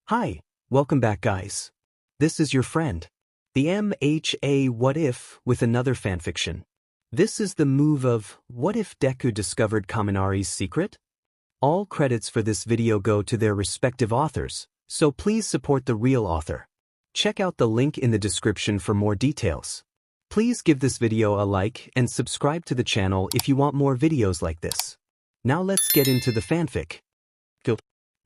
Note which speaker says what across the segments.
Speaker 1: Hi, welcome back guys. This is your friend, the MHA What If with another fanfiction. This is the move of What If Deku discovered Kaminari's secret? All credits for this video go to their respective authors, so please support the real author. Check out the link in the description for more details. Please give this video a like and subscribe to the channel if you want more videos like this. Now let's get into the fanfic.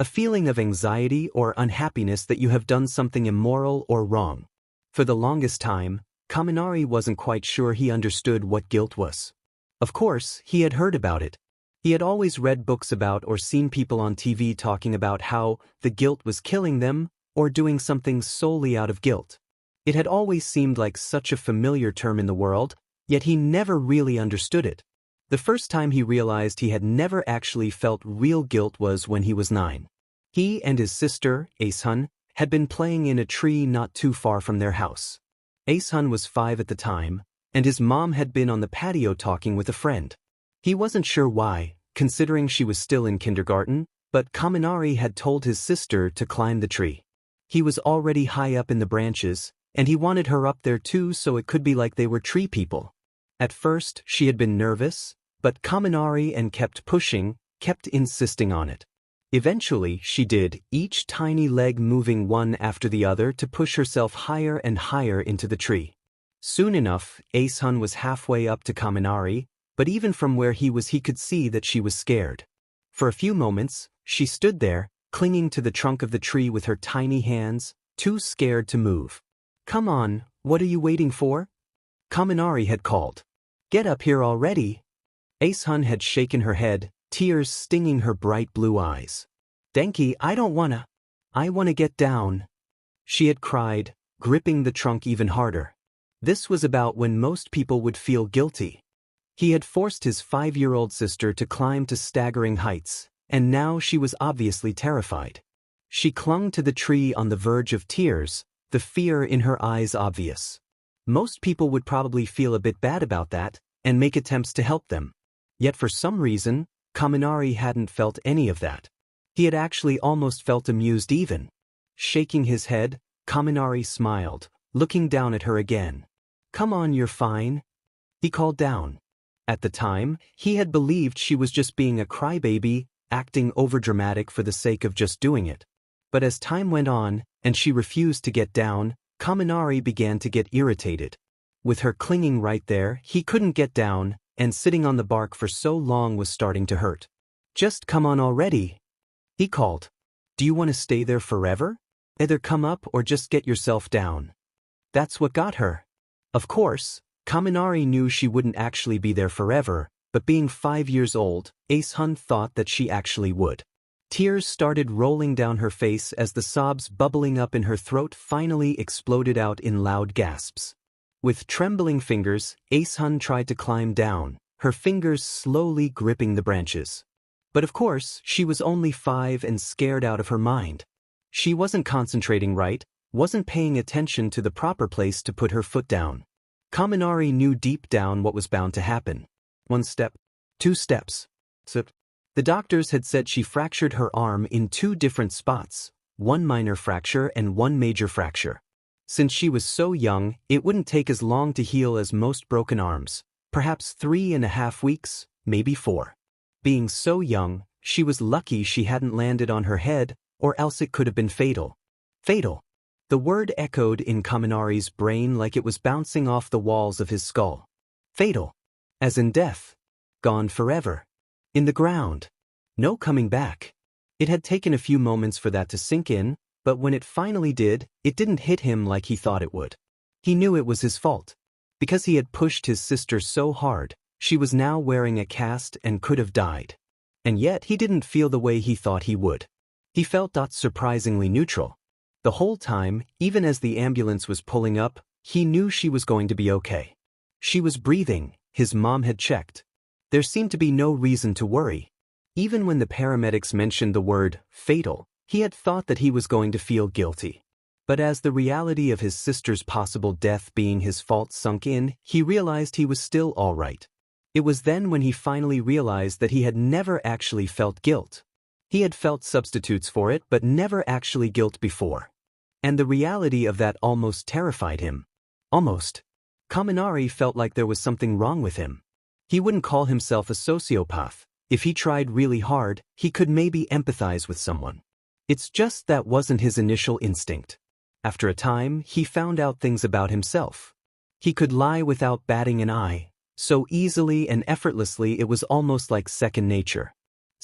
Speaker 1: A feeling of anxiety or unhappiness that you have done something immoral or wrong. For the longest time, Kaminari wasn't quite sure he understood what guilt was. Of course, he had heard about it. He had always read books about or seen people on TV talking about how the guilt was killing them or doing something solely out of guilt. It had always seemed like such a familiar term in the world, yet he never really understood it. The first time he realized he had never actually felt real guilt was when he was 9. He and his sister, Ace-hun, had been playing in a tree not too far from their house. Ace-hun was 5 at the time, and his mom had been on the patio talking with a friend. He wasn't sure why, considering she was still in kindergarten, but Kaminari had told his sister to climb the tree. He was already high up in the branches, and he wanted her up there too so it could be like they were tree people. At first, she had been nervous, but Kaminari kept pushing, kept insisting on it. Eventually, she did, each tiny leg moving one after the other to push herself higher and higher into the tree. Soon enough, Ace-hun was halfway up to Kaminari, but even from where he was he could see that she was scared. For a few moments, she stood there, clinging to the trunk of the tree with her tiny hands, too scared to move. "Come on, what are you waiting for?" Kaminari had called. "Get up here already." Ace-hun had shaken her head, tears stinging her bright blue eyes. "Denki, I don't wanna. I wanna get down," she had cried, gripping the trunk even harder. This was about when most people would feel guilty. He had forced his 5-year-old sister to climb to staggering heights, and now she was obviously terrified. She clung to the tree on the verge of tears, the fear in her eyes obvious. Most people would probably feel a bit bad about that, and make attempts to help them. Yet for some reason, Kaminari hadn't felt any of that. He had actually almost felt amused even. Shaking his head, Kaminari smiled, looking down at her again. "Come on, you're fine," he called down. At the time, he had believed she was just being a crybaby, acting overdramatic for the sake of just doing it. But as time went on, and she refused to get down, Kaminari began to get irritated. With her clinging right there, he couldn't get down, and sitting on the bark for so long was starting to hurt. "Just come on already," he called. "Do you want to stay there forever? Either come up or just get yourself down." That's what got her. Of course, Kaminari knew she wouldn't actually be there forever, but being 5 years old, Ace-hun thought that she actually would. Tears started rolling down her face as the sobs bubbling up in her throat finally exploded out in loud gasps. With trembling fingers, Ace-hun tried to climb down, her fingers slowly gripping the branches. But of course, she was only 5 and scared out of her mind. She wasn't concentrating right, wasn't paying attention to the proper place to put her foot down. Kaminari knew deep down what was bound to happen. 1 step, 2 steps. So, the doctors had said she fractured her arm in 2 different spots, 1 minor fracture and 1 major fracture. Since she was so young, it wouldn't take as long to heal as most broken arms, perhaps 3.5 weeks, maybe 4. Being so young, she was lucky she hadn't landed on her head, or else it could have been fatal. Fatal. The word echoed in Kaminari's brain like it was bouncing off the walls of his skull. Fatal. As in death. Gone forever. In the ground. No coming back. It had taken a few moments for that to sink in, but when it finally did, it didn't hit him like he thought it would. He knew it was his fault. Because he had pushed his sister so hard, she was now wearing a cast and could have died. And yet he didn't feel the way he thought he would. He felt surprisingly neutral. The whole time, even as the ambulance was pulling up, he knew she was going to be okay. She was breathing, his mom had checked. There seemed to be no reason to worry. Even when the paramedics mentioned the word fatal, he had thought that he was going to feel guilty. But as the reality of his sister's possible death being his fault sunk in, he realized he was still all right. It was then when he finally realized that he had never actually felt guilt. He had felt substitutes for it but never actually guilt before. And the reality of that almost terrified him. Almost. Kaminari felt like there was something wrong with him. He wouldn't call himself a sociopath. If he tried really hard, he could maybe empathize with someone. It's just that wasn't his initial instinct. After a time, he found out things about himself. He could lie without batting an eye, so easily and effortlessly it was almost like second nature.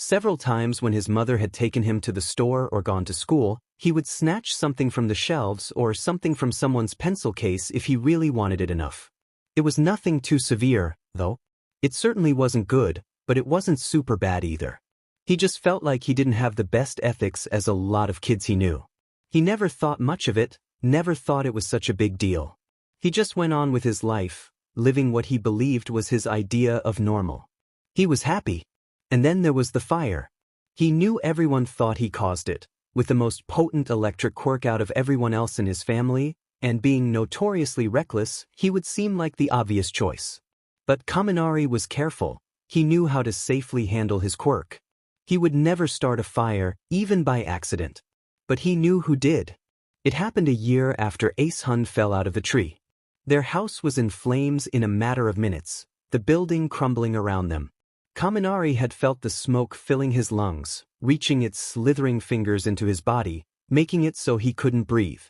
Speaker 1: Several times when his mother had taken him to the store or gone to school, he would snatch something from the shelves or something from someone's pencil case if he really wanted it enough. It was nothing too severe, though. It certainly wasn't good, but it wasn't super bad either. He just felt like he didn't have the best ethics as a lot of kids he knew. He never thought much of it, never thought it was such a big deal. He just went on with his life, living what he believed was his idea of normal. He was happy. And then there was the fire. He knew everyone thought he caused it, with the most potent electric quirk out of everyone else in his family, and being notoriously reckless, he would seem like the obvious choice. But Kaminari was careful. He knew how to safely handle his quirk. He would never start a fire, even by accident. But he knew who did. It happened a year after Ace-hun fell out of the tree. Their house was in flames in a matter of minutes, the building crumbling around them. Kaminari had felt the smoke filling his lungs, reaching its slithering fingers into his body, making it so he couldn't breathe.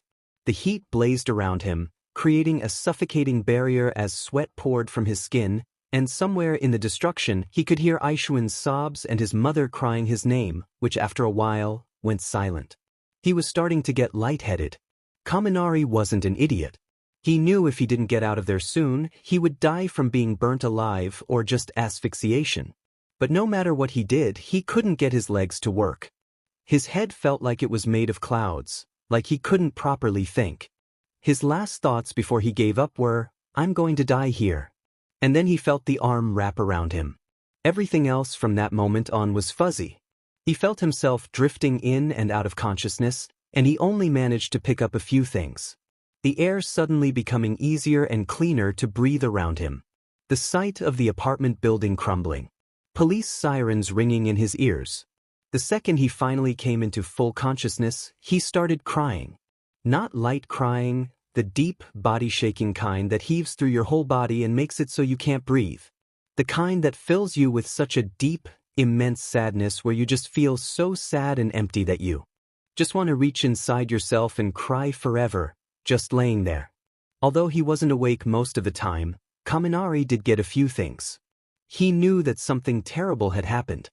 Speaker 1: The heat blazed around him, creating a suffocating barrier as sweat poured from his skin, and somewhere in the destruction he could hear Aishuin's sobs and his mother crying his name, which after a while went silent. He was starting to get lightheaded. Kaminari wasn't an idiot. He knew if he didn't get out of there soon, he would die from being burnt alive or just asphyxiation. But no matter what he did, he couldn't get his legs to work. His head felt like it was made of clouds, like he couldn't properly think. His last thoughts before he gave up were, "I'm going to die here." And then he felt the arm wrap around him. Everything else from that moment on was fuzzy. He felt himself drifting in and out of consciousness, and he only managed to pick up a few things. The air suddenly becoming easier and cleaner to breathe around him. The sight of the apartment building crumbling. Police sirens ringing in his ears. The second he finally came into full consciousness, he started crying. Not light crying, the deep, body-shaking kind that heaves through your whole body and makes it so you can't breathe. The kind that fills you with such a deep, immense sadness where you just feel so sad and empty that you just want to reach inside yourself and cry forever, just laying there. Although he wasn't awake most of the time, Kaminari did get a few things. He knew that something terrible had happened.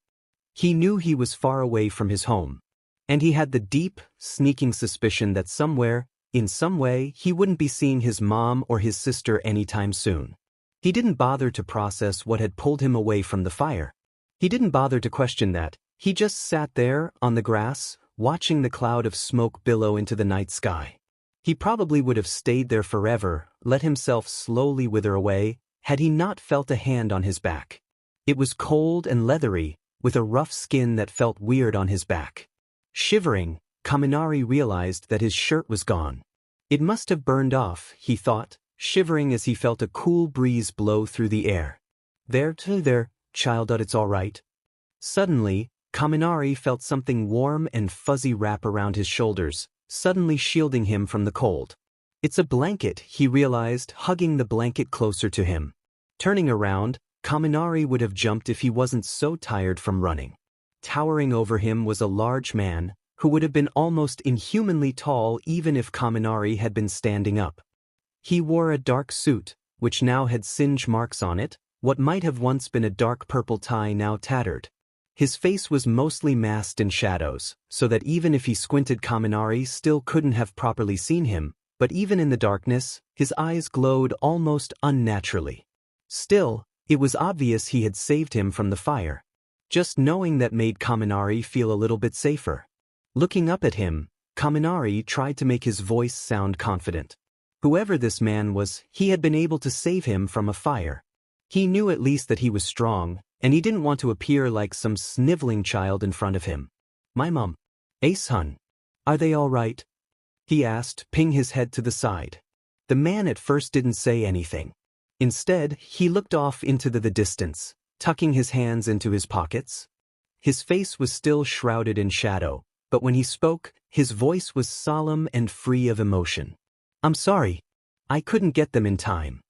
Speaker 1: He knew he was far away from his home. And he had the deep, sneaking suspicion that somewhere, in some way, he wouldn't be seeing his mom or his sister anytime soon. He didn't bother to process what had pulled him away from the fire. He didn't bother to question that. He just sat there, on the grass, watching the cloud of smoke billow into the night sky. He probably would have stayed there forever, let himself slowly wither away, had he not felt a hand on his back. It was cold and leathery, with a rough skin that felt weird on his back. Shivering, Kaminari realized that his shirt was gone. It must have burned off, he thought, shivering as he felt a cool breeze blow through the air. There, child, it's all right. Suddenly, Kaminari felt something warm and fuzzy wrap around his shoulders, suddenly shielding him from the cold. It's a blanket, he realized, hugging the blanket closer to him. Turning around, Kaminari would have jumped if he wasn't so tired from running. Towering over him was a large man, who would have been almost inhumanly tall even if Kaminari had been standing up. He wore a dark suit, which now had singe marks on it, what might have once been a dark purple tie now tattered. His face was mostly masked in shadows, so that even if he squinted Kaminari still couldn't have properly seen him, but even in the darkness, his eyes glowed almost unnaturally. Still, it was obvious he had saved him from the fire. Just knowing that made Kaminari feel a little bit safer. Looking up at him, Kaminari tried to make his voice sound confident. Whoever this man was, he had been able to save him from a fire. He knew at least that he was strong, and he didn't want to appear like some sniveling child in front of him. "My mom. Ace-hun. Are they all right?" he asked, ping his head to the side. The man at first didn't say anything. Instead, he looked off into the distance, tucking his hands into his pockets. His face was still shrouded in shadow, but when he spoke, his voice was solemn and free of emotion. "I'm sorry. I couldn't get them in time."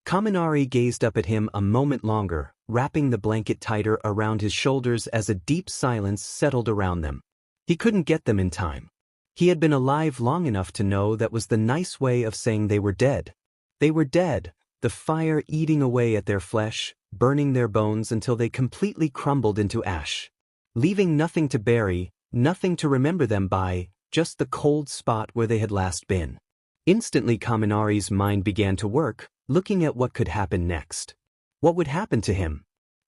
Speaker 1: Kaminari gazed up at him a moment longer, wrapping the blanket tighter around his shoulders as a deep silence settled around them. He couldn't get them in time. He had been alive long enough to know that was the nice way of saying they were dead. They were dead, the fire eating away at their flesh, burning their bones until they completely crumbled into ash. Leaving nothing to bury, nothing to remember them by, just the cold spot where they had last been. Instantly Kaminari's mind began to work, looking at what could happen next. What would happen to him?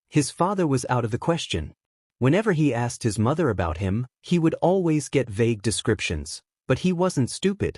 Speaker 1: His father was out of the question. Whenever he asked his mother about him, he would always get vague descriptions, but he wasn't stupid.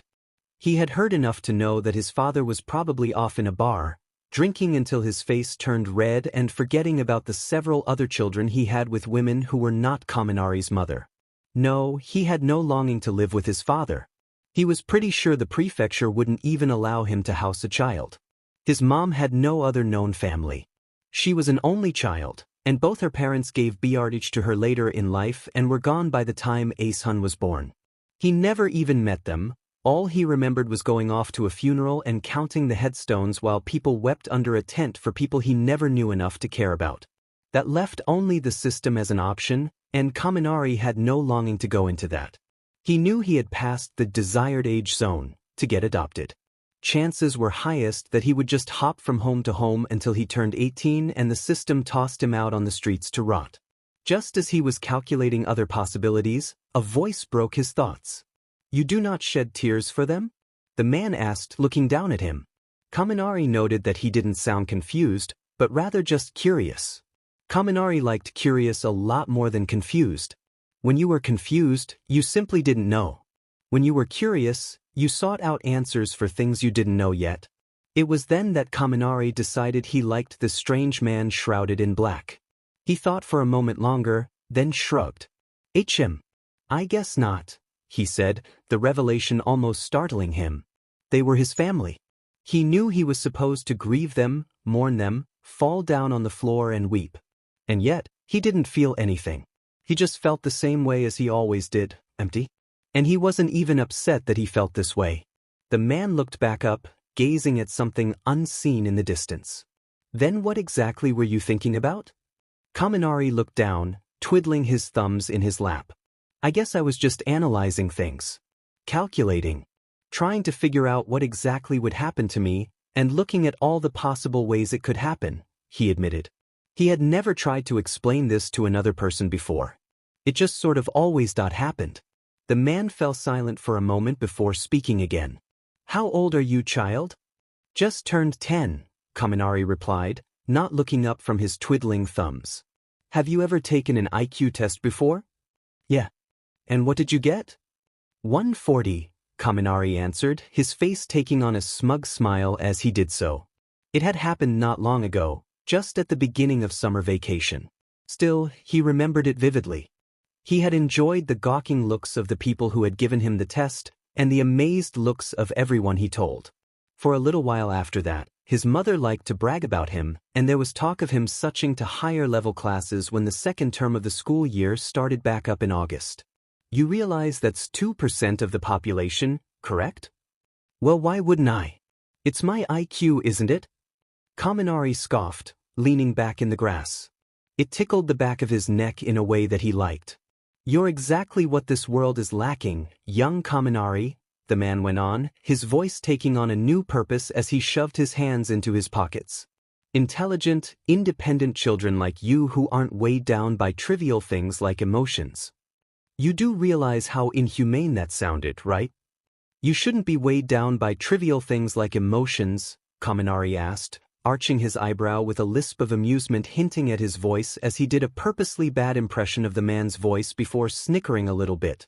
Speaker 1: He had heard enough to know that his father was probably off in a bar, drinking until his face turned red and forgetting about the several other children he had with women who were not Kaminari's mother. No, he had no longing to live with his father. He was pretty sure the prefecture wouldn't even allow him to house a child. His mom had no other known family. She was an only child, and both her parents gave birth to her later in life and were gone by the time Ace-hun was born. He never even met them. All he remembered was going off to a funeral and counting the headstones while people wept under a tent for people he never knew enough to care about. That left only the system as an option, and Kaminari had no longing to go into that. He knew he had passed the desired age zone to get adopted. Chances were highest that he would just hop from home to home until he turned 18 and the system tossed him out on the streets to rot. Just as he was calculating other possibilities, a voice broke his thoughts. "You do not shed tears for them?" the man asked, looking down at him. Kaminari noted that he didn't sound confused, but rather just curious. Kaminari liked curious a lot more than confused. When you were confused, you simply didn't know. When you were curious, you sought out answers for things you didn't know yet. It was then that Kaminari decided he liked the strange man shrouded in black. He thought for a moment longer, then shrugged. I guess not," he said, the revelation almost startling him. They were his family. He knew he was supposed to grieve them, mourn them, fall down on the floor and weep. And yet, he didn't feel anything. He just felt the same way as he always did, empty. And he wasn't even upset that he felt this way. The man looked back up, gazing at something unseen in the distance. "Then what exactly were you thinking about?" Kaminari looked down, twiddling his thumbs in his lap. "I guess I was just analyzing things. Calculating. Trying to figure out what exactly would happen to me, and looking at all the possible ways it could happen," he admitted. He had never tried to explain this to another person before. It just sort of always happened. The man fell silent for a moment before speaking again. "How old are you, child?" "Just turned 10, Kaminari replied, not looking up from his twiddling thumbs. "Have you ever taken an IQ test before?" "Yeah." "And what did you get?" 140, Kaminari answered, his face taking on a smug smile as he did so. It had happened not long ago, just at the beginning of summer vacation. Still, he remembered it vividly. He had enjoyed the gawking looks of the people who had given him the test, and the amazed looks of everyone he told. For a little while after that, his mother liked to brag about him, and there was talk of him switching to higher-level classes when the second term of the school year started back up in August. You realize that's 2% of the population, correct? Well, why wouldn't I? It's my IQ, isn't it? Kaminari scoffed, leaning back in the grass. It tickled the back of his neck in a way that he liked. "You're exactly what this world is lacking, young Kaminari," the man went on, his voice taking on a new purpose as he shoved his hands into his pockets. "Intelligent, independent children like you who aren't weighed down by trivial things like emotions. You do realize how inhumane that sounded, right? You shouldn't be weighed down by trivial things like emotions," Kaminari asked, arching his eyebrow with a lisp of amusement hinting at his voice as he did a purposely bad impression of the man's voice before snickering a little bit.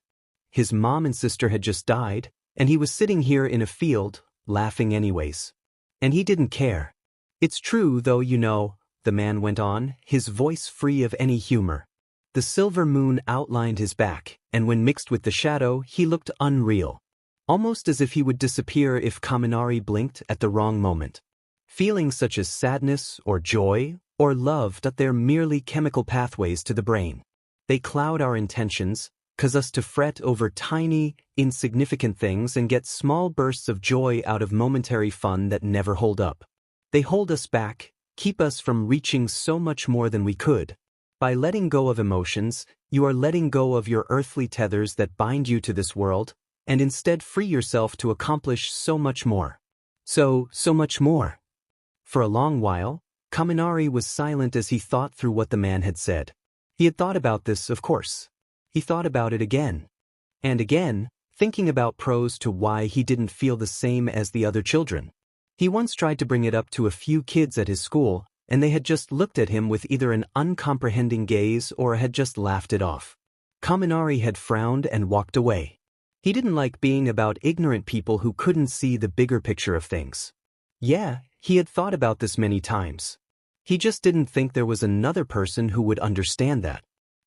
Speaker 1: His mom and sister had just died, and he was sitting here in a field, laughing anyways. And he didn't care. "It's true, though, you know," the man went on, his voice free of any humor. The silver moon outlined his back, and when mixed with the shadow, he looked unreal. Almost as if he would disappear if Kaminari blinked at the wrong moment. Feelings such as sadness or joy or love, they're merely chemical pathways to the brain. They cloud our intentions, cause us to fret over tiny, insignificant things and get small bursts of joy out of momentary fun that never hold up. They hold us back, keep us from reaching so much more than we could. By letting go of emotions, you are letting go of your earthly tethers that bind you to this world, and instead free yourself to accomplish so much more. So much more. For a long while, Kaminari was silent as he thought through what the man had said. He had thought about this, of course. He thought about it again. And again, thinking about pros to why he didn't feel the same as the other children. He once tried to bring it up to a few kids at his school, and they had just looked at him with either an uncomprehending gaze or had just laughed it off. Kaminari had frowned and walked away. He didn't like being about ignorant people who couldn't see the bigger picture of things. Yeah, he had thought about this many times. He just didn't think there was another person who would understand that.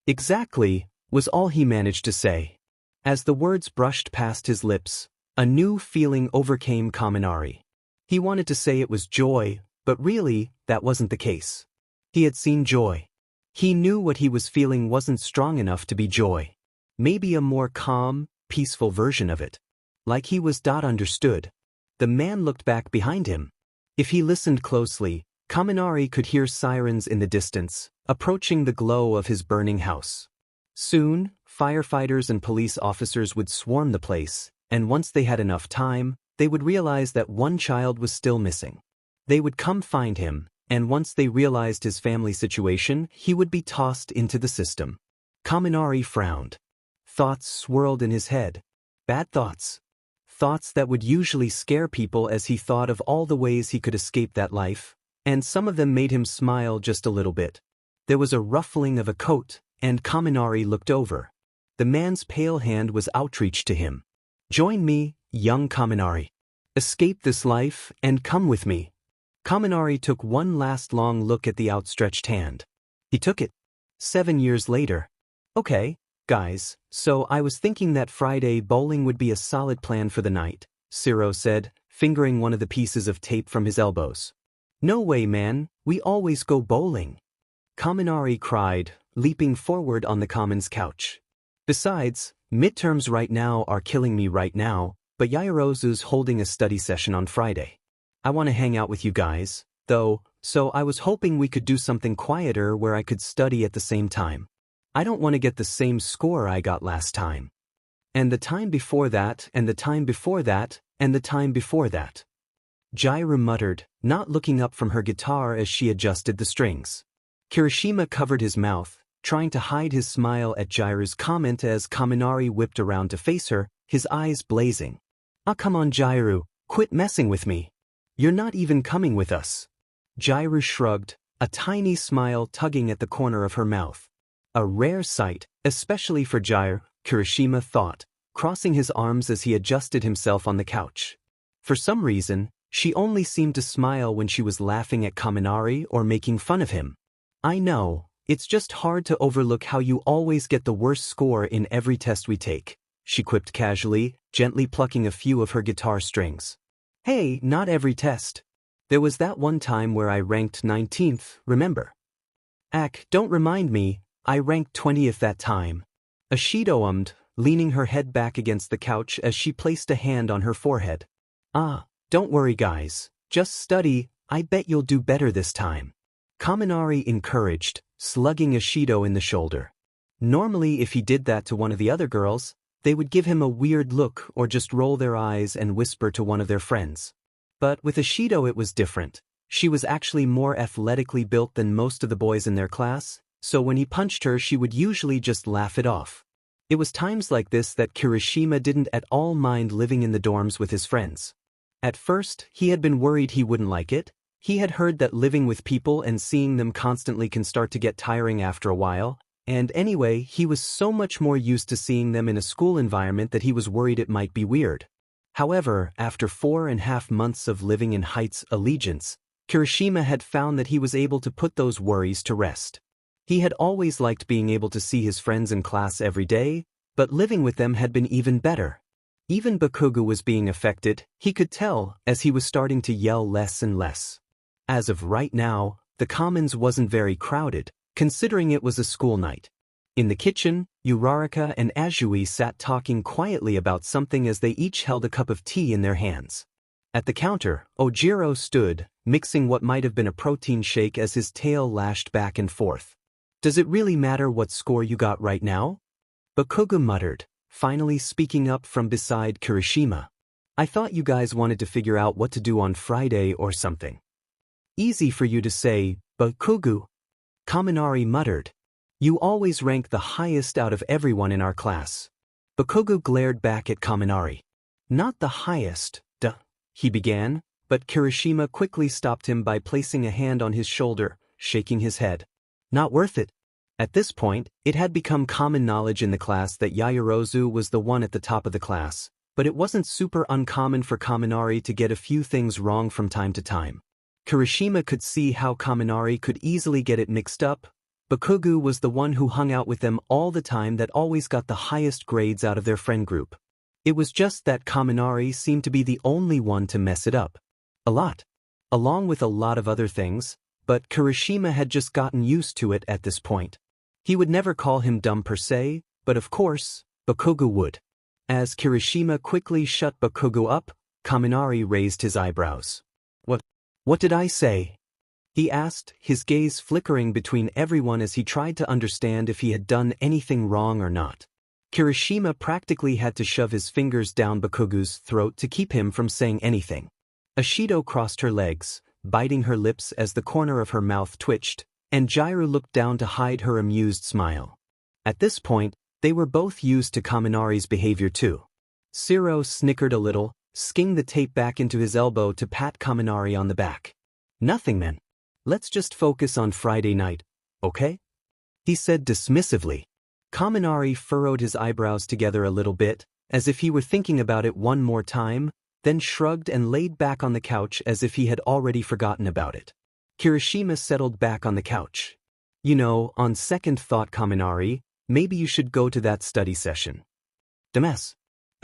Speaker 1: Exactly, was all he managed to say. As the words brushed past his lips, a new feeling overcame Kaminari. He wanted to say it was joy, but really, that wasn't the case. He had seen joy. He knew what he was feeling wasn't strong enough to be joy. Maybe a more calm, peaceful version of it. Like he was understood. The man looked back behind him. If he listened closely, Kaminari could hear sirens in the distance, approaching the glow of his burning house. Soon, firefighters and police officers would swarm the place, and once they had enough time, they would realize that one child was still missing. They would come find him, and once they realized his family situation, he would be tossed into the system. Kaminari frowned. Thoughts swirled in his head. Bad thoughts. Thoughts that would usually scare people as he thought of all the ways he could escape that life, and some of them made him smile just a little bit. There was a ruffling of a coat, and Kaminari looked over. The man's pale hand was outreached to him. Join me, young Kaminari. Escape this life and come with me. Kaminari took one last long look at the outstretched hand. He took it. 7 years later. Okay, guys, so I was thinking that Friday bowling would be a solid plan for the night, Sero said, fingering one of the pieces of tape from his elbows. No way, man, we always go bowling. Kaminari cried, leaping forward on the common's couch. Besides, midterms right now are killing me right now, but Yairozu's holding a study session on Friday. I want to hang out with you guys, though, so I was hoping we could do something quieter where I could study at the same time. I don't want to get the same score I got last time. And the time before that, and the time before that, and the time before that. Jairu muttered, not looking up from her guitar as she adjusted the strings. Kirishima covered his mouth, trying to hide his smile at Jairu's comment as Kaminari whipped around to face her, his eyes blazing. Ah, come on, Jairu, quit messing with me. You're not even coming with us. Jairu shrugged, a tiny smile tugging at the corner of her mouth. A rare sight, especially for Jairu, Kirishima thought, crossing his arms as he adjusted himself on the couch. For some reason, she only seemed to smile when she was laughing at Kaminari or making fun of him. I know, it's just hard to overlook how you always get the worst score in every test we take, she quipped casually, gently plucking a few of her guitar strings. Hey, not every test. There was that one time where I ranked 19th, remember? Don't remind me, I ranked 20th that time. Ashido ummed, leaning her head back against the couch as she placed a hand on her forehead. Don't worry guys, just study, I bet you'll do better this time. Kaminari encouraged, slugging Ashido in the shoulder. Normally if he did that to one of the other girls, they would give him a weird look or just roll their eyes and whisper to one of their friends. But with Ashido it was different. She was actually more athletically built than most of the boys in their class, so when he punched her she would usually just laugh it off. It was times like this that Kirishima didn't at all mind living in the dorms with his friends. At first, he had been worried he wouldn't like it. He had heard that living with people and seeing them constantly can start to get tiring after a while, and anyway, he was so much more used to seeing them in a school environment that he was worried it might be weird. However, after 4.5 months of living in Heights Allegiance, Kirishima had found that he was able to put those worries to rest. He had always liked being able to see his friends in class every day, but living with them had been even better. Even Bakugo was being affected, he could tell, as he was starting to yell less and less. As of right now, the Commons wasn't very crowded, considering it was a school night. In the kitchen, Uraraka and Azui sat talking quietly about something as they each held a cup of tea in their hands. At the counter, Ojiro stood, mixing what might have been a protein shake as his tail lashed back and forth. Does it really matter what score you got right now? Bakugo muttered, finally speaking up from beside Kirishima. I thought you guys wanted to figure out what to do on Friday or something. Easy for you to say, Bakugo. Kaminari muttered. You always rank the highest out of everyone in our class. Bakugo glared back at Kaminari. Not the highest, he began, but Kirishima quickly stopped him by placing a hand on his shoulder, shaking his head. Not worth it. At this point, it had become common knowledge in the class that Yaoyorozu was the one at the top of the class, but it wasn't super uncommon for Kaminari to get a few things wrong from time to time. Kirishima could see how Kaminari could easily get it mixed up. Bakugo was the one who hung out with them all the time that always got the highest grades out of their friend group. It was just that Kaminari seemed to be the only one to mess it up. A lot. Along with a lot of other things, but Kirishima had just gotten used to it at this point. He would never call him dumb per se, but of course, Bakugo would. As Kirishima quickly shut Bakugo up, Kaminari raised his eyebrows. What did I say? He asked, his gaze flickering between everyone as he tried to understand if he had done anything wrong or not. Kirishima practically had to shove his fingers down Bakugo's throat to keep him from saying anything. Ashido crossed her legs, biting her lips as the corner of her mouth twitched, and Jairu looked down to hide her amused smile. At this point, they were both used to Kaminari's behavior too. Sero snickered a little, skinned the tape back into his elbow to pat Kaminari on the back. Nothing, man. Let's just focus on Friday night, okay? He said dismissively. Kaminari furrowed his eyebrows together a little bit, as if he were thinking about it one more time, then shrugged and laid back on the couch as if he had already forgotten about it. Kirishima settled back on the couch. You know, on second thought, Kaminari, maybe you should go to that study session. Dumbass.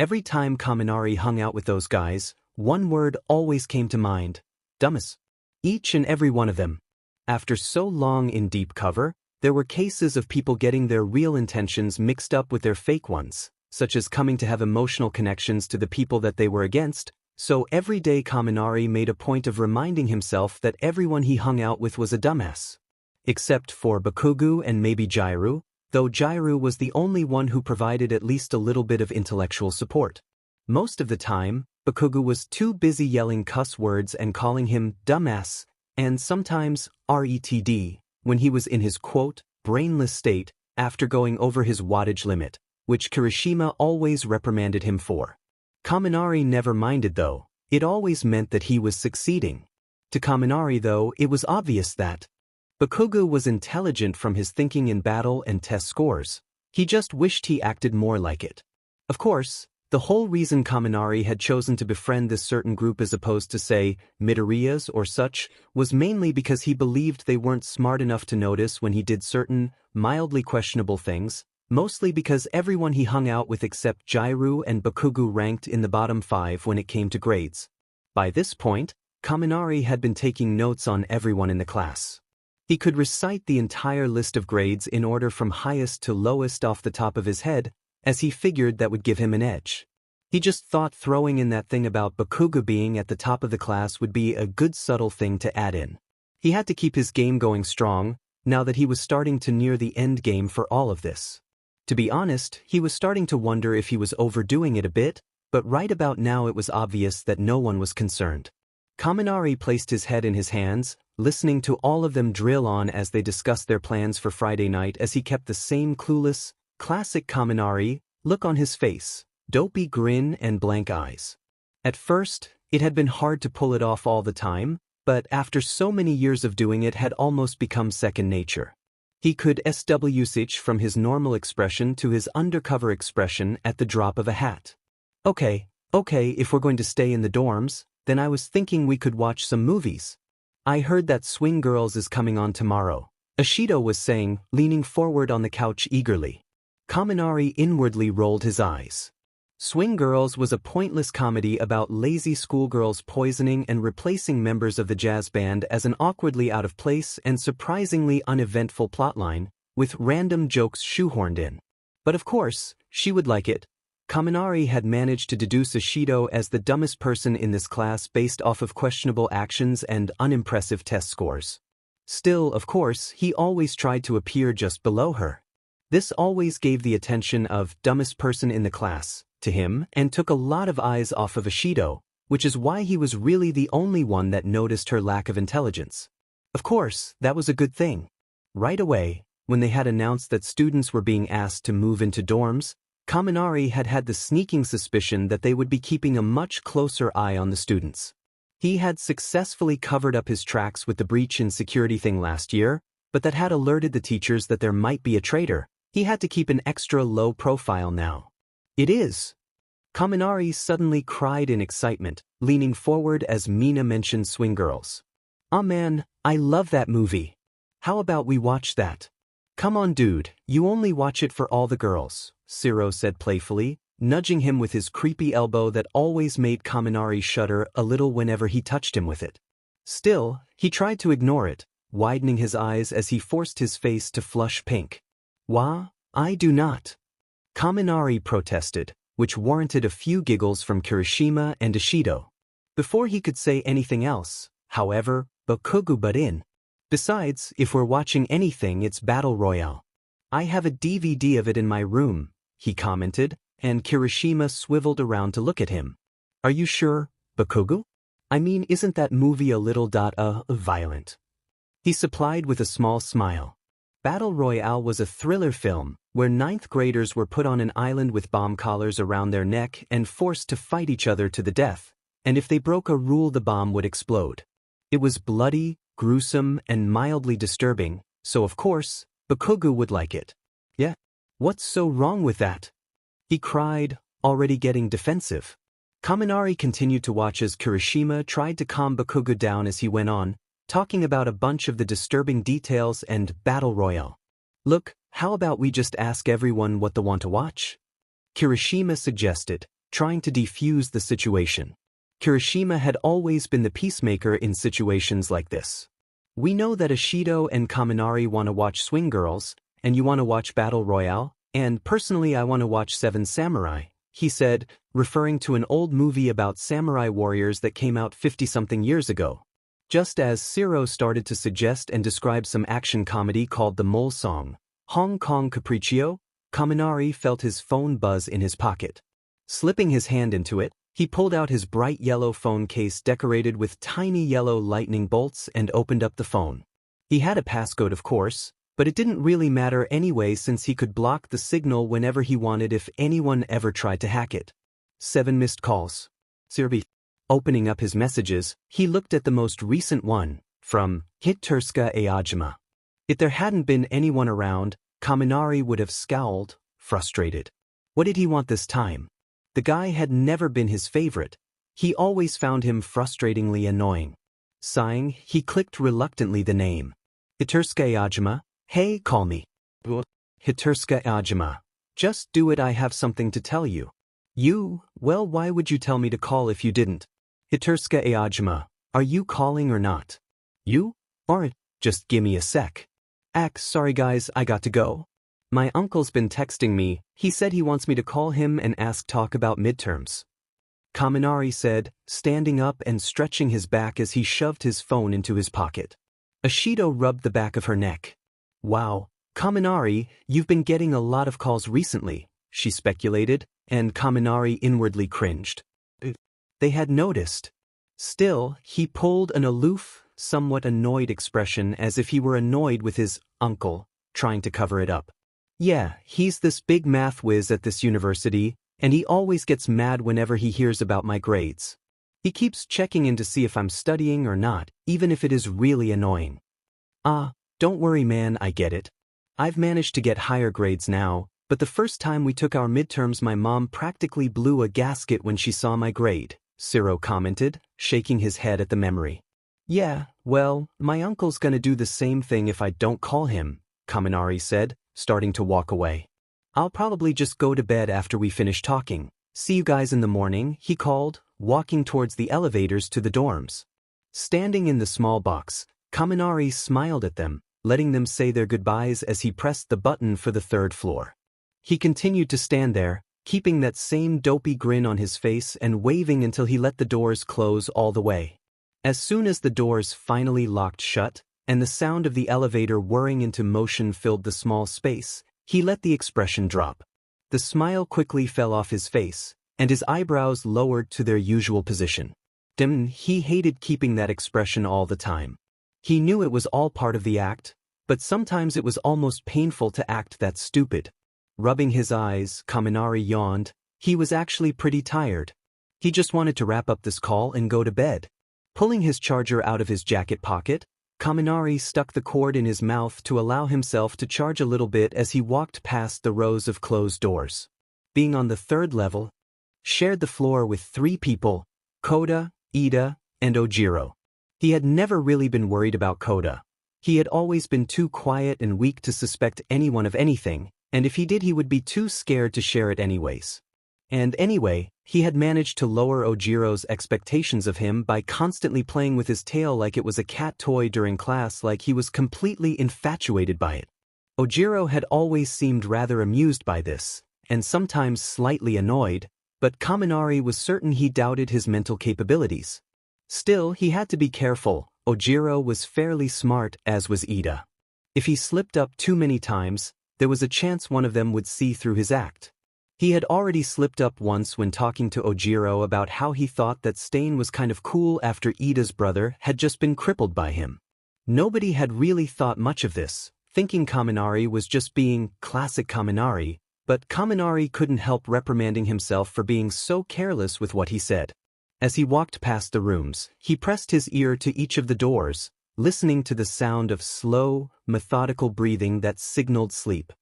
Speaker 1: Every time Kaminari hung out with those guys, one word always came to mind. Dumbass. Each and every one of them. After so long in deep cover, there were cases of people getting their real intentions mixed up with their fake ones, such as coming to have emotional connections to the people that they were against, so every day Kaminari made a point of reminding himself that everyone he hung out with was a dumbass. Except for Bakugo and maybe Jairu, though Jairu was the only one who provided at least a little bit of intellectual support. Most of the time, Bakugo was too busy yelling cuss words and calling him dumbass, and sometimes retd, when he was in his quote, brainless state, after going over his wattage limit, which Kirishima always reprimanded him for. Kaminari never minded though, it always meant that he was succeeding. To Kaminari though, it was obvious that Bakugo was intelligent from his thinking in battle and test scores. He just wished he acted more like it. Of course, the whole reason Kaminari had chosen to befriend this certain group as opposed to, say, Midoriyas or such, was mainly because he believed they weren't smart enough to notice when he did certain, mildly questionable things, mostly because everyone he hung out with except Jairu and Bakugo ranked in the bottom 5 when it came to grades. By this point, Kaminari had been taking notes on everyone in the class. He could recite the entire list of grades in order from highest to lowest off the top of his head, as he figured that would give him an edge. He just thought throwing in that thing about Bakugo being at the top of the class would be a good subtle thing to add in. He had to keep his game going strong, now that he was starting to near the end game for all of this. To be honest, he was starting to wonder if he was overdoing it a bit, but right about now it was obvious that no one was concerned. Kaminari placed his head in his hands, listening to all of them drill on as they discussed their plans for Friday night as he kept the same clueless, classic Kaminari look on his face, dopey grin and blank eyes. At first, it had been hard to pull it off all the time, but after so many years of doing it had almost become second nature. He could switch from his normal expression to his undercover expression at the drop of a hat. Okay, if we're going to stay in the dorms, then I was thinking we could watch some movies. I heard that Swing Girls is coming on tomorrow, Ashido was saying, leaning forward on the couch eagerly. Kaminari inwardly rolled his eyes. Swing Girls was a pointless comedy about lazy schoolgirls poisoning and replacing members of the jazz band as an awkwardly out-of-place and surprisingly uneventful plotline, with random jokes shoehorned in. But of course, she would like it. Kaminari had managed to deduce Ishido as the dumbest person in this class based off of questionable actions and unimpressive test scores. Still, of course, he always tried to appear just below her. This always gave the attention of dumbest person in the class to him and took a lot of eyes off of Ishido, which is why he was really the only one that noticed her lack of intelligence. Of course, that was a good thing. Right away, when they had announced that students were being asked to move into dorms, Kaminari had had the sneaking suspicion that they would be keeping a much closer eye on the students. He had successfully covered up his tracks with the breach in security thing last year, but that had alerted the teachers that there might be a traitor. He had to keep an extra low profile now. It is. Kaminari suddenly cried in excitement, leaning forward as Mina mentioned Swing Girls. "Aw man, I love that movie. How about we watch that?" "Come on dude, you only watch it for all the girls," Sero said playfully, nudging him with his creepy elbow that always made Kaminari shudder a little whenever he touched him with it. Still, he tried to ignore it, widening his eyes as he forced his face to flush pink. "Wah, I do not," Kaminari protested, which warranted a few giggles from Kirishima and Ishido. Before he could say anything else, however, Bakugo butt in. "Besides, if we're watching anything, it's Battle Royale. I have a DVD of it in my room," he commented, and Kirishima swiveled around to look at him. "Are you sure, Bakugo? I mean, isn't that movie a little violent?" He supplied with a small smile. Battle Royale was a thriller film where 9th graders were put on an island with bomb collars around their neck and forced to fight each other to the death, and if they broke a rule the bomb would explode. It was bloody, gruesome, and mildly disturbing, so of course, Bakugo would like it. "Yeah? What's so wrong with that?" he cried, already getting defensive. Kaminari continued to watch as Kirishima tried to calm Bakugo down as he went on, talking about a bunch of the disturbing details and Battle Royale. "Look, how about we just ask everyone what they want to watch?" Kirishima suggested, trying to defuse the situation. Kirishima had always been the peacemaker in situations like this. "We know that Ishido and Kaminari want to watch Swing Girls, and you want to watch Battle Royale, and personally I want to watch Seven Samurai," he said, referring to an old movie about samurai warriors that came out 50-something years ago. Just as Sero started to suggest and describe some action comedy called The Mole Song, Hong Kong Capriccio, Kaminari felt his phone buzz in his pocket. Slipping his hand into it, he pulled out his bright yellow phone case decorated with tiny yellow lightning bolts and opened up the phone. He had a passcode, of course, but it didn't really matter anyway since he could block the signal whenever he wanted if anyone ever tried to hack it. 7 missed calls. Sirbi. Opening up his messages, he looked at the most recent one, from Hitterska Eajima. If there hadn't been anyone around, Kaminari would have scowled, frustrated. What did he want this time? The guy had never been his favorite. He always found him frustratingly annoying. Sighing, he clicked reluctantly the name. Hitterska Eajima, "Hey, call me." Hitterska Eajima. "Just do it, I have something to tell you." "You? Well, why would you tell me to call if you didn't?" Hitterska Eajima. "Are you calling or not?" "You? Alright, just gimme a sec." Sorry guys, I got to go. My uncle's been texting me, he said he wants me to call him and talk about midterms." Kaminari said, standing up and stretching his back as he shoved his phone into his pocket. Ishido rubbed the back of her neck. "Wow, Kaminari, you've been getting a lot of calls recently," she speculated, and Kaminari inwardly cringed. They had noticed. Still, he pulled an aloof, somewhat annoyed expression as if he were annoyed with his uncle, trying to cover it up. "Yeah, he's this big math whiz at this university, and he always gets mad whenever he hears about my grades. He keeps checking in to see if I'm studying or not, even if it is really annoying." Don't worry man, I get it. I've managed to get higher grades now, but the first time we took our midterms my mom practically blew a gasket when she saw my grade," Sero commented, shaking his head at the memory. "Yeah, well, my uncle's gonna do the same thing if I don't call him," Kaminari said, starting to walk away. "I'll probably just go to bed after we finish talking. See you guys in the morning," he called, walking towards the elevators to the dorms. Standing in the small box, Kaminari smiled at them, letting them say their goodbyes as he pressed the button for the third floor. He continued to stand there, keeping that same dopey grin on his face and waving until he let the doors close all the way. As soon as the doors finally locked shut, and the sound of the elevator whirring into motion filled the small space, he let the expression drop. The smile quickly fell off his face, and his eyebrows lowered to their usual position. He hated keeping that expression all the time. He knew it was all part of the act, but sometimes it was almost painful to act that stupid. Rubbing his eyes, Kaminari yawned. He was actually pretty tired. He just wanted to wrap up this call and go to bed. Pulling his charger out of his jacket pocket, Kaminari stuck the cord in his mouth to allow himself to charge a little bit as he walked past the rows of closed doors. Being on the third level, shared the floor with 3 people, Koda, Ida, and Ojiro. He had never really been worried about Koda. He had always been too quiet and weak to suspect anyone of anything, and if he did he would be too scared to share it anyways. And anyway, he had managed to lower Ojiro's expectations of him by constantly playing with his tail like it was a cat toy during class, like he was completely infatuated by it. Ojiro had always seemed rather amused by this, and sometimes slightly annoyed, but Kaminari was certain he doubted his mental capabilities. Still, he had to be careful. Ojiro was fairly smart, as was Ida. If he slipped up too many times, there was a chance one of them would see through his act. He had already slipped up once when talking to Ojiro about how he thought that Stain was kind of cool after Ida's brother had just been crippled by him. Nobody had really thought much of this, thinking Kaminari was just being classic Kaminari, but Kaminari couldn't help reprimanding himself for being so careless with what he said. As he walked past the rooms, he pressed his ear to each of the doors, listening to the sound of slow, methodical breathing that signaled sleep.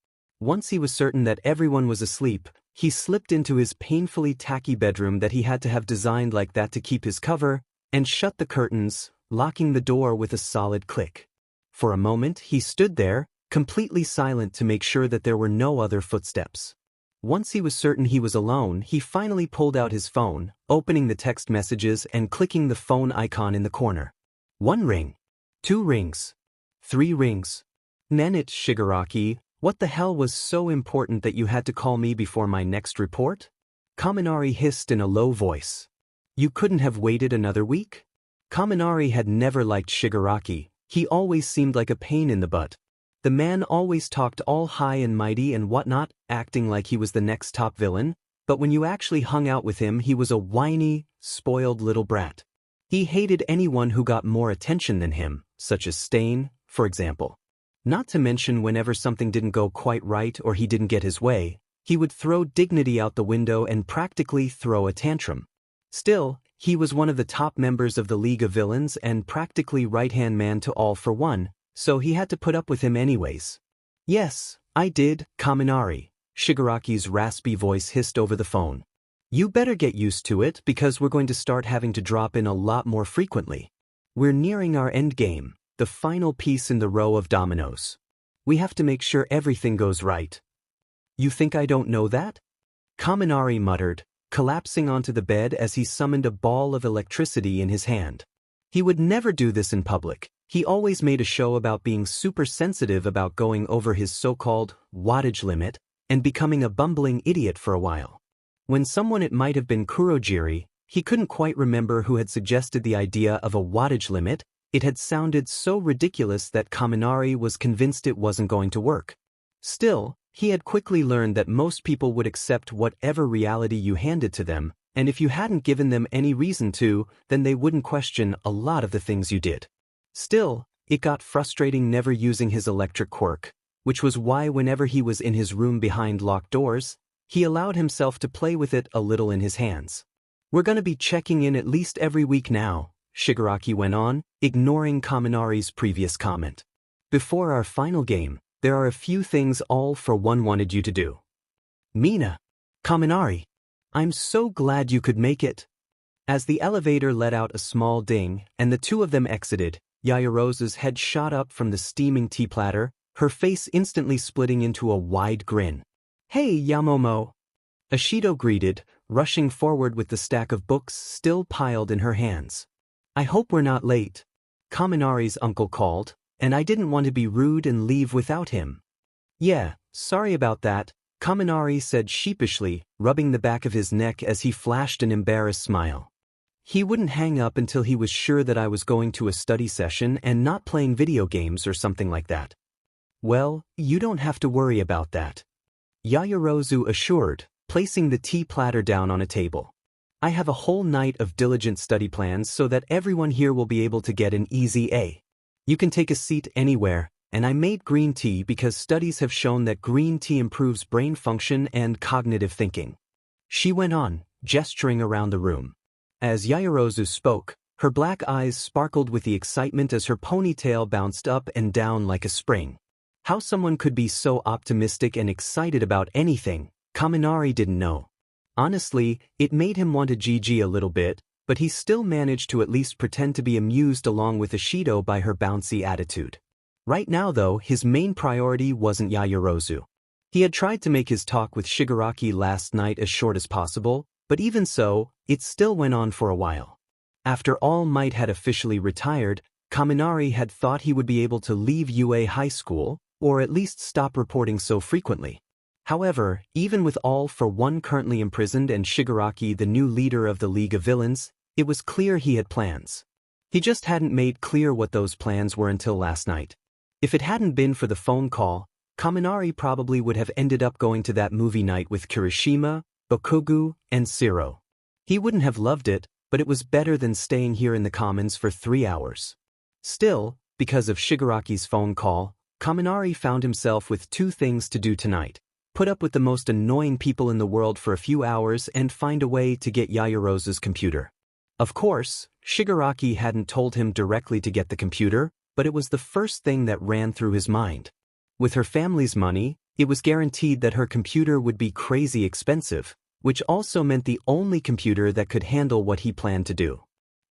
Speaker 1: Once he was certain that everyone was asleep, he slipped into his painfully tacky bedroom that he had to have designed like that to keep his cover, and shut the curtains, locking the door with a solid click. For a moment he stood there, completely silent to make sure that there were no other footsteps. Once he was certain he was alone, he finally pulled out his phone, opening the text messages and clicking the phone icon in the corner. 1 ring. 2 rings. 3 rings. Nenit Shigaraki, what the hell was so important that you had to call me before my next report? Kaminari hissed in a low voice. You couldn't have waited another week? Kaminari had never liked Shigaraki. He always seemed like a pain in the butt. The man always talked all high and mighty and whatnot, acting like he was the next top villain, but when you actually hung out with him he was a whiny, spoiled little brat. He hated anyone who got more attention than him, such as Stain, for example. Not to mention whenever something didn't go quite right or he didn't get his way, he would throw dignity out the window and practically throw a tantrum. Still, he was one of the top members of the League of Villains and practically right-hand man to All for One, so he had to put up with him anyways. Yes, I did, Kaminari, Shigaraki's raspy voice hissed over the phone. You better get used to it because we're going to start having to drop in a lot more frequently. We're nearing our endgame, the final piece in the row of dominoes. We have to make sure everything goes right. You think I don't know that? Kaminari muttered, collapsing onto the bed as he summoned a ball of electricity in his hand. He would never do this in public. He always made a show about being super sensitive about going over his so-called wattage limit and becoming a bumbling idiot for a while. When someone, it might have been Kurojiri, he couldn't quite remember who had suggested the idea of a wattage limit. It had sounded so ridiculous that Kaminari was convinced it wasn't going to work. Still, he had quickly learned that most people would accept whatever reality you handed to them, and if you hadn't given them any reason to, then they wouldn't question a lot of the things you did. Still, it got frustrating never using his electric quirk, which was why whenever he was in his room behind locked doors, he allowed himself to play with it a little in his hands. We're going to be checking in at least every week now, Shigaraki went on, ignoring Kaminari's previous comment. Before our final game, there are a few things All for One wanted you to do. Mina. Kaminari. I'm so glad you could make it. As the elevator let out a small ding and the two of them exited, Yayarosa's head shot up from the steaming tea platter, her face instantly splitting into a wide grin. Hey, Yamomo. Ashido greeted, rushing forward with the stack of books still piled in her hands. I hope we're not late. Kaminari's uncle called, and I didn't want to be rude and leave without him. Yeah, sorry about that, Kaminari said sheepishly, rubbing the back of his neck as he flashed an embarrassed smile. He wouldn't hang up until he was sure that I was going to a study session and not playing video games or something like that. Well, you don't have to worry about that, Yaoyorozu assured, placing the tea platter down on a table. I have a whole night of diligent study plans so that everyone here will be able to get an easy A. You can take a seat anywhere, and I made green tea because studies have shown that green tea improves brain function and cognitive thinking. She went on, gesturing around the room. As Yaoyorozu spoke, her black eyes sparkled with the excitement as her ponytail bounced up and down like a spring. How someone could be so optimistic and excited about anything, Kaminari didn't know. Honestly, it made him want to GG a little bit, but he still managed to at least pretend to be amused along with Ishido by her bouncy attitude. Right now though, his main priority wasn't Yaoyorozu. He had tried to make his talk with Shigaraki last night as short as possible, but even so, it still went on for a while. After All Might had officially retired, Kaminari had thought he would be able to leave UA High School, or at least stop reporting so frequently. However, even with All for One currently imprisoned and Shigaraki the new leader of the League of Villains, it was clear he had plans. He just hadn't made clear what those plans were until last night. If it hadn't been for the phone call, Kaminari probably would have ended up going to that movie night with Kirishima, Bakugo, and Sero. He wouldn't have loved it, but it was better than staying here in the Commons for 3 hours. Still, because of Shigaraki's phone call, Kaminari found himself with 2 things to do tonight: put up with the most annoying people in the world for a few hours and find a way to get Yaoyorozu's computer. Of course, Shigaraki hadn't told him directly to get the computer, but it was the first thing that ran through his mind. With her family's money, it was guaranteed that her computer would be crazy expensive, which also meant the only computer that could handle what he planned to do.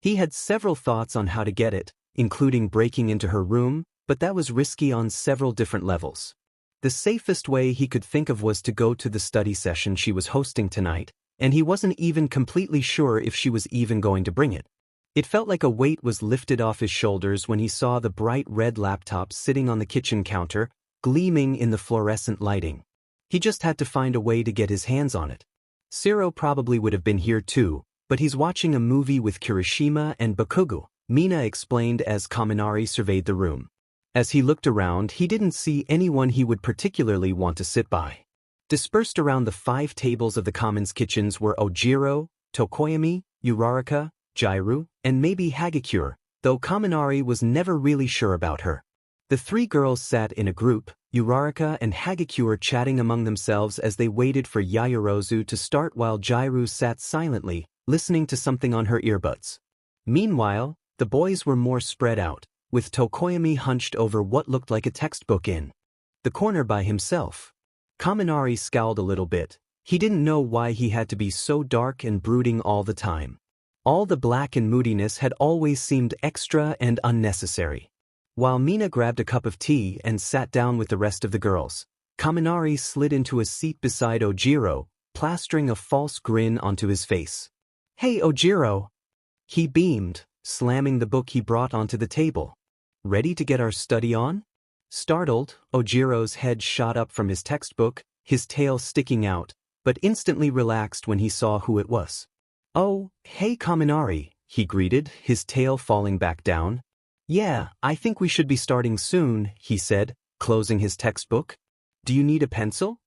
Speaker 1: He had several thoughts on how to get it, including breaking into her room, but that was risky on several different levels. The safest way he could think of was to go to the study session she was hosting tonight, and he wasn't even completely sure if she was even going to bring it. It felt like a weight was lifted off his shoulders when he saw the bright red laptop sitting on the kitchen counter, gleaming in the fluorescent lighting. He just had to find a way to get his hands on it. Sero probably would have been here too, but he's watching a movie with Kirishima and Bakugo, Mina explained as Kaminari surveyed the room. As he looked around, he didn't see anyone he would particularly want to sit by. Dispersed around the 5 tables of the Commons kitchens were Ojiro, Tokoyami, Uraraka, Jairu, and maybe Hagakure, though Kaminari was never really sure about her. The 3 girls sat in a group, Uraraka and Hagakure chatting among themselves as they waited for Yaoyorozu to start while Jairu sat silently, listening to something on her earbuds. Meanwhile, the boys were more spread out, with Tokoyami hunched over what looked like a textbook in the corner by himself. Kaminari scowled a little bit. He didn't know why he had to be so dark and brooding all the time. All the black and moodiness had always seemed extra and unnecessary. While Mina grabbed a cup of tea and sat down with the rest of the girls, Kaminari slid into a seat beside Ojiro, plastering a false grin onto his face. "Hey Ojiro!" He beamed, slamming the book he brought onto the table. "Ready to get our study on?" Startled, Ojiro's head shot up from his textbook, his tail sticking out, but instantly relaxed when he saw who it was. "Oh, hey Kaminari," he greeted, his tail falling back down. "Yeah, I think we should be starting soon," he said, closing his textbook. "Do you need a pencil?"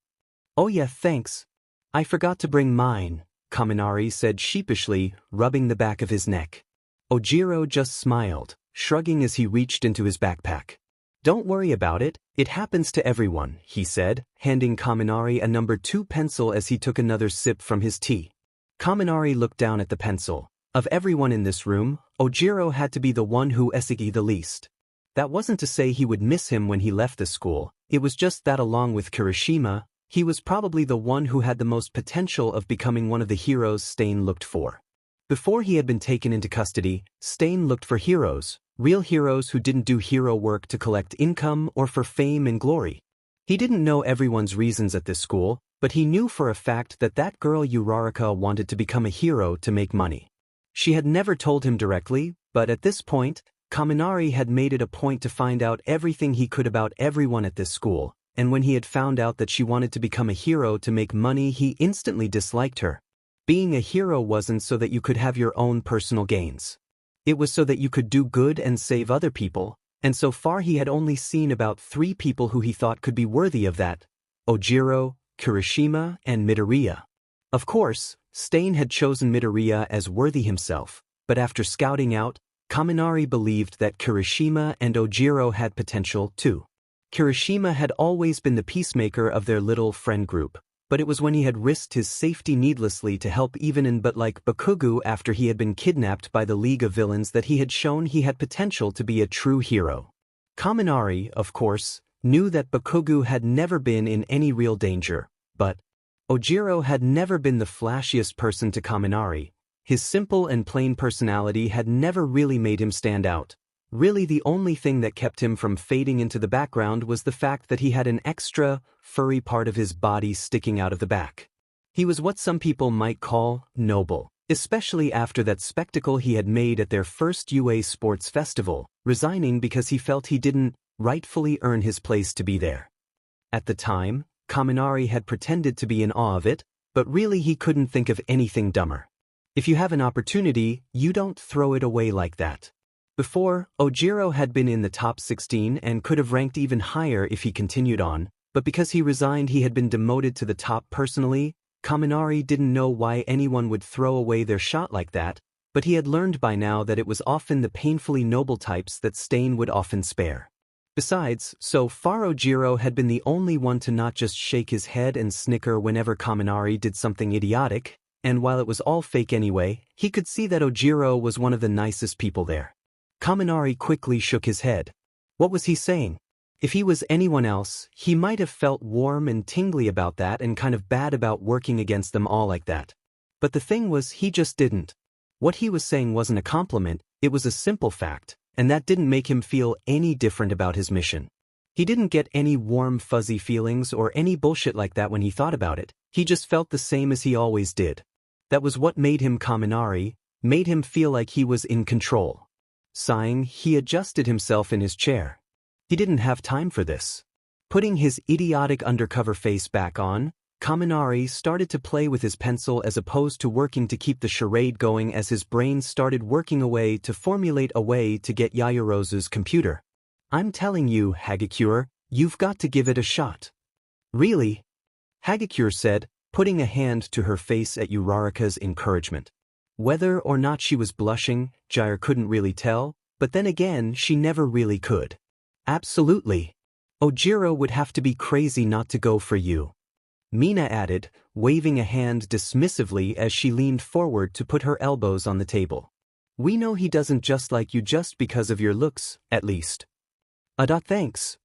Speaker 1: "Oh yeah, thanks. I forgot to bring mine," Kaminari said sheepishly, rubbing the back of his neck. Ojiro just smiled, shrugging as he reached into his backpack. "Don't worry about it, it happens to everyone," he said, handing Kaminari a number 2 pencil as he took another sip from his tea. Kaminari looked down at the pencil. Of everyone in this room, Ojiro had to be the one who esigi the least. That wasn't to say he would miss him when he left the school, it was just that along with Kirishima, he was probably the one who had the most potential of becoming one of the heroes Stain looked for. Before he had been taken into custody, Stain looked for heroes, real heroes who didn't do hero work to collect income or for fame and glory. He didn't know everyone's reasons at this school, but he knew for a fact that that girl Uraraka wanted to become a hero to make money. She had never told him directly, but at this point, Kaminari had made it a point to find out everything he could about everyone at this school, and when he had found out that she wanted to become a hero to make money, he instantly disliked her. Being a hero wasn't so that you could have your own personal gains. It was so that you could do good and save other people, and so far he had only seen about 3 people who he thought could be worthy of that: Ojiro, Kirishima, and Midoriya. Of course, Stain had chosen Midoriya as worthy himself, but after scouting out, Kaminari believed that Kirishima and Ojiro had potential too. Kirishima had always been the peacemaker of their little friend group, but it was when he had risked his safety needlessly to help even but like Bakugo after he had been kidnapped by the League of Villains that he had shown he had potential to be a true hero. Kaminari, of course, knew that Bakugo had never been in any real danger, but Ojiro had never been the flashiest person to Kaminari. His simple and plain personality had never really made him stand out. Really, the only thing that kept him from fading into the background was the fact that he had an extra, furry part of his body sticking out of the back. He was what some people might call noble, especially after that spectacle he had made at their first UA Sports Festival, resigning because he felt he didn't rightfully earn his place to be there. At the time, Kaminari had pretended to be in awe of it, but really he couldn't think of anything dumber. If you have an opportunity, you don't throw it away like that. Before, Ojiro had been in the top 16 and could have ranked even higher if he continued on, but because he resigned he had been demoted to the top personally. Kaminari didn't know why anyone would throw away their shot like that, but he had learned by now that it was often the painfully noble types that Stain would often spare. Besides, so far Ojiro had been the only one to not just shake his head and snicker whenever Kaminari did something idiotic, and while it was all fake anyway, he could see that Ojiro was one of the nicest people there. Kaminari quickly shook his head. What was he saying? If he was anyone else, he might have felt warm and tingly about that and kind of bad about working against them all like that. But the thing was, he just didn't. What he was saying wasn't a compliment, it was a simple fact, and that didn't make him feel any different about his mission. He didn't get any warm fuzzy feelings or any bullshit like that when he thought about it, he just felt the same as he always did. That was what made him Kaminari, made him feel like he was in control. Sighing, he adjusted himself in his chair. He didn't have time for this. Putting his idiotic undercover face back on, Kaminari started to play with his pencil as opposed to working to keep the charade going as his brain started working away to formulate a way to get Yaoyorozu's computer. I'm telling you, Hagakure, you've got to give it a shot. Really? Hagakure said, putting a hand to her face at Uraraka's encouragement. Whether or not she was blushing, Jair couldn't really tell, but then again she never really could. Absolutely. Ojiro would have to be crazy not to go for you. Mina added, waving a hand dismissively as she leaned forward to put her elbows on the table. We know he doesn't just like you just because of your looks, at least. Thanks.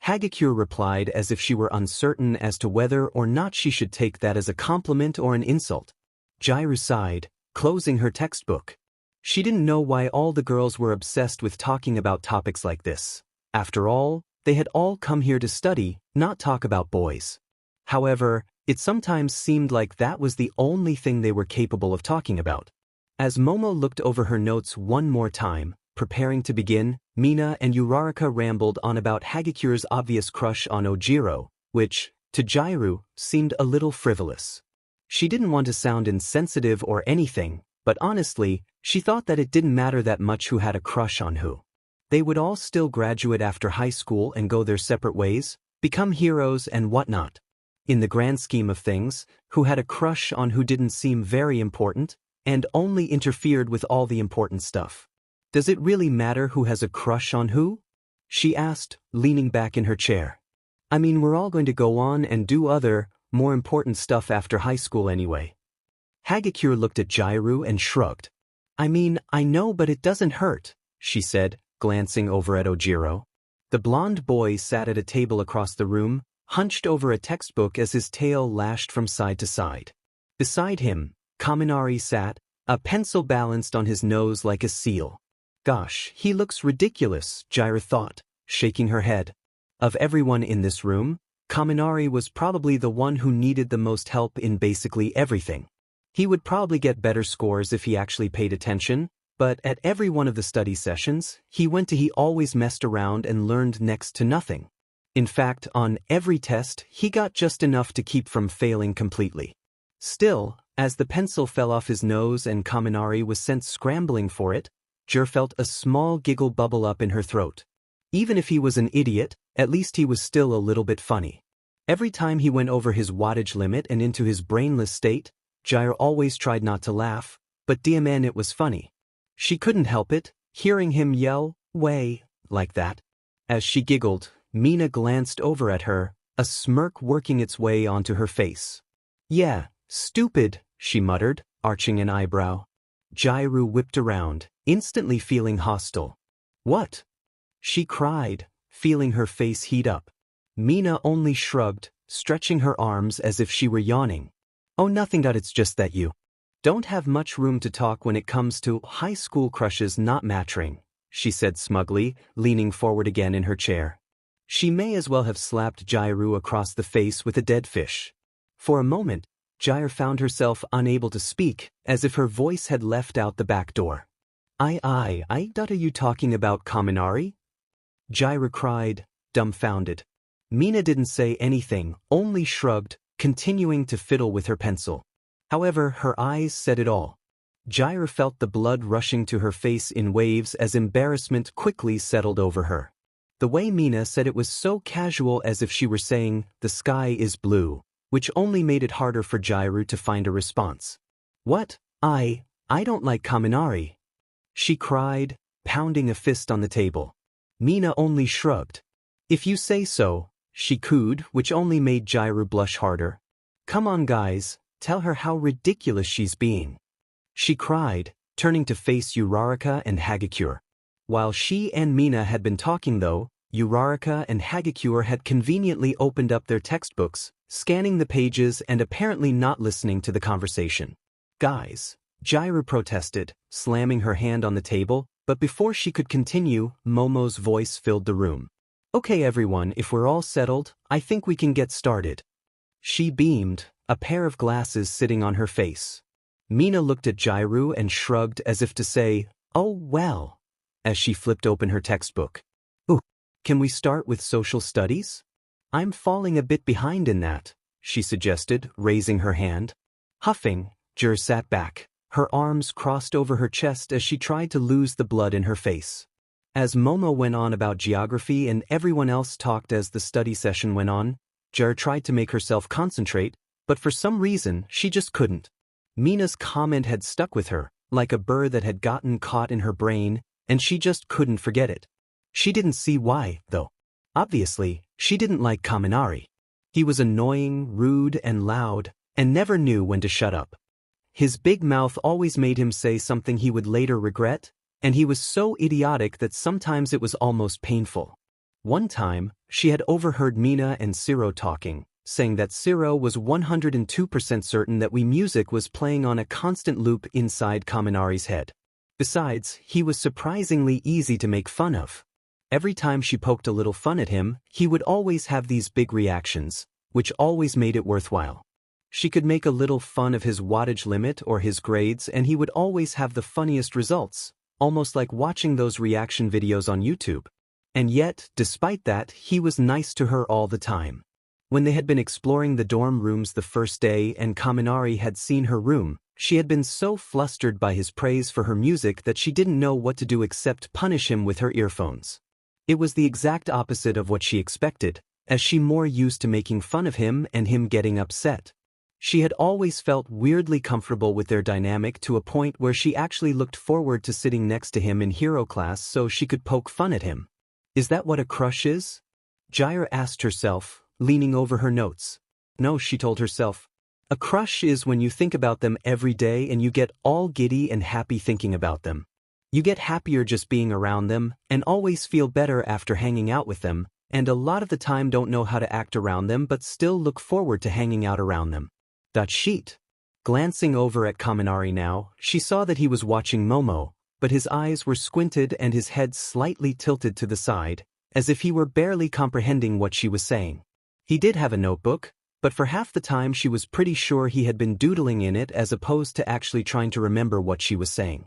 Speaker 1: Hagakure replied as if she were uncertain as to whether or not she should take that as a compliment or an insult. Jairu sighed, closing her textbook. She didn't know why all the girls were obsessed with talking about topics like this. After all, they had all come here to study, not talk about boys. However, it sometimes seemed like that was the only thing they were capable of talking about. As Momo looked over her notes one more time, preparing to begin, Mina and Uraraka rambled on about Hagakure's obvious crush on Ojiro, which, to Jairu, seemed a little frivolous. She didn't want to sound insensitive or anything, but honestly, she thought that it didn't matter that much who had a crush on who. They would all still graduate after high school and go their separate ways, become heroes and whatnot. In the grand scheme of things, who had a crush on who didn't seem very important, and only interfered with all the important stuff. Does it really matter who has a crush on who? She asked, leaning back in her chair. I mean, we're all going to go on and do other, more important stuff after high school anyway. Hagakure looked at Jairu and shrugged. I mean, I know, but it doesn't hurt, she said, glancing over at Ojiro. The blonde boy sat at a table across the room, hunched over a textbook as his tail lashed from side to side. Beside him, Kaminari sat, a pencil balanced on his nose like a seal. Gosh, he looks ridiculous, Jaira thought, shaking her head. Of everyone in this room, Kaminari was probably the one who needed the most help in basically everything. He would probably get better scores if he actually paid attention, but at every one of the study sessions he always messed around and learned next to nothing. In fact, on every test, he got just enough to keep from failing completely. Still, as the pencil fell off his nose and Kaminari was sent scrambling for it, Jur felt a small giggle bubble up in her throat. Even if he was an idiot, at least he was still a little bit funny. Every time he went over his wattage limit and into his brainless state, Jur always tried not to laugh, but DMN it was funny. She couldn't help it, hearing him yell, "Way," like that. As she giggled, Mina glanced over at her, a smirk working its way onto her face. "Yeah, stupid," she muttered, arching an eyebrow. Jairu whipped around, instantly feeling hostile. "What?" she cried, feeling her face heat up. Mina only shrugged, stretching her arms as if she were yawning. "Oh, nothing. It's just that you don't have much room to talk when it comes to high school crushes not mattering," she said smugly, leaning forward again in her chair. She may as well have slapped Jairu across the face with a dead fish. For a moment, Jair found herself unable to speak, as if her voice had left out the back door. I, are you talking about Kaminari?" Jair cried, dumbfounded. Mina didn't say anything, only shrugged, continuing to fiddle with her pencil. However, her eyes said it all. Jair felt the blood rushing to her face in waves as embarrassment quickly settled over her. The way Mina said it was so casual, as if she were saying, "The sky is blue," which only made it harder for Jairu to find a response. "What? I don't like Kaminari," she cried, pounding a fist on the table. Mina only shrugged. "If you say so," she cooed, which only made Jairu blush harder. "Come on guys, tell her how ridiculous she's being," she cried, turning to face Uraraka and Hagakure. While she and Mina had been talking though, Uraraka and Hagakure had conveniently opened up their textbooks, scanning the pages and apparently not listening to the conversation. "Guys," Jairu protested, slamming her hand on the table, but before she could continue, Momo's voice filled the room. "Okay everyone, if we're all settled, I think we can get started." She beamed, a pair of glasses sitting on her face. Mina looked at Jairu and shrugged as if to say, "Oh well," as she flipped open her textbook. "Ooh, can we start with social studies? I'm falling a bit behind in that," she suggested, raising her hand. Huffing, Jur sat back, her arms crossed over her chest as she tried to lose the blood in her face. As Momo went on about geography and everyone else talked as the study session went on, Jur tried to make herself concentrate, but for some reason she just couldn't. Mina's comment had stuck with her, like a burr that had gotten caught in her brain, and she just couldn't forget it. She didn't see why, though. Obviously, she didn't like Kaminari. He was annoying, rude, and loud, and never knew when to shut up. His big mouth always made him say something he would later regret, and he was so idiotic that sometimes it was almost painful. One time, she had overheard Mina and Sero talking, saying that Sero was 102% certain that Wii music was playing on a constant loop inside Kaminari's head. Besides, he was surprisingly easy to make fun of. Every time she poked a little fun at him, he would always have these big reactions, which always made it worthwhile. She could make a little fun of his wattage limit or his grades and he would always have the funniest results, almost like watching those reaction videos on YouTube. And yet, despite that, he was nice to her all the time. When they had been exploring the dorm rooms the first day and Kaminari had seen her room, she had been so flustered by his praise for her music that she didn't know what to do except punish him with her earphones. It was the exact opposite of what she expected, as she more used to making fun of him and him getting upset. She had always felt weirdly comfortable with their dynamic to a point where she actually looked forward to sitting next to him in hero class so she could poke fun at him. Is that what a crush is? Jair asked herself, leaning over her notes. No, she told herself. A crush is when you think about them every day and you get all giddy and happy thinking about them. You get happier just being around them and always feel better after hanging out with them, and a lot of the time don't know how to act around them but still look forward to hanging out around them. That sheet. Glancing over at Kaminari now, she saw that he was watching Momo, but his eyes were squinted and his head slightly tilted to the side, as if he were barely comprehending what she was saying. He did have a notebook, but for half the time she was pretty sure he had been doodling in it as opposed to actually trying to remember what she was saying.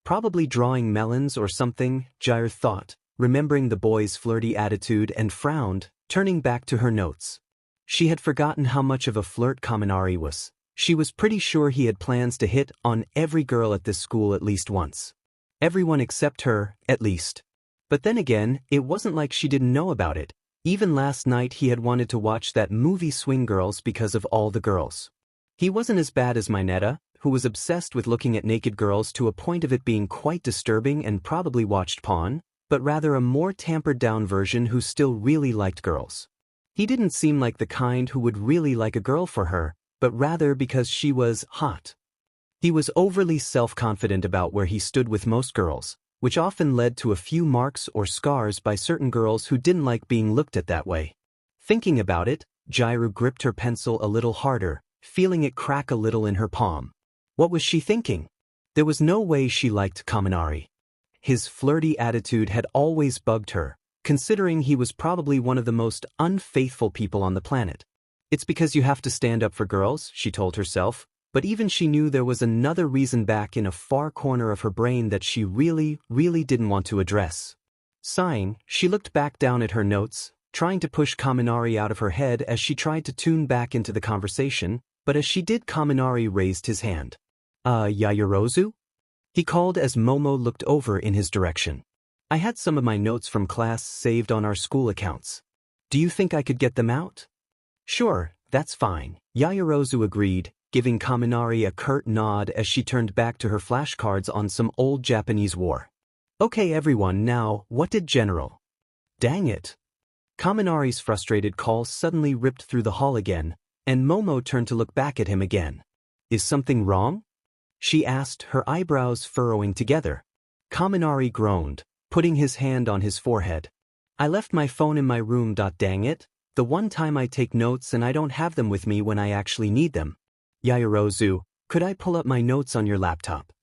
Speaker 1: probably drawing melons or something, Jair thought, remembering the boy's flirty attitude, and frowned, turning back to her notes. She had forgotten how much of a flirt Kaminari was. She was pretty sure he had plans to hit on every girl at this school at least once. Everyone except her, at least. But then again, it wasn't like she didn't know about it. Even last night he had wanted to watch that movie Swing Girls because of all the girls. He wasn't as bad as Mineta, who was obsessed with looking at naked girls to a point of it being quite disturbing and probably watched porn, but rather a more tampered-down version who still really liked girls. He didn't seem like the kind who would really like a girl for her, but rather because she was hot. He was overly self-confident about where he stood with most girls, which often led to a few marks or scars by certain girls who didn't like being looked at that way. Thinking about it, Jairu gripped her pencil a little harder, feeling it crack a little in her palm. What was she thinking? There was no way she liked Kaminari. His flirty attitude had always bugged her, considering he was probably one of the most unfaithful people on the planet. It's because you have to stand up for girls, she told herself, but even she knew there was another reason back in a far corner of her brain that she really didn't want to address. Sighing, she looked back down at her notes, trying to push Kaminari out of her head as she tried to tune back into the conversation, but as she did, Kaminari raised his hand. Yayarozu? He called as Momo looked over in his direction. I had some of my notes from class saved on our school accounts. Do you think I could get them out? Sure, that's fine, Yayarozu agreed, giving Kaminari a curt nod as she turned back to her flashcards on some old Japanese war. Okay everyone, now, what did General? Dang it. Kaminari's frustrated call suddenly ripped through the hall again, and Momo turned to look back at him again. Is something wrong? She asked, her eyebrows furrowing together. Kaminari groaned, putting his hand on his forehead. I left my phone in my room. Dang it, the one time I take notes and I don't have them with me when I actually need them. Yayarozu, could I pull up my notes on your laptop?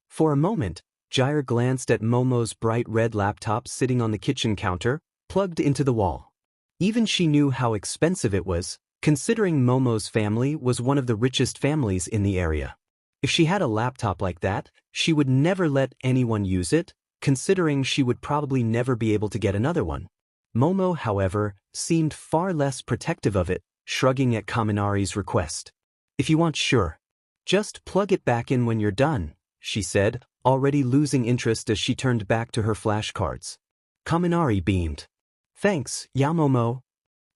Speaker 1: For a moment, Jair glanced at Momo's bright red laptop sitting on the kitchen counter, plugged into the wall. Even she knew how expensive it was, considering Momo's family was one of the richest families in the area. If she had a laptop like that, she would never let anyone use it, considering she would probably never be able to get another one. Momo, however, seemed far less protective of it, shrugging at Kaminari's request. If you want, sure. Just plug it back in when you're done, she said, already losing interest as she turned back to her flashcards. Kaminari beamed. Thanks, Yamomo.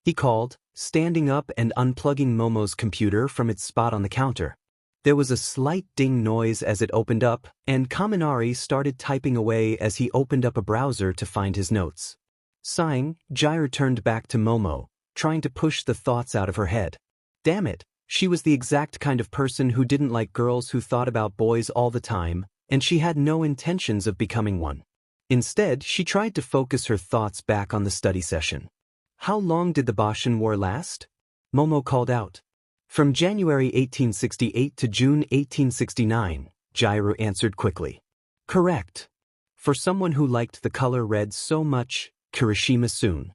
Speaker 1: He called, standing up and unplugging Momo's computer from its spot on the counter. There was a slight ding noise as it opened up, and Kaminari started typing away as he opened up a browser to find his notes. Sighing, Jair turned back to Momo, trying to push the thoughts out of her head. Damn it, she was the exact kind of person who didn't like girls who thought about boys all the time, and she had no intentions of becoming one. Instead, she tried to focus her thoughts back on the study session. How long did the Boshin War last? Momo called out. From January 1868 to June 1869, Jairu answered quickly. Correct. For someone who liked the color red so much, Kirishima soon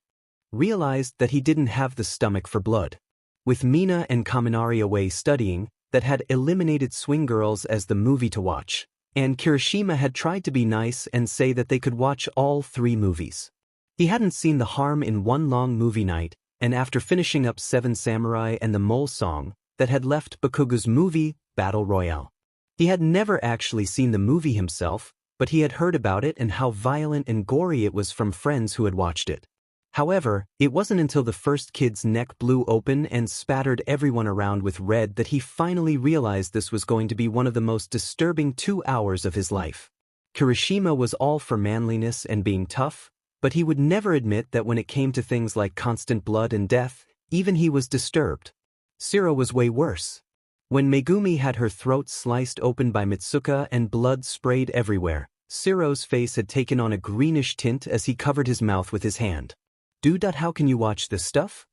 Speaker 1: realized that he didn't have the stomach for blood. With Mina and Kaminari away studying, that had eliminated Swing Girls as the movie to watch, and Kirishima had tried to be nice and say that they could watch all 3 movies. He hadn't seen the harm in one long movie night, and after finishing up Seven Samurai and the Mole Song, that had left Bakugo's movie, Battle Royale. He had never actually seen the movie himself, but he had heard about it and how violent and gory it was from friends who had watched it. However, it wasn't until the first kid's neck blew open and spattered everyone around with red that he finally realized this was going to be one of the most disturbing 2 hours of his life. Kirishima was all for manliness and being tough, but he would never admit that when it came to things like constant blood and death, even he was disturbed. Sero was way worse. When Megumi had her throat sliced open by Mitsuka and blood sprayed everywhere, Sero's face had taken on a greenish tint as he covered his mouth with his hand. Dude, how can you watch this stuff?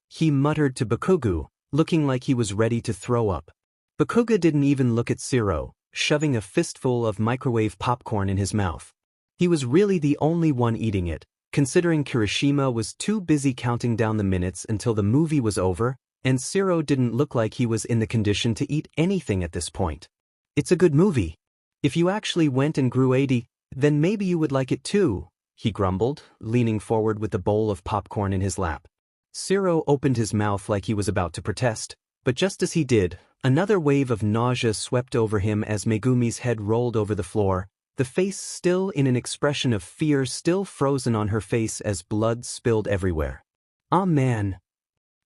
Speaker 1: He muttered to Bakugo, looking like he was ready to throw up. Bakugo didn't even look at Sero, shoving a fistful of microwave popcorn in his mouth. He was really the only one eating it, considering Kirishima was too busy counting down the minutes until the movie was over, and Sero didn't look like he was in the condition to eat anything at this point. It's a good movie. If you actually went and grew 80, then maybe you would like it too, he grumbled, leaning forward with a bowl of popcorn in his lap. Sero opened his mouth like he was about to protest, but just as he did, another wave of nausea swept over him as Megumi's head rolled over the floor, the face still in an expression of fear still frozen on her face as blood spilled everywhere. "Ah man!"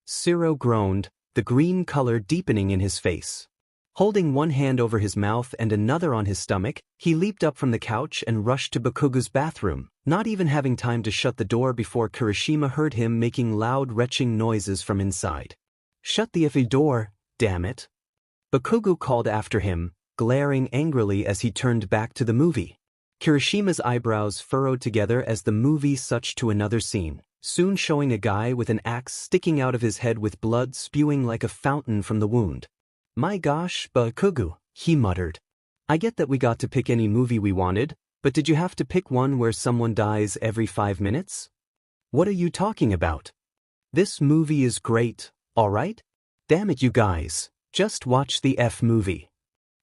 Speaker 1: Sero groaned, the green color deepening in his face. Holding one hand over his mouth and another on his stomach, he leaped up from the couch and rushed to Bakugo's bathroom, not even having time to shut the door before Kirishima heard him making loud retching noises from inside. "Shut the effing door, damn it!" Bakugo called after him, glaring angrily as he turned back to the movie. Kirishima's eyebrows furrowed together as the movie switched to another scene, soon showing a guy with an axe sticking out of his head with blood spewing like a fountain from the wound. "My gosh, Bakugo," he muttered. "I get that we got to pick any movie we wanted, but did you have to pick one where someone dies every 5 minutes? What are you talking about? This movie is great, alright? Damn it you guys, just watch the movie."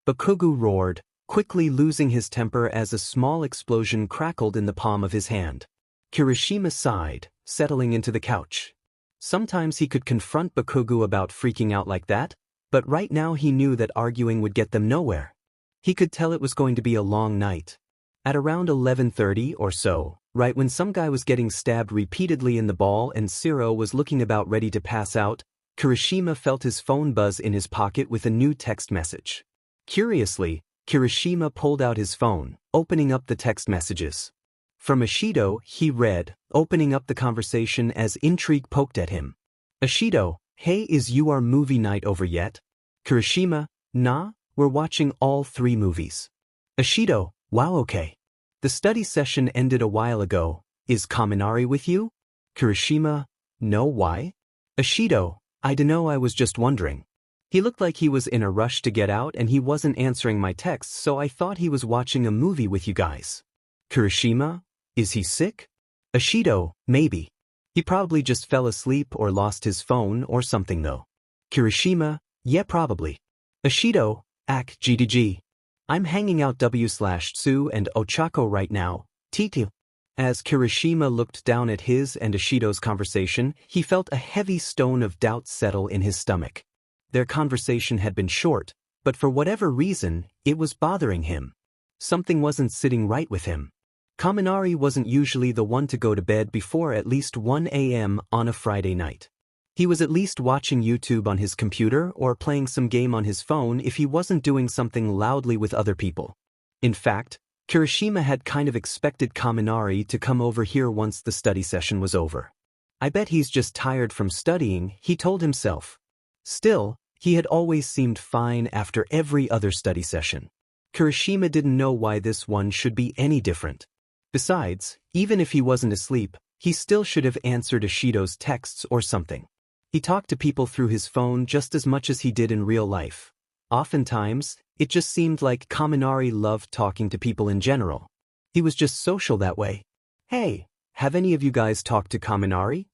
Speaker 1: Bakugo roared, quickly losing his temper as a small explosion crackled in the palm of his hand. Kirishima sighed, settling into the couch. Sometimes he could confront Bakugo about freaking out like that, but right now he knew that arguing would get them nowhere. He could tell it was going to be a long night. At around 11:30 or so, right when some guy was getting stabbed repeatedly in the ball and Sero was looking about ready to pass out, Kirishima felt his phone buzz in his pocket with a new text message. Curiously, Kirishima pulled out his phone, opening up the text messages. From Ashido, he read, opening up the conversation as intrigue poked at him. "Ashido, hey, is your movie night over yet?" Kirishima, "Nah, we're watching all 3 movies." Ashido, "Wow, okay. The study session ended a while ago. Is Kaminari with you?" Kirishima, "No, why?" Ashido, "I dunno, I was just wondering. He looked like he was in a rush to get out and he wasn't answering my texts, so I thought he was watching a movie with you guys." Kirishima, "Is he sick?" Ashido, "Maybe. He probably just fell asleep or lost his phone or something though." Kirishima, "Yeah, probably." Ashido, GDG. "I'm hanging out W/Tsu and Ochako right now, T2. As Kirishima looked down at his and Ashido's conversation, he felt a heavy stone of doubt settle in his stomach. Their conversation had been short, but for whatever reason, it was bothering him. Something wasn't sitting right with him. Kaminari wasn't usually the one to go to bed before at least 1 a.m. on a Friday night. He was at least watching YouTube on his computer or playing some game on his phone if he wasn't doing something loudly with other people. In fact, Kirishima had kind of expected Kaminari to come over here once the study session was over. "I bet he's just tired from studying," he told himself. Still, he had always seemed fine after every other study session. Kirishima didn't know why this one should be any different. Besides, even if he wasn't asleep, he still should have answered Ashido's texts or something. He talked to people through his phone just as much as he did in real life. Oftentimes, it just seemed like Kaminari loved talking to people in general. He was just social that way. "Hey, have any of you guys talked to Kaminari?"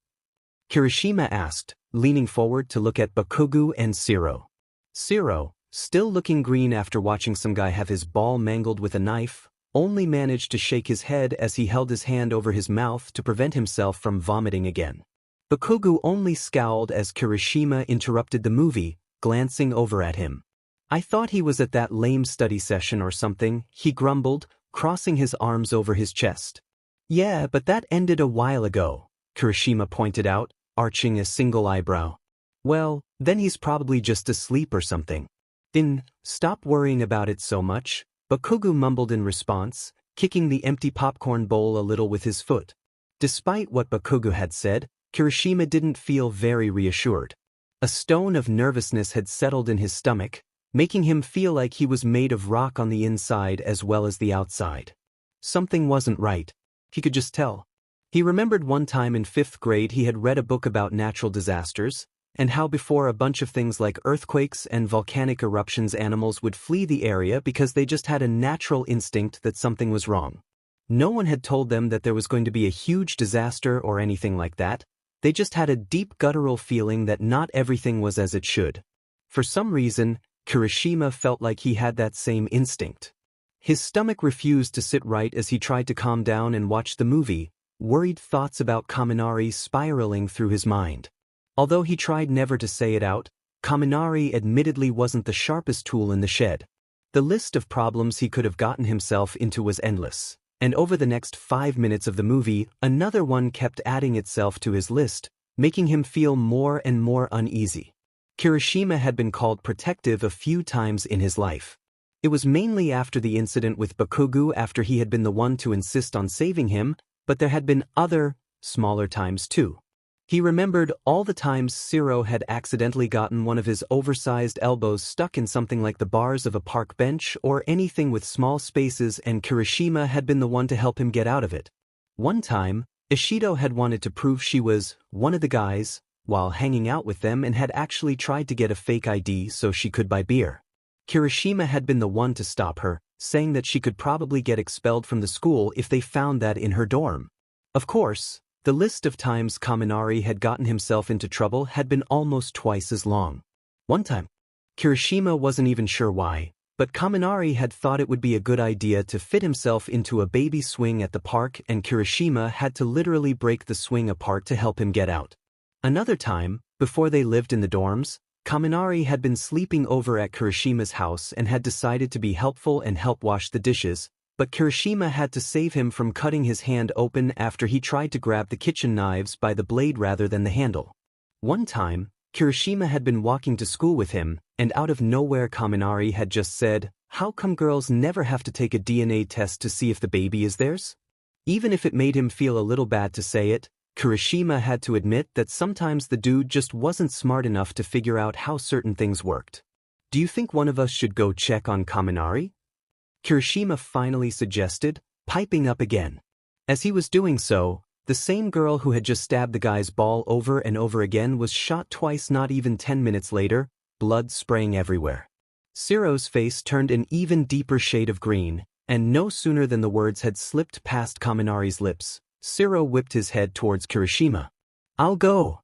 Speaker 1: Kirishima asked, leaning forward to look at Bakugo and Sero. Sero, still looking green after watching some guy have his ball mangled with a knife, only managed to shake his head as he held his hand over his mouth to prevent himself from vomiting again. Bakugo only scowled as Kirishima interrupted the movie, glancing over at him. "I thought he was at that lame study session or something," he grumbled, crossing his arms over his chest. "Yeah, but that ended a while ago," Kirishima pointed out, arching a single eyebrow. "Well, then he's probably just asleep or something." "Then, stop worrying about it so much," Bakugo mumbled in response, kicking the empty popcorn bowl a little with his foot. Despite what Bakugo had said, Kirishima didn't feel very reassured. A stone of nervousness had settled in his stomach, making him feel like he was made of rock on the inside as well as the outside. Something wasn't right. He could just tell. He remembered one time in 5th grade he had read a book about natural disasters, and how before a bunch of things like earthquakes and volcanic eruptions animals would flee the area because they just had a natural instinct that something was wrong. No one had told them that there was going to be a huge disaster or anything like that. They just had a deep guttural feeling that not everything was as it should. For some reason, Kirishima felt like he had that same instinct. His stomach refused to sit right as he tried to calm down and watch the movie, worried thoughts about Kaminari spiraling through his mind. Although he tried never to say it out, Kaminari admittedly wasn't the sharpest tool in the shed. The list of problems he could have gotten himself into was endless, and over the next 5 minutes of the movie, another one kept adding itself to his list, making him feel more and more uneasy. Kirishima had been called protective a few times in his life. It was mainly after the incident with Bakugo after he had been the one to insist on saving him, but there had been other, smaller times too. He remembered all the times Sero had accidentally gotten one of his oversized elbows stuck in something like the bars of a park bench or anything with small spaces, and Kirishima had been the one to help him get out of it. One time, Ishido had wanted to prove she was one of the guys while hanging out with them and had actually tried to get a fake ID so she could buy beer. Kirishima had been the one to stop her, saying that she could probably get expelled from the school if they found that in her dorm. Of course, the list of times Kaminari had gotten himself into trouble had been almost twice as long. One time, Kirishima wasn't even sure why, but Kaminari had thought it would be a good idea to fit himself into a baby swing at the park, and Kirishima had to literally break the swing apart to help him get out. Another time, before they lived in the dorms, Kaminari had been sleeping over at Kirishima's house and had decided to be helpful and help wash the dishes, but Kirishima had to save him from cutting his hand open after he tried to grab the kitchen knives by the blade rather than the handle. One time, Kirishima had been walking to school with him, and out of nowhere Kaminari had just said, "How come girls never have to take a DNA test to see if the baby is theirs?" Even if it made him feel a little bad to say it, Kirishima had to admit that sometimes the dude just wasn't smart enough to figure out how certain things worked. "Do you think one of us should go check on Kaminari?" Kirishima finally suggested, piping up again. As he was doing so, the same girl who had just stabbed the guy's ball over and over again was shot twice not even 10 minutes later, blood spraying everywhere. Sero's face turned an even deeper shade of green, and no sooner than the words had slipped past Kaminari's lips, Sero whipped his head towards Kirishima. "I'll go,"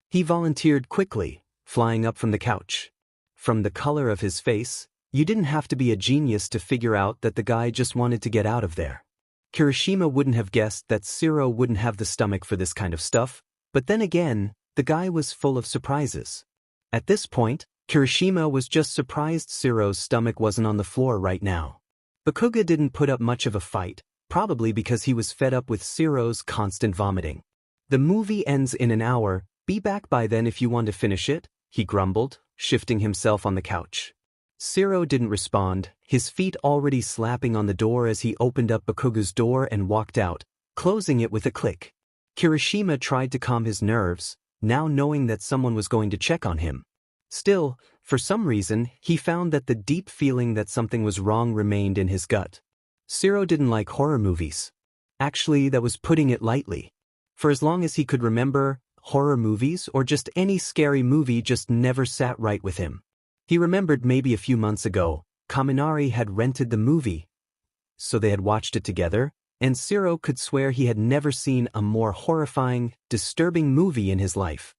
Speaker 1: he volunteered quickly, flying up from the couch. From the color of his face, you didn't have to be a genius to figure out that the guy just wanted to get out of there. Kirishima wouldn't have guessed that Sero wouldn't have the stomach for this kind of stuff, but then again, the guy was full of surprises. At this point, Kirishima was just surprised Sero's stomach wasn't on the floor right now. Bakugo didn't put up much of a fight, probably because he was fed up with Sero's constant vomiting. "The movie ends in an hour, be back by then if you want to finish it," he grumbled, shifting himself on the couch. Sero didn't respond, his feet already slapping on the door as he opened up Bakugo's door and walked out, closing it with a click. Kirishima tried to calm his nerves, now knowing that someone was going to check on him. Still, for some reason, he found that the deep feeling that something was wrong remained in his gut. Sero didn't like horror movies. Actually, that was putting it lightly. For as long as he could remember, horror movies or just any scary movie just never sat right with him. He remembered maybe a few months ago, Kaminari had rented the movie, so they had watched it together, and Sero could swear he had never seen a more horrifying, disturbing movie in his life.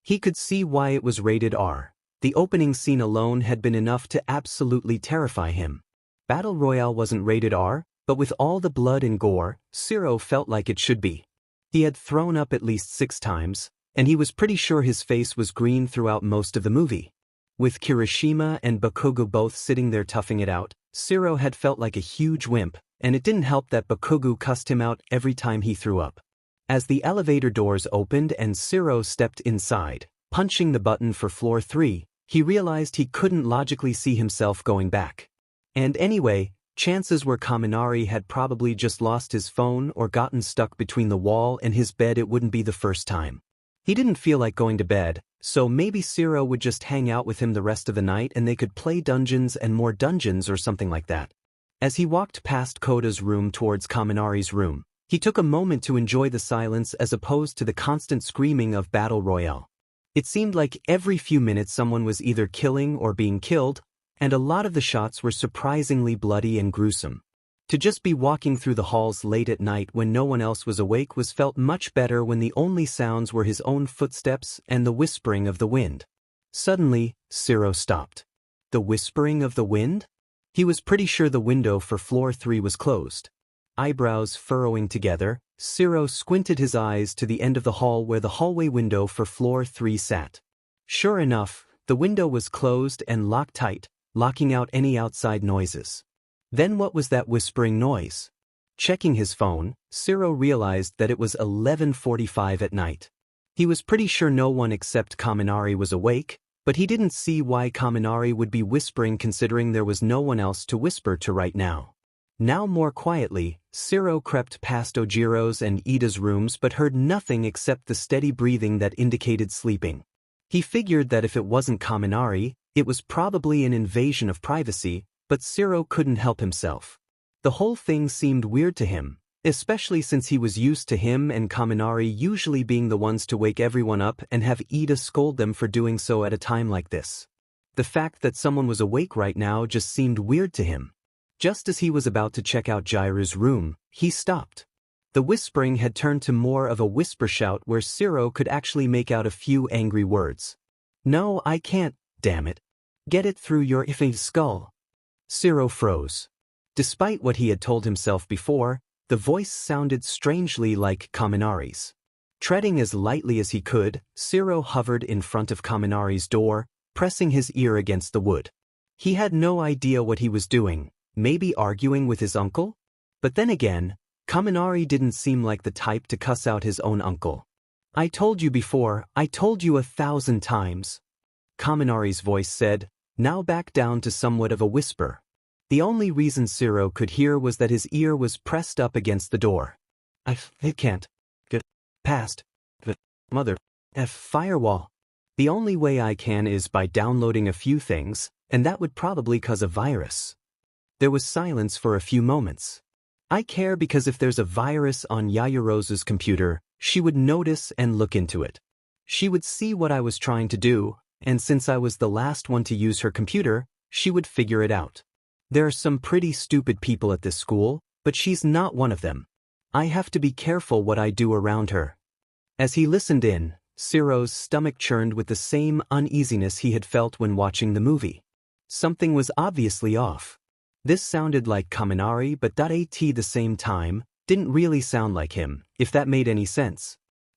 Speaker 1: He could see why it was rated R. The opening scene alone had been enough to absolutely terrify him. Battle Royale wasn't rated R, but with all the blood and gore, Sero felt like it should be. He had thrown up at least 6 times, and he was pretty sure his face was green throughout most of the movie. With Kirishima and Bakugo both sitting there toughing it out, Sero had felt like a huge wimp, and it didn't help that Bakugo cussed him out every time he threw up. As the elevator doors opened and Sero stepped inside, punching the button for floor 3, he realized he couldn't logically see himself going back. And anyway, chances were Kaminari had probably just lost his phone or gotten stuck between the wall and his bed. It wouldn't be the first time. He didn't feel like going to bed, so maybe Sero would just hang out with him the rest of the night and they could play Dungeons and More Dungeons or something like that. As he walked past Koda's room towards Kaminari's room, he took a moment to enjoy the silence as opposed to the constant screaming of Battle Royale. It seemed like every few minutes someone was either killing or being killed, and a lot of the shots were surprisingly bloody and gruesome. To just be walking through the halls late at night when no one else was awake was felt much better when the only sounds were his own footsteps and the whispering of the wind. Suddenly, Sero stopped. The whispering of the wind? He was pretty sure the window for floor 3 was closed. Eyebrows furrowing together, Sero squinted his eyes to the end of the hall where the hallway window for floor 3 sat. Sure enough, the window was closed and locked tight, locking out any outside noises. Then what was that whispering noise? Checking his phone, Sero realized that it was 11:45 at night. He was pretty sure no one except Kaminari was awake, but he didn't see why Kaminari would be whispering considering there was no one else to whisper to right now. Now more quietly, Sero crept past Ojiro's and Ida's rooms but heard nothing except the steady breathing that indicated sleeping. He figured that if it wasn't Kaminari, it was probably an invasion of privacy, but Sero couldn't help himself. The whole thing seemed weird to him, especially since he was used to him and Kaminari usually being the ones to wake everyone up and have Ida scold them for doing so at a time like this. The fact that someone was awake right now just seemed weird to him. Just as he was about to check out Jiru's room, he stopped. The whispering had turned to more of a whisper shout where Sero could actually make out a few angry words. "No, I can't, damn it. Get it through your effing skull." Sero froze. Despite what he had told himself before, the voice sounded strangely like Kaminari's. Treading as lightly as he could, Sero hovered in front of Kaminari's door, pressing his ear against the wood. He had no idea what he was doing, maybe arguing with his uncle? But then again, Kaminari didn't seem like the type to cuss out his own uncle. "I told you before, I told you 1,000 times." Kaminari's voice said, now back down to somewhat of a whisper. The only reason Sero could hear was that his ear was pressed up against the door. "It can't get past the mother firewall. The only way I can is by downloading a few things, and that would probably cause a virus." There was silence for a few moments. "I care because if there's a virus on Yayarose's computer, she would notice and look into it. She would see what I was trying to do, and since I was the last one to use her computer, she would figure it out. There are some pretty stupid people at this school, but she's not one of them. I have to be careful what I do around her." As he listened in, Sero's stomach churned with the same uneasiness he had felt when watching the movie. Something was obviously off. This sounded like Kaminari but at the same time, didn't really sound like him, if that made any sense.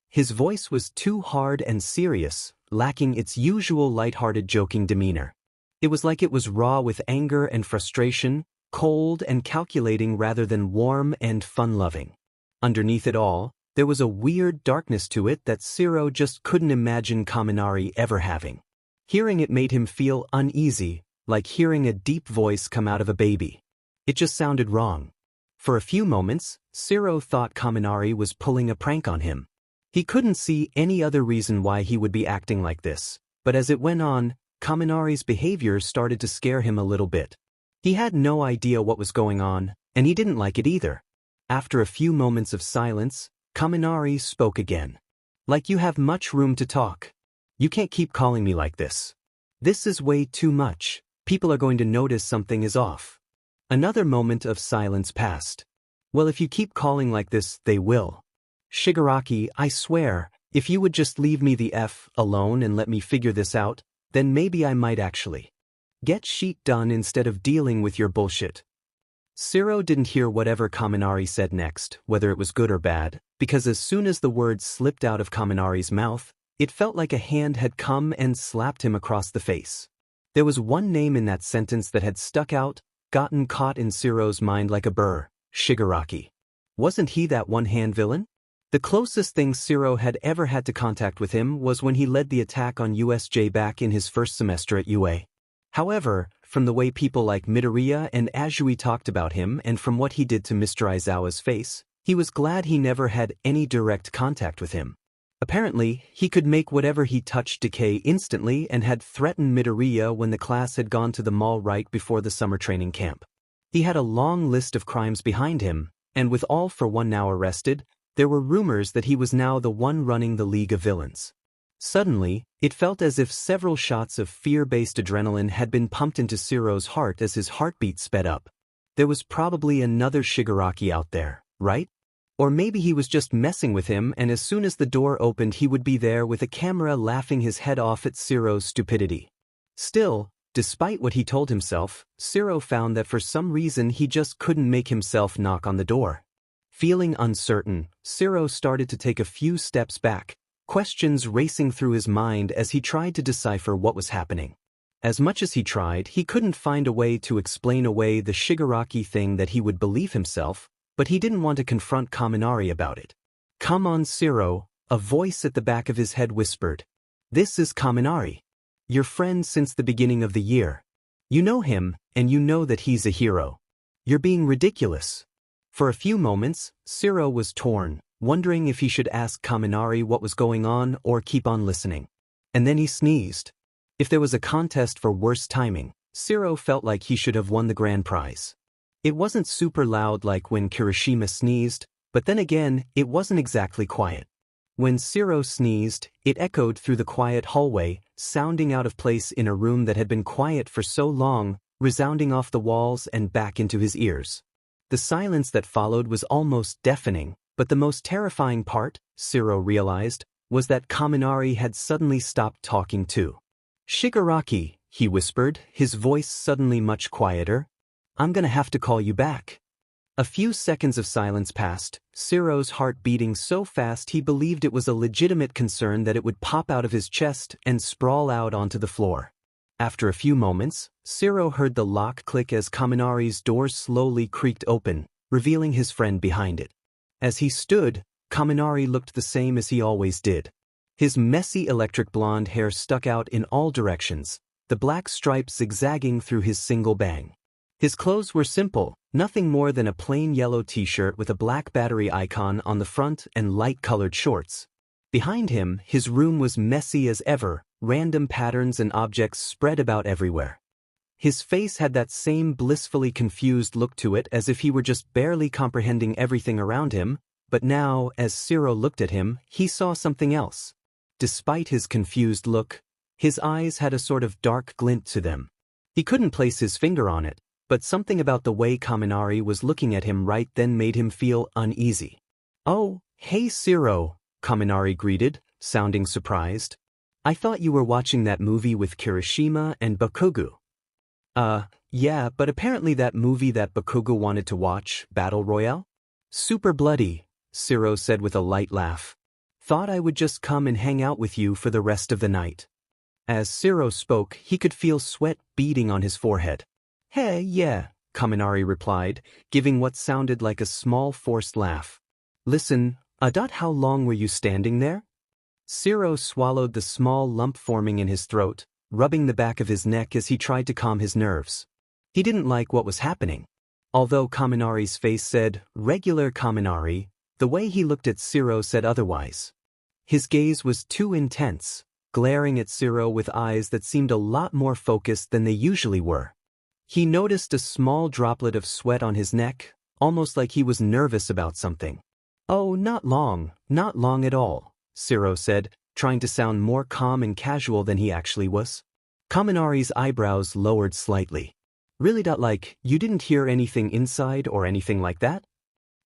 Speaker 1: His voice was too hard and serious, lacking its usual light-hearted joking demeanor. It was like it was raw with anger and frustration, cold and calculating rather than warm and fun-loving. Underneath it all, there was a weird darkness to it that Sero just couldn't imagine Kaminari ever having. Hearing it made him feel uneasy, like hearing a deep voice come out of a baby. It just sounded wrong. For a few moments, Sero thought Kaminari was pulling a prank on him. He couldn't see any other reason why he would be acting like this, but as it went on, Kaminari's behavior started to scare him a little bit. He had no idea what was going on, and he didn't like it either. After a few moments of silence, Kaminari spoke again. "Like you have much room to talk. You can't keep calling me like this. This is way too much. People are going to notice something is off." Another moment of silence passed. "Well, if you keep calling like this, they will. Shigaraki, I swear, if you would just leave me the F alone and let me figure this out, then maybe I might actually get shit done instead of dealing with your bullshit." Sero didn't hear whatever Kaminari said next, whether it was good or bad, because as soon as the words slipped out of Kaminari's mouth, it felt like a hand had come and slapped him across the face. There was one name in that sentence that had stuck out, gotten caught in Sero's mind like a burr: Shigaraki. Wasn't he that one-hand villain? The closest thing Sero had ever had to contact with him was when he led the attack on USJ back in his first semester at UA. However, from the way people like Midoriya and Azui talked about him and from what he did to Mr. Aizawa's face, he was glad he never had any direct contact with him. Apparently, he could make whatever he touched decay instantly and had threatened Midoriya when the class had gone to the mall right before the summer training camp. He had a long list of crimes behind him, and with all for one now arrested, there were rumors that he was now the one running the League of Villains. Suddenly, it felt as if several shots of fear-based adrenaline had been pumped into Sero's heart as his heartbeat sped up. There was probably another Shigaraki out there, right? Or maybe he was just messing with him and as soon as the door opened he would be there with a camera laughing his head off at Sero's stupidity. Still, Despite what he told himself, Sero found that for some reason he just couldn't make himself knock on the door. Feeling uncertain, Sero started to take a few steps back, questions racing through his mind as he tried to decipher what was happening. As much as he tried, he couldn't find a way to explain away the Shigaraki thing that he would believe himself, but he didn't want to confront Kaminari about it. "Come on, Sero," a voice at the back of his head whispered. "This is Kaminari. Your friend since the beginning of the year. You know him, and you know that he's a hero. You're being ridiculous." For a few moments, Sero was torn, wondering if he should ask Kaminari what was going on or keep on listening. And then he sneezed. If there was a contest for worst timing, Sero felt like he should have won the grand prize. It wasn't super loud like when Kirishima sneezed, but then again, it wasn't exactly quiet. When Sero sneezed, it echoed through the quiet hallway, sounding out of place in a room that had been quiet for so long, resounding off the walls and back into his ears. The silence that followed was almost deafening, but the most terrifying part, Sero realized, was that Kaminari had suddenly stopped talking too. "Shigaraki," he whispered, his voice suddenly much quieter. "I'm gonna have to call you back." A few seconds of silence passed, Sero's heart beating so fast he believed it was a legitimate concern that it would pop out of his chest and sprawl out onto the floor. After a few moments, Sero heard the lock click as Kaminari's door slowly creaked open, revealing his friend behind it. As he stood, Kaminari looked the same as he always did. His messy electric blonde hair stuck out in all directions, the black stripes zigzagging through his single bang. His clothes were simple, nothing more than a plain yellow t-shirt with a black battery icon on the front and light-colored shorts. Behind him, his room was messy as ever, random patterns and objects spread about everywhere. His face had that same blissfully confused look to it as if he were just barely comprehending everything around him, but now, as Sero looked at him, he saw something else. Despite his confused look, his eyes had a sort of dark glint to them. He couldn't place his finger on it, but something about the way Kaminari was looking at him right then made him feel uneasy. "Oh, hey Sero," Kaminari greeted, sounding surprised. "I thought you were watching that movie with Kirishima and Bakugo." Yeah, but apparently that movie that Bakugo wanted to watch, Battle Royale? Super bloody," Sero said with a light laugh. "Thought I would just come and hang out with you for the rest of the night." As Sero spoke, he could feel sweat beading on his forehead. "Hey, yeah," Kaminari replied, giving what sounded like a small forced laugh. "Listen, how long were you standing there?" Sero swallowed the small lump forming in his throat, rubbing the back of his neck as he tried to calm his nerves. He didn't like what was happening. Although Kaminari's face said, "Regular Kaminari," the way he looked at Sero said otherwise. His gaze was too intense, glaring at Sero with eyes that seemed a lot more focused than they usually were. He noticed a small droplet of sweat on his neck, almost like he was nervous about something. "Oh, not long at all," Sero said, trying to sound more calm and casual than he actually was. Kaminari's eyebrows lowered slightly. "Really? Like, you didn't hear anything inside or anything like that?"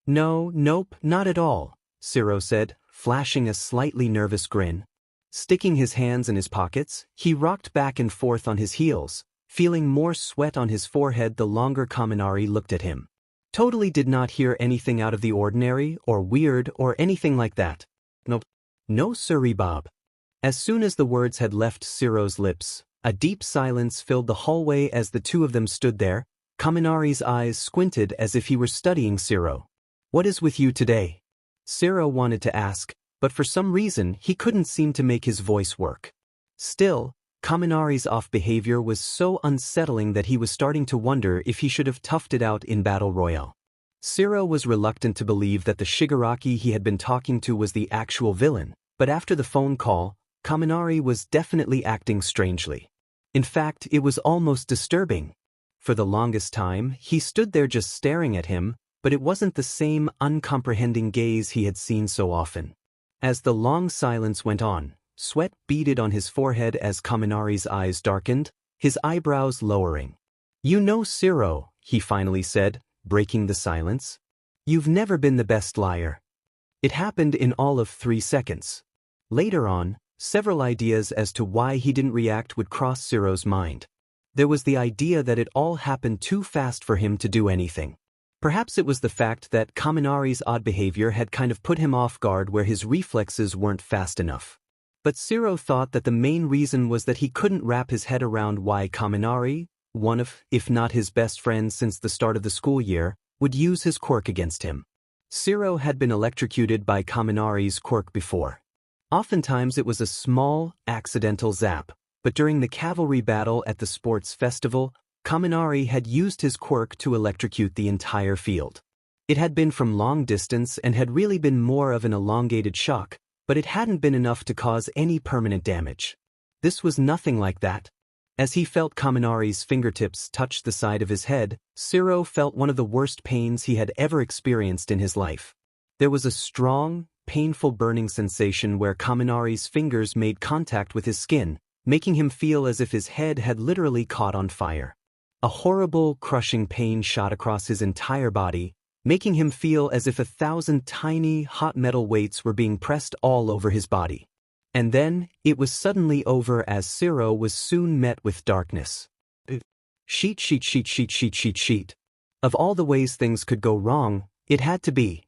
Speaker 1: Nope, not at all," Sero said, flashing a slightly nervous grin. Sticking his hands in his pockets, he rocked back and forth on his heels, feeling more sweat on his forehead the longer Kaminari looked at him. "Totally did not hear anything out of the ordinary or weird or anything like that. Nope. No siree, Bob." As soon as the words had left Sero's lips, a deep silence filled the hallway as the two of them stood there. Kaminari's eyes squinted as if he were studying Sero. "What is with you today?" Sero wanted to ask, but for some reason he couldn't seem to make his voice work. Still, Kaminari's off behavior was so unsettling that he was starting to wonder if he should have toughed it out in Battle Royale. Sero was reluctant to believe that the Shigaraki he had been talking to was the actual villain, but after the phone call, Kaminari was definitely acting strangely. In fact, it was almost disturbing. For the longest time, he stood there just staring at him, but it wasn't the same uncomprehending gaze he had seen so often. As the long silence went on, sweat beaded on his forehead as Kaminari's eyes darkened, his eyebrows lowering. "You know, Sero," he finally said, breaking the silence. "You've never been the best liar." It happened in all of 3 seconds. Later on, several ideas as to why he didn't react would cross Sero's mind. There was the idea that it all happened too fast for him to do anything. Perhaps it was the fact that Kaminari's odd behavior had kind of put him off guard where his reflexes weren't fast enough. But Sero thought that the main reason was that he couldn't wrap his head around why Kaminari, one of, if not his best friends since the start of the school year, would use his quirk against him. Sero had been electrocuted by Kaminari's quirk before. Oftentimes it was a small, accidental zap, but during the cavalry battle at the sports festival, Kaminari had used his quirk to electrocute the entire field. It had been from long distance and had really been more of an elongated shock, but it hadn't been enough to cause any permanent damage. This was nothing like that. As he felt Kaminari's fingertips touch the side of his head, Sero felt one of the worst pains he had ever experienced in his life. There was a strong, painful burning sensation where Kaminari's fingers made contact with his skin, making him feel as if his head had literally caught on fire. A horrible, crushing pain shot across his entire body, making him feel as if 1,000 tiny, hot metal weights were being pressed all over his body. And then, it was suddenly over as Sero was soon met with darkness. Sheet. Of all the ways things could go wrong, it had to be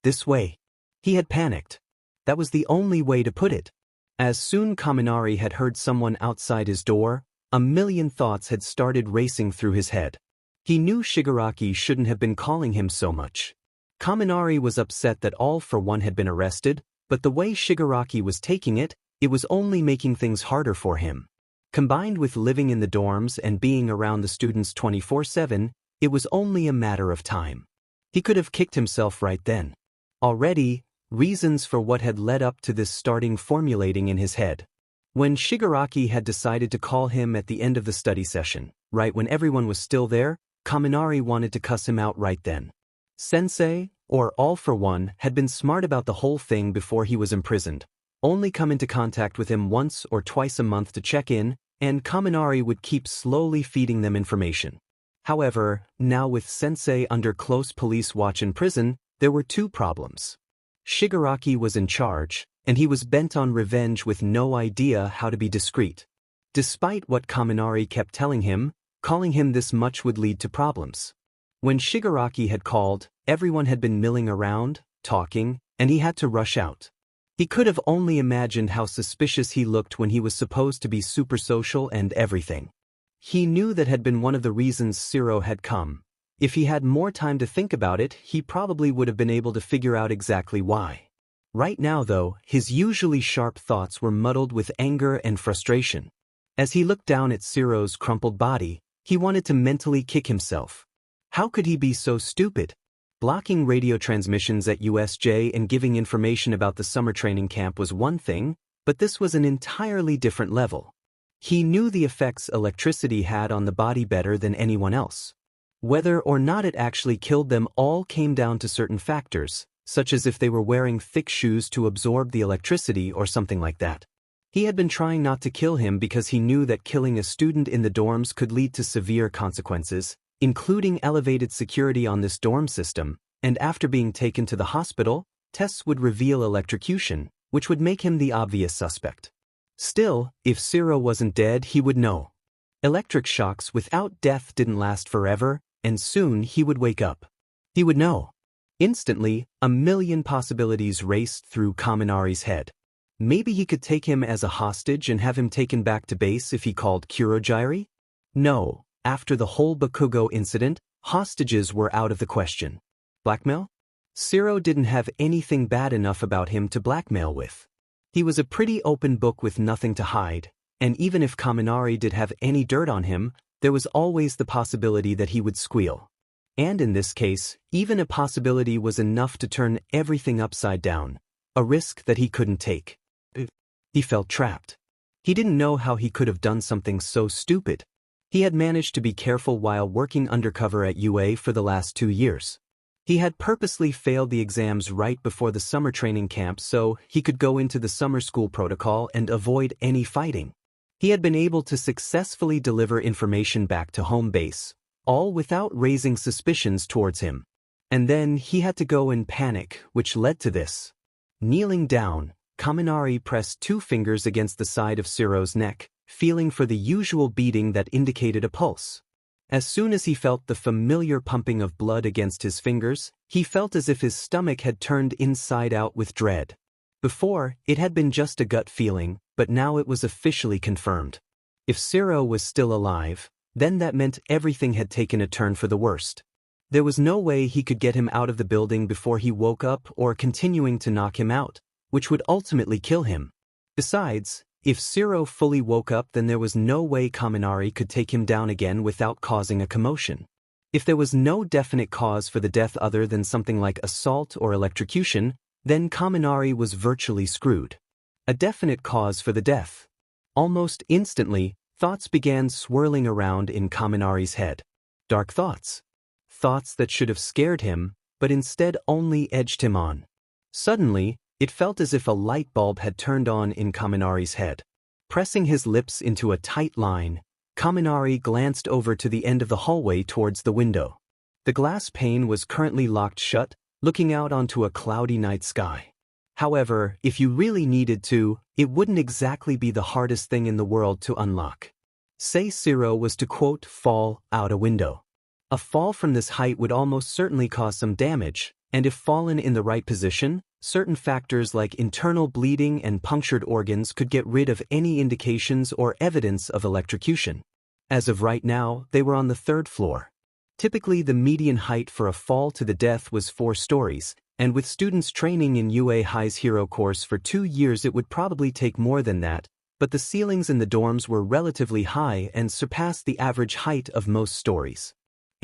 Speaker 1: this way. He had panicked. That was the only way to put it. As soon Kaminari had heard someone outside his door, a million thoughts had started racing through his head. He knew Shigaraki shouldn't have been calling him so much. Kaminari was upset that All for One had been arrested, but the way Shigaraki was taking it, it was only making things harder for him. Combined with living in the dorms and being around the students 24/7, it was only a matter of time. He could have kicked himself right then. Already, reasons for what had led up to this starting formulating in his head. When Shigaraki had decided to call him at the end of the study session, right when everyone was still there, Kaminari wanted to cuss him out right then. Sensei, or All for One, had been smart about the whole thing before he was imprisoned, only come into contact with him once or twice a month to check in, and Kaminari would keep slowly feeding them information. However, now with Sensei under close police watch in prison, there were two problems. Shigaraki was in charge, and he was bent on revenge with no idea how to be discreet. Despite what Kaminari kept telling him, calling him this much would lead to problems. When Shigaraki had called, everyone had been milling around, talking, and he had to rush out. He could have only imagined how suspicious he looked when he was supposed to be super social and everything. He knew that had been one of the reasons Sero had come. If he had more time to think about it, he probably would have been able to figure out exactly why. Right now, though, his usually sharp thoughts were muddled with anger and frustration. As he looked down at Sero's crumpled body, he wanted to mentally kick himself. How could he be so stupid? Blocking radio transmissions at USJ and giving information about the summer training camp was one thing, but this was an entirely different level. He knew the effects electricity had on the body better than anyone else. Whether or not it actually killed them all came down to certain factors, such as if they were wearing thick shoes to absorb the electricity or something like that. He had been trying not to kill him because he knew that killing a student in the dorms could lead to severe consequences, including elevated security on this dorm system, and after being taken to the hospital, tests would reveal electrocution, which would make him the obvious suspect. Still, if Sero wasn't dead, he would know. Electric shocks without death didn't last forever, and soon he would wake up. He would know. Instantly, a million possibilities raced through Kaminari's head. Maybe he could take him as a hostage and have him taken back to base if he called Kurogyri? No, after the whole Bakugo incident, hostages were out of the question. Blackmail? Sero didn't have anything bad enough about him to blackmail with. He was a pretty open book with nothing to hide, and even if Kaminari did have any dirt on him, there was always the possibility that he would squeal. And in this case, even a possibility was enough to turn everything upside down, a risk that he couldn't take. He felt trapped. He didn't know how he could have done something so stupid. He had managed to be careful while working undercover at UA for the last 2 years. He had purposely failed the exams right before the summer training camp so he could go into the summer school protocol and avoid any fighting. He had been able to successfully deliver information back to home base, all without raising suspicions towards him. And then he had to go in panic, which led to this. Kneeling down, Kaminari pressed 2 fingers against the side of Sero's neck, feeling for the usual beating that indicated a pulse. As soon as he felt the familiar pumping of blood against his fingers, he felt as if his stomach had turned inside out with dread. Before, it had been just a gut feeling, but now it was officially confirmed. If Sero was still alive, then that meant everything had taken a turn for the worst. There was no way he could get him out of the building before he woke up or continuing to knock him out, which would ultimately kill him. Besides, if Sero fully woke up, then there was no way Kaminari could take him down again without causing a commotion. If there was no definite cause for the death other than something like assault or electrocution, then Kaminari was virtually screwed. A definite cause for the death. Almost instantly, thoughts began swirling around in Kaminari's head. Dark thoughts. Thoughts that should have scared him, but instead only edged him on. Suddenly, it felt as if a light bulb had turned on in Kaminari's head. Pressing his lips into a tight line, Kaminari glanced over to the end of the hallway towards the window. The glass pane was currently locked shut, looking out onto a cloudy night sky. However, if you really needed to, it wouldn't exactly be the hardest thing in the world to unlock. Say Sero was to, quote, fall out a window. A fall from this height would almost certainly cause some damage, and if fallen in the right position, certain factors like internal bleeding and punctured organs could get rid of any indications or evidence of electrocution. As of right now, they were on the 3rd floor. Typically, the median height for a fall to the death was 4 stories, and with students training in UA High's hero course for 2 years it would probably take more than that, but the ceilings in the dorms were relatively high and surpassed the average height of most stories.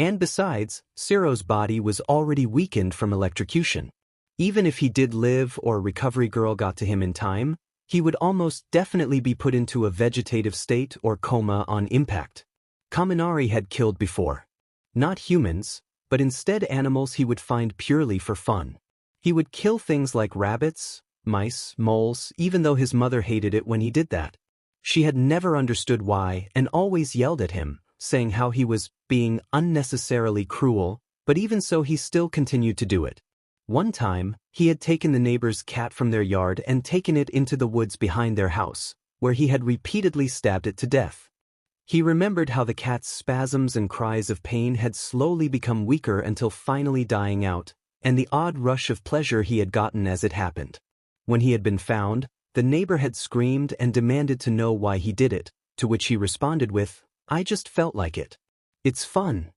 Speaker 1: And besides, Sero's body was already weakened from electrocution. Even if he did live or recovery girl got to him in time, he would almost definitely be put into a vegetative state or coma on impact. Kaminari had killed before. Not humans, but instead animals he would find purely for fun. He would kill things like rabbits, mice, moles, even though his mother hated it when he did that. She had never understood why and always yelled at him, saying how he was being unnecessarily cruel, but even so he still continued to do it. One time, he had taken the neighbor's cat from their yard and taken it into the woods behind their house, where he had repeatedly stabbed it to death. He remembered how the cat's spasms and cries of pain had slowly become weaker until finally dying out, and the odd rush of pleasure he had gotten as it happened. When he had been found, the neighbor had screamed and demanded to know why he did it, to which he responded with, "I just felt like it. It's fun."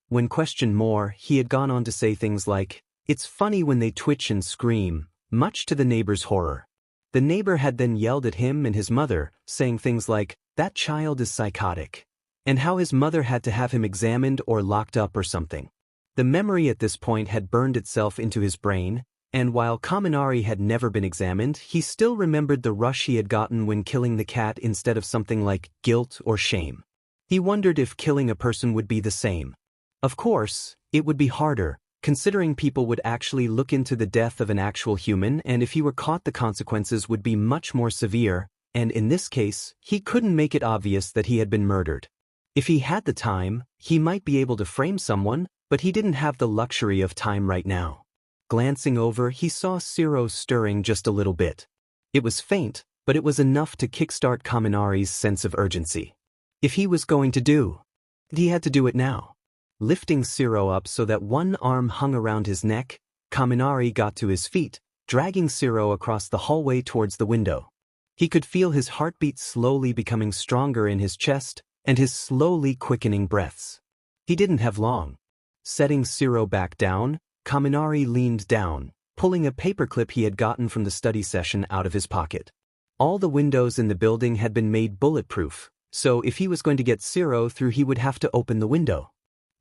Speaker 1: When questioned more, he had gone on to say things like, "It's funny when they twitch and scream," much to the neighbor's horror. The neighbor had then yelled at him and his mother, saying things like, "That child is psychotic," and how his mother had to have him examined or locked up or something. The memory at this point had burned itself into his brain, and while Kaminari had never been examined, he still remembered the rush he had gotten when killing the cat instead of something like guilt or shame. He wondered if killing a person would be the same. Of course, it would be harder, considering people would actually look into the death of an actual human, and if he were caught the consequences would be much more severe, and in this case, he couldn't make it obvious that he had been murdered. If he had the time, he might be able to frame someone, but he didn't have the luxury of time right now. Glancing over, he saw Sero stirring just a little bit. It was faint, but it was enough to kickstart Kaminari's sense of urgency. If he was going to do it, he had to do it now. Lifting Sero up so that one arm hung around his neck, Kaminari got to his feet, dragging Sero across the hallway towards the window. He could feel his heartbeat slowly becoming stronger in his chest, and his slowly quickening breaths. He didn't have long. Setting Sero back down, Kaminari leaned down, pulling a paperclip he had gotten from the study session out of his pocket. All the windows in the building had been made bulletproof, so if he was going to get Sero through he would have to open the window.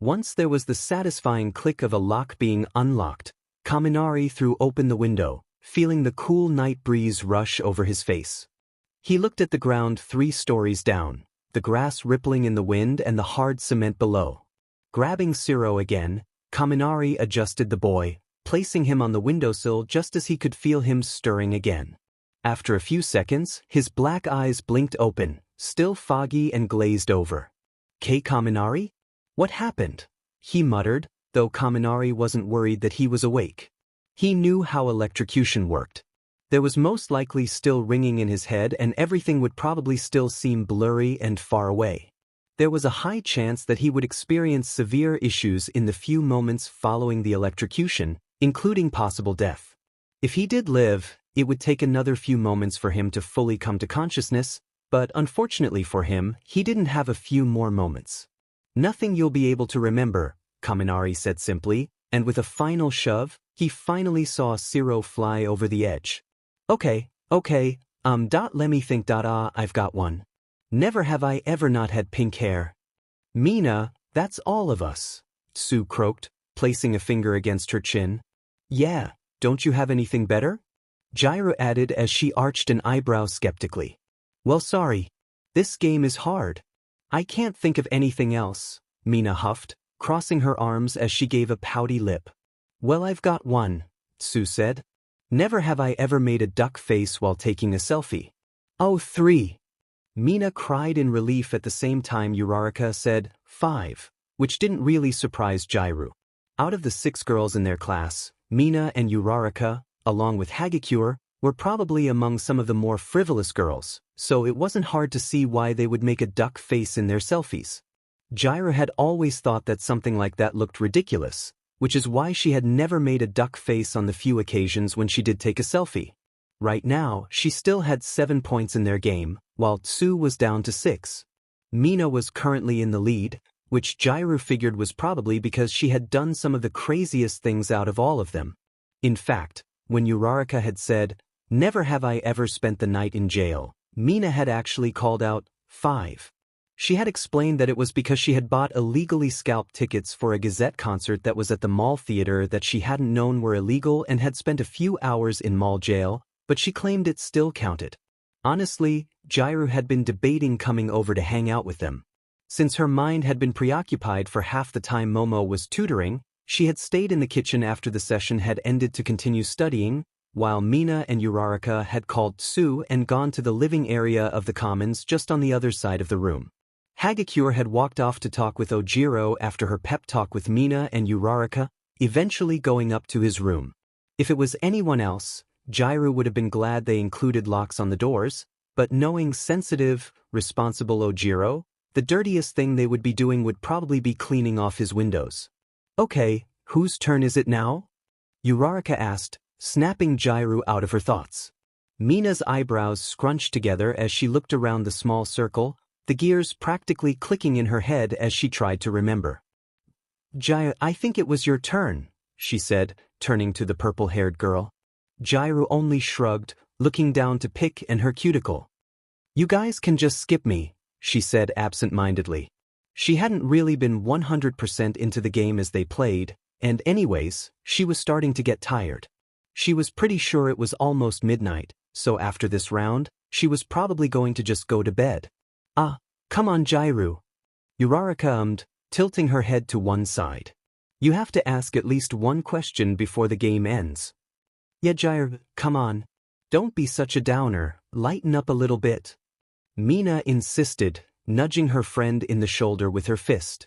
Speaker 1: Once there was the satisfying click of a lock being unlocked, Kaminari threw open the window, feeling the cool night breeze rush over his face. He looked at the ground 3 stories down, the grass rippling in the wind and the hard cement below. Grabbing Sero again, Kaminari adjusted the boy, placing him on the windowsill just as he could feel him stirring again. After a few seconds, his black eyes blinked open, still foggy and glazed over. Kaminari? What happened? He muttered, though Kaminari wasn't worried that he was awake. He knew how electrocution worked. There was most likely still ringing in his head and everything would probably still seem blurry and far away. There was a high chance that he would experience severe issues in the few moments following the electrocution, including possible death. If he did live, it would take another few moments for him to fully come to consciousness, but unfortunately for him, he didn't have a few more moments. Nothing you'll be able to remember, Kaminari said simply, and with a final shove, he finally saw Sero fly over the edge. Okay, let me think. I've got one. Never have I ever not had pink hair. Mina, that's all of us, Sue croaked, placing a finger against her chin. Yeah, don't you have anything better? Gyro added as she arched an eyebrow skeptically. Well, sorry. This game is hard. I can't think of anything else, Mina huffed, crossing her arms as she gave a pouty lip. Well, I've got one, Sue said. Never have I ever made a duck face while taking a selfie. Oh, 3. Mina cried in relief at the same time Uraraka said 5, which didn't really surprise Gyro. Out of the 6 girls in their class, Mina and Uraraka, along with Hagakure, were probably among some of the more frivolous girls, so it wasn't hard to see why they would make a duck face in their selfies. Gyro had always thought that something like that looked ridiculous, which is why she had never made a duck face on the few occasions when she did take a selfie. Right now, she still had 7 points in their game, while Tsu was down to 6. Mina was currently in the lead, which Gyro figured was probably because she had done some of the craziest things out of all of them. In fact, when Uraraka had said, "Never have I ever spent the night in jail," Mina had actually called out 5. She had explained that it was because she had bought illegally scalped tickets for a Gazette concert that was at the mall theater that she hadn't known were illegal and had spent a few hours in mall jail, but she claimed it still counted. Honestly, Gyro had been debating coming over to hang out with them. Since her mind had been preoccupied for half the time Momo was tutoring, she had stayed in the kitchen after the session had ended to continue studying, while Mina and Uraraka had called Tsu and gone to the living area of the commons just on the other side of the room. Hagakure had walked off to talk with Ojiro after her pep talk with Mina and Uraraka, eventually going up to his room. If it was anyone else, Gyro would have been glad they included locks on the doors, but knowing sensitive, responsible Ojiro, the dirtiest thing they would be doing would probably be cleaning off his windows. "Okay, whose turn is it now?" Uraraka asked, snapping Gyro out of her thoughts. Mina's eyebrows scrunched together as she looked around the small circle, the gears practically clicking in her head as she tried to remember. "Gyro, I think it was your turn," she said, turning to the purple-haired girl. Gyro only shrugged, looking down to Pick and her cuticle. "You guys can just skip me," she said absent-mindedly. She hadn't really been 100% into the game as they played, and anyways, she was starting to get tired. She was pretty sure it was almost midnight, so after this round, she was probably going to just go to bed. "Ah, come on Gyro." Uraraka ummed, tilting her head to one side. "You have to ask at least one question before the game ends." "Yeah Gyro, come on. Don't be such a downer, lighten up a little bit." Mina insisted, nudging her friend in the shoulder with her fist.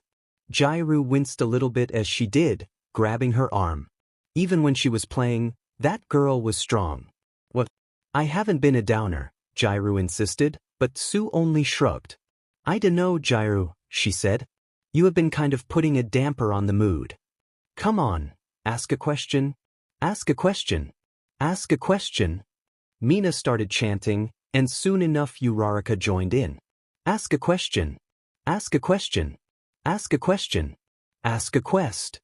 Speaker 1: Gyro winced a little bit as she did, grabbing her arm. Even when she was playing, that girl was strong. "What? I haven't been a downer," Gyro insisted, but Sue only shrugged. "I dunno, Gyro," she said. "You have been kind of putting a damper on the mood. Come on, ask a question. Ask a question. Ask a question." Mina started chanting, and soon enough Uraraka joined in. "Ask a question. Ask a question. Ask a question. Ask a quest."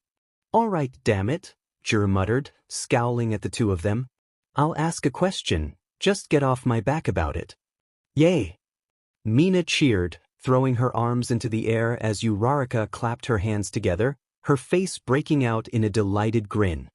Speaker 1: "All right, damn it," Gyro muttered, scowling at the two of them. "I'll ask a question, just get off my back about it." "Yay!" Mina cheered, throwing her arms into the air as Uraraka clapped her hands together, her face breaking out in a delighted grin.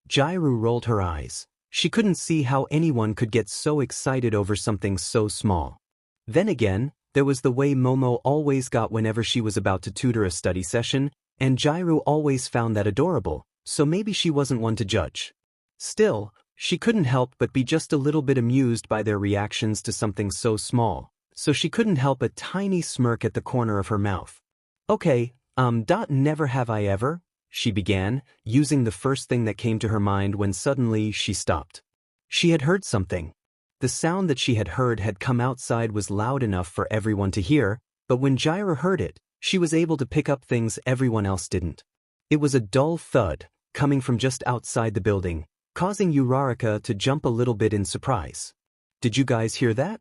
Speaker 1: Gyro rolled her eyes. She couldn't see how anyone could get so excited over something so small. Then again, there was the way Momo always got whenever she was about to tutor a study session, and Gyro always found that adorable, so maybe she wasn't one to judge. Still, she couldn't help but be just a little bit amused by their reactions to something so small, so she couldn't help a tiny smirk at the corner of her mouth. "Okay, never have I ever," she began, using the first thing that came to her mind when suddenly she stopped. She had heard something. The sound that she had heard had come outside was loud enough for everyone to hear, but when Gyro heard it, she was able to pick up things everyone else didn't. It was a dull thud, coming from just outside the building, causing Uraraka to jump a little bit in surprise. "Did you guys hear that?"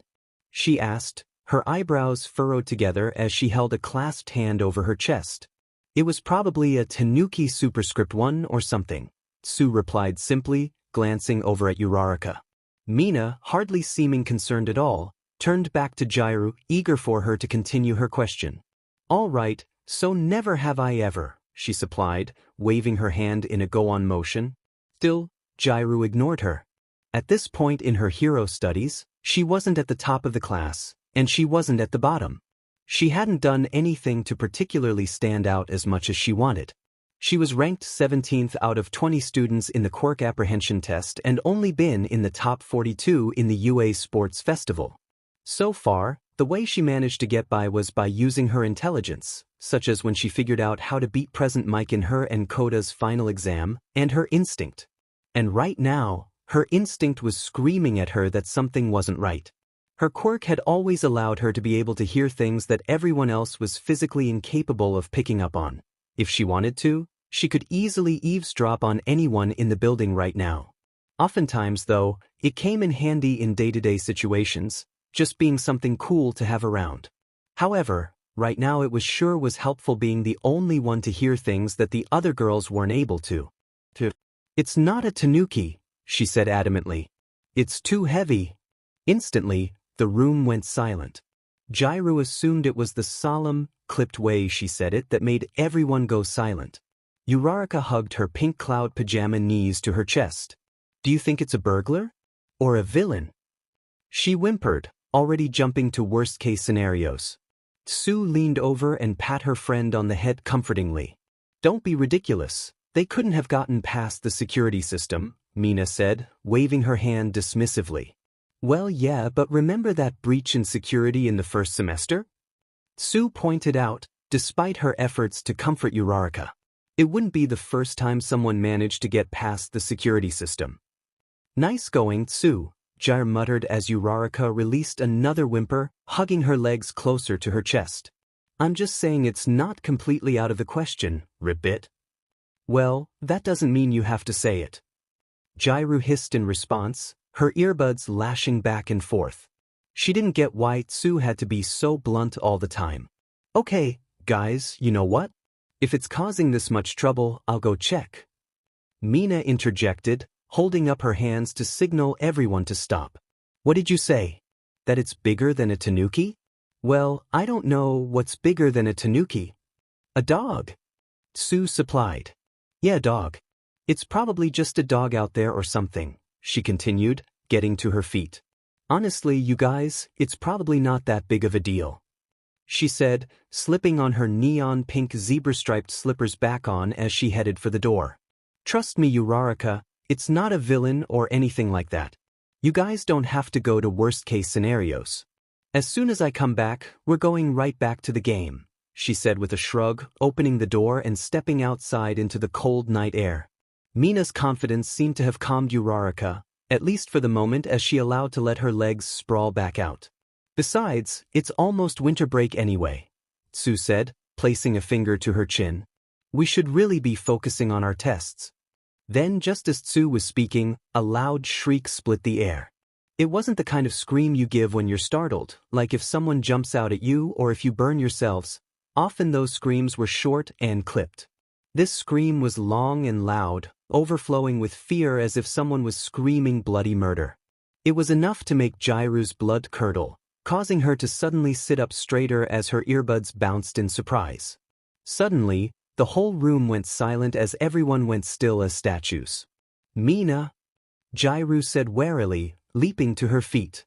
Speaker 1: she asked, her eyebrows furrowed together as she held a clasped hand over her chest. "It was probably a Tanuki superscript 1 or something," Sue replied simply, glancing over at Uraraka. Mina, hardly seeming concerned at all, turned back to Gyro, eager for her to continue her question. "All right, so never have I ever," she supplied, waving her hand in a go-on motion. Still, Gyro ignored her. At this point in her hero studies, she wasn't at the top of the class, and she wasn't at the bottom. She hadn't done anything to particularly stand out as much as she wanted. She was ranked 17th out of 20 students in the Quirk Apprehension Test and only been in the top 42 in the UA Sports Festival. So far, the way she managed to get by was by using her intelligence, such as when she figured out how to beat Present Mike in her and Koda's final exam, and her instinct. And right now, her instinct was screaming at her that something wasn't right. Her quirk had always allowed her to be able to hear things that everyone else was physically incapable of picking up on. If she wanted to, she could easily eavesdrop on anyone in the building right now. Oftentimes, though, it came in handy in day-to-day situations, just being something cool to have around. However, right now it was helpful being the only one to hear things that the other girls weren't able to. "It's not a Tanuki," she said adamantly. "It's too heavy." Instantly, the room went silent. Gyro assumed it was the solemn, clipped way she said it that made everyone go silent. Uraraka hugged her pink cloud pajama knees to her chest. "Do you think it's a burglar? Or a villain?" She whimpered, already jumping to worst-case scenarios. Sue leaned over and pat her friend on the head comfortingly. "Don't be ridiculous. They couldn't have gotten past the security system," Mina said, waving her hand dismissively. "Well, yeah, but remember that breach in security in the first semester?" Sue pointed out, despite her efforts to comfort Uraraka. It wouldn't be the first time someone managed to get past the security system. "Nice going, Sue," Gyro muttered as Uraraka released another whimper, hugging her legs closer to her chest. "I'm just saying it's not completely out of the question, Ribbit." "Well, that doesn't mean you have to say it." Gyro hissed in response, her earbuds lashing back and forth. She didn't get why Sue had to be so blunt all the time. "Okay, guys, you know what? If it's causing this much trouble, I'll go check." Mina interjected, holding up her hands to signal everyone to stop. "What did you say? That it's bigger than a Tanuki?" "Well, I don't know what's bigger than a Tanuki." "A dog," Sue supplied. "Yeah, dog. It's probably just a dog out there or something," she continued, getting to her feet. "Honestly, you guys, it's probably not that big of a deal," she said, slipping on her neon pink zebra-striped slippers back on as she headed for the door. "Trust me, Uraraka, it's not a villain or anything like that. You guys don't have to go to worst-case scenarios. As soon as I come back, we're going right back to the game," she said with a shrug, opening the door and stepping outside into the cold night air. Mina's confidence seemed to have calmed Uraraka, at least for the moment, as she allowed to let her legs sprawl back out. "Besides, it's almost winter break anyway," Sue said, placing a finger to her chin. "We should really be focusing on our tests." Then, just as Sue was speaking, a loud shriek split the air. It wasn't the kind of scream you give when you're startled, like if someone jumps out at you or if you burn yourselves. Often those screams were short and clipped. This scream was long and loud, overflowing with fear as if someone was screaming bloody murder. It was enough to make Gyro's blood curdle, causing her to suddenly sit up straighter as her earbuds bounced in surprise. Suddenly, the whole room went silent as everyone went still as statues. "Mina," Gyro said warily, leaping to her feet.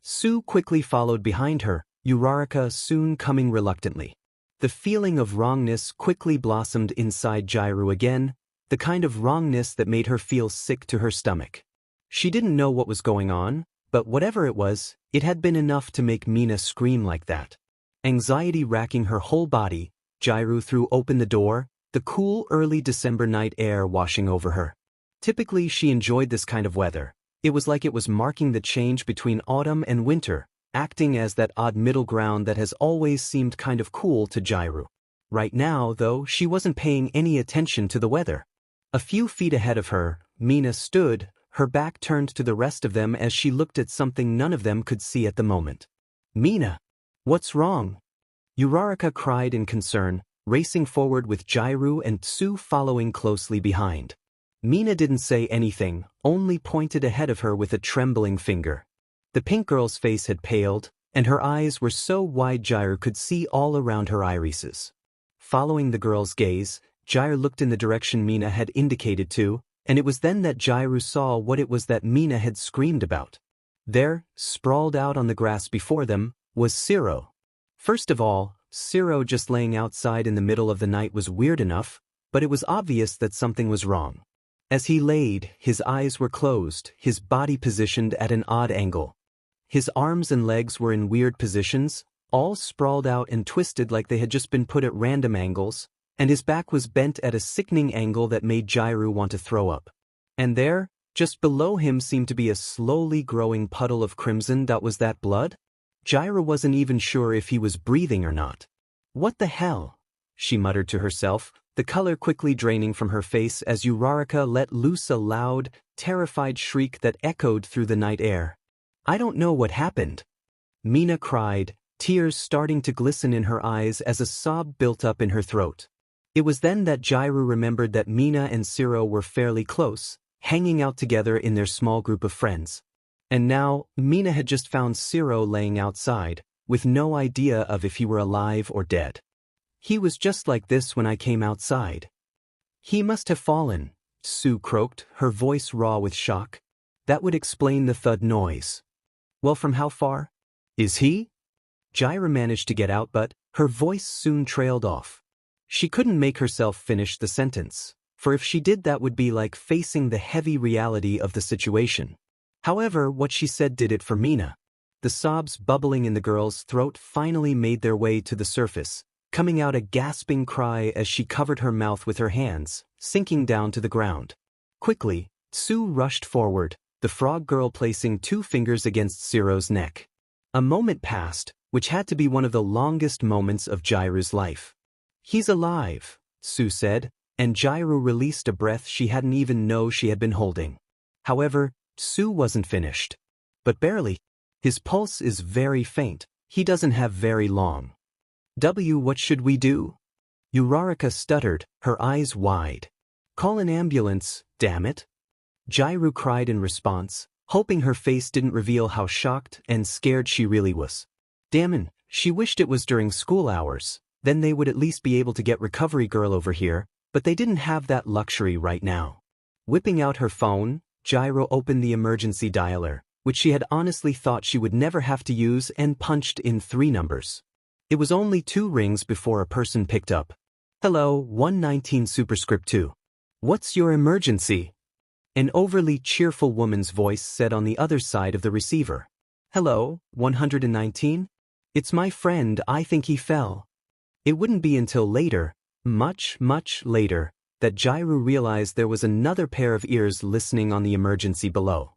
Speaker 1: Sue quickly followed behind her, Uraraka soon coming reluctantly. The feeling of wrongness quickly blossomed inside Gyro again, the kind of wrongness that made her feel sick to her stomach. She didn't know what was going on, but whatever it was, it had been enough to make Mina scream like that. Anxiety racking her whole body, Gyro threw open the door, the cool early December night air washing over her. Typically she enjoyed this kind of weather, It was like it was marking the change between autumn and winter, acting as that odd middle ground that has always seemed kind of cool to Jairu. Right now, though, she wasn't paying any attention to the weather. A few feet ahead of her, Mina stood, her back turned to the rest of them as she looked at something none of them could see at the moment. "Mina! What's wrong?" Uraraka cried in concern, racing forward with Jairu and Tsu following closely behind. Mina didn't say anything, only pointed ahead of her with a trembling finger. The pink girl's face had paled, and her eyes were so wide Jairu could see all around her irises. Following the girl's gaze, Jairu looked in the direction Mina had indicated to, and it was then that Jairu saw what it was that Mina had screamed about. There, sprawled out on the grass before them, was Sero. First of all, Sero just laying outside in the middle of the night was weird enough, but it was obvious that something was wrong. As he laid, his eyes were closed, his body positioned at an odd angle. His arms and legs were in weird positions, all sprawled out and twisted like they had just been put at random angles, and his back was bent at a sickening angle that made Jairu want to throw up. And there, just below him seemed to be a slowly growing puddle of crimson. That was that blood? Jairu wasn't even sure if he was breathing or not. "What the hell?" she muttered to herself, the color quickly draining from her face as Uraraka let loose a loud, terrified shriek that echoed through the night air. "I don't know what happened." Mina cried, tears starting to glisten in her eyes as a sob built up in her throat. It was then that Jairu remembered that Mina and Sero were fairly close, hanging out together in their small group of friends. And now, Mina had just found Sero laying outside, with no idea of if he were alive or dead. "He was just like this when I came outside." "He must have fallen," Sue croaked, her voice raw with shock. "That would explain the thud noise." "Well, from how far?" "Is he?" Jaira managed to get out, but her voice soon trailed off. She couldn't make herself finish the sentence, for if she did that would be like facing the heavy reality of the situation. However, what she said did it for Mina. The sobs bubbling in the girl's throat finally made their way to the surface, coming out a gasping cry as she covered her mouth with her hands, sinking down to the ground. Quickly, Sue rushed forward, the frog girl placing 2 fingers against Sero's neck. A moment passed, which had to be one of the longest moments of Jairu's life. "He's alive," Sue said, and Jairu released a breath she hadn't even known she had been holding. However, Sue wasn't finished. "But barely. His pulse is very faint. He doesn't have very long." What should we do?" Uraraka stuttered, her eyes wide. "Call an ambulance, damn it." Jairu cried in response, hoping her face didn't reveal how shocked and scared she really was. Damn, she wished it was during school hours, then they would at least be able to get Recovery Girl over here, but they didn't have that luxury right now. Whipping out her phone, Jairu opened the emergency dialer, which she had honestly thought she would never have to use, and punched in 3 numbers. It was only 2 rings before a person picked up. "Hello, 119 superscript 2. What's your emergency?" An overly cheerful woman's voice said on the other side of the receiver. "Hello, 119? It's my friend, I think he fell." It wouldn't be until later, much later, that Jairu realized there was another pair of ears listening on the emergency below.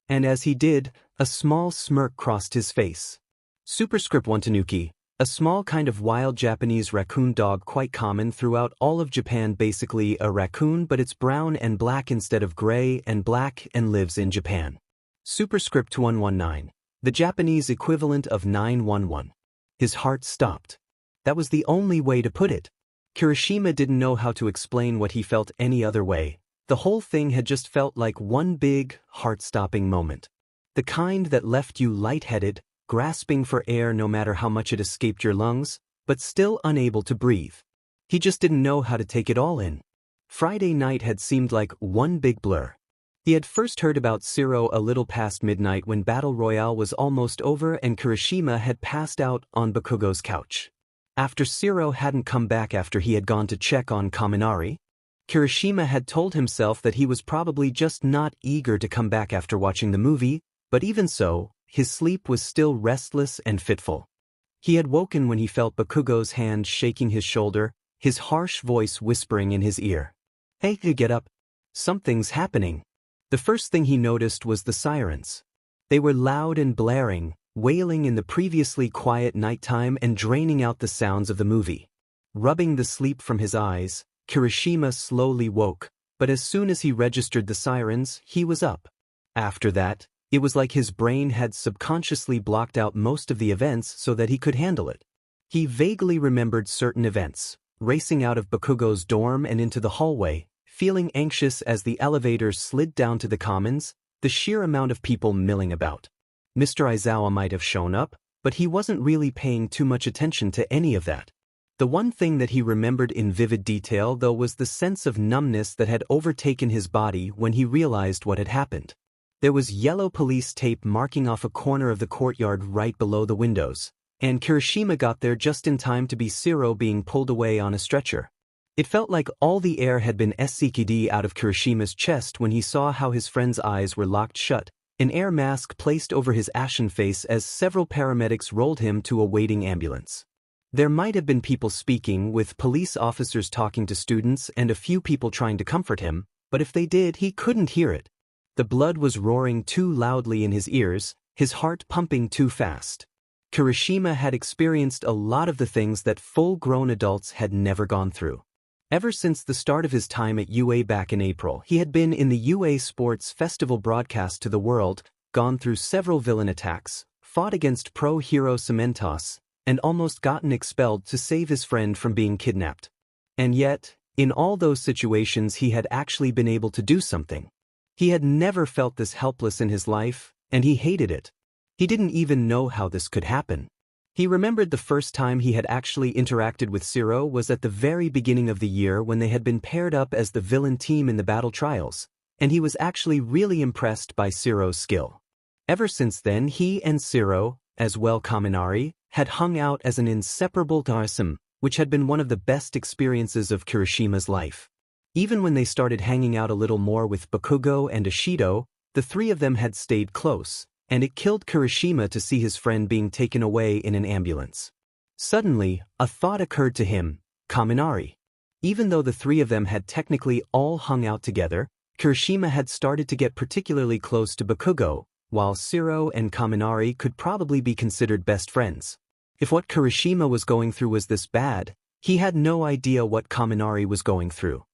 Speaker 1: And as he did, a small smirk crossed his face. Superscript 1 Tanuki, a small kind of wild Japanese raccoon dog quite common throughout all of Japan, basically a raccoon but it's brown and black instead of gray and black and lives in Japan. Superscript 119, the Japanese equivalent of 911. His heart stopped. That was the only way to put it. Kirishima didn't know how to explain what he felt any other way. The whole thing had just felt like one big, heart-stopping moment. The kind that left you lightheaded, grasping for air no matter how much it escaped your lungs, but still unable to breathe. He just didn't know how to take it all in. Friday night had seemed like one big blur. He had first heard about Sero a little past midnight when Battle Royale was almost over and Kirishima had passed out on Bakugo's couch. After Sero hadn't come back after he had gone to check on Kaminari, Kirishima had told himself that he was probably just not eager to come back after watching the movie, but even so, his sleep was still restless and fitful. He had woken when he felt Bakugo's hand shaking his shoulder, his harsh voice whispering in his ear. "Hey, get up. Something's happening." The first thing he noticed was the sirens. They were loud and blaring, wailing in the previously quiet nighttime and draining out the sounds of the movie. Rubbing the sleep from his eyes, Kirishima slowly woke, but as soon as he registered the sirens, he was up. After that, it was like his brain had subconsciously blocked out most of the events so that he could handle it. He vaguely remembered certain events, racing out of Bakugo's dorm and into the hallway, feeling anxious as the elevator slid down to the commons, the sheer amount of people milling about. Mr. Aizawa might have shown up, but he wasn't really paying too much attention to any of that. The one thing that he remembered in vivid detail, though, was the sense of numbness that had overtaken his body when he realized what had happened. There was yellow police tape marking off a corner of the courtyard right below the windows, and Kirishima got there just in time to be Sero being pulled away on a stretcher. It felt like all the air had been sucked out of Kirishima's chest when he saw how his friend's eyes were locked shut, an air mask placed over his ashen face as several paramedics rolled him to a waiting ambulance. There might have been people speaking, with police officers talking to students and a few people trying to comfort him, but if they did, he couldn't hear it. The blood was roaring too loudly in his ears, his heart pumping too fast. Kirishima had experienced a lot of the things that full-grown adults had never gone through. Ever since the start of his time at UA back in April, he had been in the UA Sports Festival broadcast to the world, gone through several villain attacks, fought against pro-hero Cementos, and almost gotten expelled to save his friend from being kidnapped. And yet, in all those situations he had actually been able to do something. He had never felt this helpless in his life, and he hated it. He didn't even know how this could happen. He remembered the first time he had actually interacted with Sero was at the very beginning of the year when they had been paired up as the villain team in the battle trials, and he was actually really impressed by Sero's skill. Ever since then he and Sero, as well Kaminari, had hung out as an inseparable threesome, which had been one of the best experiences of Kirishima's life. Even when they started hanging out a little more with Bakugo and Ishido, the three of them had stayed close, and it killed Kirishima to see his friend being taken away in an ambulance. Suddenly, a thought occurred to him: Kaminari. Even though the three of them had technically all hung out together, Kirishima had started to get particularly close to Bakugo, while Sero and Kaminari could probably be considered best friends. If what Kirishima was going through was this bad, he had no idea what Kaminari was going through.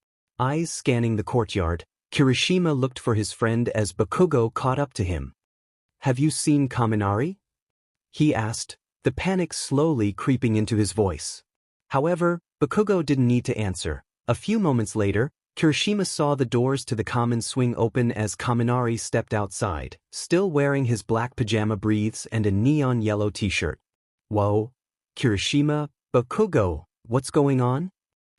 Speaker 1: Eyes scanning the courtyard, Kirishima looked for his friend as Bakugo caught up to him. "Have you seen Kaminari?" he asked, the panic slowly creeping into his voice. However, Bakugo didn't need to answer. A few moments later, Kirishima saw the doors to the common swing open as Kaminari stepped outside, still wearing his black pajama briefs and a neon yellow t-shirt. "Whoa, Kirishima, Bakugo, what's going on?"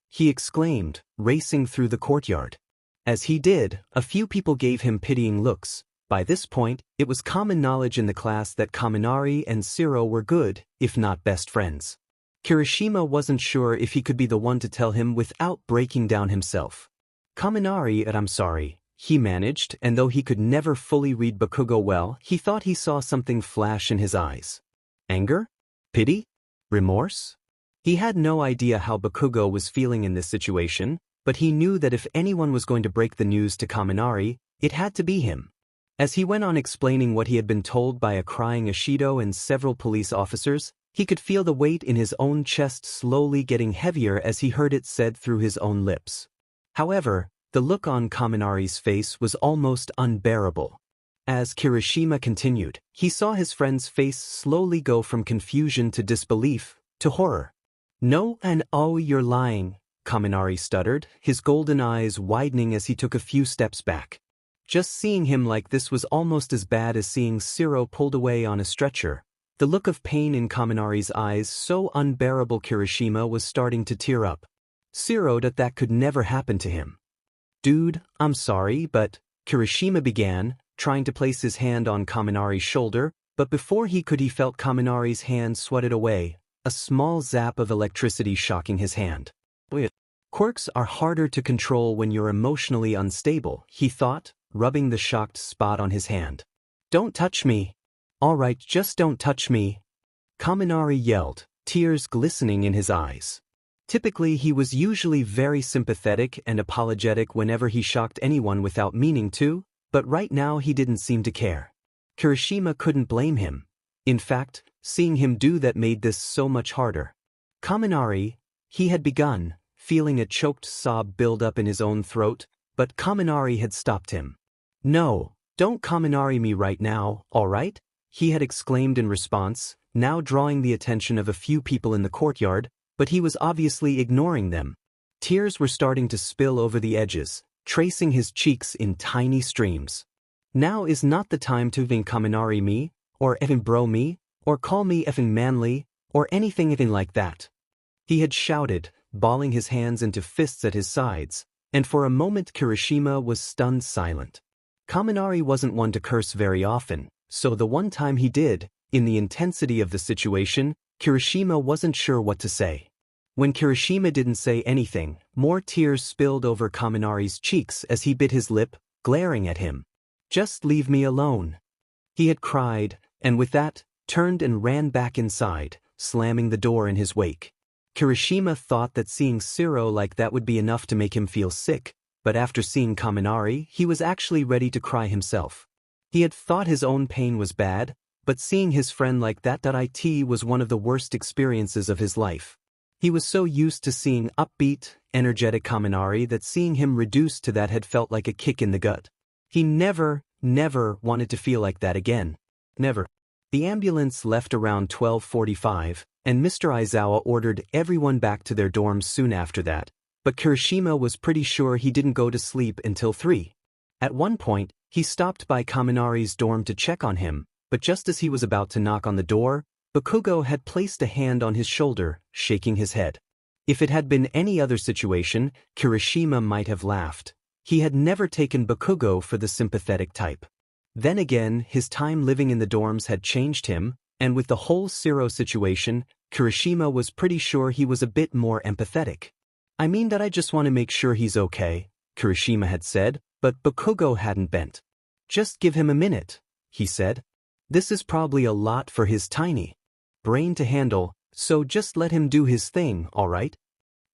Speaker 1: he exclaimed, racing through the courtyard. As he did, a few people gave him pitying looks. By this point, it was common knowledge in the class that Kaminari and Sero were good, if not best friends. Kirishima wasn't sure if he could be the one to tell him without breaking down himself. "Kaminari, I'm sorry," he managed, and though he could never fully read Bakugo well, he thought he saw something flash in his eyes. Anger? Pity? Remorse? He had no idea how Bakugo was feeling in this situation, but he knew that if anyone was going to break the news to Kaminari, it had to be him. As he went on explaining what he had been told by a crying Ishido and several police officers, he could feel the weight in his own chest slowly getting heavier as he heard it said through his own lips. However, the look on Kaminari's face was almost unbearable. As Kirishima continued, he saw his friend's face slowly go from confusion to disbelief, to horror. "No, and oh, you're lying," Kaminari stuttered, his golden eyes widening as he took a few steps back. Just seeing him like this was almost as bad as seeing Sero pulled away on a stretcher. The look of pain in Kaminari's eyes so unbearable Kirishima was starting to tear up. Sero that could never happen to him. "Dude, I'm sorry, but," Kirishima began, trying to place his hand on Kaminari's shoulder, but before he could he felt Kaminari's hand swatted away, a small zap of electricity shocking his hand. Quirks are harder to control when you're emotionally unstable, he thought, rubbing the shocked spot on his hand. "Don't touch me. All right, just don't touch me," Kaminari yelled, tears glistening in his eyes. Typically, he was usually very sympathetic and apologetic whenever he shocked anyone without meaning to, But right now he didn't seem to care. Kirishima couldn't blame him. In fact, seeing him do that made this so much harder. Kaminari, he had begun, feeling a choked sob build up in his own throat, but Kaminari had stopped him. "No, don't Kaminari me right now, alright?" he had exclaimed in response, now drawing the attention of a few people in the courtyard, but he was obviously ignoring them. Tears were starting to spill over the edges, tracing his cheeks in tiny streams. Now is not the time to even Kaminari me, or even bro me, or call me even manly, or anything even like that. He had shouted, balling his hands into fists at his sides, and for a moment Kirishima was stunned silent. Kaminari wasn't one to curse very often, so the one time he did, in the intensity of the situation, Kirishima wasn't sure what to say. When Kirishima didn't say anything, more tears spilled over Kaminari's cheeks as he bit his lip, glaring at him. "Just leave me alone," he had cried, and with that, turned and ran back inside, slamming the door in his wake. Kirishima thought that seeing Sero like that would be enough to make him feel sick, but after seeing Kaminari, he was actually ready to cry himself. He had thought his own pain was bad, but seeing his friend like that it was one of the worst experiences of his life. He was so used to seeing upbeat, energetic Kaminari that seeing him reduced to that had felt like a kick in the gut. He never wanted to feel like that again. Never. The ambulance left around 12:45, and Mr. Aizawa ordered everyone back to their dorms soon after that, but Kirishima was pretty sure he didn't go to sleep until 3. At one point, he stopped by Kaminari's dorm to check on him, but just as he was about to knock on the door, Bakugo had placed a hand on his shoulder, shaking his head. If it had been any other situation, Kirishima might have laughed. He had never taken Bakugo for the sympathetic type. Then again, his time living in the dorms had changed him, and with the whole Sero situation, Kirishima was pretty sure he was a bit more empathetic. "I mean that I just want to make sure he's okay," Kirishima had said, but Bakugo hadn't bent. "Just give him a minute," he said. "This is probably a lot for his tiny brain to handle, so just let him do his thing, alright?"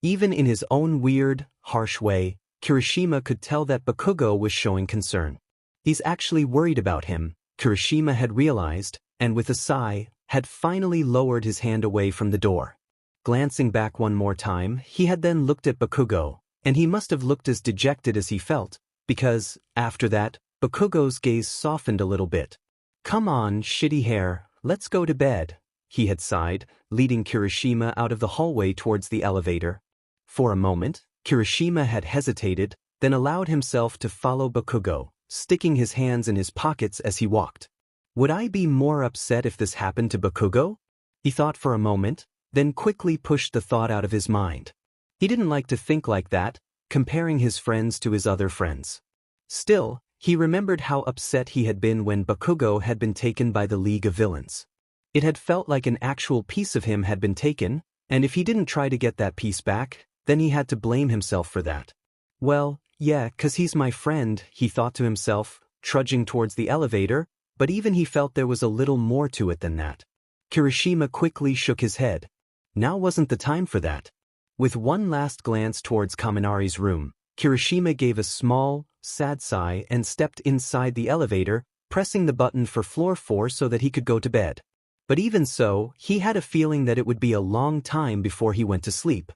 Speaker 1: Even in his own weird, harsh way, Kirishima could tell that Bakugo was showing concern. He's actually worried about him, Kirishima had realized, and with a sigh, had finally lowered his hand away from the door. Glancing back one more time, he had then looked at Bakugo, and he must have looked as dejected as he felt, because, after that, Bakugo's gaze softened a little bit. "Come on, shitty hair, let's go to bed," he had sighed, leading Kirishima out of the hallway towards the elevator. For a moment, Kirishima had hesitated, then allowed himself to follow Bakugo, sticking his hands in his pockets as he walked. Would I be more upset if this happened to Bakugo? He thought for a moment, then quickly pushed the thought out of his mind. He didn't like to think like that, comparing his friends to his other friends. Still, he remembered how upset he had been when Bakugo had been taken by the League of Villains. It had felt like an actual piece of him had been taken, and if he didn't try to get that piece back, then he had to blame himself for that. "Well, yeah, 'cause he's my friend," he thought to himself, trudging towards the elevator, but even he felt there was a little more to it than that. Kirishima quickly shook his head. Now wasn't the time for that. With one last glance towards Kaminari's room, Kirishima gave a small, sad sigh and stepped inside the elevator, pressing the button for floor 4 so that he could go to bed. But even so, he had a feeling that it would be a long time before he went to sleep.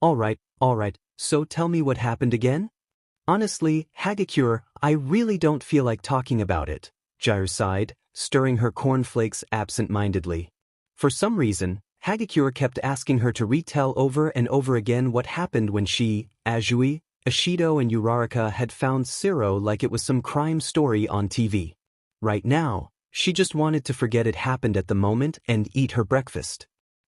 Speaker 1: Alright, so tell me what happened again?" "Honestly, Hagakure, I really don't feel like talking about it," Gyre sighed, stirring her cornflakes absent-mindedly. For some reason, Hagakure kept asking her to retell over and over again what happened when she, Azui, Ishido and Uraraka had found Sero like it was some crime story on TV. Right now, she just wanted to forget it happened at the moment and eat her breakfast.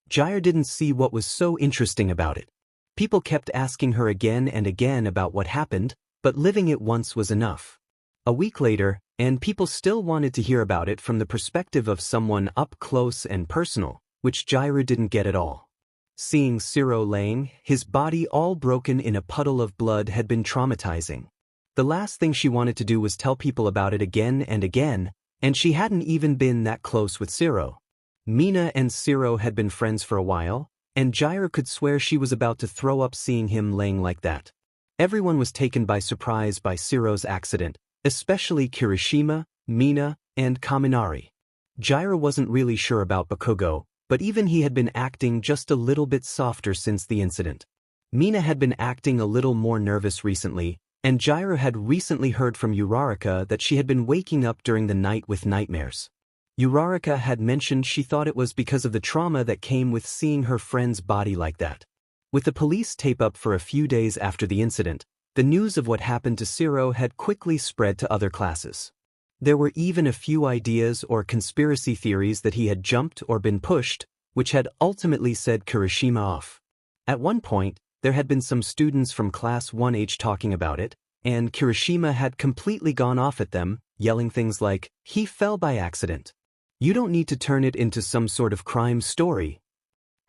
Speaker 1: Gyre didn't see what was so interesting about it. People kept asking her again and again about what happened, but living it once was enough. A week later, and people still wanted to hear about it from the perspective of someone up close and personal, which Gyre didn't get at all. Seeing Sero laying, his body all broken in a puddle of blood had been traumatizing. The last thing she wanted to do was tell people about it again and again, and she hadn't even been that close with Sero. Mina and Sero had been friends for a while, and Gyre could swear she was about to throw up seeing him laying like that. Everyone was taken by surprise by Sero's accident, especially Kirishima, Mina, and Kaminari. Jiraiya wasn't really sure about Bakugo, but even he had been acting just a little bit softer since the incident. Mina had been acting a little more nervous recently, and Jiraiya had recently heard from Uraraka that she had been waking up during the night with nightmares. Uraraka had mentioned she thought it was because of the trauma that came with seeing her friend's body like that. With the police tape up for a few days after the incident, the news of what happened to Sero had quickly spread to other classes. There were even a few ideas or conspiracy theories that he had jumped or been pushed, which had ultimately set Kirishima off. At one point, there had been some students from Class 1H talking about it, and Kirishima had completely gone off at them, yelling things like, "He fell by accident. You don't need to turn it into some sort of crime story."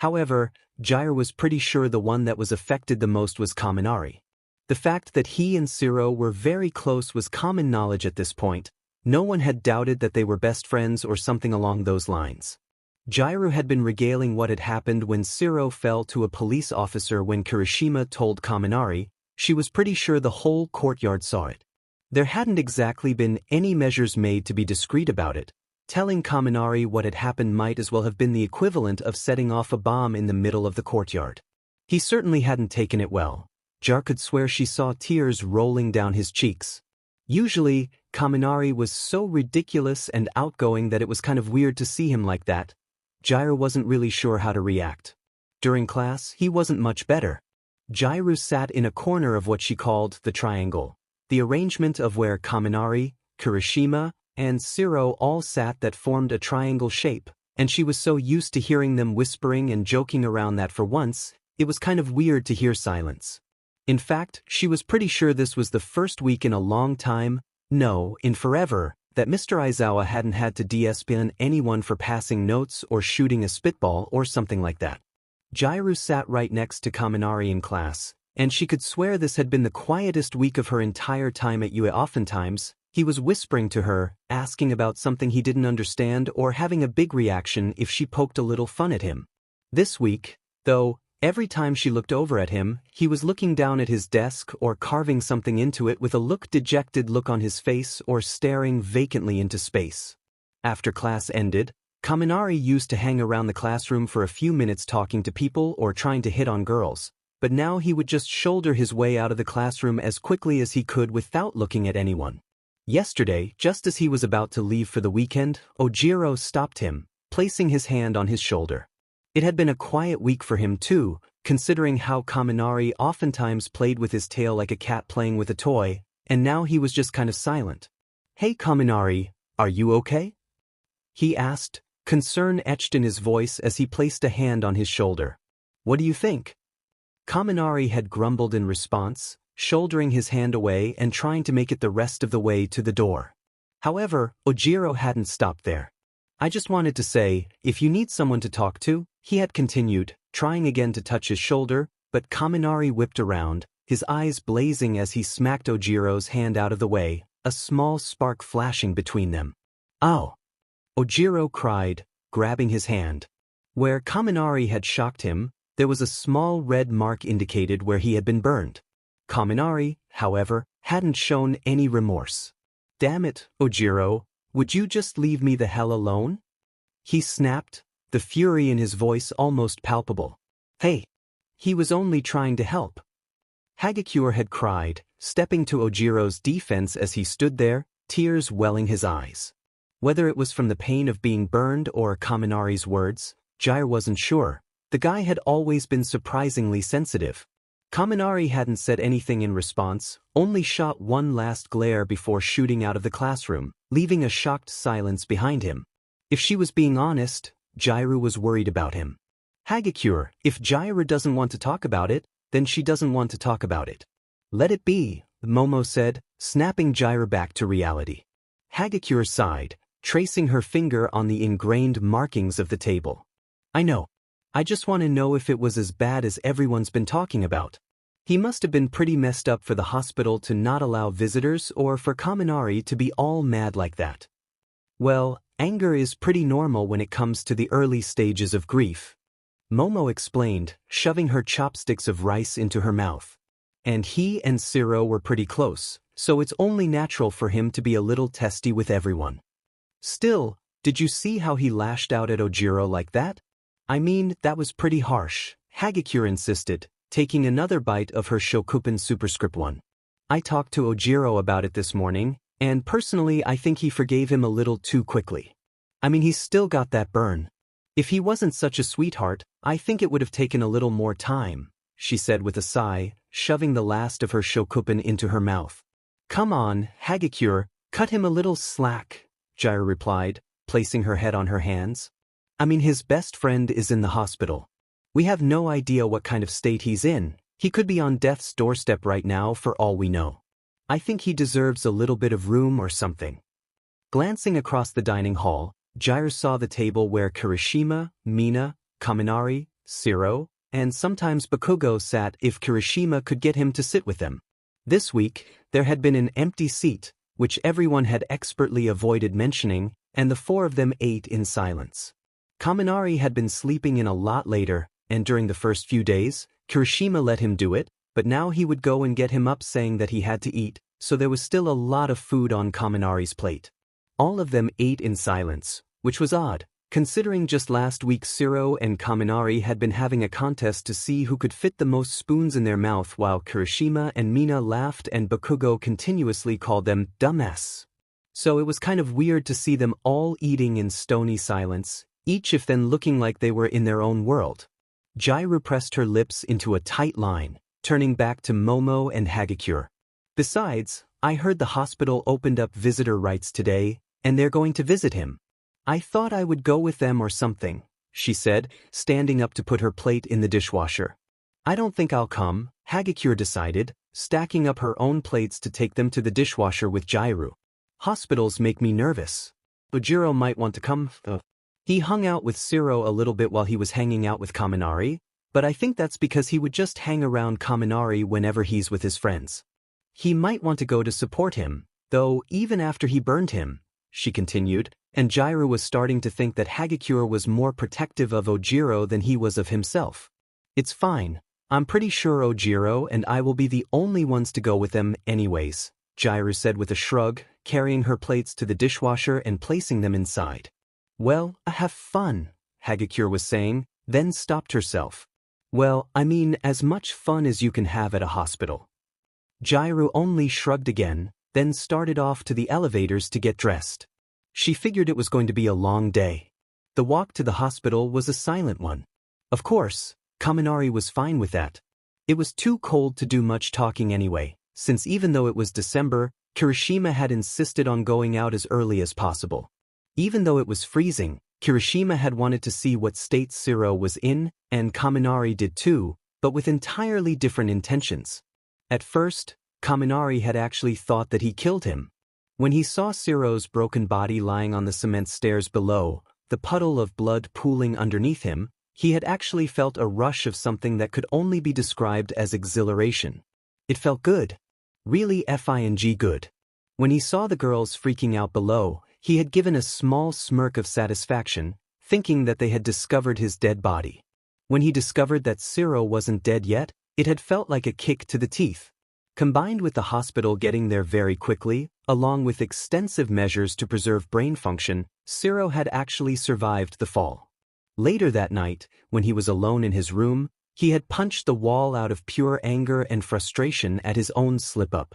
Speaker 1: However, Jiraiya was pretty sure the one that was affected the most was Kaminari. The fact that he and Sero were very close was common knowledge at this point. No one had doubted that they were best friends or something along those lines. Jiraiya had been regaling what had happened when Sero fell to a police officer when Kirishima told Kaminari. She was pretty sure the whole courtyard saw it. There hadn't exactly been any measures made to be discreet about it. Telling Kaminari what had happened might as well have been the equivalent of setting off a bomb in the middle of the courtyard. He certainly hadn't taken it well. Jar could swear she saw tears rolling down his cheeks. Usually, Kaminari was so ridiculous and outgoing that it was kind of weird to see him like that. Jiraiya wasn't really sure how to react. During class, he wasn't much better. Jiraiya sat in a corner of what she called the triangle, the arrangement of where Kaminari, Kirishima, and Sero all sat that formed a triangle shape, and she was so used to hearing them whispering and joking around that for once, it was kind of weird to hear silence. In fact, she was pretty sure this was the first week in a long time, no, in forever, that Mr. Aizawa hadn't had to discipline anyone for passing notes or shooting a spitball or something like that. Jiraiya sat right next to Kaminari in class, and she could swear this had been the quietest week of her entire time at UA. Oftentimes, he was whispering to her, asking about something he didn't understand or having a big reaction if she poked a little fun at him. This week, though, every time she looked over at him, he was looking down at his desk or carving something into it with a dejected look on his face or staring vacantly into space. After class ended, Kaminari used to hang around the classroom for a few minutes talking to people or trying to hit on girls, but now he would just shoulder his way out of the classroom as quickly as he could without looking at anyone. Yesterday, just as he was about to leave for the weekend, Ojiro stopped him, placing his hand on his shoulder. It had been a quiet week for him too, considering how Kaminari oftentimes played with his tail like a cat playing with a toy, and now he was just kind of silent. "Hey Kaminari, are you okay?" he asked, concern etched in his voice as he placed a hand on his shoulder. "What do you think?" Kaminari had grumbled in response, shouldering his hand away and trying to make it the rest of the way to the door. However, Ojiro hadn't stopped there. "I just wanted to say, if you need someone to talk to," he had continued, trying again to touch his shoulder, but Kaminari whipped around, his eyes blazing as he smacked Ojiro's hand out of the way, a small spark flashing between them. "Ow!" Ojiro cried, grabbing his hand. Where Kaminari had shocked him, there was a small red mark indicated where he had been burned. Kaminari, however, hadn't shown any remorse. "Damn it, Ojiro, would you just leave me the hell alone?" he snapped, the fury in his voice almost palpable. "Hey!" He was only trying to help. Hagakure had cried, stepping to Ojiro's defense as he stood there, tears welling his eyes. Whether it was from the pain of being burned or Kaminari's words, Jiraiya wasn't sure. The guy had always been surprisingly sensitive. Kaminari hadn't said anything in response, only shot one last glare before shooting out of the classroom, leaving a shocked silence behind him. If she was being honest, Jiraiya was worried about him. "Hagakure, if Jiraiya doesn't want to talk about it, then she doesn't want to talk about it. Let it be," Momo said, snapping Jiraiya back to reality. Hagakure sighed, tracing her finger on the ingrained markings of the table. "I know. I just want to know if it was as bad as everyone's been talking about." He must have been pretty messed up for the hospital to not allow visitors or for Kaminari to be all mad like that. "Well, anger is pretty normal when it comes to the early stages of grief," Momo explained, shoving her chopsticks of rice into her mouth. "And he and Sero were pretty close, so it's only natural for him to be a little testy with everyone. Still, did you see how he lashed out at Ojiro like that? I mean, that was pretty harsh, Hagakure insisted, taking another bite of her Shokupen superscript 1. I talked to Ojiro about it this morning, and personally I think he forgave him a little too quickly. I mean, he's still got that burn. If he wasn't such a sweetheart, I think it would have taken a little more time, she said with a sigh, shoving the last of her Shokupen into her mouth. Come on, Hagakure, cut him a little slack, Jiraiya replied, placing her head on her hands. I mean, his best friend is in the hospital. We have no idea what kind of state he's in. He could be on death's doorstep right now for all we know. I think he deserves a little bit of room or something. Glancing across the dining hall, Jiraiya saw the table where Kirishima, Mina, Kaminari, Sero, and sometimes Bakugo sat if Kirishima could get him to sit with them. This week, there had been an empty seat, which everyone had expertly avoided mentioning, and the four of them ate in silence. Kaminari had been sleeping in a lot later, and during the first few days, Kirishima let him do it, but now he would go and get him up saying that he had to eat, so there was still a lot of food on Kaminari's plate. All of them ate in silence, which was odd, considering just last week Sero and Kaminari had been having a contest to see who could fit the most spoons in their mouth while Kirishima and Mina laughed and Bakugo continuously called them dumbass. So it was kind of weird to see them all eating in stony silence, each of them looking like they were in their own world. Jiraiya pressed her lips into a tight line, turning back to Momo and Hagakure. Besides, I heard the hospital opened up visitor rights today, and they're going to visit him. I thought I would go with them or something, she said, standing up to put her plate in the dishwasher. I don't think I'll come, Hagakure decided, stacking up her own plates to take them to the dishwasher with Jiraiya. Hospitals make me nervous. Ojiro might want to come, though. He hung out with Sero a little bit while he was hanging out with Kaminari, but I think that's because he would just hang around Kaminari whenever he's with his friends. He might want to go to support him, though even after he burned him, she continued, and Jiraiya was starting to think that Hagakure was more protective of Ojiro than he was of himself. It's fine, I'm pretty sure Ojiro and I will be the only ones to go with them anyways, Jiraiya said with a shrug, carrying her plates to the dishwasher and placing them inside. Well, have fun, Hagakure was saying, then stopped herself. Well, I mean as much fun as you can have at a hospital. Jiraiya only shrugged again, then started off to the elevators to get dressed. She figured it was going to be a long day. The walk to the hospital was a silent one. Of course, Kaminari was fine with that. It was too cold to do much talking anyway, since even though it was December, Kirishima had insisted on going out as early as possible. Even though it was freezing, Kirishima had wanted to see what state Sero was in, and Kaminari did too, but with entirely different intentions. At first, Kaminari had actually thought that he killed him. When he saw Sero's broken body lying on the cement stairs below, the puddle of blood pooling underneath him, he had actually felt a rush of something that could only be described as exhilaration. It felt good. Really f-ing good. When he saw the girls freaking out below, he had given a small smirk of satisfaction, thinking that they had discovered his dead body. When he discovered that Sero wasn't dead yet, it had felt like a kick to the teeth. Combined with the hospital getting there very quickly, along with extensive measures to preserve brain function, Sero had actually survived the fall. Later that night, when he was alone in his room, he had punched the wall out of pure anger and frustration at his own slip-up.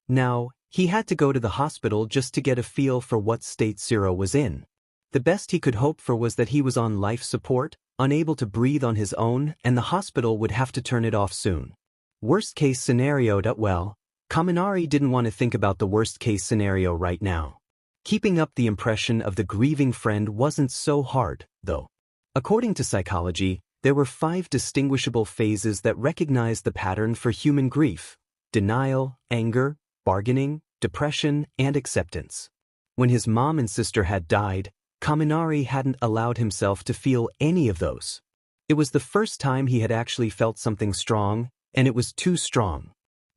Speaker 1: Now, he had to go to the hospital just to get a feel for what state Sero was in. The best he could hope for was that he was on life support, unable to breathe on his own, and the hospital would have to turn it off soon. Worst-case scenario. Well, Kaminari didn't want to think about the worst-case scenario right now. Keeping up the impression of the grieving friend wasn't so hard, though. According to psychology, there were 5 distinguishable phases that recognized the pattern for human grief: denial, anger, bargaining, depression, and acceptance. When his mom and sister had died, Kaminari hadn't allowed himself to feel any of those. It was the first time he had actually felt something strong, and it was too strong.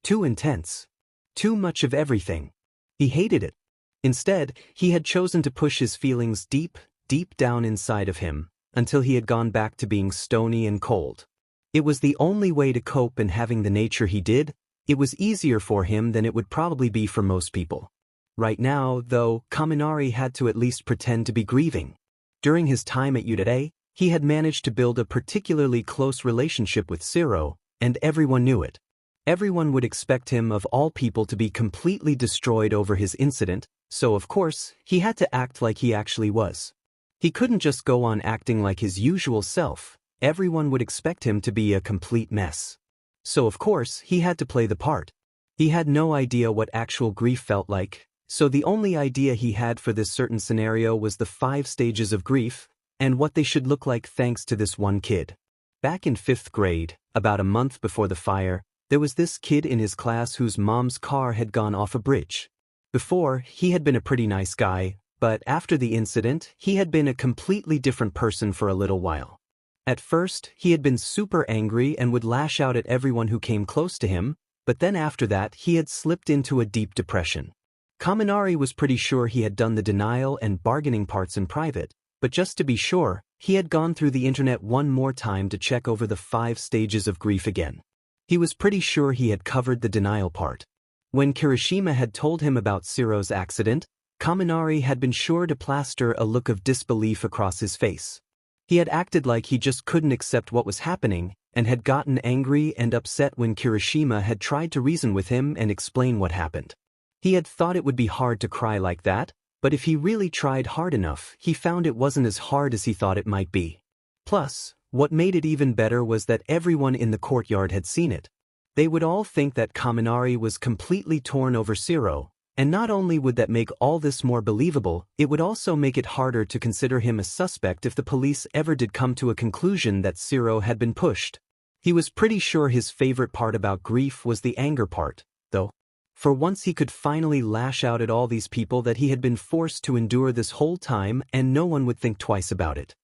Speaker 1: Too intense. Too much of everything. He hated it. Instead, he had chosen to push his feelings deep, deep down inside of him, until he had gone back to being stony and cold. It was the only way to cope, and having the nature he did, It was easier for him than it would probably be for most people. Right now, though, Kaminari had to at least pretend to be grieving. During his time at UDA, he had managed to build a particularly close relationship with Sero, and everyone knew it. Everyone would expect him of all people to be completely destroyed over his incident, so of course, he had to act like he actually was. He couldn't just go on acting like his usual self. Everyone would expect him to be a complete mess. So of course, he had to play the part. He had no idea what actual grief felt like, so the only idea he had for this certain scenario was the 5 stages of grief, and what they should look like thanks to this one kid. Back in 5th grade, about a month before the fire, there was this kid in his class whose mom's car had gone off a bridge. Before, he had been a pretty nice guy, but after the incident, he had been a completely different person for a little while. At first, he had been super angry and would lash out at everyone who came close to him, but then after that he had slipped into a deep depression. Kaminari was pretty sure he had done the denial and bargaining parts in private, but just to be sure, he had gone through the internet one more time to check over the 5 stages of grief again. He was pretty sure he had covered the denial part. When Kirishima had told him about Sero's accident, Kaminari had been sure to plaster a look of disbelief across his face. He had acted like he just couldn't accept what was happening, and had gotten angry and upset when Kirishima had tried to reason with him and explain what happened. He had thought it would be hard to cry like that, but if he really tried hard enough, he found it wasn't as hard as he thought it might be. Plus, what made it even better was that everyone in the courtyard had seen it. They would all think that Kaminari was completely torn over Sero, and not only would that make all this more believable, it would also make it harder to consider him a suspect if the police ever did come to a conclusion that Sero had been pushed. He was pretty sure his favorite part about grief was the anger part, though. For once he could finally lash out at all these people that he had been forced to endure this whole time, and no one would think twice about it.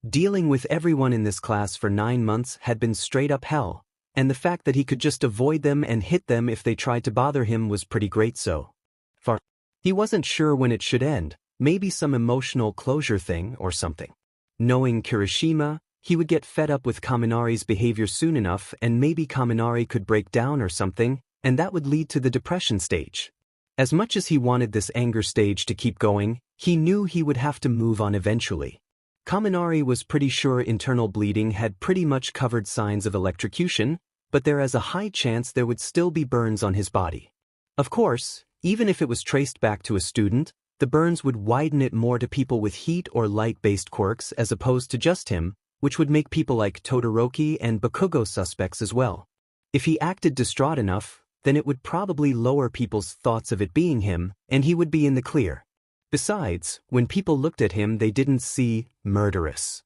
Speaker 1: Dealing with everyone in this class for 9 months had been straight up hell, and the fact that he could just avoid them and hit them if they tried to bother him was pretty great so far. He wasn't sure when it should end, maybe some emotional closure thing or something. Knowing Kirishima, he would get fed up with Kaminari's behavior soon enough and maybe Kaminari could break down or something, and that would lead to the depression stage. As much as he wanted this anger stage to keep going, he knew he would have to move on eventually. Kaminari was pretty sure internal bleeding had pretty much covered signs of electrocution, but there is a high chance there would still be burns on his body. Of course, even if it was traced back to a student, the burns would widen it more to people with heat or light-based quirks as opposed to just him, which would make people like Todoroki and Bakugo suspects as well. If he acted distraught enough, then it would probably lower people's thoughts of it being him, and he would be in the clear. Besides, when people looked at him they didn't see murderous.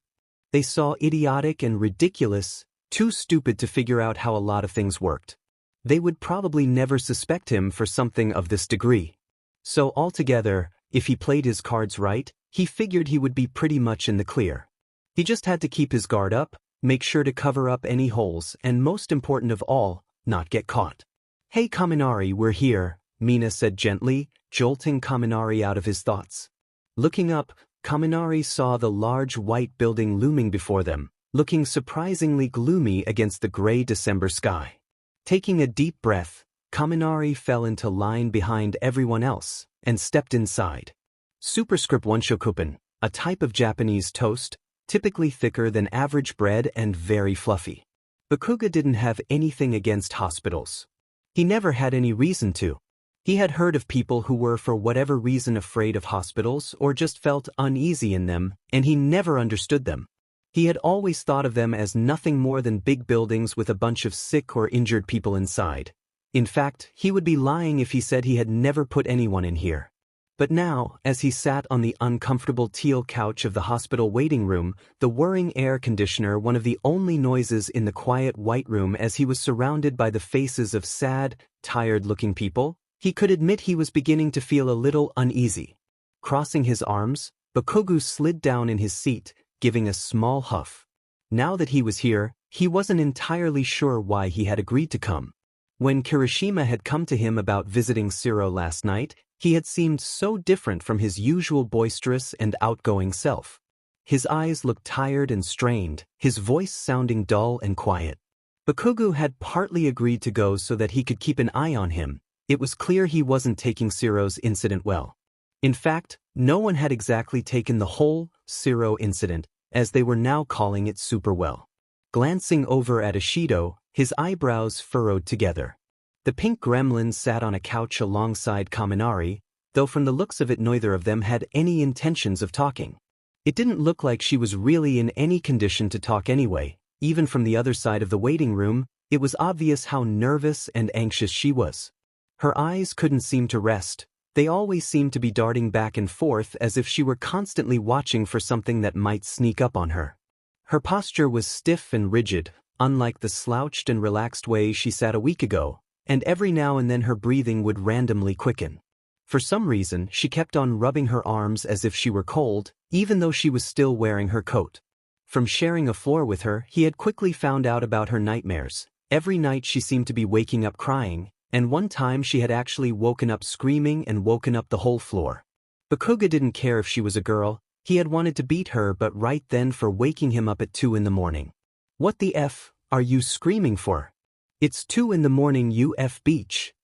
Speaker 1: They saw idiotic and ridiculous, too stupid to figure out how a lot of things worked. They would probably never suspect him for something of this degree. So altogether, if he played his cards right, he figured he would be pretty much in the clear. He just had to keep his guard up, make sure to cover up any holes, and most important of all, not get caught. "Hey Kaminari, we're here," Mina said gently, jolting Kaminari out of his thoughts. Looking up, Kaminari saw the large white building looming before them, looking surprisingly gloomy against the gray December sky. Taking a deep breath, Kaminari fell into line behind everyone else, and stepped inside. Superscript 1 shokupan, a type of Japanese toast, typically thicker than average bread and very fluffy. Bakugo didn't have anything against hospitals. He never had any reason to. He had heard of people who were for whatever reason afraid of hospitals or just felt uneasy in them, and he never understood them. He had always thought of them as nothing more than big buildings with a bunch of sick or injured people inside. In fact, he would be lying if he said he had never put anyone in here. But now, as he sat on the uncomfortable teal couch of the hospital waiting room, the whirring air conditioner one of the only noises in the quiet white room as he was surrounded by the faces of sad, tired-looking people, he could admit he was beginning to feel a little uneasy. Crossing his arms, Bakugo slid down in his seat, giving a small huff. Now that he was here, he wasn't entirely sure why he had agreed to come. When Kirishima had come to him about visiting Sero last night, he had seemed so different from his usual boisterous and outgoing self. His eyes looked tired and strained, his voice sounding dull and quiet. Bakugo had partly agreed to go so that he could keep an eye on him. It was clear he wasn't taking Sero's incident well. In fact, no one had exactly taken the whole Sero incident, as they were now calling it, super well. Glancing over at Ishido, his eyebrows furrowed together. The pink gremlin sat on a couch alongside Kaminari, though from the looks of it neither of them had any intentions of talking. It didn't look like she was really in any condition to talk anyway. Even from the other side of the waiting room, it was obvious how nervous and anxious she was. Her eyes couldn't seem to rest. They always seemed to be darting back and forth as if she were constantly watching for something that might sneak up on her. Her posture was stiff and rigid, unlike the slouched and relaxed way she sat a week ago, and every now and then her breathing would randomly quicken. For some reason, she kept on rubbing her arms as if she were cold, even though she was still wearing her coat. From sharing a floor with her, he had quickly found out about her nightmares. Every night she seemed to be waking up crying, and one time she had actually woken up screaming and woken up the whole floor. Bakugo didn't care if she was a girl. He had wanted to beat her but right then for waking him up at 2 in the morning. "What the F are you screaming for? It's 2 in the morning, you F beach,"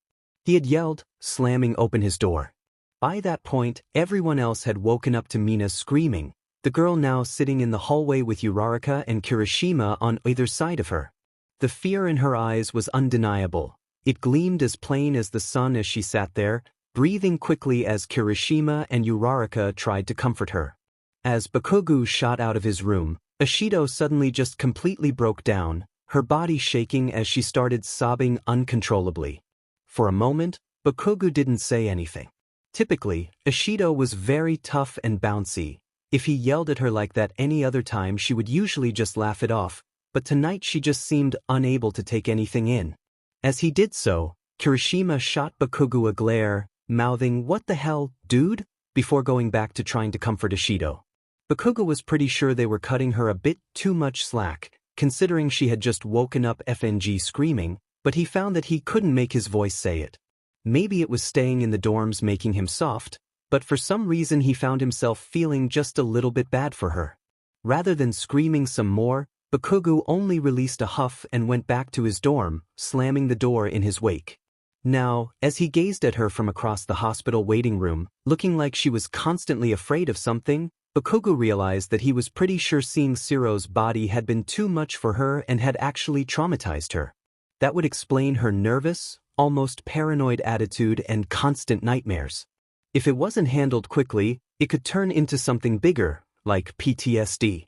Speaker 1: he had yelled, slamming open his door. By that point, everyone else had woken up to Mina screaming, the girl now sitting in the hallway with Uraraka and Kirishima on either side of her. The fear in her eyes was undeniable. It gleamed as plain as the sun as she sat there, breathing quickly as Kirishima and Uraraka tried to comfort her. As Bakugo shot out of his room, Ishido suddenly just completely broke down, her body shaking as she started sobbing uncontrollably. For a moment, Bakugo didn't say anything. Typically, Ishido was very tough and bouncy. If he yelled at her like that any other time, she would usually just laugh it off, but tonight she just seemed unable to take anything in. As he did so, Kirishima shot Bakugo a glare, mouthing, "What the hell, dude?" before going back to trying to comfort Ishido. Bakugo was pretty sure they were cutting her a bit too much slack, considering she had just woken up FNG screaming, but he found that he couldn't make his voice say it. Maybe it was staying in the dorms making him soft, but for some reason he found himself feeling just a little bit bad for her. Rather than screaming some more, Bakugo only released a huff and went back to his dorm, slamming the door in his wake. Now, as he gazed at her from across the hospital waiting room, looking like she was constantly afraid of something, Bakugo realized that he was pretty sure seeing Sero's body had been too much for her and had actually traumatized her. That would explain her nervous, almost paranoid attitude and constant nightmares. If it wasn't handled quickly, it could turn into something bigger, like PTSD.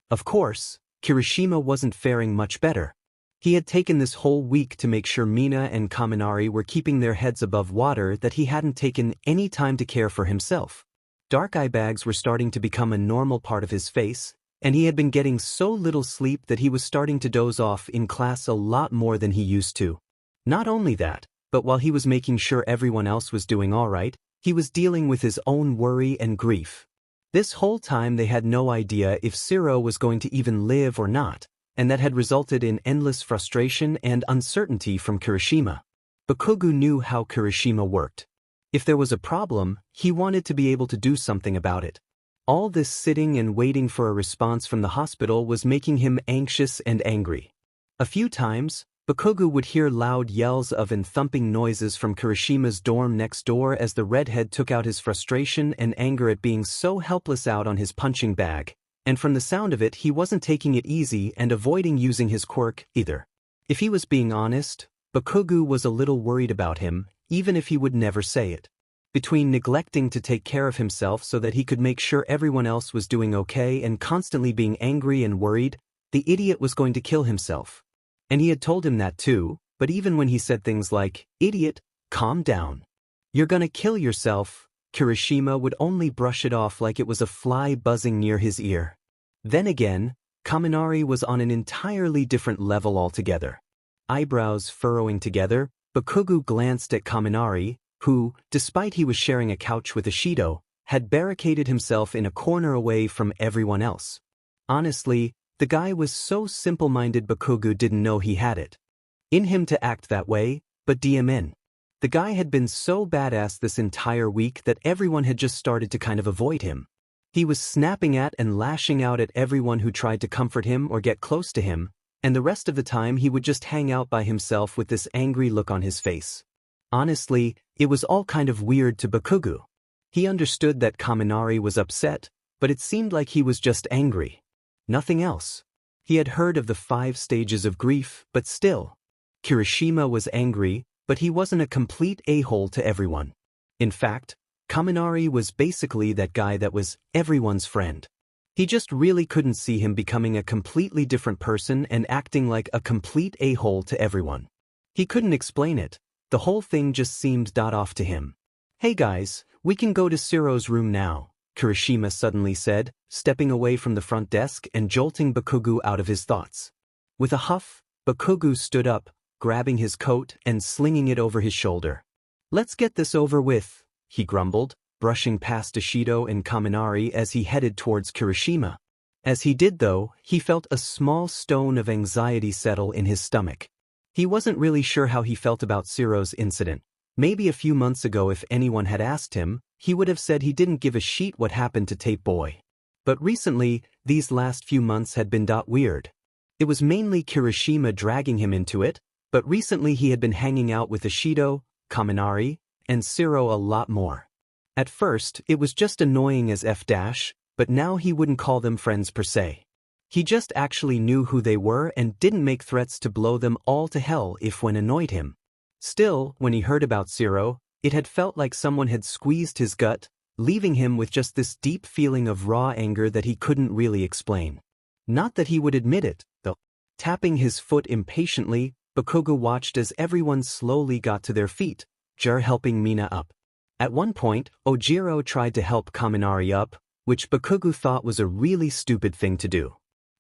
Speaker 1: Of course, Kirishima wasn't faring much better. He had taken this whole week to make sure Mina and Kaminari were keeping their heads above water that he hadn't taken any time to care for himself. Dark eye bags were starting to become a normal part of his face, and he had been getting so little sleep that he was starting to doze off in class a lot more than he used to. Not only that, but while he was making sure everyone else was doing all right, he was dealing with his own worry and grief. This whole time they had no idea if Sero was going to even live or not, and that had resulted in endless frustration and uncertainty from Kirishima. Bakugo knew how Kirishima worked. If there was a problem, he wanted to be able to do something about it. All this sitting and waiting for a response from the hospital was making him anxious and angry. A few times, Bakugo would hear loud yells of and thumping noises from Kirishima's dorm next door as the redhead took out his frustration and anger at being so helpless out on his punching bag, and from the sound of it he wasn't taking it easy and avoiding using his quirk either. If he was being honest, Bakugo was a little worried about him, even if he would never say it. Between neglecting to take care of himself so that he could make sure everyone else was doing okay and constantly being angry and worried, the idiot was going to kill himself. And he had told him that too, but even when he said things like, "Idiot, calm down. You're gonna kill yourself," Kirishima would only brush it off like it was a fly buzzing near his ear. Then again, Kaminari was on an entirely different level altogether. Eyebrows furrowing together, Bakugo glanced at Kaminari, who, despite he was sharing a couch with Ishido, had barricaded himself in a corner away from everyone else. Honestly, the guy was so simple-minded Bakugo didn't know he had it in him to act that way, but DMN. The guy had been so badass this entire week that everyone had just started to kind of avoid him. He was snapping at and lashing out at everyone who tried to comfort him or get close to him, and the rest of the time he would just hang out by himself with this angry look on his face. Honestly, it was all kind of weird to Bakugo. He understood that Kaminari was upset, but it seemed like he was just angry. Nothing else. He had heard of the 5 stages of grief, but still. Kirishima was angry, but he wasn't a complete a-hole to everyone. In fact, Kaminari was basically that guy that was everyone's friend. He just really couldn't see him becoming a completely different person and acting like a complete a-hole to everyone. He couldn't explain it. The whole thing just seemed off to him. "Hey guys, we can go to Sero's room now," Kirishima suddenly said, stepping away from the front desk and jolting Bakugo out of his thoughts. With a huff, Bakugo stood up, grabbing his coat and slinging it over his shoulder. "Let's get this over with," he grumbled, brushing past Ishido and Kaminari as he headed towards Kirishima. As he did though, he felt a small stone of anxiety settle in his stomach. He wasn't really sure how he felt about Sero's incident. Maybe a few months ago if anyone had asked him, he would have said he didn't give a shit what happened to Tape Boy. But recently, these last few months had been weird. It was mainly Kirishima dragging him into it, but recently he had been hanging out with Ishido, Kaminari, and Sero a lot more. At first, it was just annoying as F-, but now he wouldn't call them friends per se. He just actually knew who they were and didn't make threats to blow them all to hell if one annoyed him. Still, when he heard about Sero, it had felt like someone had squeezed his gut, leaving him with just this deep feeling of raw anger that he couldn't really explain. Not that he would admit it, though. Tapping his foot impatiently, Bakugo watched as everyone slowly got to their feet, Jir helping Mina up. At one point, Ojiro tried to help Kaminari up, which Bakugo thought was a really stupid thing to do.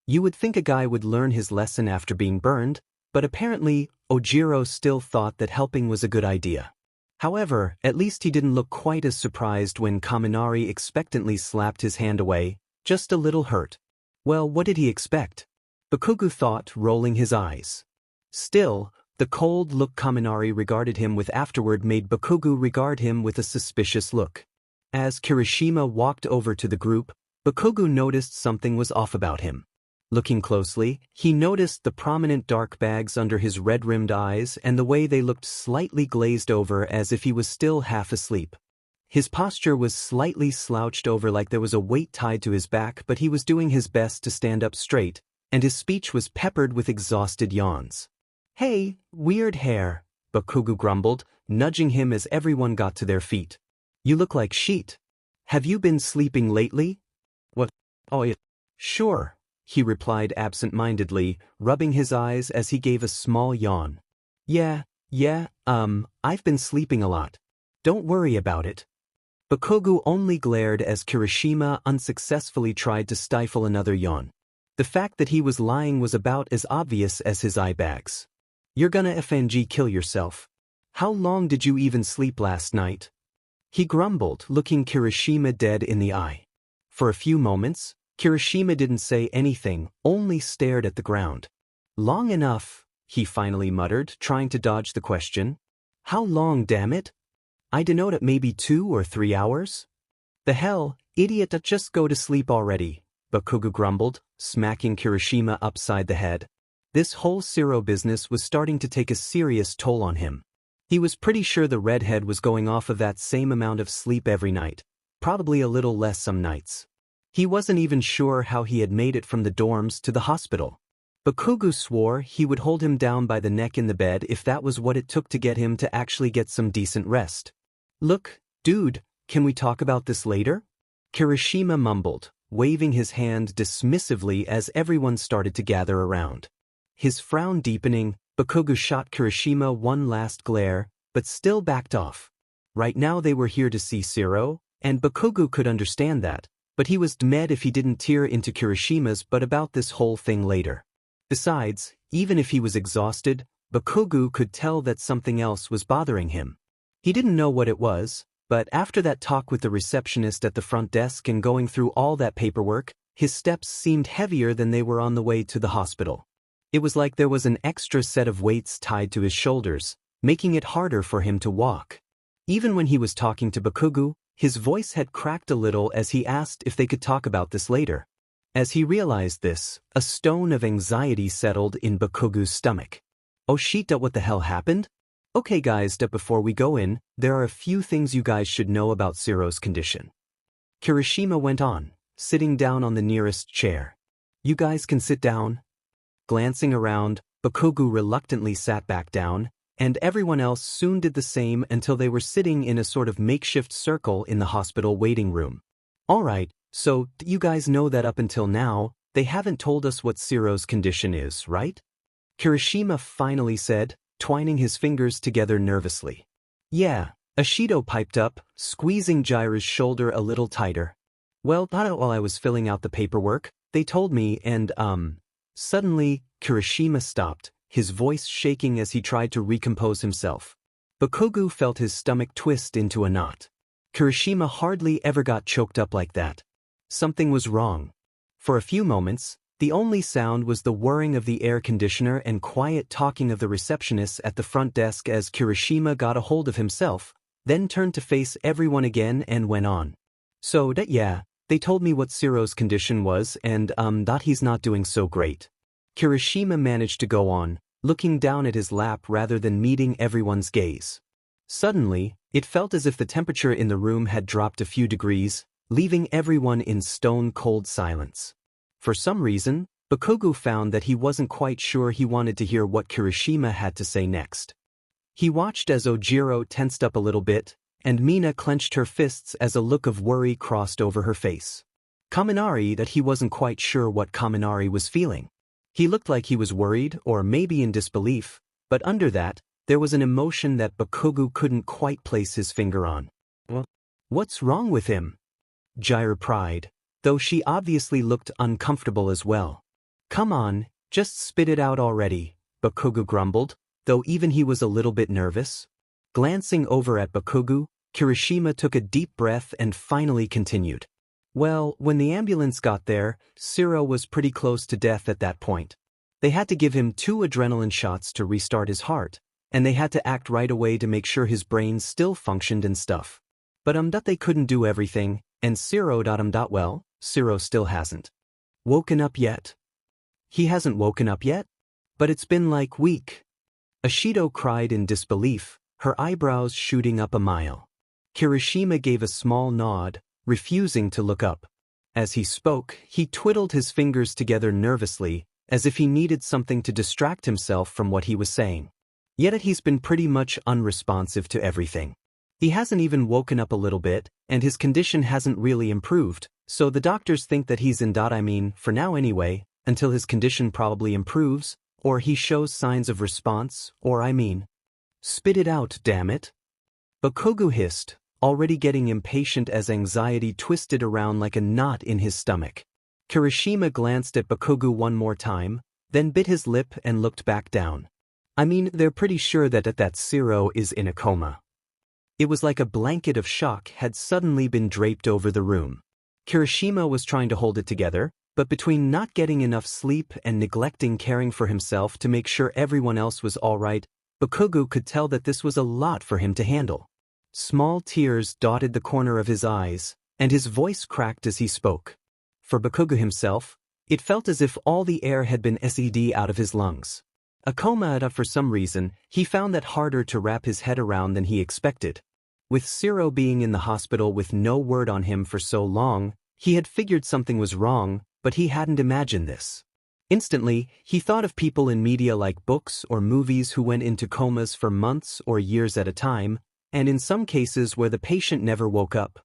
Speaker 1: You would think a guy would learn his lesson after being burned, but apparently, Ojiro still thought that helping was a good idea. However, at least he didn't look quite as surprised when Kaminari expectantly slapped his hand away, just a little hurt. Well, what did he expect? Bakugo thought, rolling his eyes. Still, the cold look Kaminari regarded him with afterward made Bakugo regard him with a suspicious look. As Kirishima walked over to the group, Bakugo noticed something was off about him. Looking closely, he noticed the prominent dark bags under his red-rimmed eyes and the way they looked slightly glazed over as if he was still half asleep. His posture was slightly slouched over like there was a weight tied to his back, but he was doing his best to stand up straight, and his speech was peppered with exhausted yawns. "Hey, weird hair," Bakugo grumbled, nudging him as everyone got to their feet. "You look like shit. Have you been sleeping lately?" "What? Oh yeah. Sure," he replied absent-mindedly, rubbing his eyes as he gave a small yawn. Yeah, I've been sleeping a lot. Don't worry about it." Bakugo only glared as Kirishima unsuccessfully tried to stifle another yawn. The fact that he was lying was about as obvious as his eye bags. "You're gonna FNG kill yourself. How long did you even sleep last night?" he grumbled, looking Kirishima dead in the eye. For a few moments, Kirishima didn't say anything, only stared at the ground. "Long enough," he finally muttered, trying to dodge the question. "How long, damn it? I denote it maybe 2 or 3 hours?" "The hell, idiot, just go to sleep already," Bakugo grumbled, smacking Kirishima upside the head. This whole Sero business was starting to take a serious toll on him. He was pretty sure the redhead was going off of that same amount of sleep every night, probably a little less some nights. He wasn't even sure how he had made it from the dorms to the hospital. Bakugo swore he would hold him down by the neck in the bed if that was what it took to get him to actually get some decent rest. "Look, dude, can we talk about this later?" Kirishima mumbled, waving his hand dismissively as everyone started to gather around. His frown deepening, Bakugo shot Kirishima one last glare, but still backed off. Right now they were here to see Sero, and Bakugo could understand that, but he was mad if he didn't tear into Kirishima's but about this whole thing later. Besides, even if he was exhausted, Bakugo could tell that something else was bothering him. He didn't know what it was, but after that talk with the receptionist at the front desk and going through all that paperwork, his steps seemed heavier than they were on the way to the hospital. It was like there was an extra set of weights tied to his shoulders, making it harder for him to walk. Even when he was talking to Bakugo, his voice had cracked a little as he asked if they could talk about this later. As he realized this, a stone of anxiety settled in Bakugo's stomach. Oh shit, what the hell happened? Okay guys, before we go in, there are a few things you guys should know about Sero's condition. Kirishima went on, sitting down on the nearest chair. You guys can sit down. Glancing around, Bakugo reluctantly sat back down, and everyone else soon did the same until they were sitting in a sort of makeshift circle in the hospital waiting room. Alright, so you guys know that up until now, they haven't told us what Sero's condition is, right? Kirishima finally said, twining his fingers together nervously. Yeah, Ashido piped up, squeezing Jiraiya's shoulder a little tighter. Well, while I was filling out the paperwork, they told me and Suddenly, Kirishima stopped, his voice shaking as he tried to recompose himself. Bakugo felt his stomach twist into a knot. Kirishima hardly ever got choked up like that. Something was wrong. For a few moments, the only sound was the whirring of the air conditioner and quiet talking of the receptionist at the front desk as Kirishima got a hold of himself, then turned to face everyone again and went on. So yeah, they told me what Sero's condition was and that he's not doing so great. Kirishima managed to go on, looking down at his lap rather than meeting everyone's gaze. Suddenly, it felt as if the temperature in the room had dropped a few degrees, leaving everyone in stone-cold silence. For some reason, Bakugo found that he wasn't quite sure he wanted to hear what Kirishima had to say next. He watched as Ojiro tensed up a little bit, and Mina clenched her fists as a look of worry crossed over her face. Kaminari that he wasn't quite sure what Kaminari was feeling. He looked like he was worried or maybe in disbelief, but under that, there was an emotion that Bakugo couldn't quite place his finger on. What's wrong with him? Jiraiya pried, though she obviously looked uncomfortable as well. Come on, just spit it out already, Bakugo grumbled, though even he was a little bit nervous. Glancing over at Bakugo, Kirishima took a deep breath and finally continued. Well, when the ambulance got there, Sero was pretty close to death at that point. They had to give him 2 adrenaline shots to restart his heart, and they had to act right away to make sure his brain still functioned and stuff. But they couldn't do everything, and Sero well, Sero still hasn't woken up yet. He hasn't woken up yet? But it's been like week. Ashido cried in disbelief, her eyebrows shooting up a mile. Kirishima gave a small nod, refusing to look up. As he spoke, he twiddled his fingers together nervously, as if he needed something to distract himself from what he was saying. Yet he's been pretty much unresponsive to everything. He hasn't even woken up a little bit, and his condition hasn't really improved, so the doctors think that he's in for now anyway, until his condition probably improves, or he shows signs of response, or spit it out, damn it. Bakugo hissed, already getting impatient as anxiety twisted around like a knot in his stomach. Kirishima glanced at Bakugo one more time, then bit his lip and looked back down. They're pretty sure that Sero is in a coma. It was like a blanket of shock had suddenly been draped over the room. Kirishima was trying to hold it together, but between not getting enough sleep and neglecting caring for himself to make sure everyone else was alright, Bakugo could tell that this was a lot for him to handle. Small tears dotted the corner of his eyes, and his voice cracked as he spoke. For Bakugo himself, it felt as if all the air had been sucked out of his lungs. A coma, for some reason, he found that harder to wrap his head around than he expected. With Sero being in the hospital with no word on him for so long, he had figured something was wrong, but he hadn't imagined this. Instantly, he thought of people in media like books or movies who went into comas for months or years at a time, and in some cases where the patient never woke up.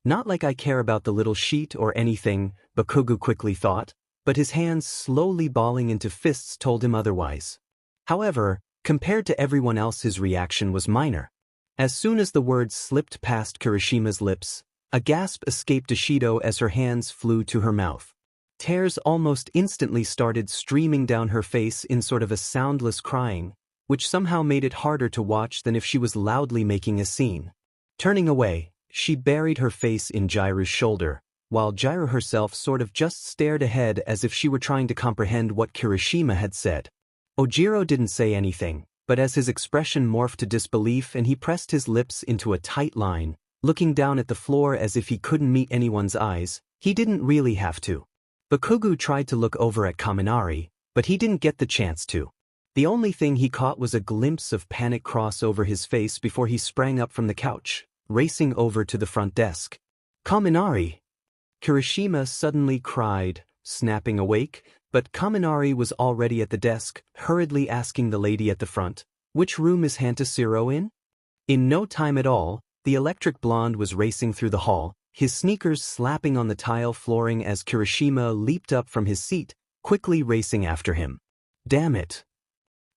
Speaker 1: Not like I care about the little sheet or anything, Bakugo quickly thought, but his hands slowly balling into fists told him otherwise. However, compared to everyone else, his reaction was minor. As soon as the words slipped past Kirishima's lips, a gasp escaped Ashido as her hands flew to her mouth. Tears almost instantly started streaming down her face in sort of a soundless crying, which somehow made it harder to watch than if she was loudly making a scene. Turning away, she buried her face in Jiraiya's shoulder, while Jiraiya herself sort of just stared ahead as if she were trying to comprehend what Kirishima had said. Ojiro didn't say anything, but as his expression morphed to disbelief and he pressed his lips into a tight line, looking down at the floor as if he couldn't meet anyone's eyes, he didn't really have to. Bakugo tried to look over at Kaminari, but he didn't get the chance to. The only thing he caught was a glimpse of panic cross over his face before he sprang up from the couch, racing over to the front desk. "Kaminari!" Kirishima suddenly cried, snapping awake, but Kaminari was already at the desk, hurriedly asking the lady at the front, "Which room is Sero in?" In no time at all, the electric blonde was racing through the hall, his sneakers slapping on the tile flooring as Kirishima leaped up from his seat, quickly racing after him. "Damn it!"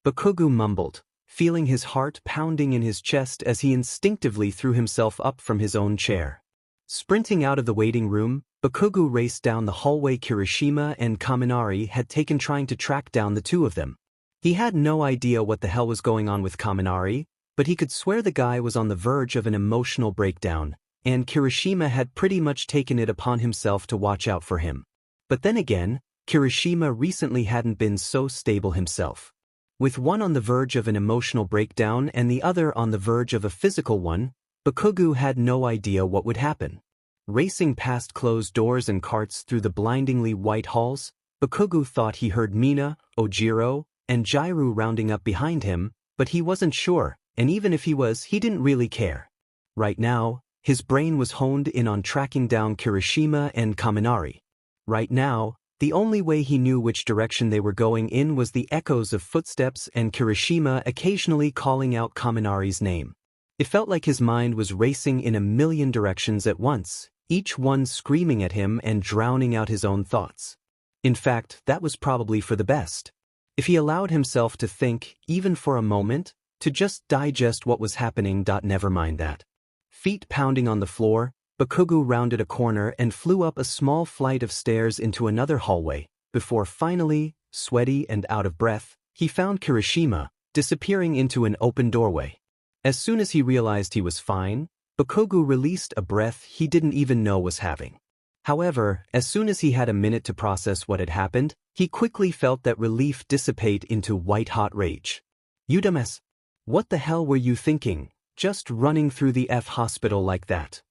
Speaker 1: Bakugo mumbled, feeling his heart pounding in his chest as he instinctively threw himself up from his own chair. Sprinting out of the waiting room, Bakugo raced down the hallway Kirishima and Kaminari had taken trying to track down the two of them. He had no idea what the hell was going on with Kaminari, but he could swear the guy was on the verge of an emotional breakdown, and Kirishima had pretty much taken it upon himself to watch out for him. But then again, Kirishima recently hadn't been so stable himself. With one on the verge of an emotional breakdown and the other on the verge of a physical one, Bakugo had no idea what would happen. Racing past closed doors and carts through the blindingly white halls, Bakugo thought he heard Mina, Ojiro, and Jairu rounding up behind him, but he wasn't sure, and even if he was, he didn't really care. Right now, his brain was honed in on tracking down Kirishima and Kaminari. Right now, the only way he knew which direction they were going in was the echoes of footsteps and Kirishima occasionally calling out Kaminari's name. It felt like his mind was racing in a million directions at once, each one screaming at him and drowning out his own thoughts. In fact, that was probably for the best. If he allowed himself to think, even for a moment, to just digest what was happening. Never mind that. Feet pounding on the floor, Bakugo rounded a corner and flew up a small flight of stairs into another hallway, before finally, sweaty and out of breath, he found Kirishima, disappearing into an open doorway. As soon as he realized he was fine, Bakugo released a breath he didn't even know was having. However, as soon as he had a minute to process what had happened, he quickly felt that relief dissipate into white-hot rage. "You dumbass! What the hell were you thinking, just running through the hospital like that?"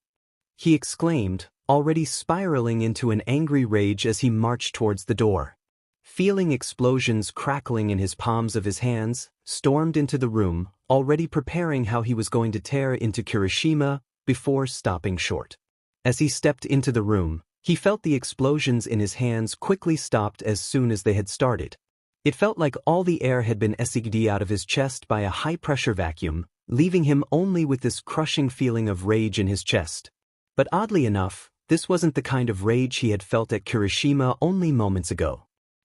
Speaker 1: he exclaimed, already spiraling into an angry rage as he marched towards the door. Feeling explosions crackling in his palms of his hands, stormed into the room, already preparing how he was going to tear into Kirishima before stopping short. As he stepped into the room, he felt the explosions in his hands quickly stopped as soon as they had started. It felt like all the air had been sucked out of his chest by a high-pressure vacuum, leaving him only with this crushing feeling of rage in his chest. But oddly enough, this wasn't the kind of rage he had felt at Kirishima only moments ago.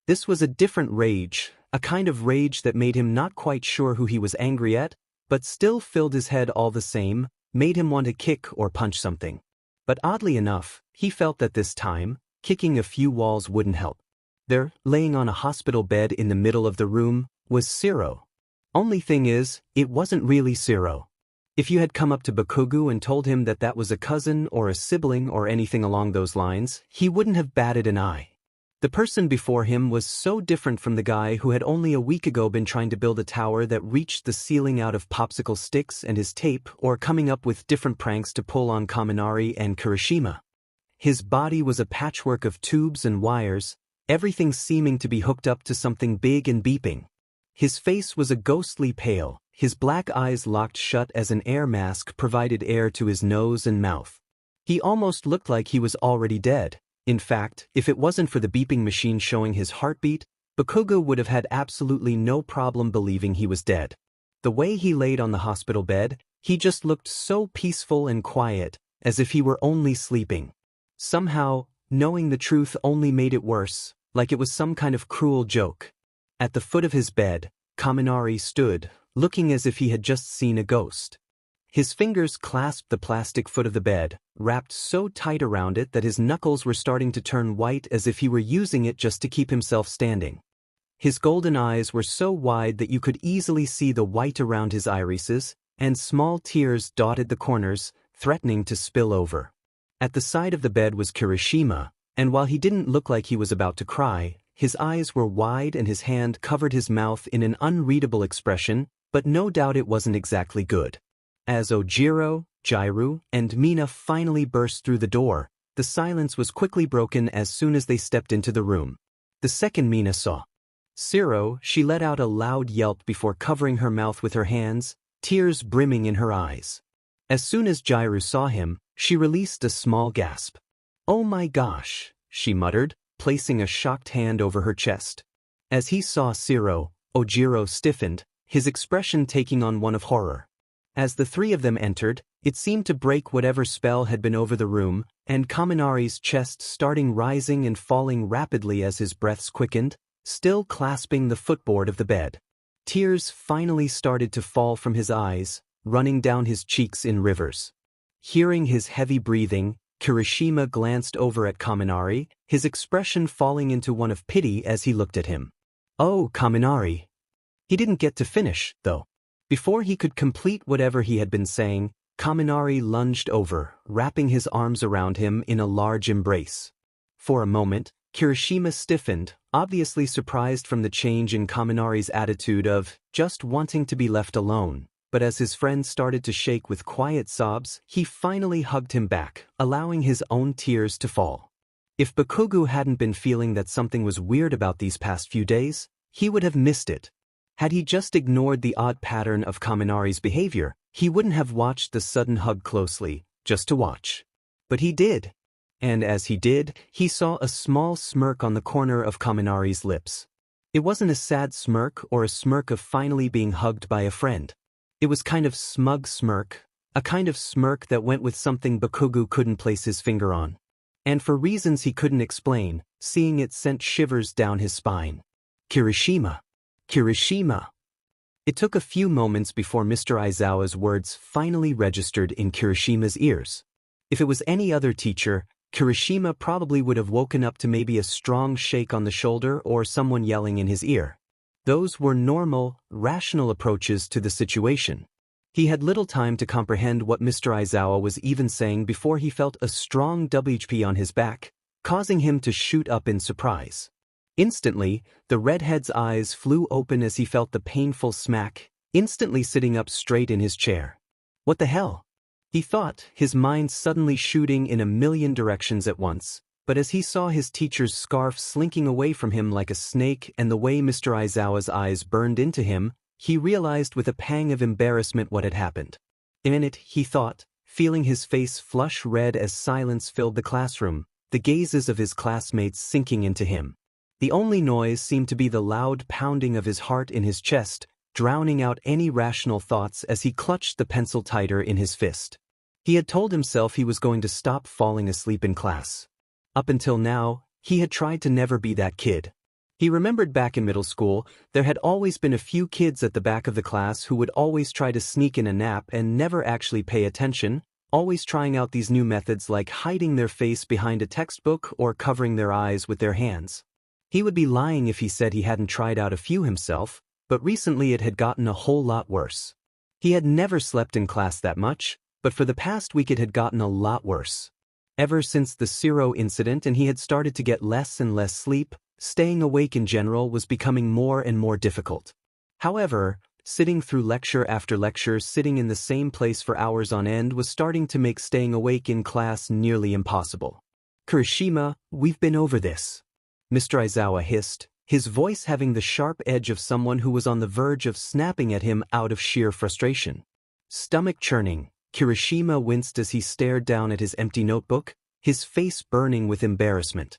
Speaker 1: This was a different rage, a kind of rage that made him not quite sure who he was angry at, but still filled his head all the same, made him want to kick or punch something. But oddly enough, he felt that this time, kicking a few walls wouldn't help. There, laying on a hospital bed in the middle of the room, was Sero. Only thing is, it wasn't really Sero. If you had come up to Bakugo and told him that that was a cousin or a sibling or anything along those lines, he wouldn't have batted an eye. The person before him was so different from the guy who had only a week ago been trying to build a tower that reached the ceiling out of popsicle sticks and his tape or coming up with different pranks to pull on Kaminari and Kirishima. His body was a patchwork of tubes and wires, everything seeming to be hooked up to something big and beeping. His face was a ghostly pale, his black eyes locked shut as an air mask provided air to his nose and mouth. He almost looked like he was already dead. In fact, if it wasn't for the beeping machine showing his heartbeat, Bakugo would have had absolutely no problem believing he was dead. The way he laid on the hospital bed, he just looked so peaceful and quiet, as if he were only sleeping. Somehow, knowing the truth only made it worse, like it was some kind of cruel joke. At the foot of his bed, Kaminari stood, looking as if he had just seen a ghost. His fingers clasped the plastic foot of the bed, wrapped so tight around it that his knuckles were starting to turn white as if he were using it just to keep himself standing. His golden eyes were so wide that you could easily see the white around his irises, and small tears dotted the corners, threatening to spill over. At the side of the bed was Kirishima, and while he didn't look like he was about to cry, his eyes were wide and his hand covered his mouth in an unreadable expression, but no doubt it wasn't exactly good. As Ojiro, Jairu, and Mina finally burst through the door, The silence was quickly broken as soon as they stepped into the room. The second Mina saw Sero, she let out a loud yelp before covering her mouth with her hands, tears brimming in her eyes. As soon as Jairu saw him, she released a small gasp. "Oh my gosh," she muttered, placing a shocked hand over her chest. As he saw Sero, Ojiro stiffened, his expression taking on one of horror. As the three of them entered, it seemed to break whatever spell had been over the room, and Kaminari's chest starting rising and falling rapidly as his breaths quickened, still clasping the footboard of the bed. Tears finally started to fall from his eyes, running down his cheeks in rivers. Hearing his heavy breathing, Kirishima glanced over at Kaminari, his expression falling into one of pity as he looked at him. "Oh, Kaminari." He didn't get to finish, though. Before he could complete whatever he had been saying, Kaminari lunged over, wrapping his arms around him in a large embrace. For a moment, Kirishima stiffened, obviously surprised from the change in Kaminari's attitude of just wanting to be left alone, but as his friend started to shake with quiet sobs, he finally hugged him back, allowing his own tears to fall. If Bakugo hadn't been feeling that something was weird about these past few days, he would have missed it. Had he just ignored the odd pattern of Kaminari's behavior, he wouldn't have watched the sudden hug closely, just to watch. But he did. And as he did, he saw a small smirk on the corner of Kaminari's lips. It wasn't a sad smirk or a smirk of finally being hugged by a friend. It was kind of smug smirk, a kind of smirk that went with something Bakugo couldn't place his finger on. And for reasons he couldn't explain, seeing it sent shivers down his spine. Kirishima. Kirishima. It took a few moments before Mr. Aizawa's words finally registered in Kirishima's ears. If it was any other teacher, Kirishima probably would have woken up to maybe a strong shake on the shoulder or someone yelling in his ear. Those were normal, rational approaches to the situation. He had little time to comprehend what Mr. Aizawa was even saying before he felt a strong WHP on his back, causing him to shoot up in surprise. Instantly, the redhead's eyes flew open as he felt the painful smack, instantly sitting up straight in his chair. What the hell? He thought, his mind suddenly shooting in a million directions at once, but as he saw his teacher's scarf slinking away from him like a snake and the way Mr. Aizawa's eyes burned into him, he realized with a pang of embarrassment what had happened. In it, he thought, feeling his face flush red as silence filled the classroom, the gazes of his classmates sinking into him. The only noise seemed to be the loud pounding of his heart in his chest, drowning out any rational thoughts as he clutched the pencil tighter in his fist. He had told himself he was going to stop falling asleep in class. Up until now, he had tried to never be that kid. He remembered back in middle school, there had always been a few kids at the back of the class who would always try to sneak in a nap and never actually pay attention, always trying out these new methods like hiding their face behind a textbook or covering their eyes with their hands. He would be lying if he said he hadn't tried out a few himself, but recently it had gotten a whole lot worse. He had never slept in class that much, but for the past week it had gotten a lot worse. Ever since the Sero incident and he had started to get less and less sleep, staying awake in general was becoming more and more difficult. However, sitting through lecture after lecture, sitting in the same place for hours on end was starting to make staying awake in class nearly impossible. "Kirishima, we've been over this," Mr. Aizawa hissed, his voice having the sharp edge of someone who was on the verge of snapping at him out of sheer frustration. Stomach churning, Kirishima winced as he stared down at his empty notebook, his face burning with embarrassment.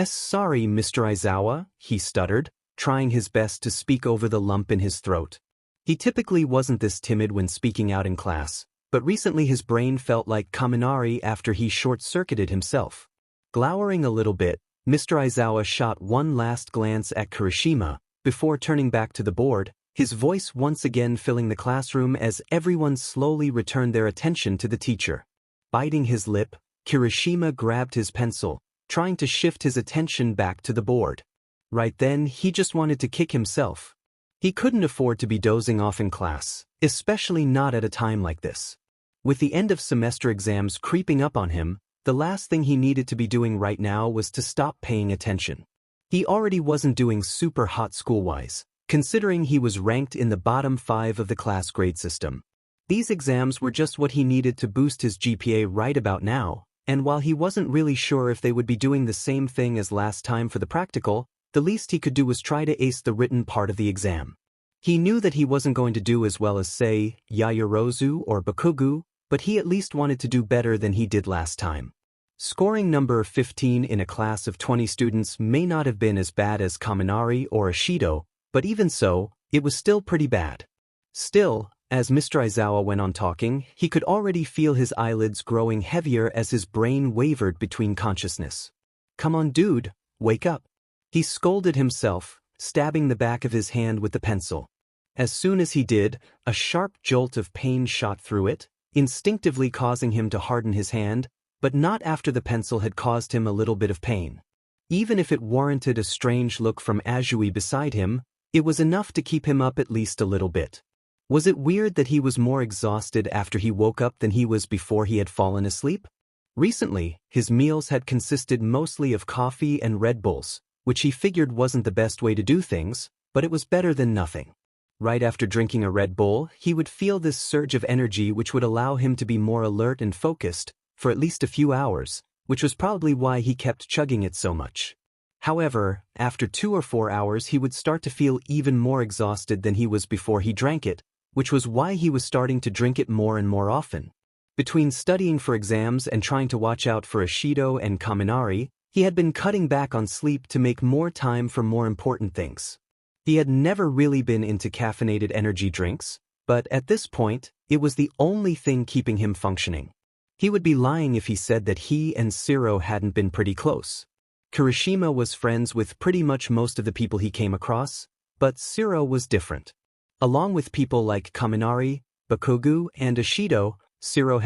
Speaker 1: Sorry, Mr. Aizawa," he stuttered, trying his best to speak over the lump in his throat. He typically wasn't this timid when speaking out in class, but recently his brain felt like Kaminari after he short-circuited himself. Glowering a little bit, Mr. Aizawa shot one last glance at Kirishima, before turning back to the board, his voice once again filling the classroom as everyone slowly returned their attention to the teacher. Biting his lip, Kirishima grabbed his pencil, trying to shift his attention back to the board. Right then, he just wanted to kick himself. He couldn't afford to be dozing off in class, especially not at a time like this. With the end of semester exams creeping up on him, the last thing he needed to be doing right now was to stop paying attention. He already wasn't doing super hot school-wise, considering he was ranked in the bottom 5 of the class grade system. These exams were just what he needed to boost his GPA right about now, And while he wasn't really sure if they would be doing the same thing as last time for the practical, the least he could do was try to ace the written part of the exam. He knew that he wasn't going to do as well as, say, Yaoyorozu or Bakugo, but he at least wanted to do better than he did last time. Scoring number 15 in a class of 20 students may not have been as bad as Kaminari or Ishido, but even so, it was still pretty bad. Still, as Mr. Aizawa went on talking, he could already feel his eyelids growing heavier as his brain wavered between consciousness. "Come on, dude, wake up." He scolded himself, stabbing the back of his hand with the pencil. As soon as he did, a sharp jolt of pain shot through it, instinctively causing him to harden his hand, but not after the pencil had caused him a little bit of pain. Even if it warranted a strange look from Azui beside him, it was enough to keep him up at least a little bit. Was it weird that he was more exhausted after he woke up than he was before he had fallen asleep? Recently, his meals had consisted mostly of coffee and Red Bulls, which he figured wasn't the best way to do things, but it was better than nothing. Right after drinking a Red Bull, he would feel this surge of energy which would allow him to be more alert and focused for at least a few hours, which was probably why he kept chugging it so much. However, after 2 or 4 hours he would start to feel even more exhausted than he was before he drank it, which was why he was starting to drink it more and more often. Between studying for exams and trying to watch out for Ishido and Kaminari, he had been cutting back on sleep to make more time for more important things. He had never really been into caffeinated energy drinks, but at this point, it was the only thing keeping him functioning. He would be lying if he said that he and Sero hadn't been pretty close. Kirishima was friends with pretty much most of the people he came across, but Sero was different. Along with people like Kaminari, Bakugo, and Ishido, Sero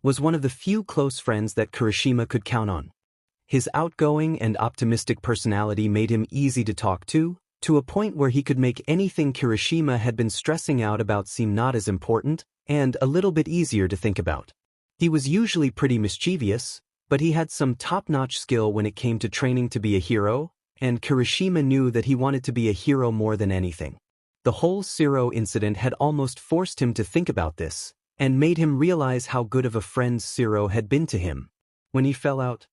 Speaker 1: was one of the few close friends that Kirishima could count on. His outgoing and optimistic personality made him easy to talk to a point where he could make anything Kirishima had been stressing out about seem not as important and a little bit easier to think about. He was usually pretty mischievous, but he had some top-notch skill when it came to training to be a hero, and Kirishima knew that he wanted to be a hero more than anything. The whole Sero incident had almost forced him to think about this, and made him realize how good of a friend Sero had been to him. When he fell out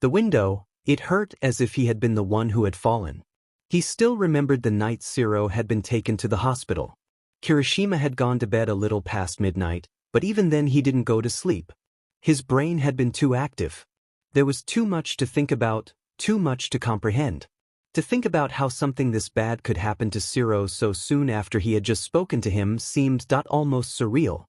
Speaker 1: the window, it hurt as if he had been the one who had fallen. He still remembered the night Sero had been taken to the hospital. Kirishima had gone to bed a little past midnight, but even then he didn't go to sleep. His brain had been too active. There was too much to think about, too much to comprehend. To think about how something this bad could happen to Sero so soon after he had just spoken to him seemed almost surreal.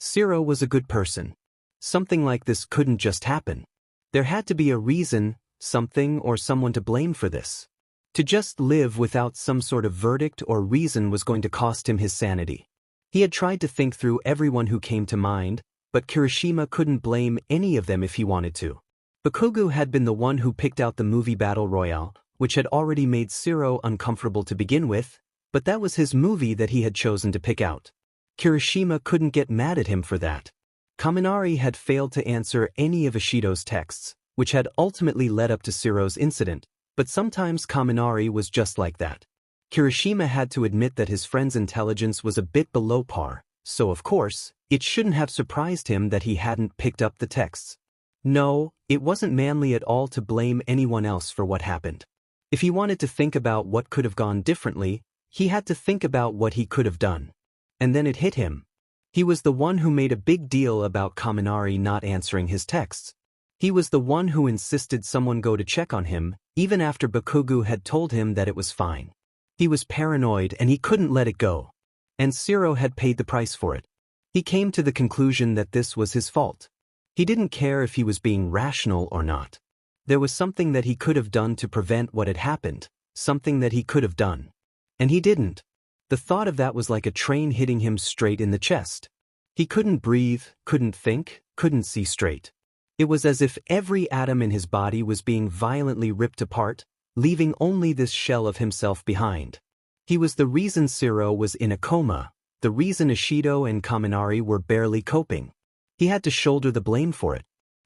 Speaker 1: Sero was a good person. Something like this couldn't just happen. There had to be a reason, something or someone to blame for this. To just live without some sort of verdict or reason was going to cost him his sanity. He had tried to think through everyone who came to mind, but Kirishima couldn't blame any of them if he wanted to. Bakugo had been the one who picked out the movie Battle Royale, which had already made Sero uncomfortable to begin with, but that was his movie that he had chosen to pick out. Kirishima couldn't get mad at him for that. Kaminari had failed to answer any of Ishido's texts, which had ultimately led up to Sero's incident, but sometimes Kaminari was just like that. Kirishima had to admit that his friend's intelligence was a bit below par, so of course, it shouldn't have surprised him that he hadn't picked up the texts. No, it wasn't manly at all to blame anyone else for what happened. If he wanted to think about what could have gone differently, he had to think about what he could have done. And then it hit him. He was the one who made a big deal about Kaminari not answering his texts. He was the one who insisted someone go to check on him, even after Bakugo had told him that it was fine. He was paranoid and he couldn't let it go. And Sero had paid the price for it. He came to the conclusion that this was his fault. He didn't care if he was being rational or not. There was something that he could have done to prevent what had happened, something that he could have done. And he didn't. The thought of that was like a train hitting him straight in the chest. He couldn't breathe, couldn't think, couldn't see straight. It was as if every atom in his body was being violently ripped apart, leaving only this shell of himself behind. He was the reason Sero was in a coma, the reason Ishido and Kaminari were barely coping. He had to shoulder the blame for it.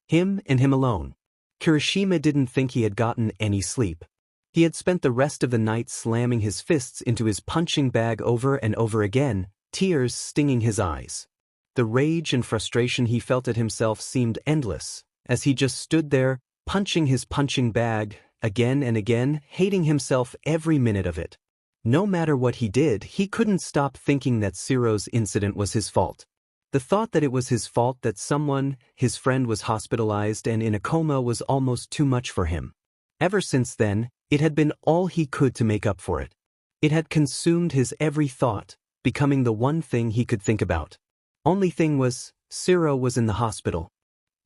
Speaker 1: Him and him alone. Kirishima didn't think he had gotten any sleep. He had spent the rest of the night slamming his fists into his punching bag over and over again, tears stinging his eyes. The rage and frustration he felt at himself seemed endless, as he just stood there, punching his punching bag, again and again, hating himself every minute of it. No matter what he did, he couldn't stop thinking that Sero's incident was his fault. The thought that it was his fault that someone, his friend, was hospitalized and in a coma was almost too much for him. Ever since then, it had been all he could to make up for it. It had consumed his every thought, becoming the one thing he could think about. Only thing was, Sero was in the hospital.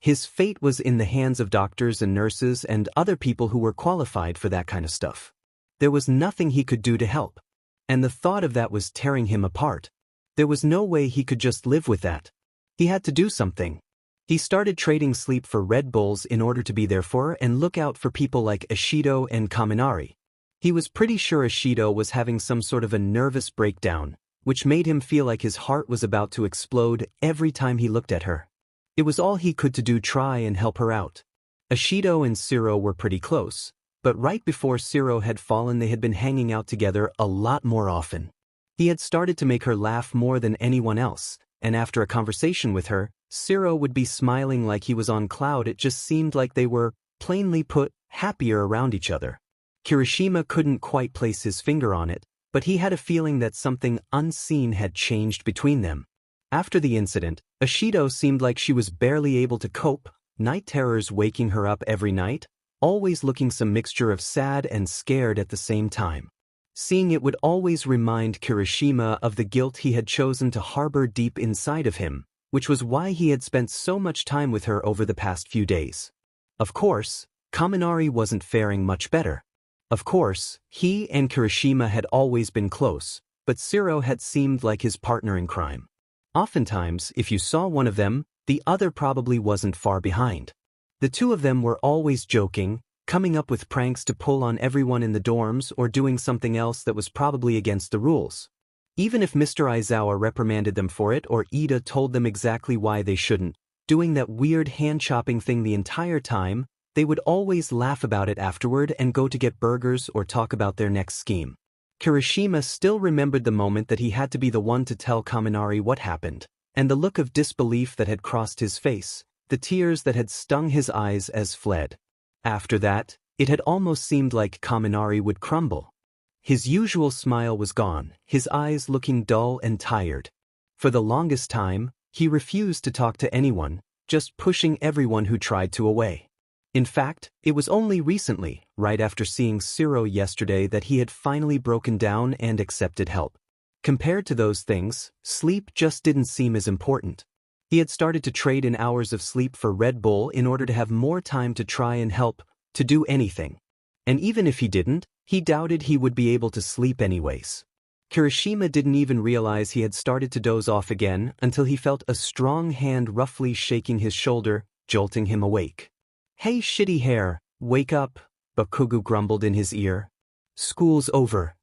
Speaker 1: His fate was in the hands of doctors and nurses and other people who were qualified for that kind of stuff. There was nothing he could do to help. And the thought of that was tearing him apart. There was no way he could just live with that. He had to do something. He started trading sleep for Red Bulls in order to be there for and look out for people like Ishido and Kaminari. He was pretty sure Ishido was having some sort of a nervous breakdown, which made him feel like his heart was about to explode every time he looked at her. It was all he could to try and help her out. Ishido and Sero were pretty close, but right before Sero had fallen they had been hanging out together a lot more often. He had started to make her laugh more than anyone else, and after a conversation with her, Sero would be smiling like he was on cloud. It just seemed like they were, plainly put, happier around each other. Kirishima couldn't quite place his finger on it, but he had a feeling that something unseen had changed between them. After the incident, Ishido seemed like she was barely able to cope, night terrors waking her up every night, always looking some mixture of sad and scared at the same time. Seeing it would always remind Kirishima of the guilt he had chosen to harbor deep inside of him, which was why he had spent so much time with her over the past few days. Of course, Kaminari wasn't faring much better. Of course, he and Kirishima had always been close, but Sero had seemed like his partner in crime. Oftentimes, if you saw one of them, the other probably wasn't far behind. The two of them were always joking, coming up with pranks to pull on everyone in the dorms or doing something else that was probably against the rules. Even if Mr. Aizawa reprimanded them for it or Ida told them exactly why they shouldn't, doing that weird hand-chopping thing the entire time, they would always laugh about it afterward and go to get burgers or talk about their next scheme. Kirishima still remembered the moment that he had to be the one to tell Kaminari what happened, and the look of disbelief that had crossed his face, the tears that had stung his eyes as fled. After that, it had almost seemed like Kaminari would crumble. His usual smile was gone, his eyes looking dull and tired. For the longest time, he refused to talk to anyone, just pushing everyone who tried to away. In fact, it was only recently, right after seeing Sero yesterday, that he had finally broken down and accepted help. Compared to those things, sleep just didn't seem as important. He had started to trade in hours of sleep for Red Bull in order to have more time to try and help, to do anything. And even if he didn't, he doubted he would be able to sleep anyways. Kirishima didn't even realize he had started to doze off again until he felt a strong hand roughly shaking his shoulder, jolting him awake. "Hey shitty hair, wake up," Bakugo grumbled in his ear. "School's over."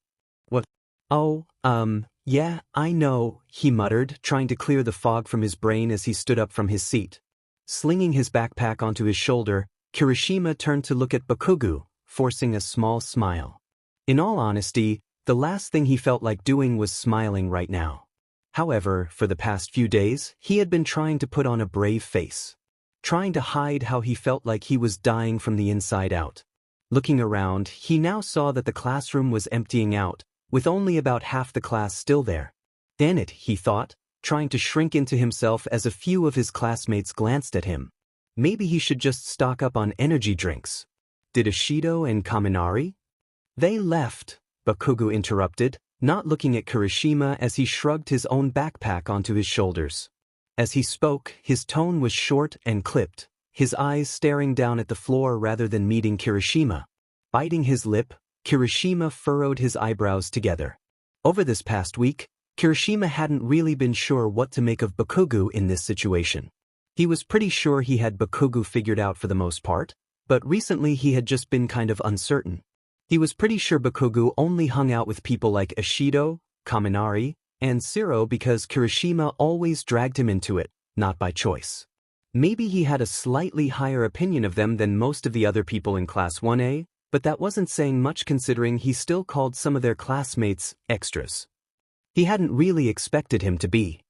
Speaker 1: "What?" "Oh, yeah, I know," he muttered, trying to clear the fog from his brain as he stood up from his seat. Slinging his backpack onto his shoulder, Kirishima turned to look at Bakugo, forcing a small smile. In all honesty, the last thing he felt like doing was smiling right now. However, for the past few days, he had been trying to put on a brave face. Trying to hide how he felt like he was dying from the inside out. Looking around, he now saw that the classroom was emptying out, with only about half the class still there. "Damn it," he thought, trying to shrink into himself as a few of his classmates glanced at him. Maybe he should just stock up on energy drinks. Did Ishido and Kaminari? "They left," Bakugo interrupted, not looking at Kirishima as he shrugged his own backpack onto his shoulders. As he spoke, his tone was short and clipped, his eyes staring down at the floor rather than meeting Kirishima. Biting his lip, Kirishima furrowed his eyebrows together. Over this past week, Kirishima hadn't really been sure what to make of Bakugo in this situation. He was pretty sure he had Bakugo figured out for the most part, but recently he had just been kind of uncertain. He was pretty sure Bakugo only hung out with people like Ishido, Kaminari, and Sero because Kirishima always dragged him into it, not by choice. Maybe he had a slightly higher opinion of them than most of the other people in Class 1A, but that wasn't saying much considering he still called some of their classmates extras. He hadn't really expected him to be.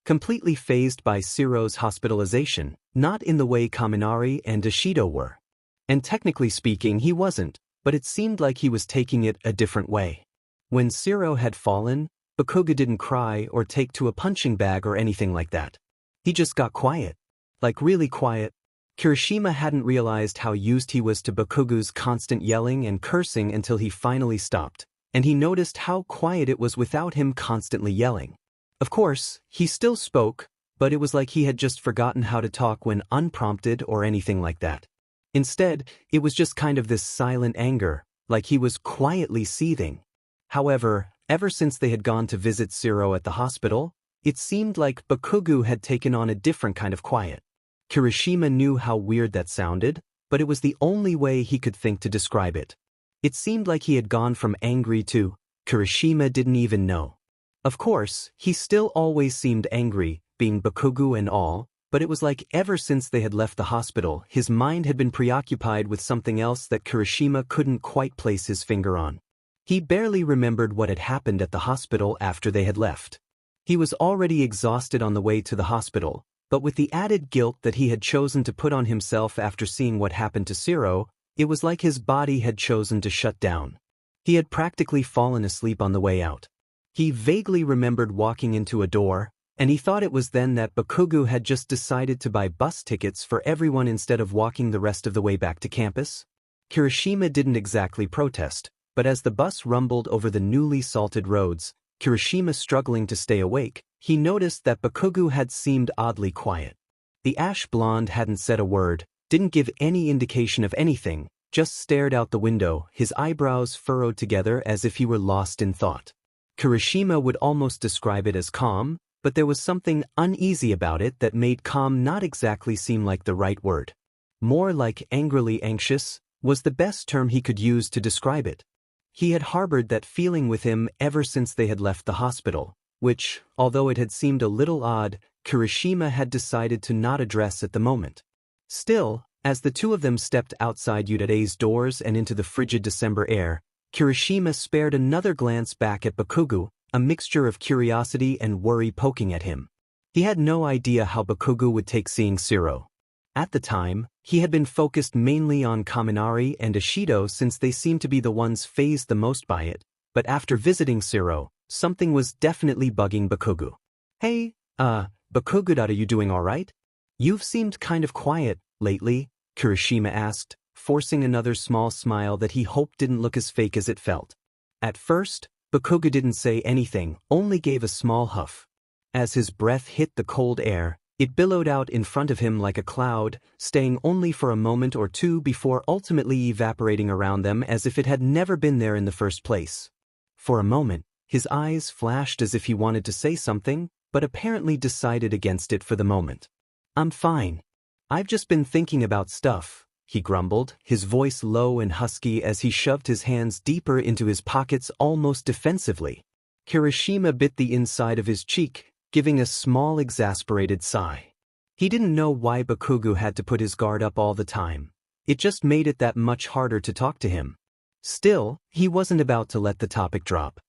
Speaker 1: Completely fazed by Sero's hospitalization, Not in the way Kaminari and Ishido were. And technically speaking, he wasn't, but it seemed like he was taking it a different way. When Sero had fallen, Bakugo didn't cry or take to a punching bag or anything like that. He just got quiet. Like really quiet. Kirishima hadn't realized how used he was to Bakugo's constant yelling and cursing until he finally stopped, and he noticed how quiet it was without him constantly yelling. Of course, he still spoke, but it was like he had just forgotten how to talk when unprompted or anything like that. Instead, it was just kind of this silent anger, like he was quietly seething. However, ever since they had gone to visit Sero at the hospital, it seemed like Bakugo had taken on a different kind of quiet. Kirishima knew how weird that sounded, but it was the only way he could think to describe it. It seemed like he had gone from angry to Kirishima didn't even know. Of course, he still always seemed angry, being Bakugo and all, but it was like ever since they had left the hospital, his mind had been preoccupied with something else that Kirishima couldn't quite place his finger on. He barely remembered what had happened at the hospital after they had left. He was already exhausted on the way to the hospital, but with the added guilt that he had chosen to put on himself after seeing what happened to Sero, it was like his body had chosen to shut down. He had practically fallen asleep on the way out. He vaguely remembered walking into a door, and he thought it was then that Bakugo had just decided to buy bus tickets for everyone instead of walking the rest of the way back to campus. Kirishima didn't exactly protest, but as the bus rumbled over the newly salted roads, Kirishima struggling to stay awake, he noticed that Bakugo had seemed oddly quiet. The ash blonde hadn't said a word, didn't give any indication of anything, just stared out the window, his eyebrows furrowed together as if he were lost in thought. Kirishima would almost describe it as calm, but there was something uneasy about it that made calm not exactly seem like the right word. More like angrily anxious was the best term he could use to describe it. He had harbored that feeling with him ever since they had left the hospital, which, although it had seemed a little odd, Kirishima had decided to not address at the moment. Still, as the two of them stepped outside Yudare's doors and into the frigid December air, Kirishima spared another glance back at Bakugo, a mixture of curiosity and worry poking at him. He had no idea how Bakugo would take seeing Sero. At the time, he had been focused mainly on Kaminari and Ishido since they seemed to be the ones fazed the most by it, but after visiting Sero, something was definitely bugging Bakugo. Hey, Bakugo, are you doing alright? You've seemed kind of quiet lately, Kirishima asked, forcing another small smile that he hoped didn't look as fake as it felt. At first, Bakugo didn't say anything, only gave a small huff. As his breath hit the cold air, it billowed out in front of him like a cloud, staying only for a moment or two before ultimately evaporating around them as if it had never been there in the first place. For a moment, his eyes flashed as if he wanted to say something, but apparently decided against it for the moment. I'm fine. I've just been thinking about stuff, he grumbled, his voice low and husky as he shoved his hands deeper into his pockets almost defensively. Kirishima bit the inside of his cheek, giving a small exasperated sigh. He didn't know why Bakugo had to put his guard up all the time. It just made it that much harder to talk to him. Still, he wasn't about to let the topic drop.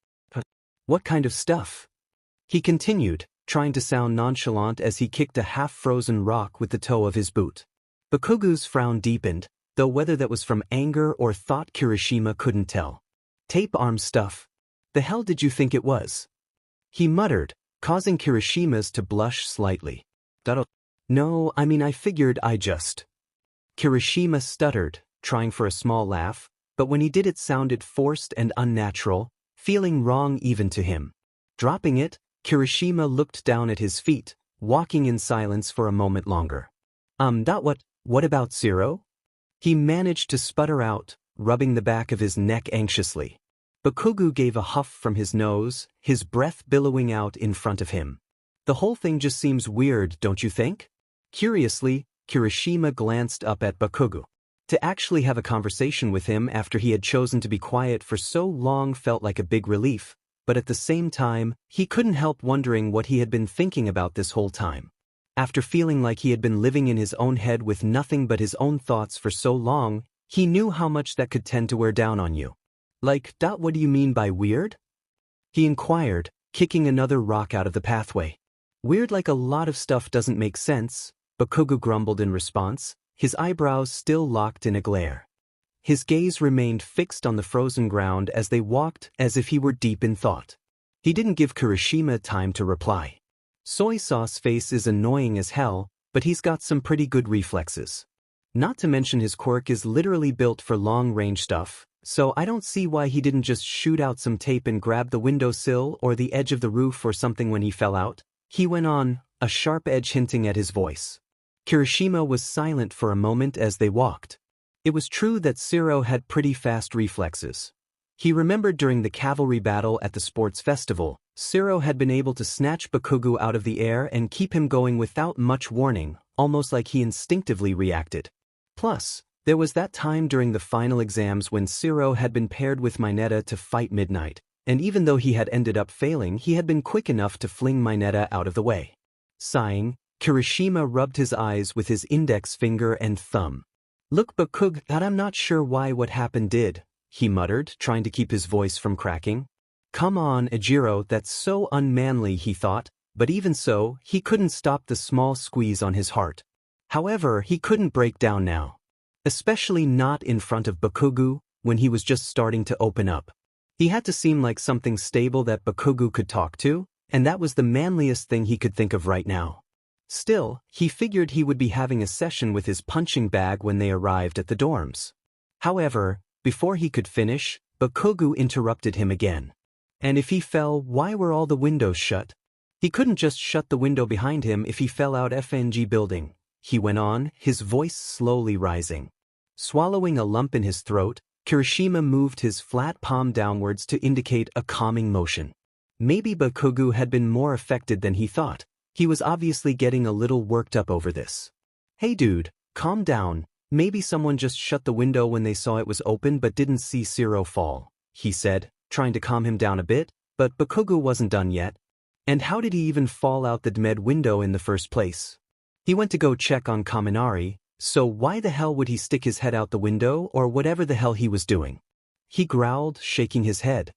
Speaker 1: What kind of stuff? He continued, trying to sound nonchalant as he kicked a half-frozen rock with the toe of his boot. Bakugo's frown deepened, though whether that was from anger or thought Kirishima couldn't tell. Tape arm stuff. The hell did you think it was? He muttered, causing Kirishima's to blush slightly. No, I figured I just... Kirishima stuttered, trying for a small laugh, but when he did it sounded forced and unnatural, feeling wrong even to him. Dropping it, Kirishima looked down at his feet, walking in silence for a moment longer. What about Sero? He managed to sputter out, rubbing the back of his neck anxiously. Bakugo gave a huff from his nose, his breath billowing out in front of him. The whole thing just seems weird, don't you think? Curiously, Kirishima glanced up at Bakugo. To actually have a conversation with him after he had chosen to be quiet for so long felt like a big relief, but at the same time, he couldn't help wondering what he had been thinking about this whole time. After feeling like he had been living in his own head with nothing but his own thoughts for so long, he knew how much that could tend to wear down on you. What do you mean by weird? He inquired, kicking another rock out of the pathway. Weird like a lot of stuff doesn't make sense, Bakugo grumbled in response, his eyebrows still locked in a glare. His gaze remained fixed on the frozen ground as they walked as if he were deep in thought. He didn't give Kirishima time to reply. Soy Sauce Face is annoying as hell, but he's got some pretty good reflexes. Not to mention his quirk is literally built for long-range stuff, so I don't see why he didn't just shoot out some tape and grab the windowsill or the edge of the roof or something when he fell out, he went on, a sharp edge hinting at his voice. Kirishima was silent for a moment as they walked. It was true that Sero had pretty fast reflexes. He remembered during the cavalry battle at the sports festival, Sero had been able to snatch Bakugo out of the air and keep him going without much warning, almost like he instinctively reacted. Plus, there was that time during the final exams when Sero had been paired with Mineta to fight Midnight, and even though he had ended up failing, he had been quick enough to fling Mineta out of the way. Sighing, Kirishima rubbed his eyes with his index finger and thumb. "Look, Bakugo, that I'm not sure why what happened did," he muttered, trying to keep his voice from cracking. "Come on, Ejiro, that's so unmanly," he thought, but even so, he couldn't stop the small squeeze on his heart. However, he couldn't break down now. Especially not in front of Bakugo, when he was just starting to open up. He had to seem like something stable that Bakugo could talk to, and that was the manliest thing he could think of right now. Still, he figured he would be having a session with his punching bag when they arrived at the dorms. However, before he could finish, Bakugo interrupted him again. And if he fell, why were all the windows shut? He couldn't just shut the window behind him if he fell out FNG building, he went on, his voice slowly rising. Swallowing a lump in his throat, Kirishima moved his flat palm downwards to indicate a calming motion. Maybe Bakugo had been more affected than he thought. He was obviously getting a little worked up over this. "Hey dude, calm down, maybe someone just shut the window when they saw it was open but didn't see Sero fall," he said, trying to calm him down a bit, but Bakugo wasn't done yet. And how did he even fall out the DMED window in the first place? He went to go check on Kaminari, so why the hell would he stick his head out the window or whatever the hell he was doing? He growled, shaking his head.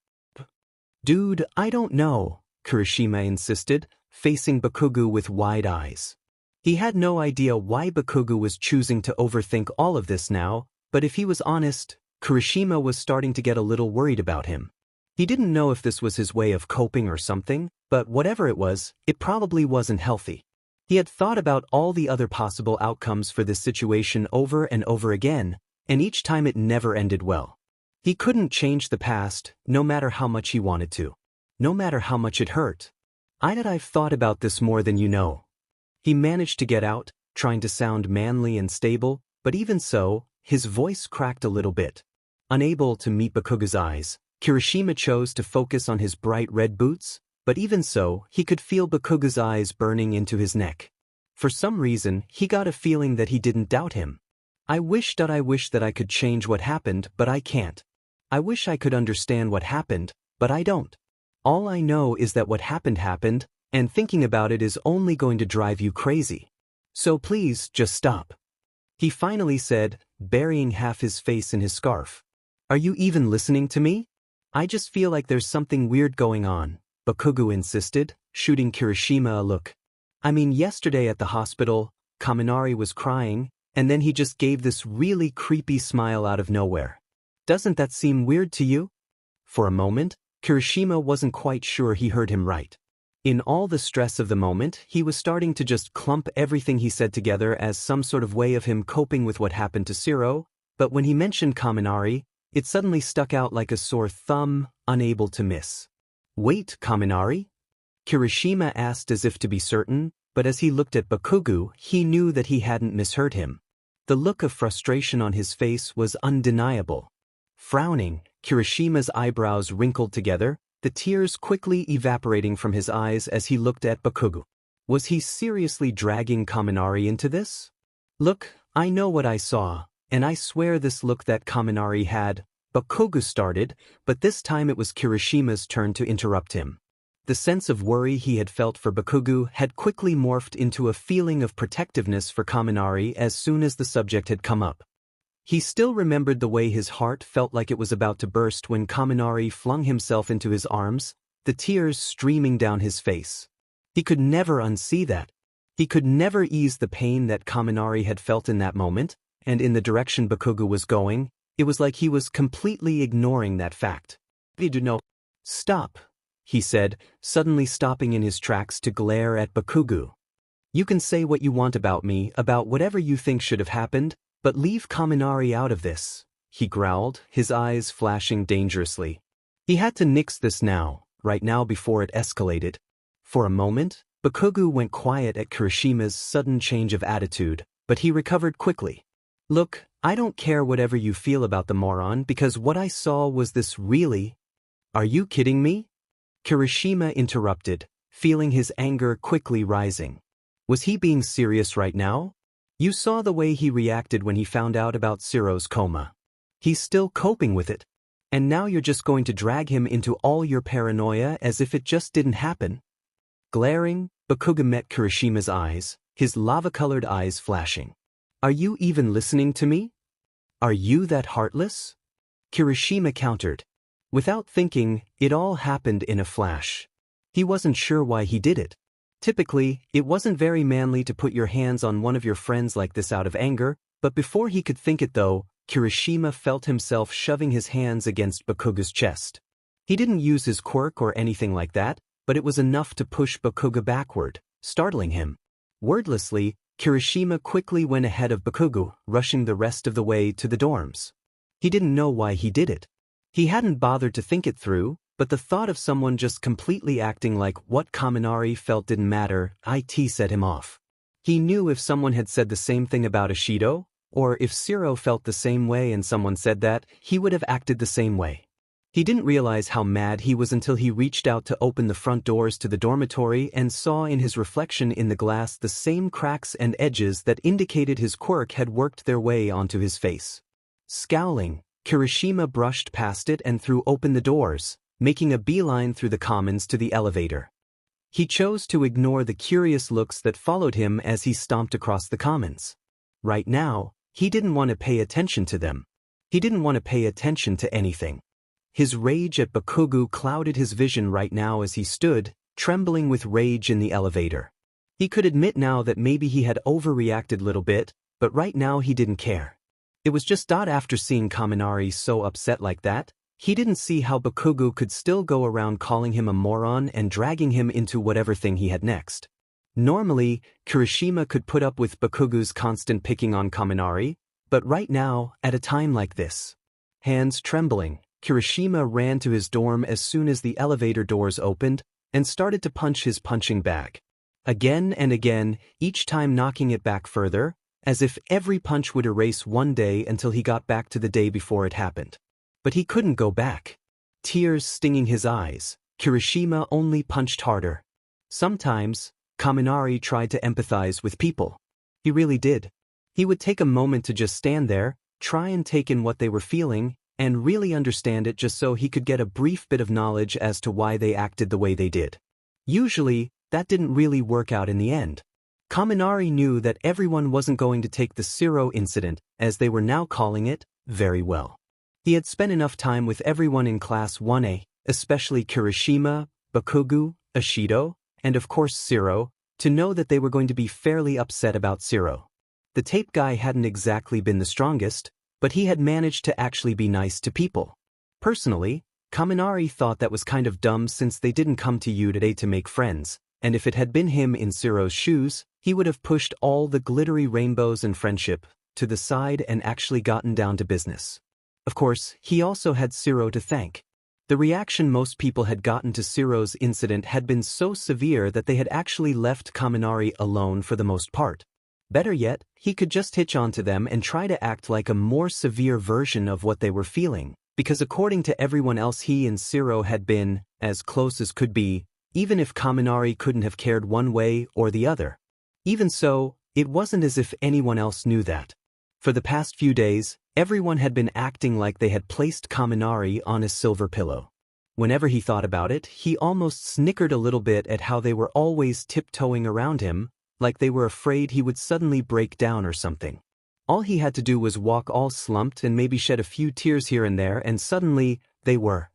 Speaker 1: "Dude, I don't know," Kirishima insisted, facing Bakugo with wide eyes. He had no idea why Bakugo was choosing to overthink all of this now, but if he was honest, Kirishima was starting to get a little worried about him. He didn't know if this was his way of coping or something, but whatever it was, it probably wasn't healthy. He had thought about all the other possible outcomes for this situation over and over again, and each time it never ended well. He couldn't change the past, no matter how much he wanted to. No matter how much it hurt. I've thought about this more than you know. He managed to get out, trying to sound manly and stable, but even so, his voice cracked a little bit. Unable to meet Bakugo's eyes, Kirishima chose to focus on his bright red boots, but even so, he could feel Bakugo's eyes burning into his neck. For some reason, he got a feeling that he didn't doubt him. I wish that I could change what happened, but I can't. I wish I could understand what happened, but I don't. All I know is that what happened, and thinking about it is only going to drive you crazy. So please, just stop. He finally said, burying half his face in his scarf. Are you even listening to me? I just feel like there's something weird going on, Bakugo insisted, shooting Kirishima a look. I mean, yesterday at the hospital, Kaminari was crying, and then he just gave this really creepy smile out of nowhere. Doesn't that seem weird to you? For a moment, Kirishima wasn't quite sure he heard him right. In all the stress of the moment, he was starting to just clump everything he said together as some sort of way of him coping with what happened to Sero, but when he mentioned Kaminari, it suddenly stuck out like a sore thumb, unable to miss. Wait, Kaminari? Kirishima asked as if to be certain, but as he looked at Bakugo, he knew that he hadn't misheard him. The look of frustration on his face was undeniable. Frowning, Kirishima's eyebrows wrinkled together, the tears quickly evaporating from his eyes as he looked at Bakugo. Was he seriously dragging Kaminari into this? Look, I know what I saw, and I swear this look that Kaminari had, Bakugo started, but this time it was Kirishima's turn to interrupt him. The sense of worry he had felt for Bakugo had quickly morphed into a feeling of protectiveness for Kaminari as soon as the subject had come up. He still remembered the way his heart felt like it was about to burst when Kaminari flung himself into his arms, the tears streaming down his face. He could never unsee that. He could never ease the pain that Kaminari had felt in that moment, and in the direction Bakugo was going, it was like he was completely ignoring that fact. "No. Stop," he said, suddenly stopping in his tracks to glare at Bakugo. "You can say what you want about me, about whatever you think should have happened, but leave Kaminari out of this," he growled, his eyes flashing dangerously. He had to nix this now, right now before it escalated. For a moment, Bakugo went quiet at Kirishima's sudden change of attitude, but he recovered quickly. "Look, I don't care whatever you feel about the moron because what I saw was this really." "Are you kidding me?" Kirishima interrupted, feeling his anger quickly rising. Was he being serious right now? You saw the way he reacted when he found out about Sero's coma. He's still coping with it. And now you're just going to drag him into all your paranoia as if it just didn't happen? Glaring, Bakugo met Kirishima's eyes, his lava-colored eyes flashing. "Are you even listening to me? Are you that heartless?" Kirishima countered. Without thinking, it all happened in a flash. He wasn't sure why he did it. Typically, it wasn't very manly to put your hands on one of your friends like this out of anger, but before he could think it though, Kirishima felt himself shoving his hands against Bakugo's chest. He didn't use his quirk or anything like that, but it was enough to push Bakugo backward, startling him. Wordlessly, Kirishima quickly went ahead of Bakugo, rushing the rest of the way to the dorms. He didn't know why he did it. He hadn't bothered to think it through, but the thought of someone just completely acting like what Kaminari felt didn't matter, set him off. He knew if someone had said the same thing about Ishido, or if Sero felt the same way and someone said that, he would have acted the same way. He didn't realize how mad he was until he reached out to open the front doors to the dormitory and saw in his reflection in the glass the same cracks and edges that indicated his quirk had worked their way onto his face. Scowling, Kirishima brushed past it and threw open the doors, making a beeline through the commons to the elevator. He chose to ignore the curious looks that followed him as he stomped across the commons. Right now, he didn't want to pay attention to them. He didn't want to pay attention to anything. His rage at Bakugo clouded his vision right now as he stood, trembling with rage in the elevator. He could admit now that maybe he had overreacted a little bit, but right now he didn't care. It was just after seeing Kaminari so upset like that, he didn't see how Bakugo could still go around calling him a moron and dragging him into whatever thing he had next. Normally, Kirishima could put up with Bakugo's constant picking on Kaminari, but right now, at a time like this. Hands trembling, Kirishima ran to his dorm as soon as the elevator doors opened and started to punch his punching bag. Again and again, each time knocking it back further, as if every punch would erase one day until he got back to the day before it happened. But he couldn't go back. Tears stinging his eyes, Kirishima only punched harder. Sometimes, Kaminari tried to empathize with people. He really did. He would take a moment to just stand there, try and take in what they were feeling, and really understand it just so he could get a brief bit of knowledge as to why they acted the way they did. Usually, that didn't really work out in the end. Kaminari knew that everyone wasn't going to take the Sero incident, as they were now calling it, very well. He had spent enough time with everyone in Class 1A, especially Kirishima, Bakugo, Ishido, and of course Sero, to know that they were going to be fairly upset about Sero. The tape guy hadn't exactly been the strongest, but he had managed to actually be nice to people. Personally, Kaminari thought that was kind of dumb since they didn't come to you today to make friends, and if it had been him in Sero's shoes, he would have pushed all the glittery rainbows and friendship to the side and actually gotten down to business. Of course, he also had Sero to thank. The reaction most people had gotten to Sero's incident had been so severe that they had actually left Kaminari alone for the most part. Better yet, he could just hitch onto them and try to act like a more severe version of what they were feeling, because according to everyone else he and Sero had been, as close as could be, even if Kaminari couldn't have cared one way or the other. Even so, it wasn't as if anyone else knew that. For the past few days, everyone had been acting like they had placed Kaminari on a silver pillow. Whenever he thought about it, he almost snickered a little bit at how they were always tiptoeing around him, like they were afraid he would suddenly break down or something. All he had to do was walk all slumped and maybe shed a few tears here and there, and suddenly, they were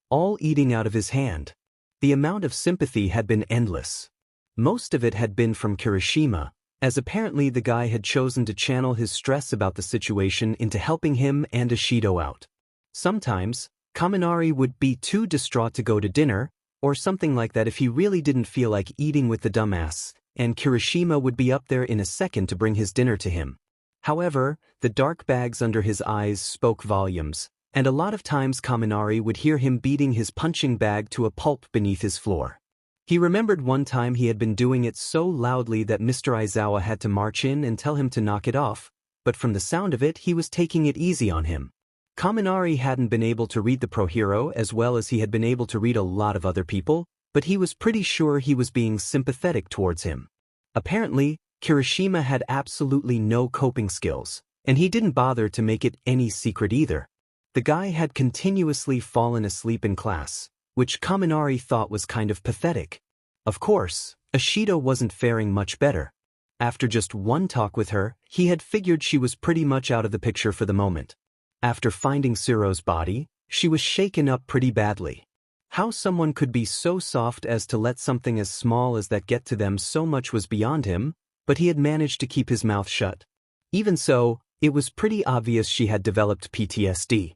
Speaker 1: all eating out of his hand. The amount of sympathy had been endless. Most of it had been from Kirishima, as apparently the guy had chosen to channel his stress about the situation into helping him and Ishido out. Sometimes, Kaminari would be too distraught to go to dinner, or something like that if he really didn't feel like eating with the dumbass, and Kirishima would be up there in a second to bring his dinner to him. However, the dark bags under his eyes spoke volumes, and a lot of times Kaminari would hear him beating his punching bag to a pulp beneath his floor. He remembered one time he had been doing it so loudly that Mr. Aizawa had to march in and tell him to knock it off, but from the sound of it he was taking it easy on him. Kaminari hadn't been able to read the pro-hero as well as he had been able to read a lot of other people, but he was pretty sure he was being sympathetic towards him. Apparently, Kirishima had absolutely no coping skills, and he didn't bother to make it any secret either. The guy had continuously fallen asleep in class, which Kaminari thought was kind of pathetic. Of course, Ishido wasn't faring much better. After just one talk with her, he had figured she was pretty much out of the picture for the moment. After finding Sero's body, she was shaken up pretty badly. How someone could be so soft as to let something as small as that get to them so much was beyond him, but he had managed to keep his mouth shut. Even so, it was pretty obvious she had developed PTSD.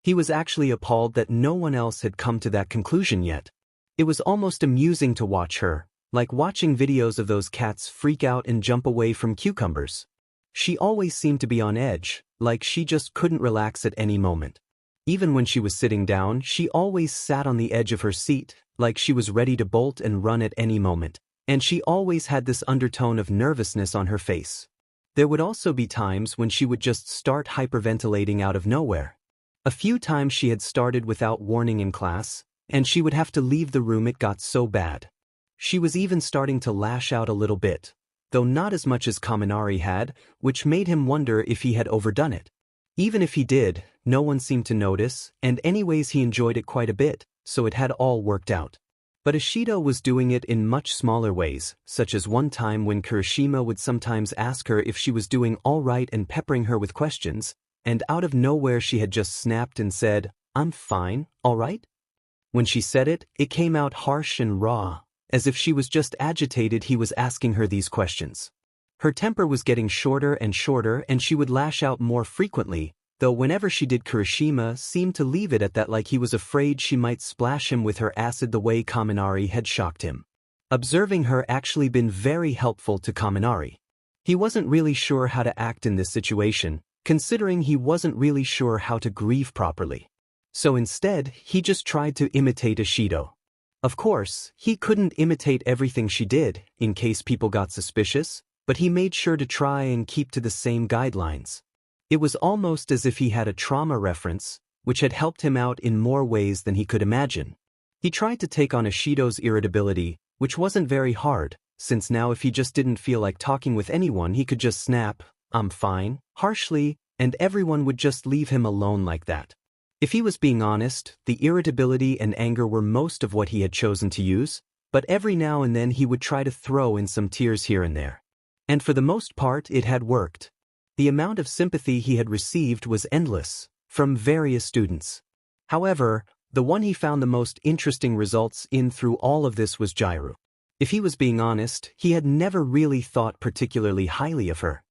Speaker 1: He was actually appalled that no one else had come to that conclusion yet. It was almost amusing to watch her, like watching videos of those cats freak out and jump away from cucumbers. She always seemed to be on edge, like she just couldn't relax at any moment. Even when she was sitting down, she always sat on the edge of her seat, like she was ready to bolt and run at any moment, and she always had this undertone of nervousness on her face. There would also be times when she would just start hyperventilating out of nowhere. A few times she had started without warning in class, and she would have to leave the room, it got so bad. She was even starting to lash out a little bit, though not as much as Kaminari had, which made him wonder if he had overdone it. Even if he did, no one seemed to notice, and anyways he enjoyed it quite a bit, so it had all worked out. But Ishido was doing it in much smaller ways, such as one time when Kirishima would sometimes ask her if she was doing all right and peppering her with questions, and out of nowhere she had just snapped and said, "I'm fine, all right?" When she said it, it came out harsh and raw, as if she was just agitated he was asking her these questions. Her temper was getting shorter and shorter and she would lash out more frequently, though whenever she did Kirishima seemed to leave it at that, like he was afraid she might splash him with her acid the way Kaminari had shocked him. Observing her actually been very helpful to Kaminari. He wasn't really sure how to act in this situation, considering he wasn't really sure how to grieve properly. So instead, he just tried to imitate Ishido. Of course, he couldn't imitate everything she did, in case people got suspicious, but he made sure to try and keep to the same guidelines. It was almost as if he had a trauma reference, which had helped him out in more ways than he could imagine. He tried to take on Ishido's irritability, which wasn't very hard, since now if he just didn't feel like talking with anyone he could just snap, "I'm fine," harshly, and everyone would just leave him alone like that. If he was being honest, the irritability and anger were most of what he had chosen to use, but every now and then he would try to throw in some tears here and there. And for the most part it had worked. The amount of sympathy he had received was endless, from various students. However, the one he found the most interesting results in through all of this was Jairu. If he was being honest, he had never really thought particularly highly of her.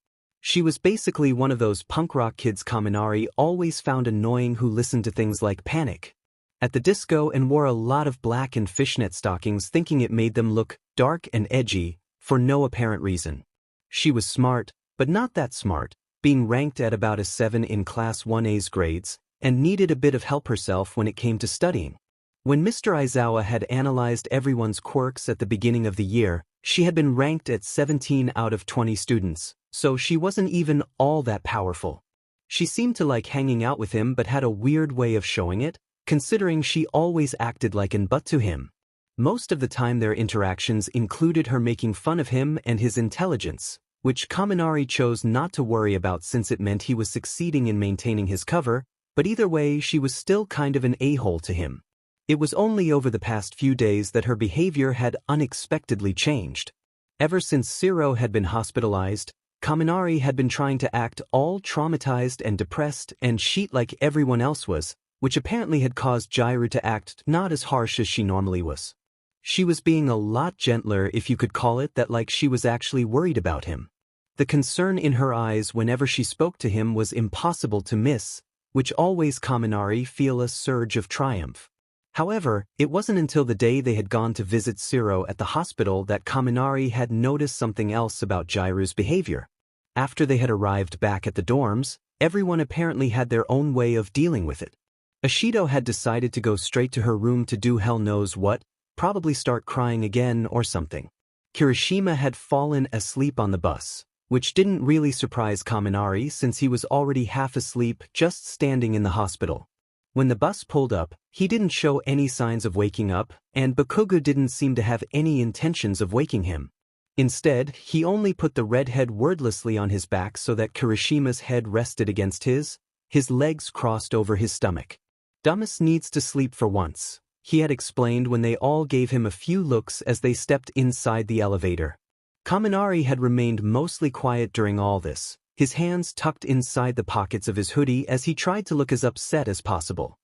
Speaker 1: She was basically one of those punk rock kids Kaminari always found annoying who listened to things like Panic at the disco and wore a lot of black and fishnet stockings thinking it made them look dark and edgy, for no apparent reason. She was smart, but not that smart, being ranked at about a 7 in Class 1A's grades, and needed a bit of help herself when it came to studying. When Mr. Aizawa had analyzed everyone's quirks at the beginning of the year, she had been ranked at 17 out of 20 students, so she wasn't even all that powerful. She seemed to like hanging out with him but had a weird way of showing it, considering she always acted like an butt to him. Most of the time their interactions included her making fun of him and his intelligence, which Kaminari chose not to worry about since it meant he was succeeding in maintaining his cover, but either way she was still kind of an a-hole to him. It was only over the past few days that her behavior had unexpectedly changed. Ever since Sero had been hospitalized, Kaminari had been trying to act all traumatized and depressed and cheat like everyone else was, which apparently had caused Jairu to act not as harsh as she normally was. She was being a lot gentler, if you could call it that, like she was actually worried about him. The concern in her eyes whenever she spoke to him was impossible to miss, which always Kaminari feel a surge of triumph. However, it wasn't until the day they had gone to visit Sero at the hospital that Kaminari had noticed something else about Jairu's behavior. After they had arrived back at the dorms, everyone apparently had their own way of dealing with it. Ashido had decided to go straight to her room to do hell knows what, probably start crying again or something. Kirishima had fallen asleep on the bus, which didn't really surprise Kaminari since he was already half asleep just standing in the hospital. When the bus pulled up, he didn't show any signs of waking up, and Bakugo didn't seem to have any intentions of waking him. Instead, he only put the redhead wordlessly on his back so that Kirishima's head rested against his legs crossed over his stomach. Dumas needs to sleep for once, he had explained when they all gave him a few looks as they stepped inside the elevator. Kaminari had remained mostly quiet during all this, his hands tucked inside the pockets of his hoodie as he tried to look as upset as possible.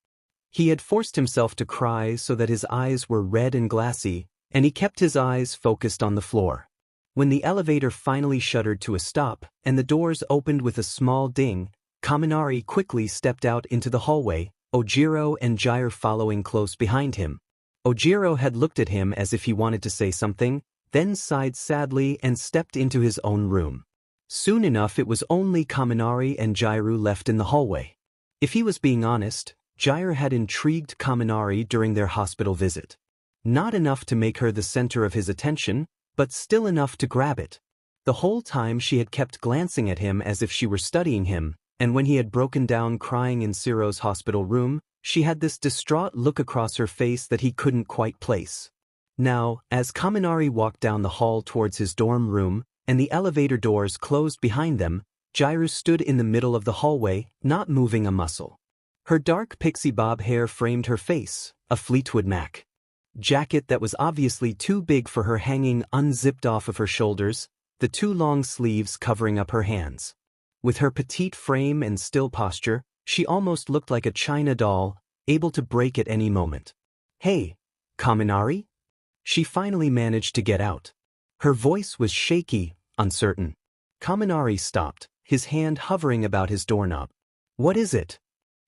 Speaker 1: He had forced himself to cry so that his eyes were red and glassy, and he kept his eyes focused on the floor. When the elevator finally shuddered to a stop and the doors opened with a small ding, Kaminari quickly stepped out into the hallway, Ojiro and Jairu following close behind him. Ojiro had looked at him as if he wanted to say something, then sighed sadly and stepped into his own room. Soon enough it was only Kaminari and Jairu left in the hallway. If he was being honest, Jairu had intrigued Kaminari during their hospital visit. Not enough to make her the center of his attention, but still enough to grab it. The whole time she had kept glancing at him as if she were studying him, and when he had broken down crying in Sero's hospital room, she had this distraught look across her face that he couldn't quite place. Now, as Kaminari walked down the hall towards his dorm room, and the elevator doors closed behind them, Jairu stood in the middle of the hallway, not moving a muscle. Her dark pixie bob hair framed her face, a Fleetwood Mac jacket that was obviously too big for her hanging unzipped off of her shoulders, the two long sleeves covering up her hands. With her petite frame and still posture, she almost looked like a china doll, able to break at any moment. "Hey, Kaminari?" She finally managed to get out. Her voice was shaky, uncertain. Kaminari stopped, his hand hovering about his doorknob. "What is it?"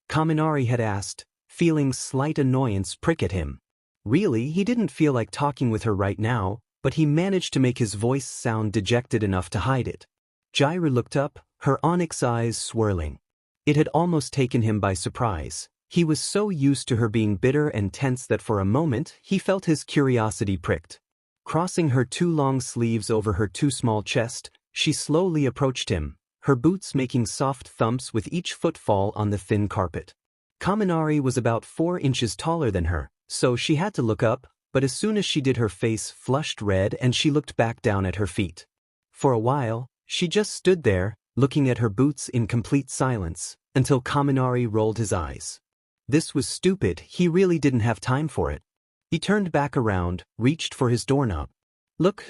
Speaker 1: Kaminari had asked, feeling slight annoyance prick at him. Really, he didn't feel like talking with her right now, but he managed to make his voice sound dejected enough to hide it. Jairu looked up, her onyx eyes swirling. It had almost taken him by surprise. He was so used to her being bitter and tense that for a moment he felt his curiosity pricked. Crossing her two long sleeves over her too small chest, she slowly approached him, her boots making soft thumps with each footfall on the thin carpet. Kaminari was about 4 inches taller than her, so she had to look up, but as soon as she did her face flushed red and she looked back down at her feet. For a while, she just stood there, looking at her boots in complete silence, until Kaminari rolled his eyes. This was stupid, he really didn't have time for it. He turned back around, reached for his doorknob. "Look,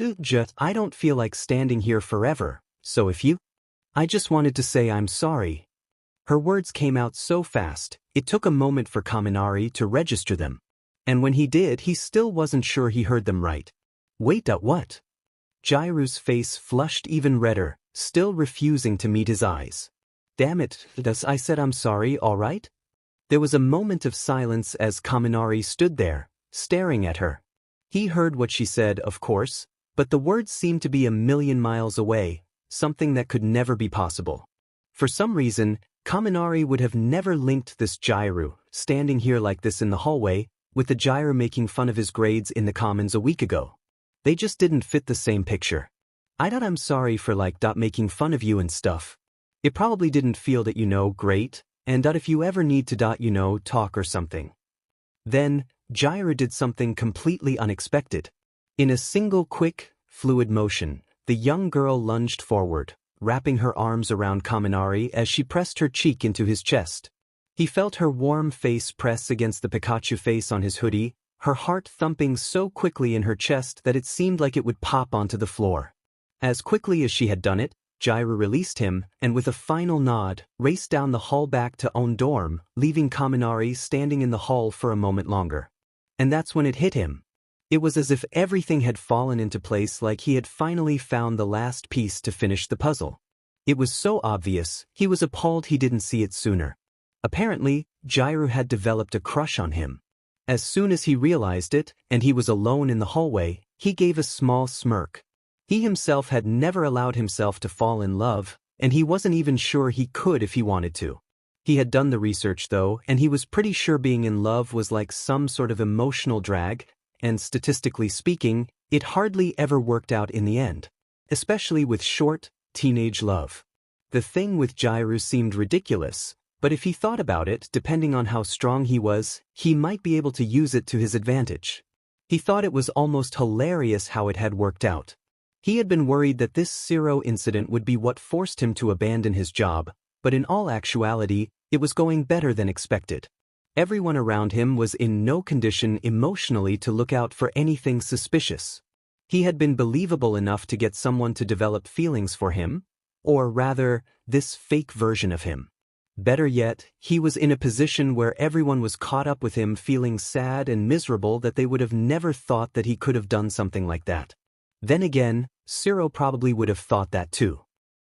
Speaker 1: I don't feel like standing here forever, so if you..." "I just wanted to say I'm sorry." Her words came out so fast, it took a moment for Kaminari to register them. And when he did, he still wasn't sure he heard them right. "Wait, what?" Jairu's face flushed even redder, still refusing to meet his eyes. "Damn it, I said I'm sorry, all right?" There was a moment of silence as Kaminari stood there, staring at her. He heard what she said, of course, but the words seemed to be a million miles away, something that could never be possible. For some reason, Kaminari would have never linked this Jairu, standing here like this in the hallway, with the Jairu making fun of his grades in the commons a week ago. They just didn't fit the same picture. I'm sorry for making fun of you and stuff. It probably didn't feel that great, and if you ever need to talk or something." Then, Jairu did something completely unexpected. In a single quick, fluid motion, the young girl lunged forward, wrapping her arms around Kaminari as she pressed her cheek into his chest. He felt her warm face press against the Pikachu face on his hoodie, her heart thumping so quickly in her chest that it seemed like it would pop onto the floor. As quickly as she had done it, Jairu released him, and with a final nod, raced down the hall back to own dorm, leaving Kaminari standing in the hall for a moment longer. And that's when it hit him. It was as if everything had fallen into place, like he had finally found the last piece to finish the puzzle. It was so obvious, he was appalled he didn't see it sooner. Apparently, Jiraiya had developed a crush on him. As soon as he realized it, and he was alone in the hallway, he gave a small smirk. He himself had never allowed himself to fall in love, and he wasn't even sure he could if he wanted to. He had done the research though, and he was pretty sure being in love was like some sort of emotional drag, and statistically speaking, it hardly ever worked out in the end. Especially with short, teenage love. The thing with Jiraiya seemed ridiculous, but if he thought about it, depending on how strong he was, he might be able to use it to his advantage. He thought it was almost hilarious how it had worked out. He had been worried that this Sero incident would be what forced him to abandon his job, but in all actuality, it was going better than expected. Everyone around him was in no condition emotionally to look out for anything suspicious. He had been believable enough to get someone to develop feelings for him, or rather, this fake version of him. Better yet, he was in a position where everyone was caught up with him feeling sad and miserable that they would have never thought that he could have done something like that. Then again, Sero probably would have thought that too.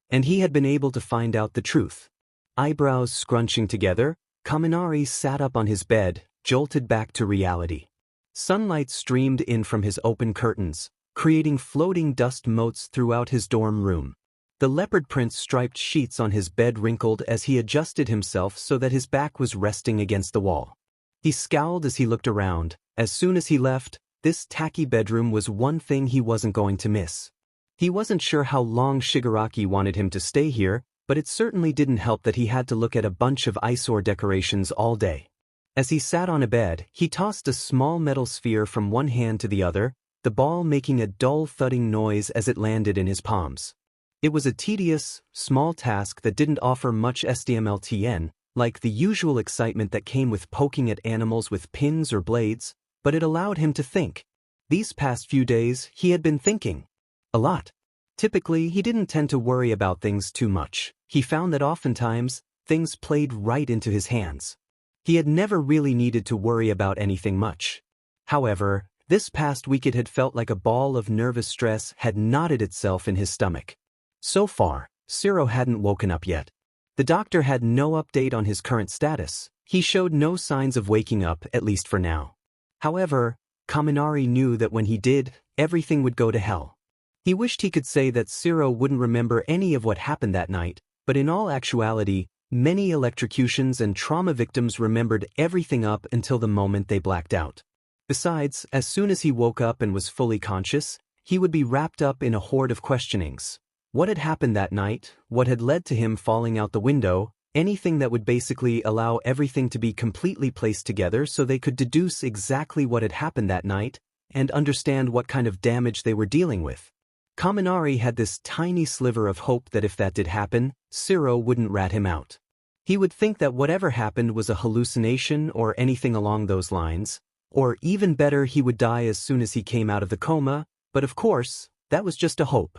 Speaker 1: And he had been able to find out the truth. Eyebrows scrunching together, Kaminari sat up on his bed, jolted back to reality. Sunlight streamed in from his open curtains, creating floating dust motes throughout his dorm room. The leopard print striped sheets on his bed wrinkled as he adjusted himself so that his back was resting against the wall. He scowled as he looked around. As soon as he left, this tacky bedroom was one thing he wasn't going to miss. He wasn't sure how long Shigaraki wanted him to stay here, but it certainly didn't help that he had to look at a bunch of eyesore decorations all day. As he sat on a bed, he tossed a small metal sphere from one hand to the other, the ball making a dull thudding noise as it landed in his palms. It was a tedious, small task that didn't offer much SDMLTN, like the usual excitement that came with poking at animals with pins or blades, but it allowed him to think. These past few days, he had been thinking. A lot. Typically, he didn't tend to worry about things too much. He found that oftentimes, things played right into his hands. He had never really needed to worry about anything much. However, this past week it had felt like a ball of nervous stress had knotted itself in his stomach. So far, Sero hadn't woken up yet. The doctor had no update on his current status. He showed no signs of waking up, at least for now. However, Kaminari knew that when he did, everything would go to hell. He wished he could say that Sero wouldn't remember any of what happened that night, but in all actuality, many electrocutions and trauma victims remembered everything up until the moment they blacked out. Besides, as soon as he woke up and was fully conscious, he would be wrapped up in a horde of questionings. What had happened that night, what had led to him falling out the window, anything that would basically allow everything to be completely placed together so they could deduce exactly what had happened that night and understand what kind of damage they were dealing with. Kaminari had this tiny sliver of hope that if that did happen, Sero wouldn't rat him out. He would think that whatever happened was a hallucination or anything along those lines, or even better, he would die as soon as he came out of the coma, but of course, that was just a hope.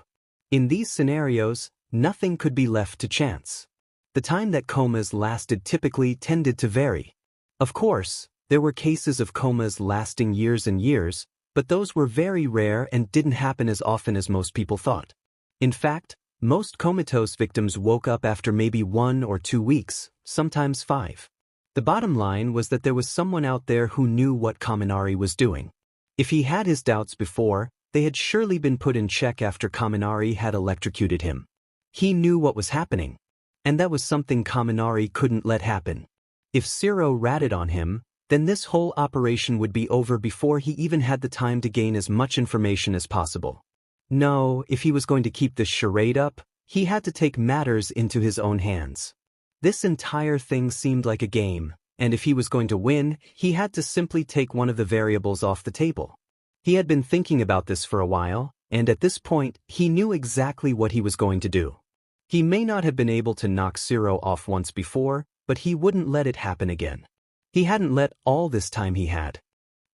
Speaker 1: In these scenarios, nothing could be left to chance. The time that comas lasted typically tended to vary. Of course, there were cases of comas lasting years and years, but those were very rare and didn't happen as often as most people thought. In fact, most comatose victims woke up after maybe 1 or 2 weeks, sometimes 5. The bottom line was that there was someone out there who knew what Kaminari was doing. If he had his doubts before, they had surely been put in check after Kaminari had electrocuted him. He knew what was happening. And that was something Kaminari couldn't let happen. If Sero ratted on him, then this whole operation would be over before he even had the time to gain as much information as possible. No, if he was going to keep this charade up, he had to take matters into his own hands. This entire thing seemed like a game, and if he was going to win, he had to simply take one of the variables off the table. He had been thinking about this for a while, and at this point, he knew exactly what he was going to do. He may not have been able to knock Sero off once before, but he wouldn't let it happen again. He hadn't let all this time he had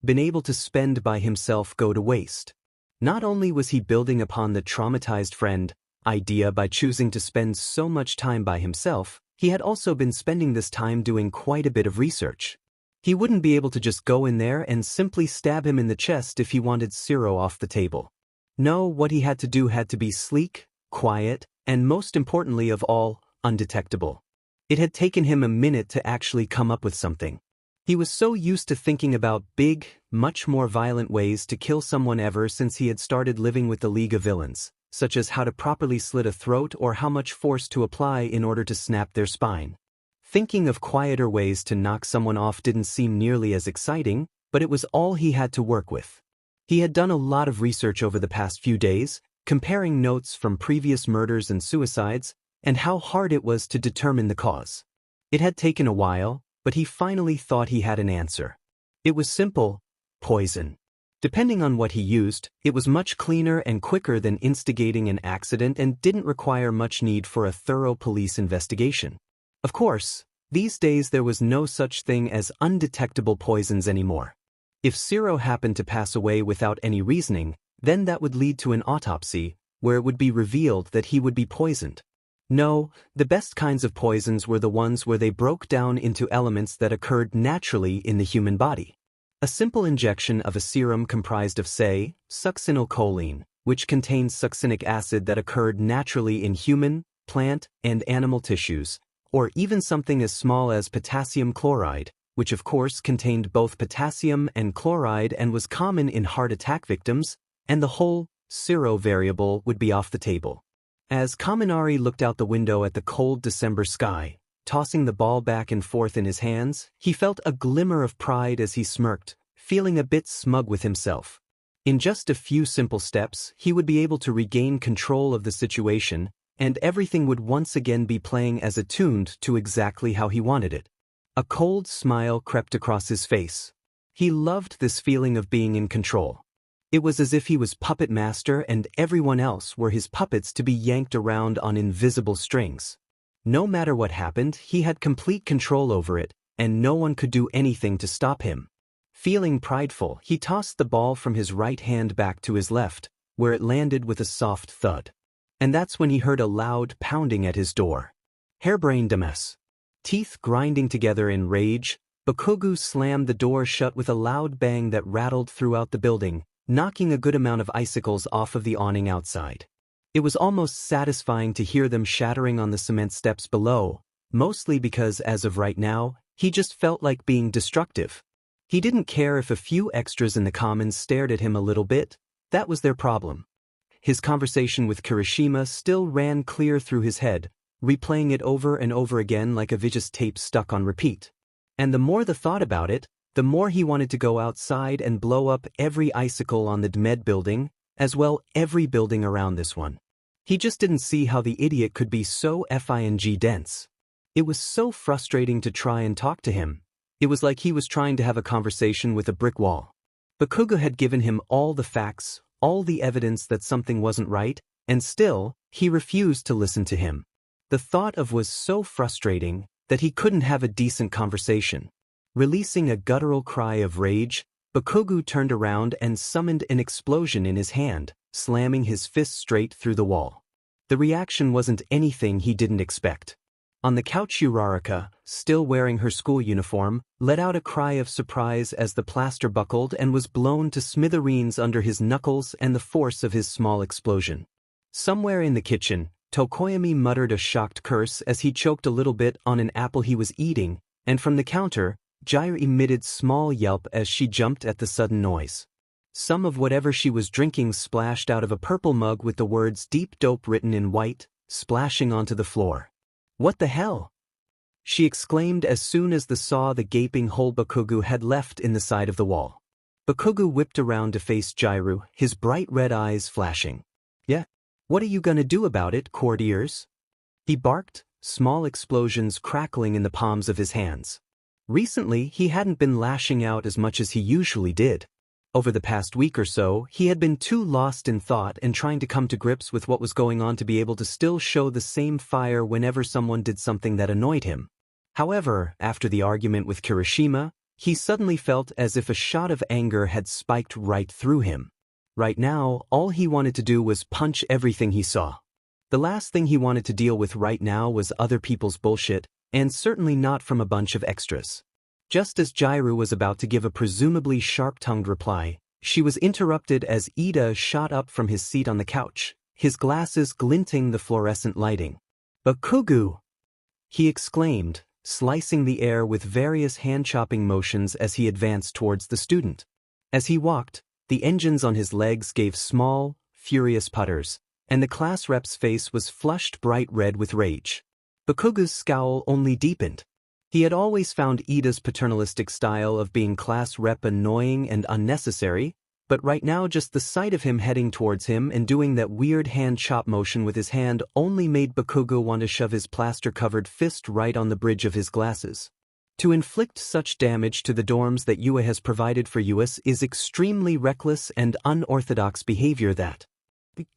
Speaker 1: been able to spend by himself go to waste. Not only was he building upon the traumatized friend idea by choosing to spend so much time by himself, he had also been spending this time doing quite a bit of research. He wouldn't be able to just go in there and simply stab him in the chest if he wanted Sero off the table. No, what he had to do had to be sleek, quiet, and most importantly of all, undetectable. It had taken him a minute to actually come up with something. He was so used to thinking about big, much more violent ways to kill someone ever since he had started living with the League of Villains, such as how to properly slit a throat or how much force to apply in order to snap their spine. Thinking of quieter ways to knock someone off didn't seem nearly as exciting, but it was all he had to work with. He had done a lot of research over the past few days, comparing notes from previous murders and suicides, and how hard it was to determine the cause. It had taken a while, but he finally thought he had an answer. It was simple: poison. Depending on what he used, it was much cleaner and quicker than instigating an accident and didn't require much need for a thorough police investigation. Of course, these days there was no such thing as undetectable poisons anymore. If Sero happened to pass away without any reasoning, then that would lead to an autopsy, where it would be revealed that he would be poisoned. No, the best kinds of poisons were the ones where they broke down into elements that occurred naturally in the human body. A simple injection of a serum comprised of, say, succinylcholine, which contains succinic acid that occurred naturally in human, plant, and animal tissues, or even something as small as potassium chloride, which of course contained both potassium and chloride and was common in heart attack victims, and the whole Sero variable would be off the table. As Kaminari looked out the window at the cold December sky, tossing the ball back and forth in his hands, he felt a glimmer of pride as he smirked, feeling a bit smug with himself. In just a few simple steps, he would be able to regain control of the situation, and everything would once again be playing as attuned to exactly how he wanted it. A cold smile crept across his face. He loved this feeling of being in control. It was as if he was puppet master and everyone else were his puppets to be yanked around on invisible strings. No matter what happened, he had complete control over it, and no one could do anything to stop him. Feeling prideful, he tossed the ball from his right hand back to his left, where it landed with a soft thud. And that's when he heard a loud pounding at his door. Hairbrained mess. Teeth grinding together in rage, Bakugo slammed the door shut with a loud bang that rattled throughout the building, knocking a good amount of icicles off of the awning outside. It was almost satisfying to hear them shattering on the cement steps below, mostly because as of right now, he just felt like being destructive. He didn't care if a few extras in the commons stared at him a little bit. That was their problem. His conversation with Kirishima still ran clear through his head, replaying it over and over again like a vicious tape stuck on repeat. And the more the thought about it, the more he wanted to go outside and blow up every icicle on the DMED building, as well every building around this one. He just didn't see how the idiot could be so FING dense. It was so frustrating to try and talk to him. It was like he was trying to have a conversation with a brick wall. Bakugo had given him all the facts, all the evidence that something wasn't right, and still, he refused to listen to him. The thought of was so frustrating that he couldn't have a decent conversation. Releasing a guttural cry of rage, Bakugo turned around and summoned an explosion in his hand, slamming his fist straight through the wall. The reaction wasn't anything he didn't expect. On the couch, Uraraka, still wearing her school uniform, let out a cry of surprise as the plaster buckled and was blown to smithereens under his knuckles and the force of his small explosion. Somewhere in the kitchen, Tokoyami muttered a shocked curse as he choked a little bit on an apple he was eating, and from the counter, Jair emitted small yelp as she jumped at the sudden noise. Some of whatever she was drinking splashed out of a purple mug with the words "Deep Dope" written in white, splashing onto the floor. "What the hell?" she exclaimed as soon as saw the gaping hole Bakugo had left in the side of the wall. Bakugo whipped around to face Jairu, his bright red eyes flashing. "Yeah? What are you gonna do about it, courtiers?" he barked, small explosions crackling in the palms of his hands. Recently, he hadn't been lashing out as much as he usually did. Over the past week or so, he had been too lost in thought and trying to come to grips with what was going on to be able to still show the same fire whenever someone did something that annoyed him. However, after the argument with Kirishima, he suddenly felt as if a shot of anger had spiked right through him. Right now, all he wanted to do was punch everything he saw. The last thing he wanted to deal with right now was other people's bullshit, and certainly not from a bunch of extras. Just as Jairu was about to give a presumably sharp-tongued reply, she was interrupted as Ida shot up from his seat on the couch, his glasses glinting the fluorescent lighting. "Bakugo!" he exclaimed, slicing the air with various hand-chopping motions as he advanced towards the student. As he walked, the engines on his legs gave small, furious putters, and the class rep's face was flushed bright red with rage. Bakugo's scowl only deepened. He had always found Ida's paternalistic style of being class rep annoying and unnecessary, but right now just the sight of him heading towards him and doing that weird hand-chop motion with his hand only made Bakugo want to shove his plaster-covered fist right on the bridge of his glasses. To inflict such damage to the dorms that UA has provided for US is extremely reckless and unorthodox behavior that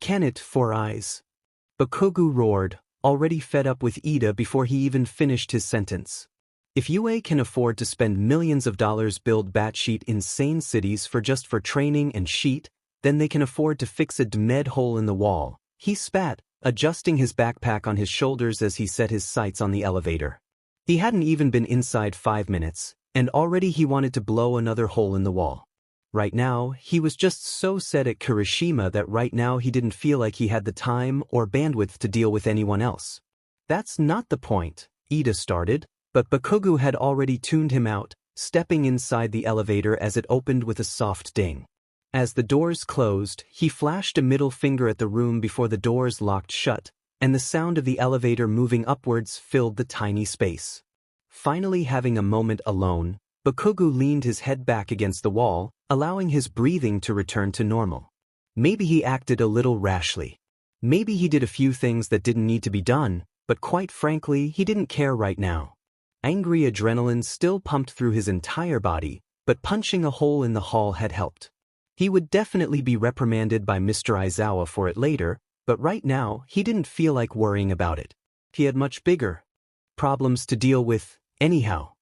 Speaker 1: can it, Four Eyes? Bakugo roared, already fed up with Ida before he even finished his sentence. If UA can afford to spend millions of dollars build batshit insane cities for training and sheet, then they can afford to fix a DMED hole in the wall, he spat, adjusting his backpack on his shoulders as he set his sights on the elevator. He hadn't even been inside 5 minutes, and already he wanted to blow another hole in the wall. Right now, he was just so set at Kirishima that right now he didn't feel like he had the time or bandwidth to deal with anyone else. "That's not the point," Ida started, but Bakugo had already tuned him out, stepping inside the elevator as it opened with a soft ding. As the doors closed, he flashed a middle finger at the room before the doors locked shut, and the sound of the elevator moving upwards filled the tiny space. Finally having a moment alone, Bakugo leaned his head back against the wall, allowing his breathing to return to normal. Maybe he acted a little rashly. Maybe he did a few things that didn't need to be done, but quite frankly, he didn't care right now. Angry adrenaline still pumped through his entire body, but punching a hole in the hall had helped. He would definitely be reprimanded by Mr. Aizawa for it later, but right now, he didn't feel like worrying about it. He had much bigger problems to deal with, anyhow.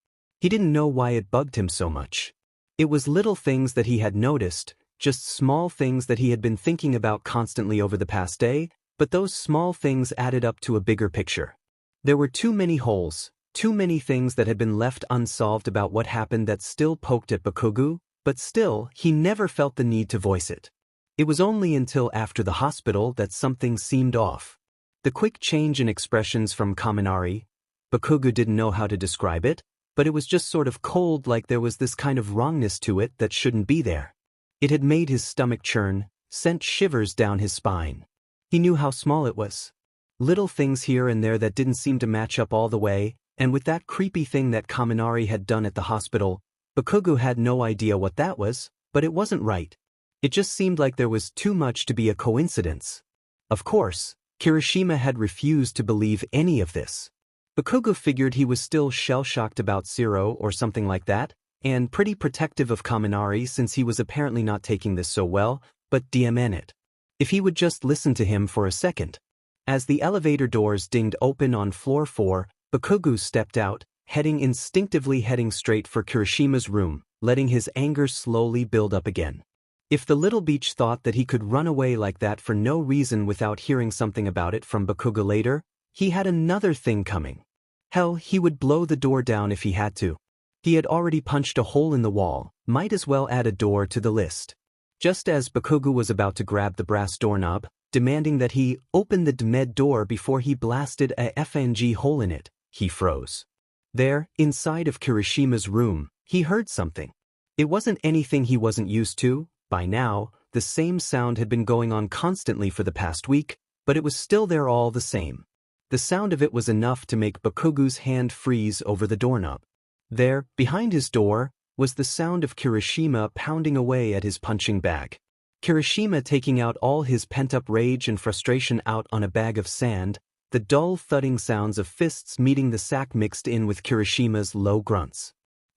Speaker 1: He didn't know why it bugged him so much. It was little things that he had noticed, just small things that he had been thinking about constantly over the past day, but those small things added up to a bigger picture. There were too many holes, too many things that had been left unsolved about what happened that still poked at Bakugo, but still, he never felt the need to voice it. It was only until after the hospital that something seemed off. The quick change in expressions from Kaminari, Bakugo didn't know how to describe it, but it was just sort of cold, like there was this kind of wrongness to it that shouldn't be there. It had made his stomach churn, sent shivers down his spine. He knew how small it was. Little things here and there that didn't seem to match up all the way, and with that creepy thing that Kaminari had done at the hospital, Bakugo had no idea what that was, but it wasn't right. It just seemed like there was too much to be a coincidence. Of course, Kirishima had refused to believe any of this. Bakugo figured he was still shell-shocked about Sero or something like that, and pretty protective of Kaminari since he was apparently not taking this so well, but DMN it. If he would just listen to him for a second. As the elevator doors dinged open on floor 4, Bakugo stepped out, instinctively heading straight for Kirishima's room, letting his anger slowly build up again. If the little beach thought that he could run away like that for no reason without hearing something about it from Bakugo later, he had another thing coming. Hell, he would blow the door down if he had to. He had already punched a hole in the wall, might as well add a door to the list. Just as Bakugo was about to grab the brass doorknob, demanding that he open the DMED door before he blasted a FNG hole in it, he froze. There, inside of Kirishima's room, he heard something. It wasn't anything he wasn't used to. By now, the same sound had been going on constantly for the past week, but it was still there all the same. The sound of it was enough to make Bakugo's hand freeze over the doorknob. There, behind his door, was the sound of Kirishima pounding away at his punching bag. Kirishima taking out all his pent-up rage and frustration out on a bag of sand, the dull thudding sounds of fists meeting the sack mixed in with Kirishima's low grunts.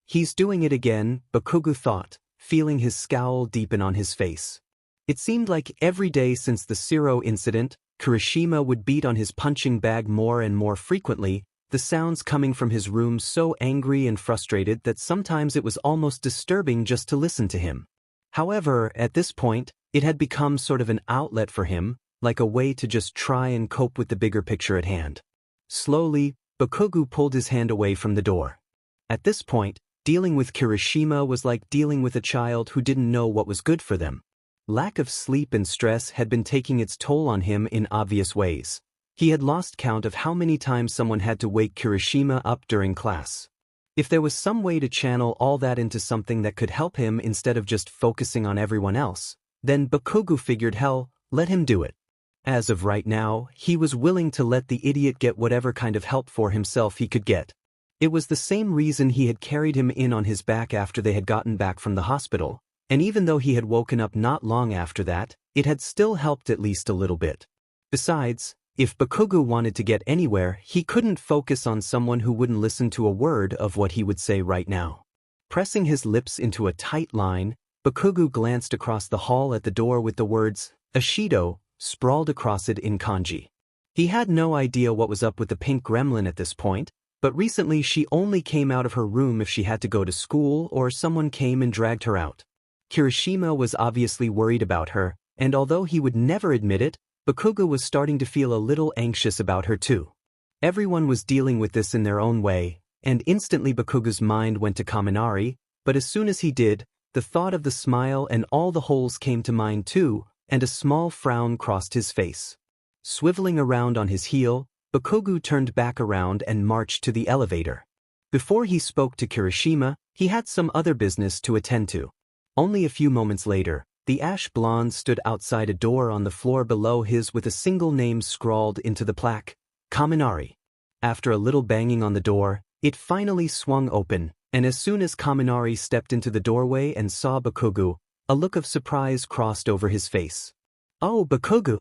Speaker 1: He's doing it again, Bakugo thought, feeling his scowl deepen on his face. It seemed like every day since the Sero incident, Kirishima would beat on his punching bag more and more frequently, the sounds coming from his room so angry and frustrated that sometimes it was almost disturbing just to listen to him. However, at this point, it had become sort of an outlet for him, like a way to just try and cope with the bigger picture at hand. Slowly, Bakugo pulled his hand away from the door. At this point, Dealing with Kirishima was like dealing with a child who didn't know what was good for them. Lack of sleep and stress had been taking its toll on him in obvious ways. He had lost count of how many times someone had to wake Kirishima up during class. If there was some way to channel all that into something that could help him instead of just focusing on everyone else, then Bakugo figured, hell, let him do it. As of right now, he was willing to let the idiot get whatever kind of help for himself he could get. It was the same reason he had carried him in on his back after they had gotten back from the hospital, and even though he had woken up not long after that, it had still helped at least a little bit. Besides, if Bakugo wanted to get anywhere, he couldn't focus on someone who wouldn't listen to a word of what he would say right now. Pressing his lips into a tight line, Bakugo glanced across the hall at the door with the words, Ashido, sprawled across it in kanji. He had no idea what was up with the pink gremlin at this point, but recently she only came out of her room if she had to go to school or someone came and dragged her out. Kirishima was obviously worried about her, and although he would never admit it, Bakugo was starting to feel a little anxious about her too. Everyone was dealing with this in their own way, and instantly Bakugo's mind went to Kaminari, but as soon as he did, the thought of the smile and all the holes came to mind too, and a small frown crossed his face. Swiveling around on his heel, Bakugo turned back around and marched to the elevator. Before he spoke to Kirishima, he had some other business to attend to. Only a few moments later, the ash blonde stood outside a door on the floor below his with a single name scrawled into the plaque, Kaminari. After a little banging on the door, it finally swung open, and as soon as Kaminari stepped into the doorway and saw Bakugo, a look of surprise crossed over his face. "Oh, Bakugo!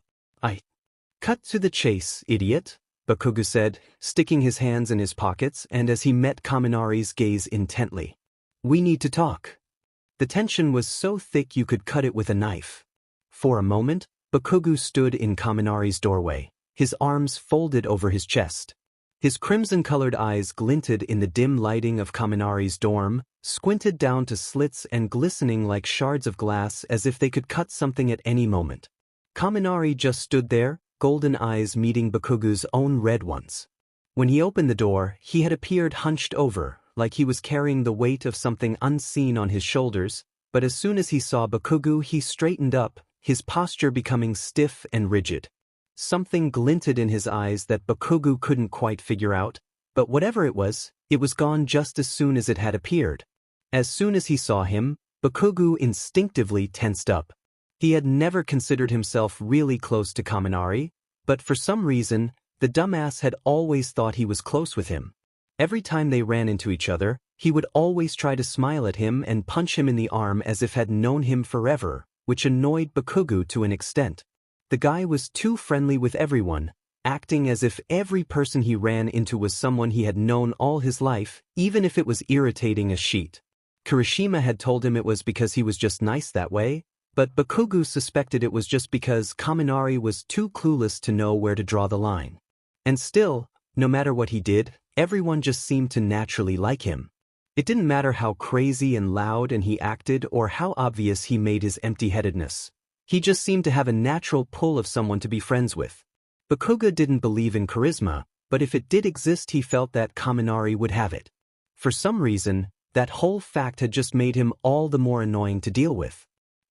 Speaker 1: Cut to the chase, idiot," Bakugo said, sticking his hands in his pockets and as he met Kaminari's gaze intently. "We need to talk." The tension was so thick you could cut it with a knife. For a moment, Bakugo stood in Kaminari's doorway, his arms folded over his chest. His crimson-colored eyes glinted in the dim lighting of Kaminari's dorm, squinted down to slits and glistening like shards of glass as if they could cut something at any moment. Kaminari just stood there, golden eyes meeting Bakugo's own red ones. When he opened the door, he had appeared hunched over, like he was carrying the weight of something unseen on his shoulders, but as soon as he saw Bakugo he straightened up, his posture becoming stiff and rigid. Something glinted in his eyes that Bakugo couldn't quite figure out, but whatever it was gone just as soon as it had appeared. As soon as he saw him, Bakugo instinctively tensed up. He had never considered himself really close to Kaminari, but for some reason, the dumbass had always thought he was close with him. Every time they ran into each other, he would always try to smile at him and punch him in the arm as if had known him forever, which annoyed Bakugo to an extent. The guy was too friendly with everyone, acting as if every person he ran into was someone he had known all his life, even if it was irritating as shit. Kirishima had told him it was because he was just nice that way, but Bakugo suspected it was just because Kaminari was too clueless to know where to draw the line. And still, no matter what he did, everyone just seemed to naturally like him. It didn't matter how crazy and loud and he acted or how obvious he made his empty-headedness. He just seemed to have a natural pull of someone to be friends with. Bakugo didn't believe in charisma, but if it did exist he felt that Kaminari would have it. For some reason, that whole fact had just made him all the more annoying to deal with.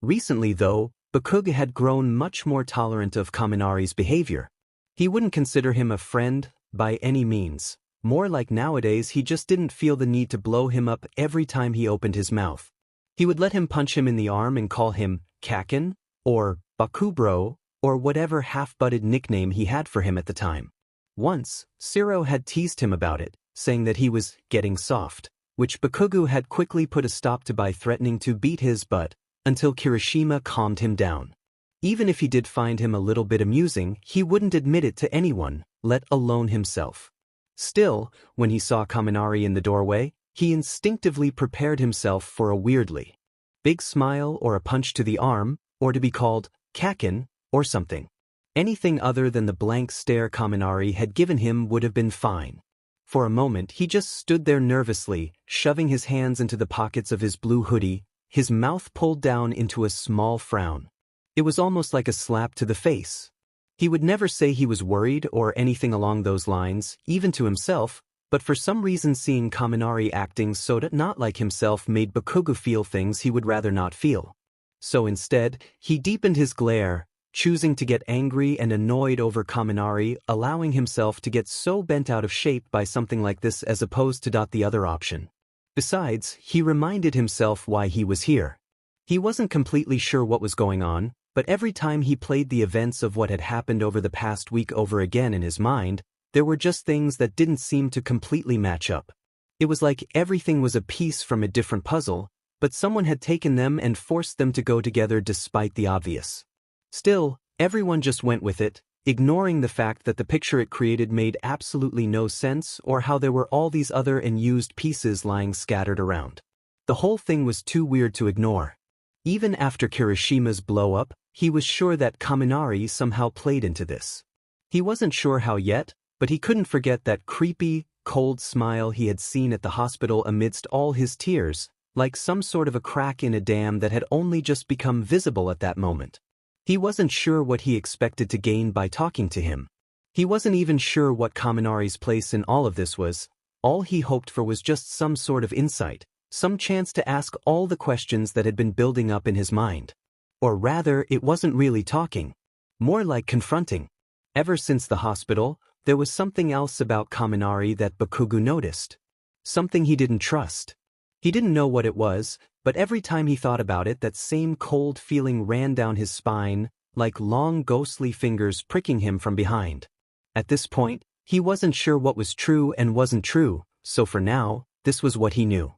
Speaker 1: Recently though, Bakugo had grown much more tolerant of Kaminari's behavior. He wouldn't consider him a friend, by any means. More like nowadays he just didn't feel the need to blow him up every time he opened his mouth. He would let him punch him in the arm and call him Kakin, or Bakubro, or whatever half-butted nickname he had for him at the time. Once, Sero had teased him about it, saying that he was getting soft, which Bakugo had quickly put a stop to by threatening to beat his butt, until Kirishima calmed him down. Even if he did find him a little bit amusing, he wouldn't admit it to anyone, let alone himself. Still, when he saw Kaminari in the doorway, he instinctively prepared himself for a weirdly big smile or a punch to the arm, or to be called Kakin, or something. Anything other than the blank stare Kaminari had given him would have been fine. For a moment he just stood there nervously, shoving his hands into the pockets of his blue hoodie, his mouth pulled down into a small frown. It was almost like a slap to the face. He would never say he was worried or anything along those lines, even to himself, But for some reason seeing Kaminari acting so not like himself made Bakugo feel things he would rather not feel. So instead, he deepened his glare, choosing to get angry and annoyed over Kaminari, allowing himself to get so bent out of shape by something like this as opposed to the other option. Besides, he reminded himself why he was here. He wasn't completely sure what was going on, but every time he played the events of what had happened over the past week over again in his mind, there were just things that didn't seem to completely match up. It was like everything was a piece from a different puzzle, but someone had taken them and forced them to go together despite the obvious. Still, everyone just went with it, ignoring the fact that the picture it created made absolutely no sense or how there were all these other unused pieces lying scattered around. The whole thing was too weird to ignore. Even after Kirishima's blow-up, he was sure that Kaminari somehow played into this. He wasn't sure how yet, but he couldn't forget that creepy, cold smile he had seen at the hospital amidst all his tears, like some sort of a crack in a dam that had only just become visible at that moment. He wasn't sure what he expected to gain by talking to him. He wasn't even sure what Kaminari's place in all of this was. All he hoped for was just some sort of insight, some chance to ask all the questions that had been building up in his mind. Or rather, it wasn't really talking. More like confronting. Ever since the hospital, there was something else about Kaminari that Bakugo noticed. Something he didn't trust. He didn't know what it was, but every time he thought about it, that same cold feeling ran down his spine, like long ghostly fingers pricking him from behind. At this point, he wasn't sure what was true and wasn't true, so for now, this was what he knew.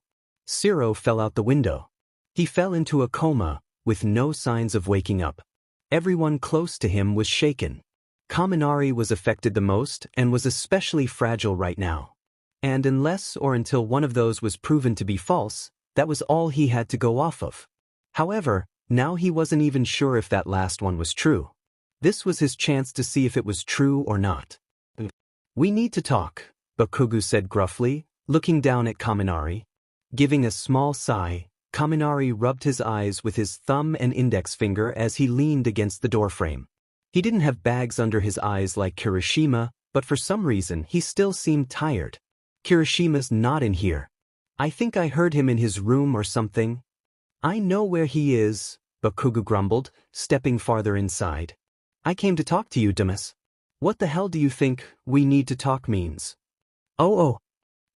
Speaker 1: Sero fell out the window. He fell into a coma, with no signs of waking up. Everyone close to him was shaken. Kaminari was affected the most and was especially fragile right now. And unless or until one of those was proven to be false, that was all he had to go off of. However, now he wasn't even sure if that last one was true. This was his chance to see if it was true or not. "We need to talk," Bakugo said gruffly, looking down at Kaminari. Giving a small sigh, Kaminari rubbed his eyes with his thumb and index finger as he leaned against the doorframe. He didn't have bags under his eyes like Kirishima, but for some reason he still seemed tired. "Kirishima's not in here. I think I heard him in his room or something." "I know where he is," Bakugo grumbled, stepping farther inside. "I came to talk to you, dumbass. What the hell do you think 'we need to talk' means?" Oh.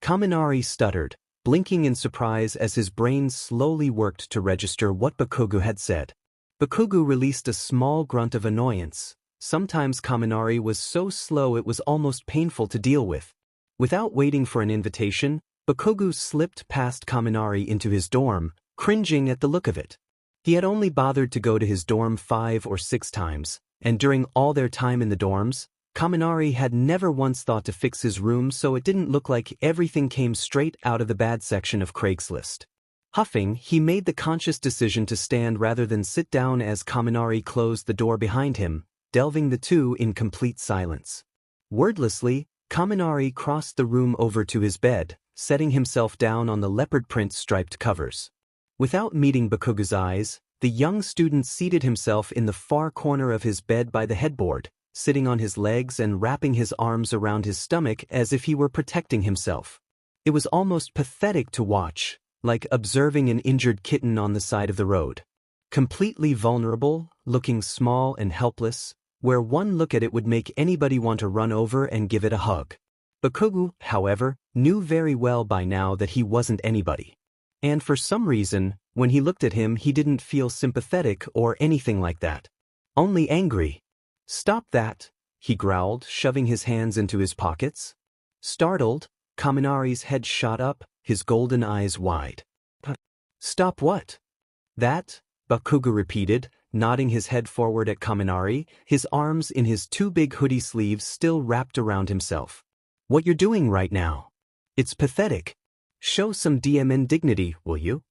Speaker 1: Kaminari stuttered, blinking in surprise as his brain slowly worked to register what Bakugo had said. Bakugo released a small grunt of annoyance. Sometimes Kaminari was so slow it was almost painful to deal with. Without waiting for an invitation, Bakugo slipped past Kaminari into his dorm, cringing at the look of it. He had only bothered to go to his dorm 5 or 6 times, and during all their time in the dorms, Kaminari had never once thought to fix his room so it didn't look like everything came straight out of the bad section of Craigslist. Huffing, he made the conscious decision to stand rather than sit down as Kaminari closed the door behind him, delving the two in complete silence. Wordlessly, Kaminari crossed the room over to his bed, setting himself down on the leopard print striped covers. Without meeting Bakugo's eyes, the young student seated himself in the far corner of his bed by the headboard, sitting on his legs and wrapping his arms around his stomach as if he were protecting himself. It was almost pathetic to watch, like observing an injured kitten on the side of the road. Completely vulnerable, looking small and helpless, where one look at it would make anybody want to run over and give it a hug. Bakugo, however, knew very well by now that he wasn't anybody. And for some reason, when he looked at him he didn't feel sympathetic or anything like that. Only angry. "Stop that," he growled, shoving his hands into his pockets. Startled, Kaminari's head shot up, his golden eyes wide. "Stop what?" "That," Bakugo repeated, nodding his head forward at Kaminari, his arms in his 2 big hoodie sleeves still wrapped around himself. "What you're doing right now. It's pathetic. Show some DMN dignity, will you?"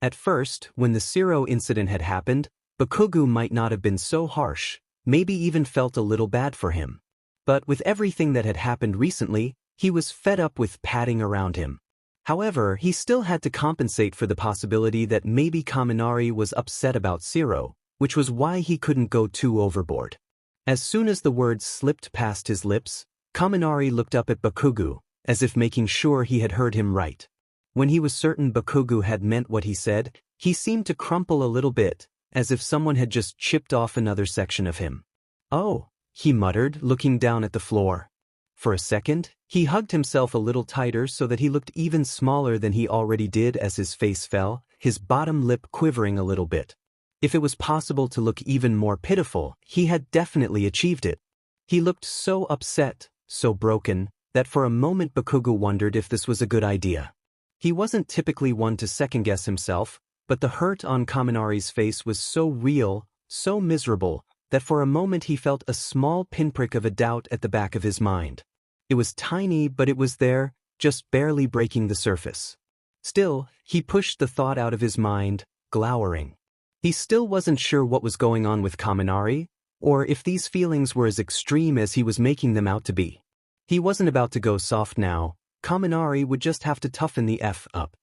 Speaker 1: At first, when the Sero incident had happened, Bakugo might not have been so harsh, maybe even felt a little bad for him. But with everything that had happened recently, he was fed up with padding around him. However, he still had to compensate for the possibility that maybe Kaminari was upset about Sero, which was why he couldn't go too overboard. As soon as the words slipped past his lips, Kaminari looked up at Bakugo, as if making sure he had heard him right. When he was certain Bakugo had meant what he said, he seemed to crumple a little bit, as if someone had just chipped off another section of him. "Oh," he muttered, looking down at the floor. For a second, he hugged himself a little tighter so that he looked even smaller than he already did as his face fell, his bottom lip quivering a little bit. If it was possible to look even more pitiful, he had definitely achieved it. He looked so upset, so broken, that for a moment Bakugo wondered if this was a good idea. He wasn't typically one to second-guess himself, but the hurt on Kaminari's face was so real, so miserable, that for a moment he felt a small pinprick of a doubt at the back of his mind. It was tiny, but it was there, just barely breaking the surface. Still, he pushed the thought out of his mind, glowering. He still wasn't sure what was going on with Kaminari, or if these feelings were as extreme as he was making them out to be. He wasn't about to go soft now. Kaminari would just have to toughen the F up.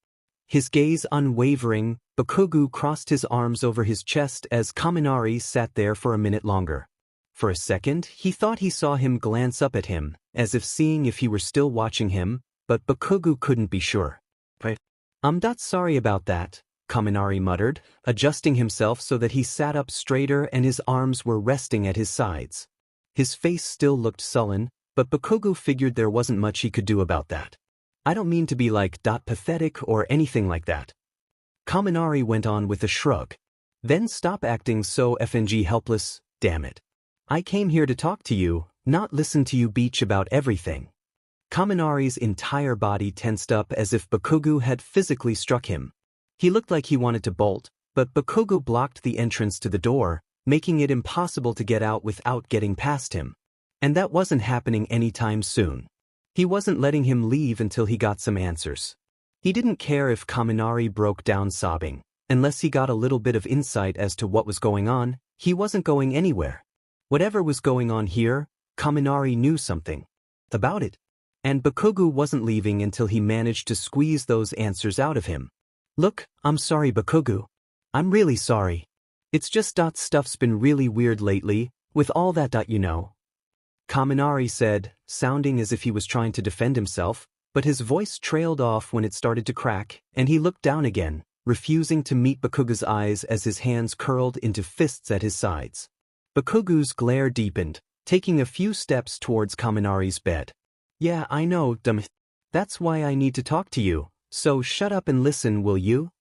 Speaker 1: His gaze unwavering, Bakugo crossed his arms over his chest as Kaminari sat there for a minute longer. For a second, he thought he saw him glance up at him, as if seeing if he were still watching him, but Bakugo couldn't be sure. "I'm not sorry about that," Kaminari muttered, adjusting himself so that he sat up straighter and his arms were resting at his sides. His face still looked sullen, but Bakugo figured there wasn't much he could do about that. "I don't mean to be pathetic or anything like that." Kaminari went on with a shrug. "Then stop acting so FNG helpless, damn it. I came here to talk to you, not listen to you beach about everything." Kaminari's entire body tensed up as if Bakugo had physically struck him. He looked like he wanted to bolt, but Bakugo blocked the entrance to the door, making it impossible to get out without getting past him. And that wasn't happening anytime soon. He wasn't letting him leave until he got some answers. He didn't care if Kaminari broke down sobbing. Unless he got a little bit of insight as to what was going on, he wasn't going anywhere. Whatever was going on here, Kaminari knew something about it. And Bakugo wasn't leaving until he managed to squeeze those answers out of him. "Look, I'm sorry Bakugo. I'm really sorry. It's just stuff's been really weird lately, with all that you know." Kaminari said, sounding as if he was trying to defend himself, but his voice trailed off when it started to crack, and he looked down again, refusing to meet Bakugo's eyes as his hands curled into fists at his sides. Bakugo's glare deepened, taking a few steps towards Kaminari's bed. "Yeah, I know, dumb. That's why I need to talk to you, so shut up and listen, will you?"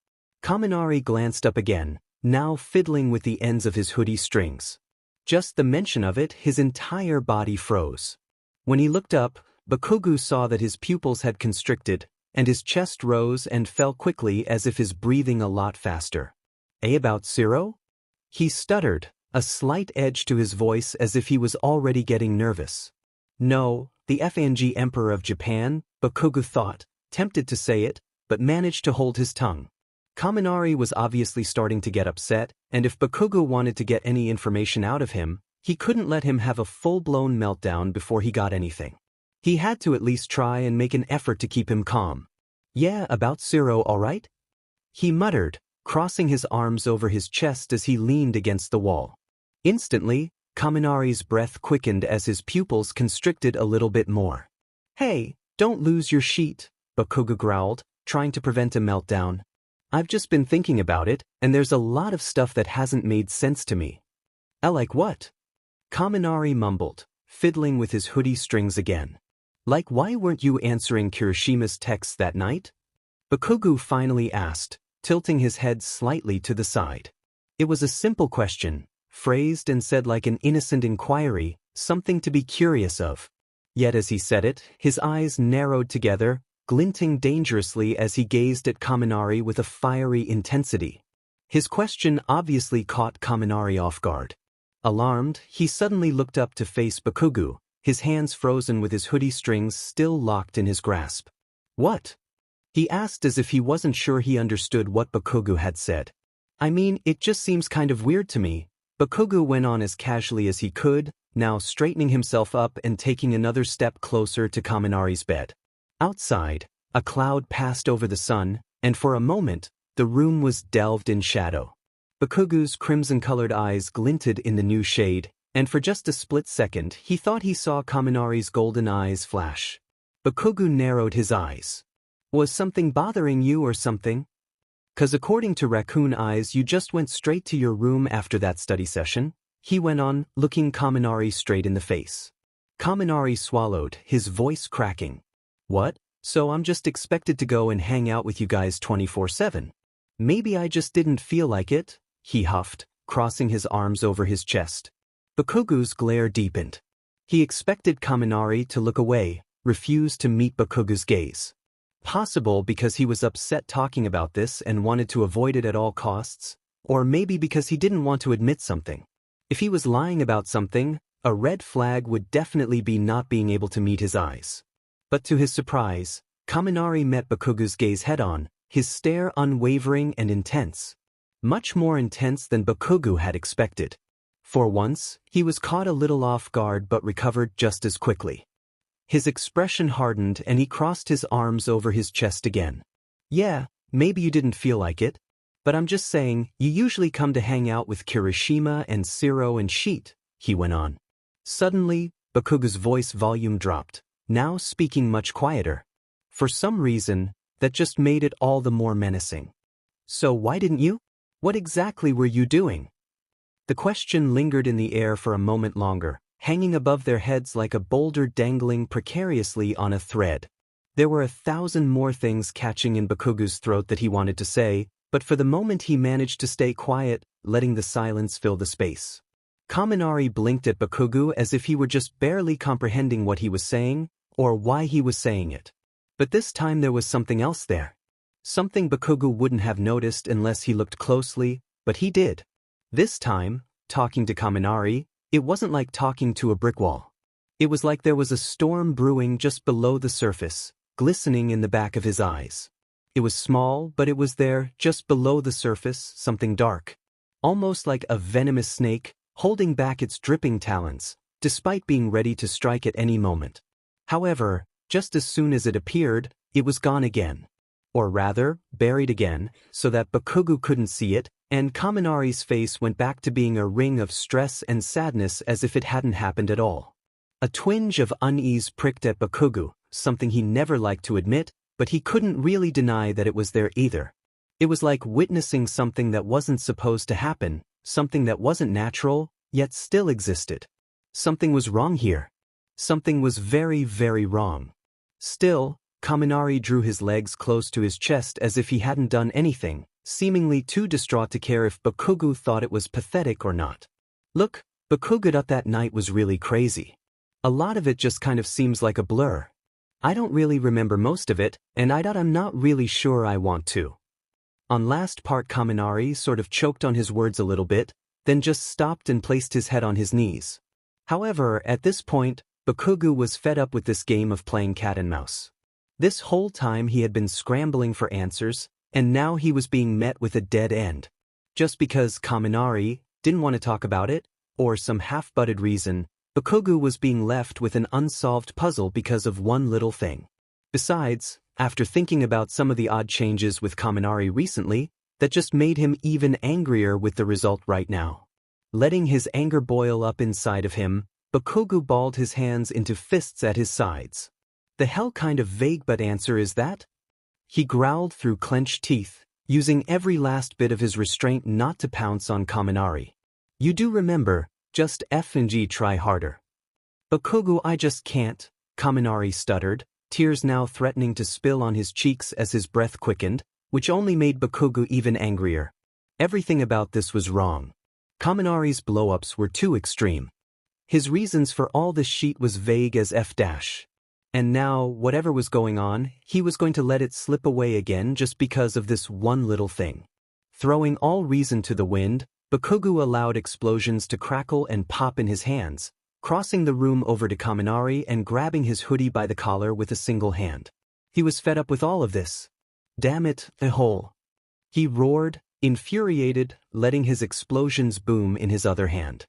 Speaker 1: Kaminari glanced up again, now fiddling with the ends of his hoodie strings. Just the mention of it, his entire body froze. When he looked up, Bakugo saw that his pupils had constricted, and his chest rose and fell quickly as if his breathing a lot faster. About Sero?" He stuttered, a slight edge to his voice as if he was already getting nervous. "No, the FNG Emperor of Japan," Bakugo thought, tempted to say it, but managed to hold his tongue. Kaminari was obviously starting to get upset, and if Bakugo wanted to get any information out of him, he couldn't let him have a full-blown meltdown before he got anything. He had to at least try and make an effort to keep him calm. "Yeah, about Sero, all right?" he muttered, crossing his arms over his chest as he leaned against the wall. Instantly, Kaminari's breath quickened as his pupils constricted a little bit more. "Hey, don't lose your sheet," Bakugo growled, trying to prevent a meltdown. "I've just been thinking about it, and there's a lot of stuff that hasn't made sense to me." Like what?" Kaminari mumbled, fiddling with his hoodie strings again. "Like why weren't you answering Kirishima's texts that night?" Bakugo finally asked, tilting his head slightly to the side. It was a simple question, phrased and said like an innocent inquiry, something to be curious of. Yet as he said it, his eyes narrowed together, glinting dangerously as he gazed at Kaminari with a fiery intensity. His question obviously caught Kaminari off guard. Alarmed, he suddenly looked up to face Bakugo, his hands frozen with his hoodie strings still locked in his grasp. "What?" he asked as if he wasn't sure he understood what Bakugo had said. "I mean, it just seems kind of weird to me," Bakugo went on as casually as he could, now straightening himself up and taking another step closer to Kaminari's bed. Outside, a cloud passed over the sun, and for a moment, the room was delved in shadow. Bakugo's crimson-colored eyes glinted in the new shade, and for just a split second he thought he saw Kaminari's golden eyes flash. Bakugo narrowed his eyes. Was something bothering you or something? 'Cause according to Raccoon Eyes you just went straight to your room after that study session, he went on, looking Kaminari straight in the face. Kaminari swallowed, his voice cracking. What? So I'm just expected to go and hang out with you guys 24/7? Maybe I just didn't feel like it, he huffed, crossing his arms over his chest. Bakugo's glare deepened. He expected Kaminari to look away, refused to meet Bakugo's gaze. Possible because he was upset talking about this and wanted to avoid it at all costs, or maybe because he didn't want to admit something. If he was lying about something, a red flag would definitely be not being able to meet his eyes. But to his surprise, Kaminari met Bakugo's gaze head-on, his stare unwavering and intense. Much more intense than Bakugo had expected. For once, he was caught a little off guard but recovered just as quickly. His expression hardened and he crossed his arms over his chest again. Yeah, maybe you didn't feel like it, but I'm just saying, you usually come to hang out with Kirishima and Sero and Sheet, he went on. Suddenly, Bakugo's voice volume dropped, now speaking much quieter. For some reason, that just made it all the more menacing. So why didn't you? What exactly were you doing? The question lingered in the air for a moment longer, hanging above their heads like a boulder dangling precariously on a thread. There were 1,000 more things catching in Bakugo's throat that he wanted to say, but for the moment he managed to stay quiet, letting the silence fill the space. Kaminari blinked at Bakugo as if he were just barely comprehending what he was saying, or why he was saying it. But this time there was something else there. Something Bakugo wouldn't have noticed unless he looked closely, but he did. This time, talking to Kaminari, it wasn't like talking to a brick wall. It was like there was a storm brewing just below the surface, glistening in the back of his eyes. It was small, but it was there, just below the surface, something dark. Almost like a venomous snake, holding back its dripping talons, despite being ready to strike at any moment. However, just as soon as it appeared, it was gone again. Or rather, buried again, so that Bakugo couldn't see it, and Kaminari's face went back to being a ring of stress and sadness as if it hadn't happened at all. A twinge of unease pricked at Bakugo, something he never liked to admit, but he couldn't really deny that it was there either. It was like witnessing something that wasn't supposed to happen, something that wasn't natural, yet still existed. Something was wrong here. Something was very, very wrong. Still, Kaminari drew his legs close to his chest as if he hadn't done anything, seemingly too distraught to care if Bakugo thought it was pathetic or not. Look, Bakugo that night was really crazy. A lot of it just kind of seems like a blur. I don't really remember most of it, and I'm not really sure I want to. On last part Kaminari sort of choked on his words a little bit, then just stopped and placed his head on his knees. However, at this point, Bakugo was fed up with this game of playing cat and mouse. This whole time he had been scrambling for answers, and now he was being met with a dead end. Just because Kaminari didn't want to talk about it, or some half-butted reason, Bakugo was being left with an unsolved puzzle because of one little thing. Besides, after thinking about some of the odd changes with Kaminari recently, that just made him even angrier with the result right now. Letting his anger boil up inside of him, Bakugo balled his hands into fists at his sides. The hell kind of vague but answer is that? He growled through clenched teeth, using every last bit of his restraint not to pounce on Kaminari. You do remember, just F&G try harder. Bakugo, I just can't, Kaminari stuttered, tears now threatening to spill on his cheeks as his breath quickened, which only made Bakugo even angrier. Everything about this was wrong. Kaminari's blow-ups were too extreme. His reasons for all this shit was vague as F-. And now, whatever was going on, he was going to let it slip away again just because of this one little thing. Throwing all reason to the wind, Bakugo allowed explosions to crackle and pop in his hands, crossing the room over to Kaminari and grabbing his hoodie by the collar with a single hand. He was fed up with all of this. Damn it, a hole. He roared, infuriated, letting his explosions boom in his other hand.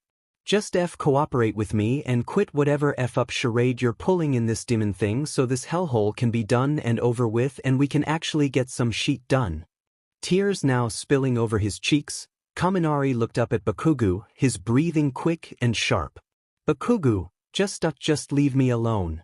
Speaker 1: Just cooperate with me and quit whatever up charade you're pulling in this demon thing so this hellhole can be done and over with and we can actually get some shit done. Tears now spilling over his cheeks, Kaminari looked up at Bakugo, his breathing quick and sharp. Bakugo, just leave me alone,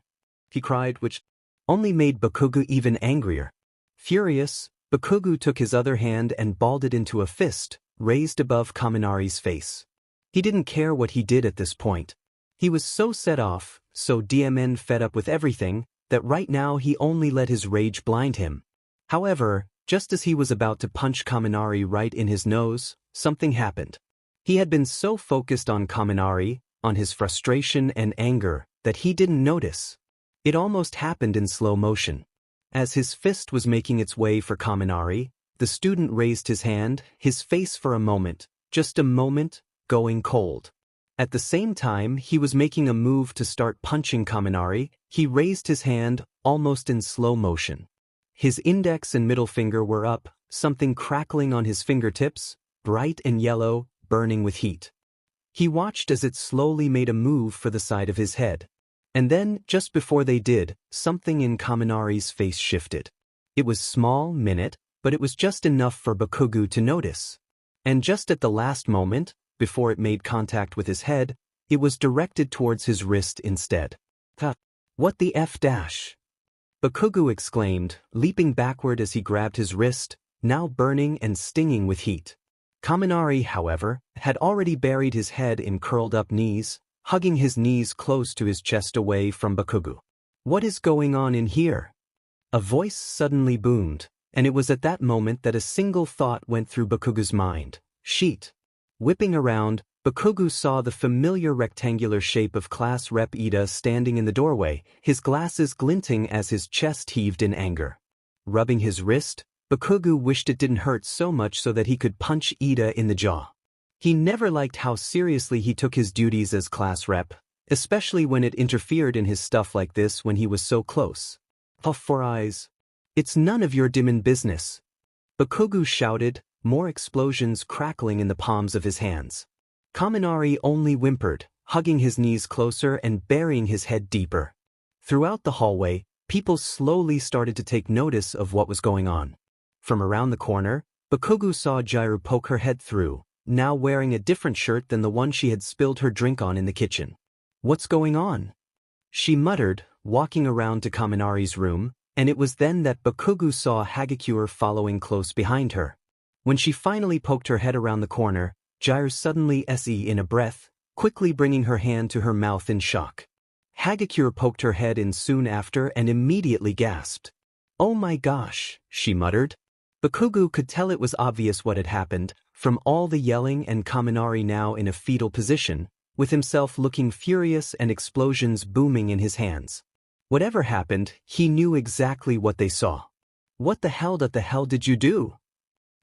Speaker 1: he cried, which only made Bakugo even angrier. Furious, Bakugo took his other hand and balled it into a fist, raised above Kaminari's face. He didn't care what he did at this point. He was so set off, so DMN fed up with everything, that right now he only let his rage blind him. However, just as he was about to punch Kaminari right in his nose, something happened. He had been so focused on Kaminari, on his frustration and anger, that he didn't notice. It almost happened in slow motion. As his fist was making its way for Kaminari, the student raised his hand, his face for a moment, just a moment, going cold. At the same time he was making a move to start punching Kaminari, he raised his hand, almost in slow motion. His index and middle finger were up, something crackling on his fingertips, bright and yellow, burning with heat. He watched as it slowly made a move for the side of his head. And then, just before they did, something in Kaminari's face shifted. It was small, minute, but it was just enough for Bakugo to notice. And just at the last moment, before it made contact with his head, it was directed towards his wrist instead. What the F dash? Bakugo exclaimed, leaping backward as he grabbed his wrist, now burning and stinging with heat. Kaminari, however, had already buried his head in curled-up knees, hugging his knees close to his chest away from Bakugo. What is going on in here? A voice suddenly boomed, and it was at that moment that a single thought went through Bakugo's mind. Sheet. Whipping around, Bakugo saw the familiar rectangular shape of Class Rep Ida standing in the doorway, his glasses glinting as his chest heaved in anger. Rubbing his wrist, Bakugo wished it didn't hurt so much so that he could punch Ida in the jaw. He never liked how seriously he took his duties as class rep, especially when it interfered in his stuff like this when he was so close. Puff for eyes. It's none of your dimmin' business. Bakugo shouted, more explosions crackling in the palms of his hands. Kaminari only whimpered, hugging his knees closer and burying his head deeper. Throughout the hallway, people slowly started to take notice of what was going on. From around the corner, Bakugo saw Jiru poke her head through, now wearing a different shirt than the one she had spilled her drink on in the kitchen. What's going on? She muttered, walking around to Kaminari's room, and it was then that Bakugo saw Hagakure following close behind her. When she finally poked her head around the corner, Jiru suddenly se in a breath, quickly bringing her hand to her mouth in shock. Hagakure poked her head in soon after and immediately gasped. Oh my gosh, she muttered. Bakugo could tell it was obvious what had happened, from all the yelling and Kaminari now in a fetal position, with himself looking furious and explosions booming in his hands. Whatever happened, he knew exactly what they saw. What the hell did you do?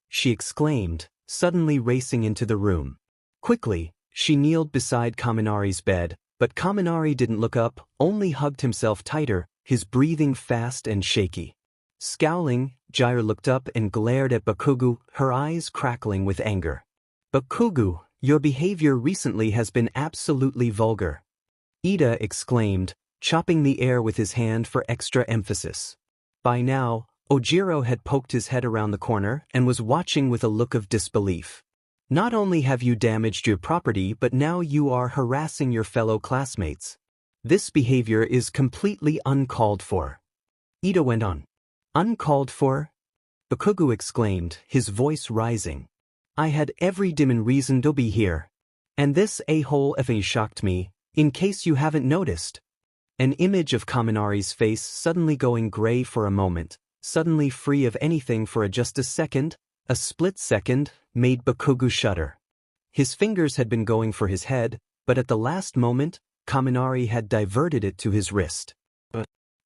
Speaker 1: She exclaimed, suddenly racing into the room. Quickly, she kneeled beside Kaminari's bed, but Kaminari didn't look up, only hugged himself tighter, his breathing fast and shaky. Scowling, Jiru looked up and glared at Bakugo, her eyes crackling with anger. Bakugo, your behavior recently has been absolutely vulgar. Ida exclaimed, chopping the air with his hand for extra emphasis. By now, Ojiro had poked his head around the corner and was watching with a look of disbelief. Not only have you damaged your property but now you are harassing your fellow classmates. This behavior is completely uncalled for. Ida went on. Uncalled for? Bakugo exclaimed, his voice rising. I had every dimmin' reason to be here. And this a-hole effing shocked me, in case you haven't noticed. An image of Kaminari's face suddenly going gray for a moment, suddenly free of anything for just a second, a split second, made Bakugo shudder. His fingers had been going for his head, but at the last moment, Kaminari had diverted it to his wrist.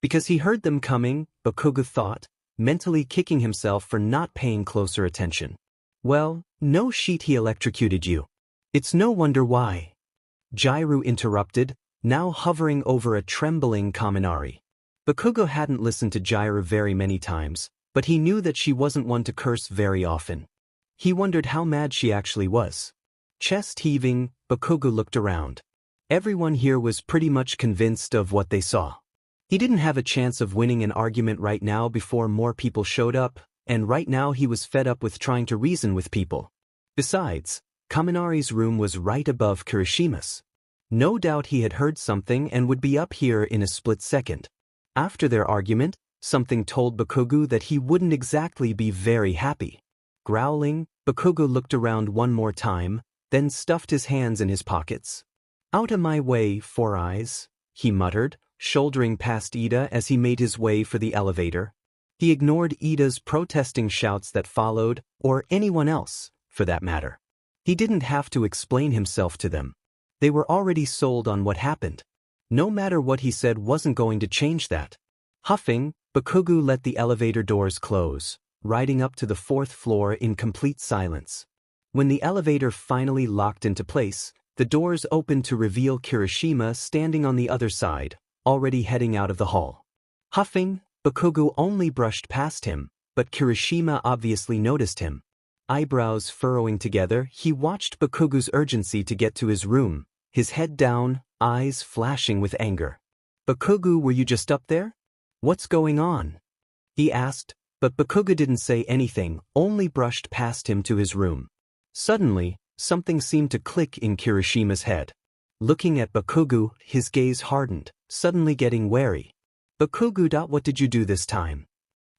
Speaker 1: Because he heard them coming, Bakugo thought, mentally kicking himself for not paying closer attention. Well, no shit, he electrocuted you. It's no wonder why. Jiru interrupted, now hovering over a trembling Kaminari. Bakugo hadn't listened to Jiru very many times, but he knew that she wasn't one to curse very often. He wondered how mad she actually was. Chest heaving, Bakugo looked around. Everyone here was pretty much convinced of what they saw. He didn't have a chance of winning an argument right now before more people showed up, and right now he was fed up with trying to reason with people. Besides, Kaminari's room was right above Kirishima's. No doubt he had heard something and would be up here in a split second. After their argument, something told Bakugo that he wouldn't exactly be very happy. Growling, Bakugo looked around one more time, then stuffed his hands in his pockets. "Out of my way, Four Eyes," he muttered, shouldering past Ida as he made his way for the elevator. He ignored Ida's protesting shouts that followed, or anyone else, for that matter. He didn't have to explain himself to them. They were already sold on what happened. No matter what he said wasn't going to change that. Huffing, Bakugo let the elevator doors close, riding up to the 4th floor in complete silence. When the elevator finally locked into place, the doors opened to reveal Kirishima standing on the other side, already heading out of the hall. Huffing, Bakugo only brushed past him, but Kirishima obviously noticed him. Eyebrows furrowing together, he watched Bakugo's urgency to get to his room, his head down, eyes flashing with anger. "Bakugo, were you just up there? What's going on?" he asked, but Bakugo didn't say anything, only brushed past him to his room. Suddenly, something seemed to click in Kirishima's head. Looking at Bakugo, his gaze hardened, suddenly getting wary. "Bakugo, what did you do this time?"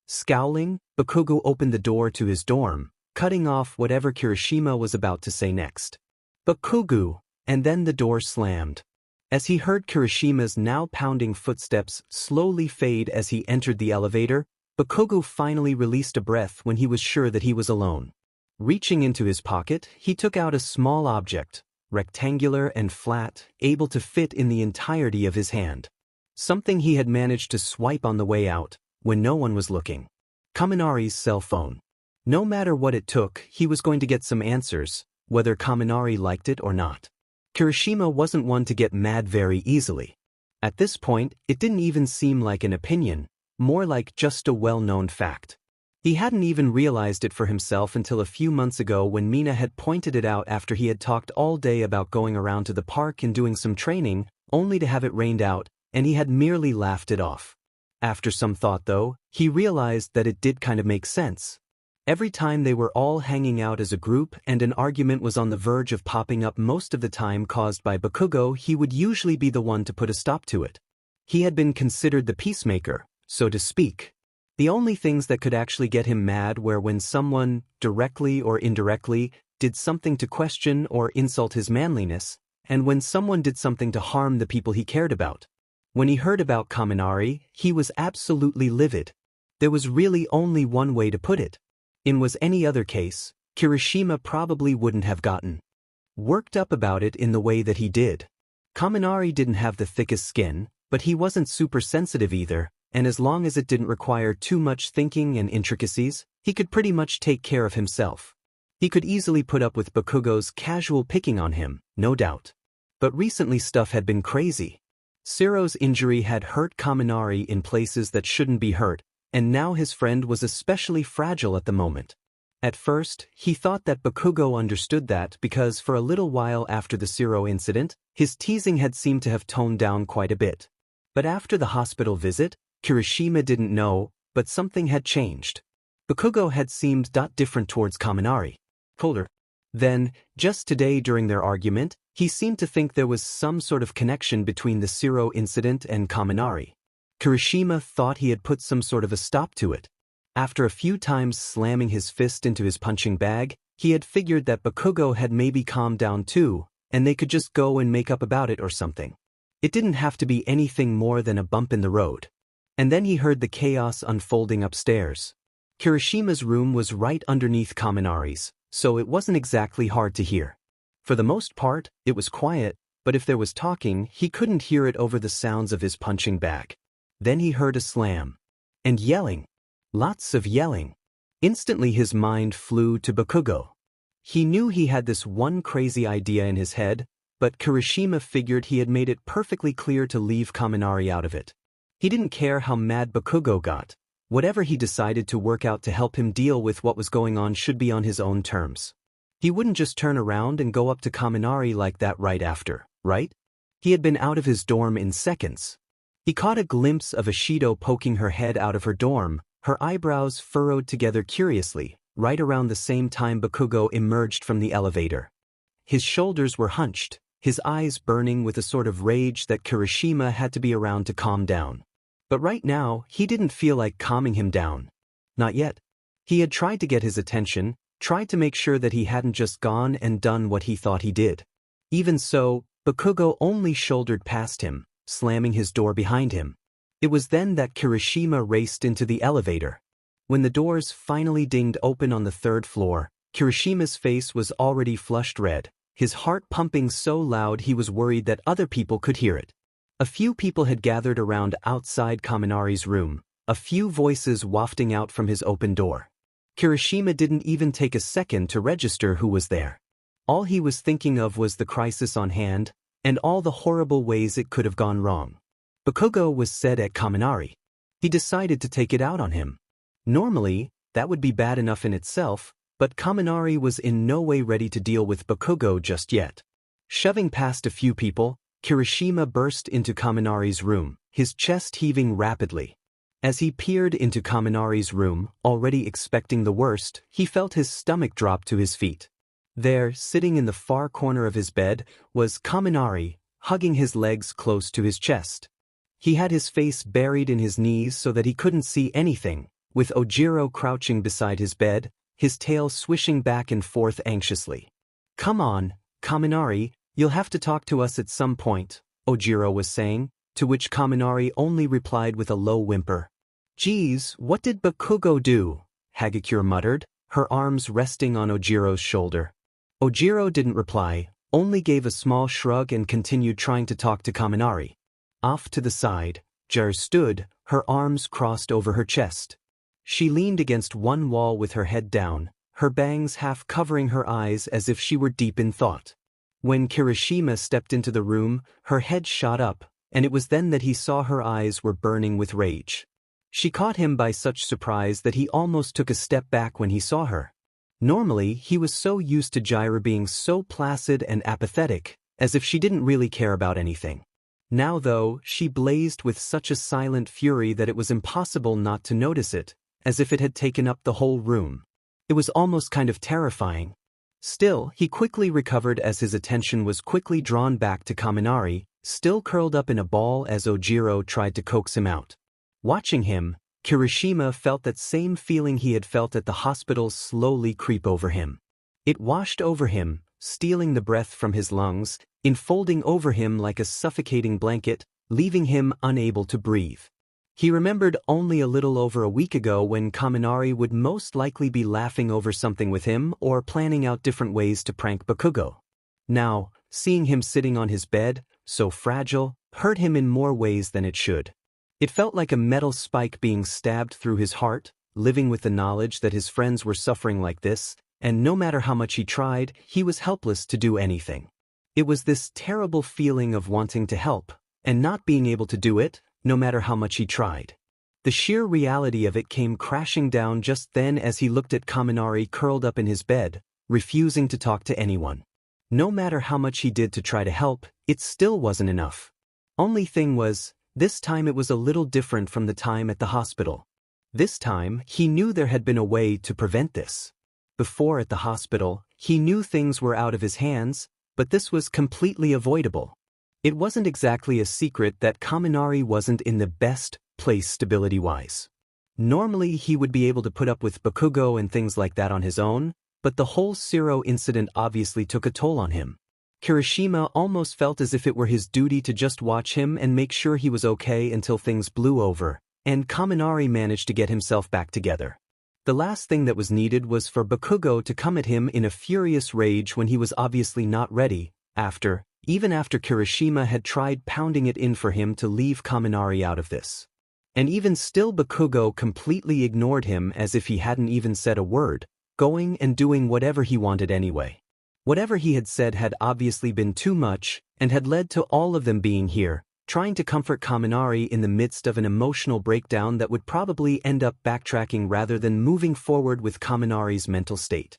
Speaker 1: Scowling, Bakugo opened the door to his dorm, cutting off whatever Kirishima was about to say next. "Bakugo," and then the door slammed. As he heard Kirishima's now pounding footsteps slowly fade as he entered the elevator, Bakugo finally released a breath when he was sure that he was alone. Reaching into his pocket, he took out a small object, rectangular and flat, able to fit in the entirety of his hand. Something he had managed to swipe on the way out, when no one was looking. Kaminari's cell phone. No matter what it took, he was going to get some answers, whether Kaminari liked it or not. Kirishima wasn't one to get mad very easily. At this point, it didn't even seem like an opinion, more like just a well-known fact. He hadn't even realized it for himself until a few months ago when Mina had pointed it out after he had talked all day about going around to the park and doing some training, only to have it rained out, and he had merely laughed it off. After some thought though, he realized that it did kind of make sense. Every time they were all hanging out as a group and an argument was on the verge of popping up most of the time caused by Bakugo, he would usually be the one to put a stop to it. He had been considered the peacemaker, so to speak. The only things that could actually get him mad were when someone, directly or indirectly, did something to question or insult his manliness, and when someone did something to harm the people he cared about. When he heard about Kaminari, he was absolutely livid. There was really only one way to put it. In was any other case, Kirishima probably wouldn't have gotten worked up about it in the way that he did. Kaminari didn't have the thickest skin, but he wasn't super sensitive either, and as long as it didn't require too much thinking and intricacies, he could pretty much take care of himself. He could easily put up with Bakugo's casual picking on him, no doubt. But recently stuff had been crazy. Sero's injury had hurt Kaminari in places that shouldn't be hurt, and now his friend was especially fragile at the moment. At first, he thought that Bakugo understood that because for a little while after the Sero incident, his teasing had seemed to have toned down quite a bit. But after the hospital visit, Kirishima didn't know, but something had changed. Bakugo had seemed different towards Kaminari. Colder. Then, just today during their argument, he seemed to think there was some sort of connection between the Sero incident and Kaminari. Kirishima thought he had put some sort of a stop to it. After a few times slamming his fist into his punching bag, he had figured that Bakugo had maybe calmed down too, and they could just go and make up about it or something. It didn't have to be anything more than a bump in the road. And then he heard the chaos unfolding upstairs. Kirishima's room was right underneath Kaminari's, so it wasn't exactly hard to hear. For the most part, it was quiet, but if there was talking, he couldn't hear it over the sounds of his punching bag. Then he heard a slam. And yelling. Lots of yelling. Instantly his mind flew to Bakugo. He knew he had this one crazy idea in his head, but Kirishima figured he had made it perfectly clear to leave Kaminari out of it. He didn't care how mad Bakugo got. Whatever he decided to work out to help him deal with what was going on should be on his own terms. He wouldn't just turn around and go up to Kaminari like that right after, right? He had been out of his dorm in seconds. He caught a glimpse of Ashido poking her head out of her dorm, her eyebrows furrowed together curiously, right around the same time Bakugo emerged from the elevator. His shoulders were hunched, his eyes burning with a sort of rage that Kirishima had to be around to calm down. But right now, he didn't feel like calming him down. Not yet. He had tried to get his attention, tried to make sure that he hadn't just gone and done what he thought he did. Even so, Bakugo only shouldered past him, slamming his door behind him. It was then that Kirishima raced into the elevator. When the doors finally dinged open on the 3rd floor, Kirishima's face was already flushed red, his heart pumping so loud he was worried that other people could hear it. A few people had gathered around outside Kaminari's room, a few voices wafting out from his open door. Kirishima didn't even take a second to register who was there. All he was thinking of was the crisis on hand, and all the horrible ways it could have gone wrong. Bakugo was set at Kaminari. He decided to take it out on him. Normally, that would be bad enough in itself, but Kaminari was in no way ready to deal with Bakugo just yet. Shoving past a few people, Kirishima burst into Kaminari's room, his chest heaving rapidly. As he peered into Kaminari's room, already expecting the worst, he felt his stomach drop to his feet. There, sitting in the far corner of his bed, was Kaminari, hugging his legs close to his chest. He had his face buried in his knees so that he couldn't see anything, with Ojiro crouching beside his bed, his tail swishing back and forth anxiously. "Come on, Kaminari, you'll have to talk to us at some point," Ojiro was saying, to which Kaminari only replied with a low whimper. "Geez, what did Bakugo do?" Hagakure muttered, her arms resting on Ojiro's shoulder. Ojiro didn't reply, only gave a small shrug and continued trying to talk to Kaminari. Off to the side, Jer stood, her arms crossed over her chest. She leaned against one wall with her head down, her bangs half covering her eyes as if she were deep in thought. When Kirishima stepped into the room, her head shot up, and it was then that he saw her eyes were burning with rage. She caught him by such surprise that he almost took a step back when he saw her. Normally, he was so used to Jiraiya being so placid and apathetic, as if she didn't really care about anything. Now though, she blazed with such a silent fury that it was impossible not to notice it, as if it had taken up the whole room. It was almost kind of terrifying. Still, he quickly recovered as his attention was quickly drawn back to Kaminari, still curled up in a ball as Ojiro tried to coax him out. Watching him, Kirishima felt that same feeling he had felt at the hospital slowly creep over him. It washed over him, stealing the breath from his lungs, enfolding over him like a suffocating blanket, leaving him unable to breathe. He remembered only a little over a week ago when Kaminari would most likely be laughing over something with him or planning out different ways to prank Bakugo. Now, seeing him sitting on his bed, so fragile, hurt him in more ways than it should. It felt like a metal spike being stabbed through his heart, living with the knowledge that his friends were suffering like this, and no matter how much he tried, he was helpless to do anything. It was this terrible feeling of wanting to help, and not being able to do it, no matter how much he tried. The sheer reality of it came crashing down just then as he looked at Kaminari curled up in his bed, refusing to talk to anyone. No matter how much he did to try to help, it still wasn't enough. Only thing was, this time it was a little different from the time at the hospital. This time, he knew there had been a way to prevent this. Before at the hospital, he knew things were out of his hands, but this was completely avoidable. It wasn't exactly a secret that Kaminari wasn't in the best place stability-wise. Normally he would be able to put up with Bakugo and things like that on his own, but the whole Sero incident obviously took a toll on him. Kirishima almost felt as if it were his duty to just watch him and make sure he was okay until things blew over, and Kaminari managed to get himself back together. The last thing that was needed was for Bakugo to come at him in a furious rage when he was obviously not ready, even after Kirishima had tried pounding it in for him to leave Kaminari out of this. And even still Bakugo completely ignored him as if he hadn't even said a word, going and doing whatever he wanted anyway. Whatever he had said had obviously been too much, and had led to all of them being here, trying to comfort Kaminari in the midst of an emotional breakdown that would probably end up backtracking rather than moving forward with Kaminari's mental state.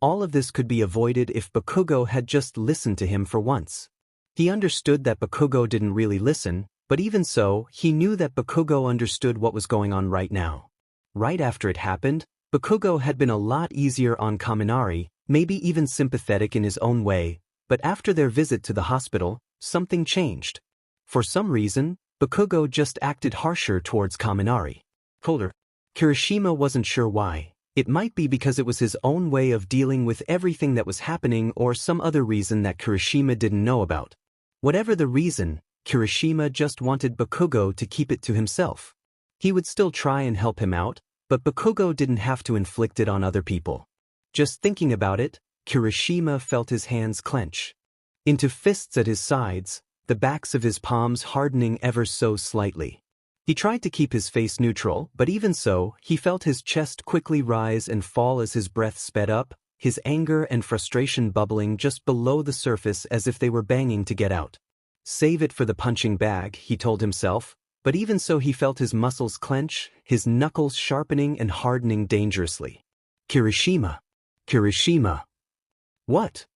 Speaker 1: All of this could be avoided if Bakugo had just listened to him for once. He understood that Bakugo didn't really listen, but even so, he knew that Bakugo understood what was going on right now. Right after it happened, Bakugo had been a lot easier on Kaminari, maybe even sympathetic in his own way, but after their visit to the hospital, something changed. For some reason, Bakugo just acted harsher towards Kaminari. Colder. Kirishima wasn't sure why. It might be because it was his own way of dealing with everything that was happening or some other reason that Kirishima didn't know about. Whatever the reason, Kirishima just wanted Bakugo to keep it to himself. He would still try and help him out, but Bakugo didn't have to inflict it on other people. Just thinking about it, Kirishima felt his hands clench into fists at his sides, the backs of his palms hardening ever so slightly. He tried to keep his face neutral, but even so, he felt his chest quickly rise and fall as his breath sped up, his anger and frustration bubbling just below the surface as if they were banging to get out. Save it for the punching bag, he told himself, but even so he felt his muscles clench, his knuckles sharpening and hardening dangerously. Kirishima. Kirishima. What?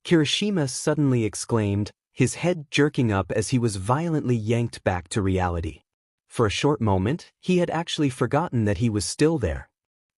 Speaker 1: Kirishima suddenly exclaimed, his head jerking up as he was violently yanked back to reality. For a short moment, he had actually forgotten that he was still there.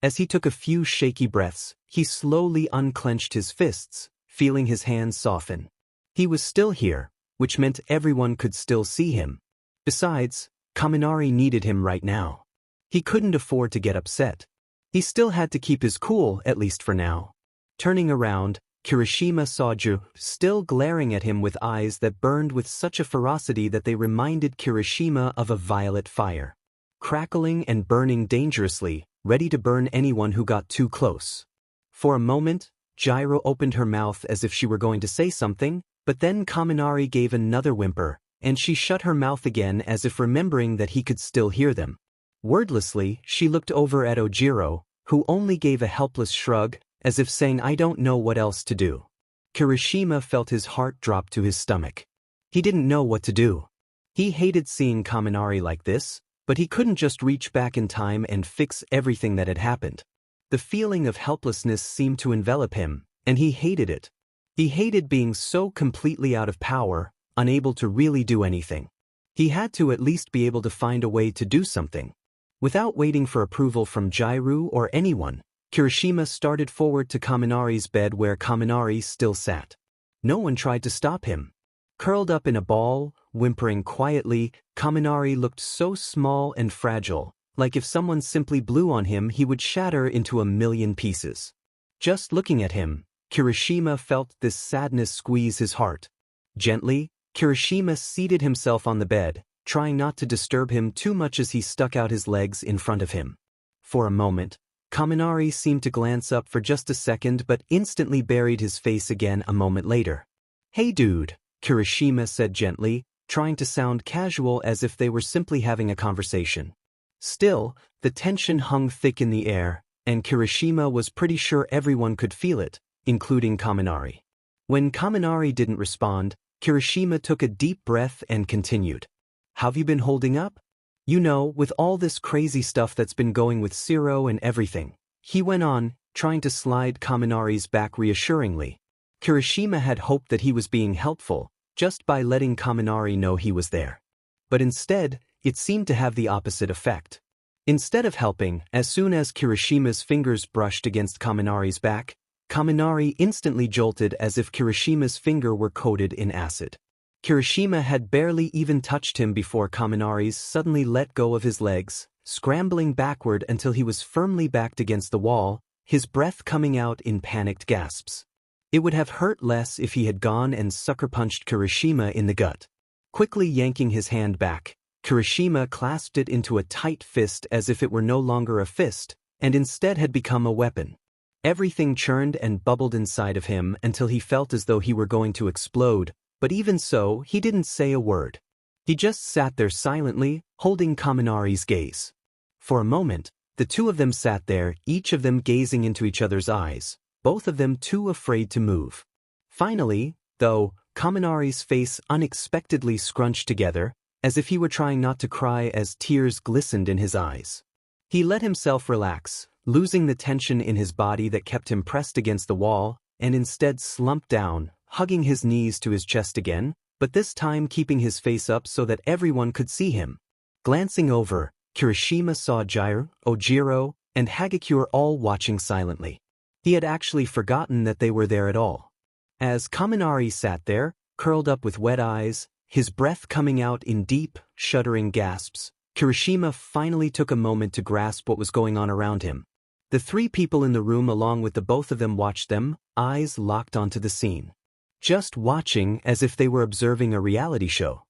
Speaker 1: As he took a few shaky breaths, he slowly unclenched his fists, feeling his hands soften. He was still here, which meant everyone could still see him. Besides, Kaminari needed him right now. He couldn't afford to get upset. He still had to keep his cool, at least for now. Turning around, Kirishima saw Ju still glaring at him with eyes that burned with such a ferocity that they reminded Kirishima of a violet fire. Crackling and burning dangerously, ready to burn anyone who got too close. For a moment, Gyro opened her mouth as if she were going to say something, but then Kaminari gave another whimper, and she shut her mouth again as if remembering that he could still hear them. Wordlessly, she looked over at Ojiro, who only gave a helpless shrug, as if saying I don't know what else to do. Kirishima felt his heart drop to his stomach. He didn't know what to do. He hated seeing Kaminari like this, but he couldn't just reach back in time and fix everything that had happened. The feeling of helplessness seemed to envelop him, and he hated it. He hated being so completely out of power, unable to really do anything. He had to at least be able to find a way to do something. Without waiting for approval from Gyro or anyone, Kirishima started forward to Kaminari's bed where Kaminari still sat. No one tried to stop him. Curled up in a ball, whimpering quietly, Kaminari looked so small and fragile, like if someone simply blew on him he would shatter into a million pieces. Just looking at him, Kirishima felt this sadness squeeze his heart. Gently, Kirishima seated himself on the bed, trying not to disturb him too much as he stuck out his legs in front of him. For a moment, Kaminari seemed to glance up for just a second but instantly buried his face again a moment later. "Hey dude," Kirishima said gently, trying to sound casual as if they were simply having a conversation. Still, the tension hung thick in the air, and Kirishima was pretty sure everyone could feel it, including Kaminari. When Kaminari didn't respond, Kirishima took a deep breath and continued. "How've you been holding up? You know, with all this crazy stuff that's been going with Sero and everything," he went on, trying to slide Kaminari's back reassuringly. Kirishima had hoped that he was being helpful, just by letting Kaminari know he was there. But instead, it seemed to have the opposite effect. Instead of helping, as soon as Kirishima's fingers brushed against Kaminari's back, Kaminari instantly jolted as if Kirishima's finger were coated in acid. Kirishima had barely even touched him before Kaminari's suddenly let go of his legs, scrambling backward until he was firmly backed against the wall, his breath coming out in panicked gasps. It would have hurt less if he had gone and sucker-punched Kirishima in the gut. Quickly yanking his hand back, Kirishima clasped it into a tight fist as if it were no longer a fist, and instead had become a weapon. Everything churned and bubbled inside of him until he felt as though he were going to explode, but even so, he didn't say a word. He just sat there silently, holding Kaminari's gaze. For a moment, the two of them sat there, each of them gazing into each other's eyes, both of them too afraid to move. Finally, though, Kaminari's face unexpectedly scrunched together, as if he were trying not to cry as tears glistened in his eyes. He let himself relax, losing the tension in his body that kept him pressed against the wall, and instead slumped down, hugging his knees to his chest again, but this time keeping his face up so that everyone could see him. Glancing over, Kirishima saw Gyro, Ojiro, and Hagakure all watching silently. He had actually forgotten that they were there at all. As Kaminari sat there, curled up with wet eyes, his breath coming out in deep, shuddering gasps, Kirishima finally took a moment to grasp what was going on around him. The three people in the room along with the both of them watched them, eyes locked onto the scene. Just watching as if they were observing a reality show.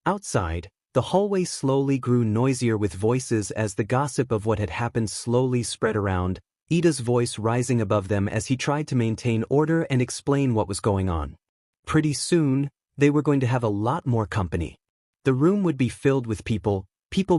Speaker 1: Outside, the hallway slowly grew noisier with voices as the gossip of what had happened slowly spread around, Ida's voice rising above them as he tried to maintain order and explain what was going on. Pretty soon, they were going to have a lot more company. The room would be filled with people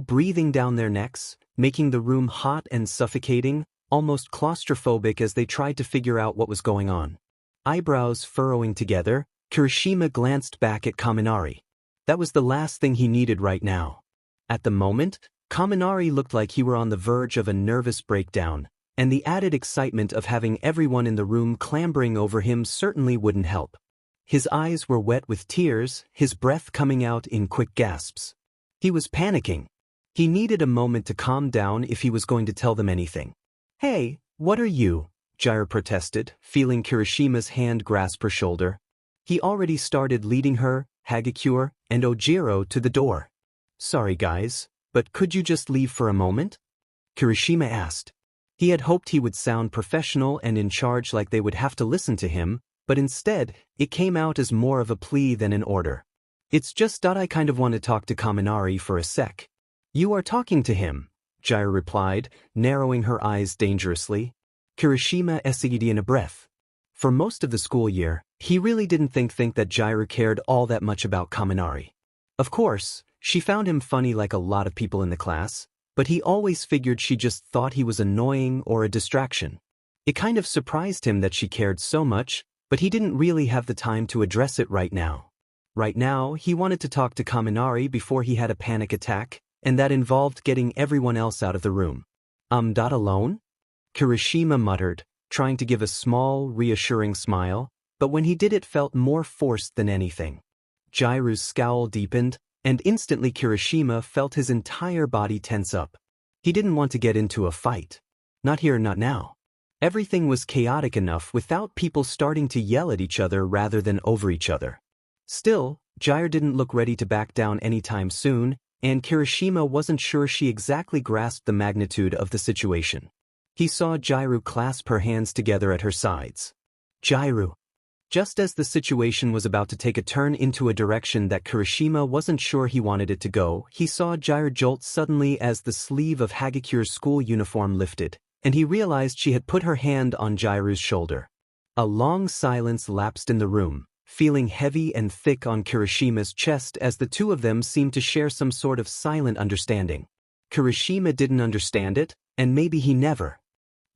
Speaker 1: breathing down their necks, making the room hot and suffocating, almost claustrophobic as they tried to figure out what was going on. Eyebrows furrowing together, Kirishima glanced back at Kaminari. That was the last thing he needed right now. At the moment, Kaminari looked like he were on the verge of a nervous breakdown, and the added excitement of having everyone in the room clambering over him certainly wouldn't help. His eyes were wet with tears, his breath coming out in quick gasps. He was panicking. He needed a moment to calm down if he was going to tell them anything. "Hey, what are you?" Jiraiya protested, feeling Kirishima's hand grasp her shoulder. He already started leading her, Hagakure, and Ojiro to the door. "Sorry guys, but could you just leave for a moment?" Kirishima asked. He had hoped he would sound professional and in charge like they would have to listen to him, but instead, it came out as more of a plea than an order. "It's just that I kind of want to talk to Kaminari for a sec." "You are talking to him," Jiraiya replied, narrowing her eyes dangerously. Kirishima essayed in a breath. For most of the school year, he really didn't think that Jiraiya cared all that much about Kaminari. Of course, she found him funny like a lot of people in the class, but he always figured she just thought he was annoying or a distraction. It kind of surprised him that she cared so much, but he didn't really have the time to address it right now. Right now, he wanted to talk to Kaminari before he had a panic attack, and that involved getting everyone else out of the room. Not alone?" Kirishima muttered, trying to give a small, reassuring smile, but when he did it felt more forced than anything. Jiraiya's scowl deepened, and instantly Kirishima felt his entire body tense up. He didn't want to get into a fight. Not here, not now. Everything was chaotic enough without people starting to yell at each other rather than over each other. Still, Jiraiya didn't look ready to back down anytime soon, and Kirishima wasn't sure she exactly grasped the magnitude of the situation. He saw Jiraiya clasp her hands together at her sides. "Jiraiya." Just as the situation was about to take a turn into a direction that Kirishima wasn't sure he wanted it to go, he saw Jiraiya jolt suddenly as the sleeve of Hagakure's school uniform lifted, and he realized she had put her hand on Jiraiya's shoulder. A long silence lapsed in the room, feeling heavy and thick on Kirishima's chest as the two of them seemed to share some sort of silent understanding. Kirishima didn't understand it, and maybe he never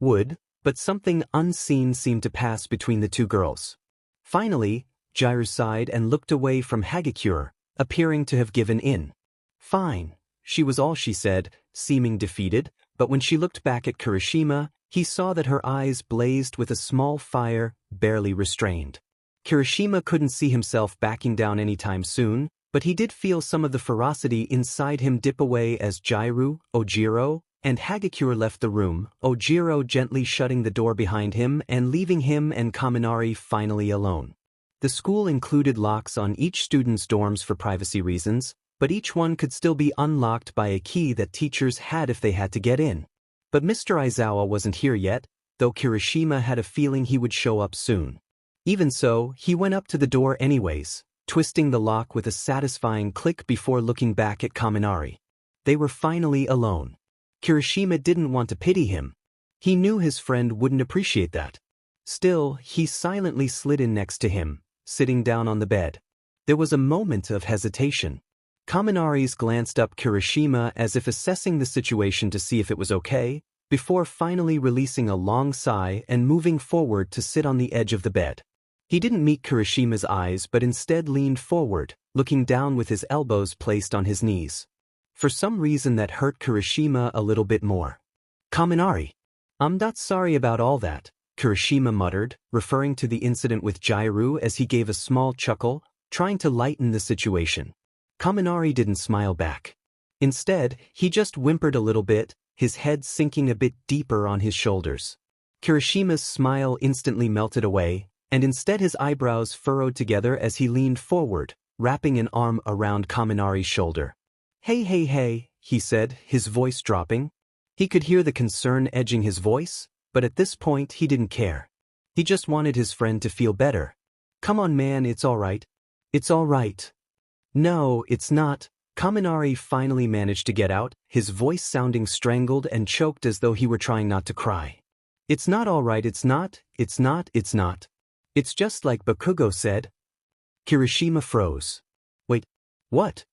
Speaker 1: would, but something unseen seemed to pass between the two girls. Finally, Jiraiya sighed and looked away from Hagakure, appearing to have given in. "Fine," she was all she said, seeming defeated, but when she looked back at Kirishima, he saw that her eyes blazed with a small fire, barely restrained. Kirishima couldn't see himself backing down anytime soon, but he did feel some of the ferocity inside him dip away as Jiraiya, Ojiro, and Hagakure left the room, Ojiro gently shutting the door behind him and leaving him and Kaminari finally alone. The school included locks on each student's dorms for privacy reasons, but each one could still be unlocked by a key that teachers had if they had to get in. But Mr. Aizawa wasn't here yet, though Kirishima had a feeling he would show up soon. Even so, he went up to the door anyways, twisting the lock with a satisfying click before looking back at Kaminari. They were finally alone. Kirishima didn't want to pity him. He knew his friend wouldn't appreciate that. Still, he silently slid in next to him, sitting down on the bed. There was a moment of hesitation. Kaminari's glanced up Kirishima as if assessing the situation to see if it was okay, before finally releasing a long sigh and moving forward to sit on the edge of the bed. He didn't meet Kirishima's eyes but instead leaned forward, looking down with his elbows placed on his knees. For some reason that hurt Kirishima a little bit more. "Kaminari. I'm not sorry about all that," Kirishima muttered, referring to the incident with Jiraiya as he gave a small chuckle, trying to lighten the situation. Kaminari didn't smile back. Instead, he just whimpered a little bit, his head sinking a bit deeper on his shoulders. Kirishima's smile instantly melted away, and instead his eyebrows furrowed together as he leaned forward, wrapping an arm around Kaminari's shoulder. Hey, he said, his voice dropping. He could hear the concern edging his voice, but at this point he didn't care. He just wanted his friend to feel better. Come on man, it's alright. It's alright. No, it's not. Kaminari finally managed to get out, his voice sounding strangled and choked as though he were trying not to cry. It's not alright, it's not. It's just like Bakugo said. Kirishima froze. Wait, what?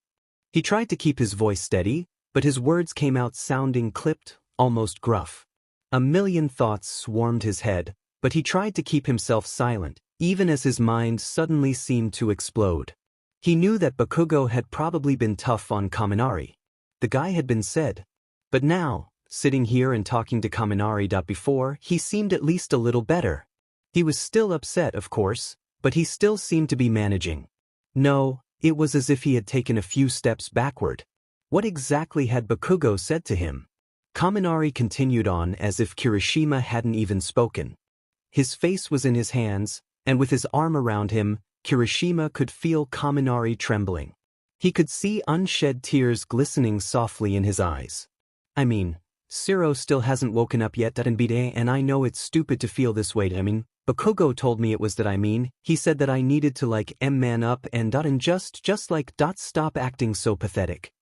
Speaker 1: He tried to keep his voice steady, but his words came out sounding clipped, almost gruff. A million thoughts swarmed his head, but he tried to keep himself silent, even as his mind suddenly seemed to explode. He knew that Bakugo had probably been tough on Kaminari. The guy had been said. But now, sitting here and talking to Kaminari. Before, he seemed at least a little better. He was still upset, of course, but he still seemed to be managing. No, it was as if he had taken a few steps backward. What exactly had Bakugo said to him? Kaminari continued on as if Kirishima hadn't even spoken. His face was in his hands, and with his arm around him, Kirishima could feel Kaminari trembling. He could see unshed tears glistening softly in his eyes. I mean, Sero still hasn't woken up yet, and I know it's stupid to feel this way. Bakugo told me it was that. He said that I needed to man up and just stop acting so pathetic.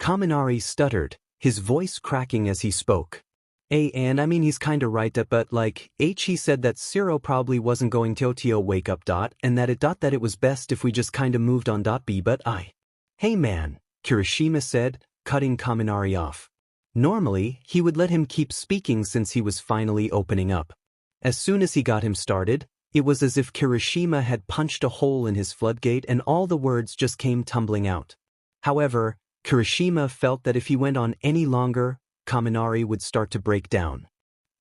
Speaker 1: Kaminari stuttered, his voice cracking as he spoke. He's kinda right, but he said that Sero probably wasn't going to wake up, and that it was best if we just kinda moved on, but Hey man, Kirishima said, cutting Kaminari off. Normally, he would let him keep speaking since he was finally opening up. As soon as he got him started, it was as if Kirishima had punched a hole in his floodgate and all the words just came tumbling out. However, Kirishima felt that if he went on any longer, Kaminari would start to break down.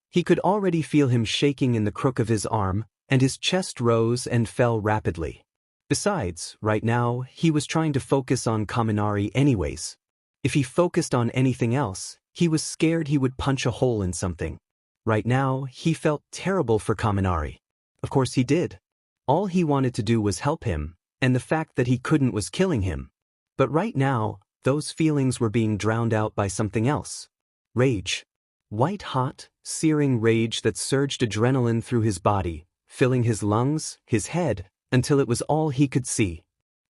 Speaker 1: He could already feel him shaking in the crook of his arm, and his chest rose and fell rapidly. Besides, right now, he was trying to focus on Kaminari anyways. If he focused on anything else, he was scared he would punch a hole in something. Right now, he felt terrible for Kaminari. Of course he did. All he wanted to do was help him, and the fact that he couldn't was killing him. But right now, those feelings were being drowned out by something else. Rage. White-hot, searing rage that surged adrenaline through his body, filling his lungs, his head, until it was all he could see.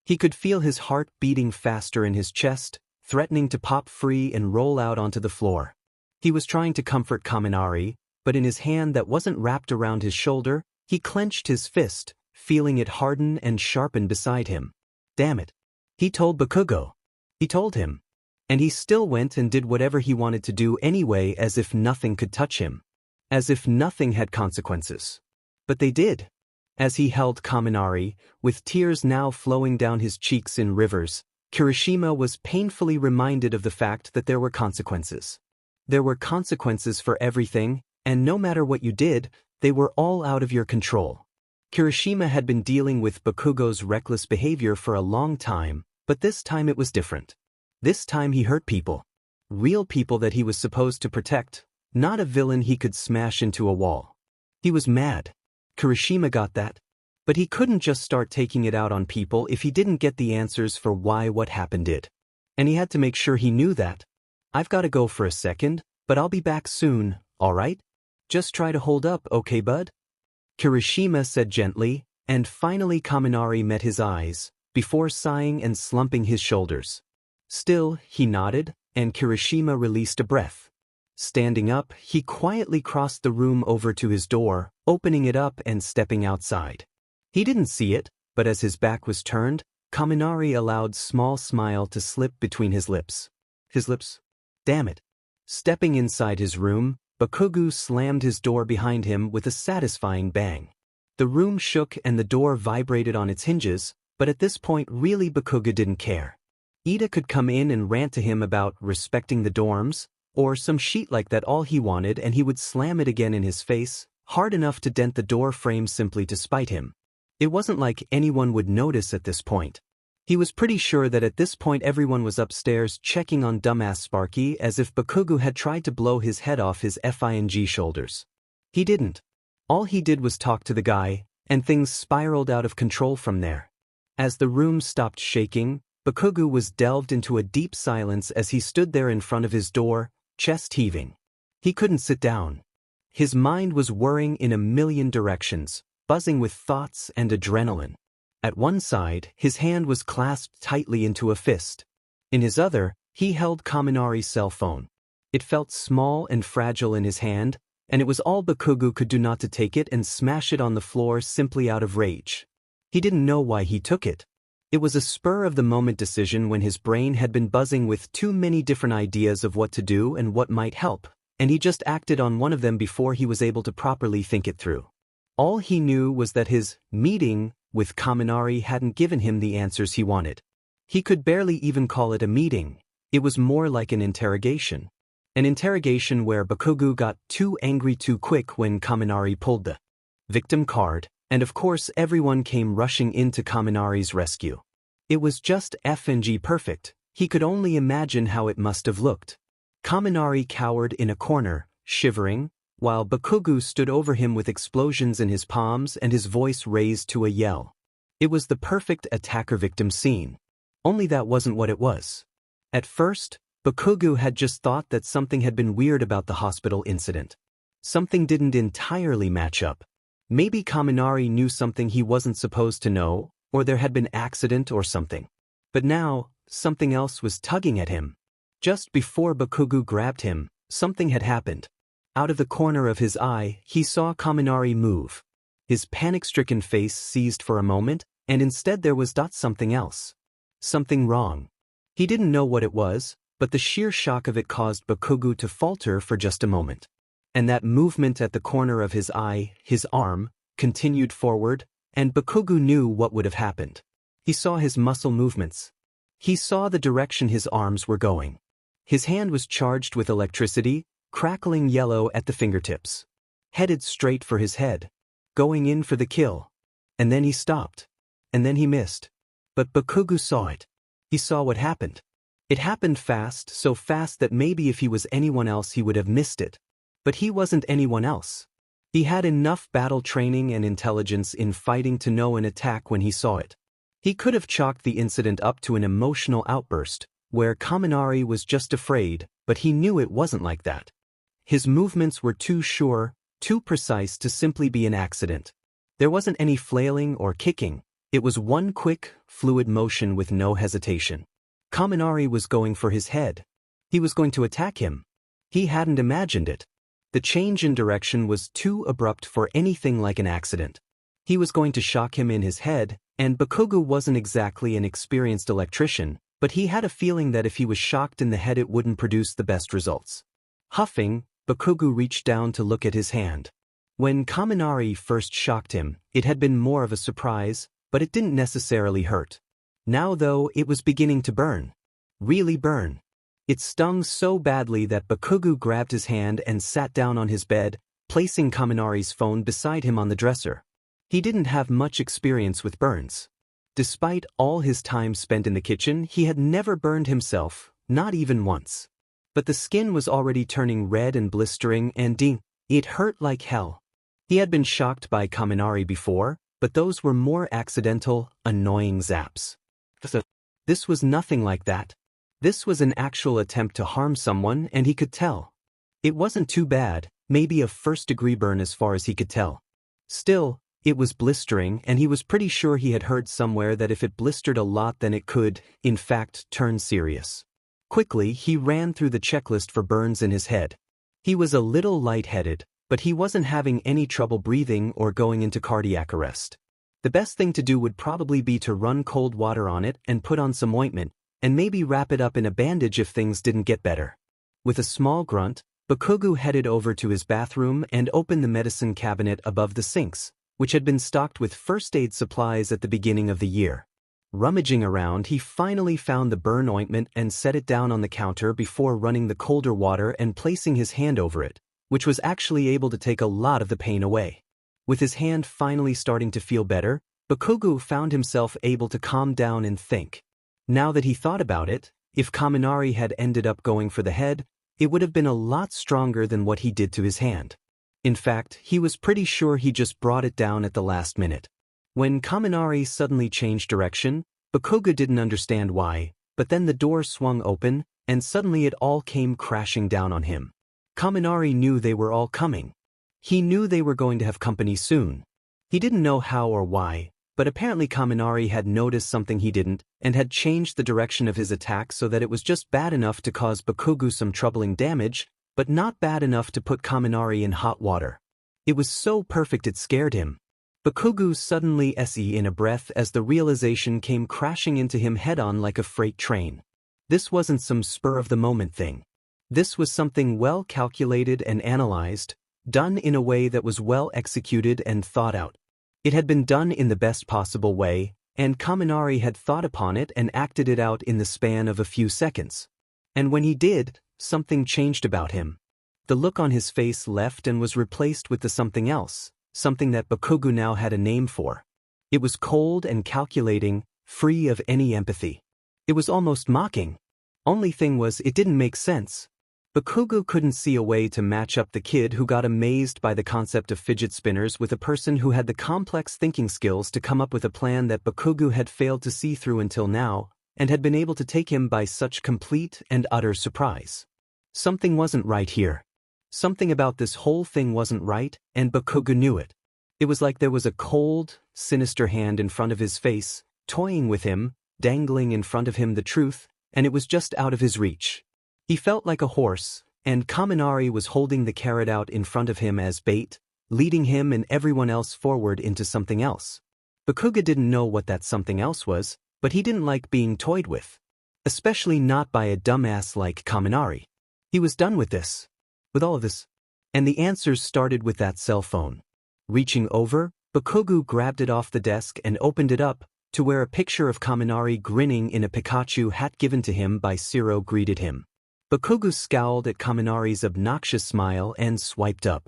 Speaker 1: He could feel his heart beating faster in his chest, threatening to pop free and roll out onto the floor. He was trying to comfort Kaminari, but in his hand that wasn't wrapped around his shoulder, he clenched his fist, feeling it harden and sharpen beside him. Damn it. He told Bakugo. He told him. And he still went and did whatever he wanted to do anyway, as if nothing could touch him. As if nothing had consequences. But they did. As he held Kaminari, with tears now flowing down his cheeks in rivers, Kirishima was painfully reminded of the fact that there were consequences. There were consequences for everything, and no matter what you did, they were all out of your control. Kirishima had been dealing with Bakugo's reckless behavior for a long time, but this time it was different. This time he hurt people. Real people that he was supposed to protect, not a villain he could smash into a wall. He was mad. Kirishima got that. But he couldn't just start taking it out on people if he didn't get the answers for why what happened did. And he had to make sure he knew that. I've got to go for a second, but I'll be back soon, alright? Just try to hold up, okay bud? Kirishima said gently, and finally Kaminari met his eyes, before sighing and slumping his shoulders. Still, he nodded, and Kirishima released a breath. Standing up, he quietly crossed the room over to his door, opening it up and stepping outside. He didn't see it, but as his back was turned, Kaminari allowed a small smile to slip between his lips. His lips? Damn it. Stepping inside his room, Bakugo slammed his door behind him with a satisfying bang. The room shook and the door vibrated on its hinges, but at this point really Bakugo didn't care. Ida could come in and rant to him about respecting the dorms, or some shit like that, all he wanted, and he would slam it again in his face, hard enough to dent the door frame simply to spite him. It wasn't like anyone would notice at this point. He was pretty sure that at this point everyone was upstairs checking on dumbass Sparky, as if Bakugo had tried to blow his head off his FING shoulders. He didn't. All he did was talk to the guy, and things spiraled out of control from there. As the room stopped shaking, Bakugo was delved into a deep silence as he stood there in front of his door, chest heaving. He couldn't sit down. His mind was whirring in a million directions, buzzing with thoughts and adrenaline. At one side, his hand was clasped tightly into a fist. In his other, he held Kaminari's cell phone. It felt small and fragile in his hand, and it was all Bakugo could do not to take it and smash it on the floor simply out of rage. He didn't know why he took it. It was a spur-of-the-moment decision when his brain had been buzzing with too many different ideas of what to do and what might help, and he just acted on one of them before he was able to properly think it through. All he knew was that his meeting with Kaminari hadn't given him the answers he wanted. He could barely even call it a meeting. It was more like an interrogation. An interrogation where Bakugo got too angry too quick when Kaminari pulled the victim card, and of course everyone came rushing into Kaminari's rescue. It was just FNG perfect. He could only imagine how it must have looked. Kaminari cowered in a corner, shivering, while Bakugo stood over him with explosions in his palms and his voice raised to a yell. It was the perfect attacker-victim scene. Only that wasn't what it was. At first, Bakugo had just thought that something had been weird about the hospital incident. Something didn't entirely match up. Maybe Kaminari knew something he wasn't supposed to know, or there had been accident or something. But now, something else was tugging at him. Just before Bakugo grabbed him, something had happened. Out of the corner of his eye, he saw Kaminari move. His panic-stricken face seized for a moment, and instead there was something else. Something wrong. He didn't know what it was, but the sheer shock of it caused Bakugo to falter for just a moment. And that movement at the corner of his eye, his arm, continued forward, and Bakugo knew what would have happened. He saw his muscle movements. He saw the direction his arms were going. His hand was charged with electricity, crackling yellow at the fingertips. Headed straight for his head. Going in for the kill. And then he stopped. And then he missed. But Bakugo saw it. He saw what happened. It happened fast, so fast that maybe if he was anyone else he would have missed it. But he wasn't anyone else. He had enough battle training and intelligence in fighting to know an attack when he saw it. He could have chalked the incident up to an emotional outburst, where Kaminari was just afraid, but he knew it wasn't like that. His movements were too sure, too precise to simply be an accident. There wasn't any flailing or kicking. It was one quick, fluid motion with no hesitation. Kaminari was going for his head. He was going to attack him. He hadn't imagined it. The change in direction was too abrupt for anything like an accident. He was going to shock him in his head, and Bakugo wasn't exactly an experienced electrician, but he had a feeling that if he was shocked in the head it wouldn't produce the best results. Huffing, Bakugo reached down to look at his hand. When Kaminari first shocked him, it had been more of a surprise, but it didn't necessarily hurt. Now though, it was beginning to burn. Really burn. It stung so badly that Bakugo grabbed his hand and sat down on his bed, placing Kaminari's phone beside him on the dresser. He didn't have much experience with burns. Despite all his time spent in the kitchen, he had never burned himself, not even once. But the skin was already turning red and blistering and it hurt like hell. He had been shocked by Kaminari before, but those were more accidental, annoying zaps. This was nothing like that. This was an actual attempt to harm someone, and he could tell. It wasn't too bad, maybe a first-degree burn as far as he could tell. Still, it was blistering, and he was pretty sure he had heard somewhere that if it blistered a lot then it could, in fact, turn serious. Quickly, he ran through the checklist for burns in his head. He was a little lightheaded, but he wasn't having any trouble breathing or going into cardiac arrest. The best thing to do would probably be to run cold water on it and put on some ointment, and maybe wrap it up in a bandage if things didn't get better. With a small grunt, Bakugo headed over to his bathroom and opened the medicine cabinet above the sinks, which had been stocked with first aid supplies at the beginning of the year. Rummaging around, he finally found the burn ointment and set it down on the counter before running the colder water and placing his hand over it, which was actually able to take a lot of the pain away. With his hand finally starting to feel better, Bakugo found himself able to calm down and think. Now that he thought about it, if Kaminari had ended up going for the head, it would have been a lot stronger than what he did to his hand. In fact, he was pretty sure he just brought it down at the last minute. When Kaminari suddenly changed direction, Bakugo didn't understand why, but then the door swung open, and suddenly it all came crashing down on him. Kaminari knew they were all coming. He knew they were going to have company soon. He didn't know how or why, but apparently Kaminari had noticed something he didn't, and had changed the direction of his attack so that it was just bad enough to cause Bakugo some troubling damage, but not bad enough to put Kaminari in hot water. It was so perfect it scared him. Bakugo suddenly se in a breath as the realization came crashing into him head-on like a freight train. This wasn't some spur-of-the-moment thing. This was something well calculated and analyzed, done in a way that was well executed and thought out. It had been done in the best possible way, and Kaminari had thought upon it and acted it out in the span of a few seconds. And when he did, something changed about him. The look on his face left and was replaced with the something else, something that Bakugo now had a name for. It was cold and calculating, free of any empathy. It was almost mocking. Only thing was, it didn't make sense. Bakugo couldn't see a way to match up the kid who got amazed by the concept of fidget spinners with a person who had the complex thinking skills to come up with a plan that Bakugo had failed to see through until now, and had been able to take him by such complete and utter surprise. Something wasn't right here. Something about this whole thing wasn't right, and Bakugo knew it. It was like there was a cold, sinister hand in front of his face, toying with him, dangling in front of him the truth, and it was just out of his reach. He felt like a horse, and Kaminari was holding the carrot out in front of him as bait, leading him and everyone else forward into something else. Bakugo didn't know what that something else was, but he didn't like being toyed with. Especially not by a dumbass like Kaminari. He was done with this. With all of this. And the answers started with that cell phone. Reaching over, Bakugo grabbed it off the desk and opened it up, to where a picture of Kaminari grinning in a Pikachu hat given to him by Sero greeted him. Bakugo scowled at Kaminari's obnoxious smile and swiped up.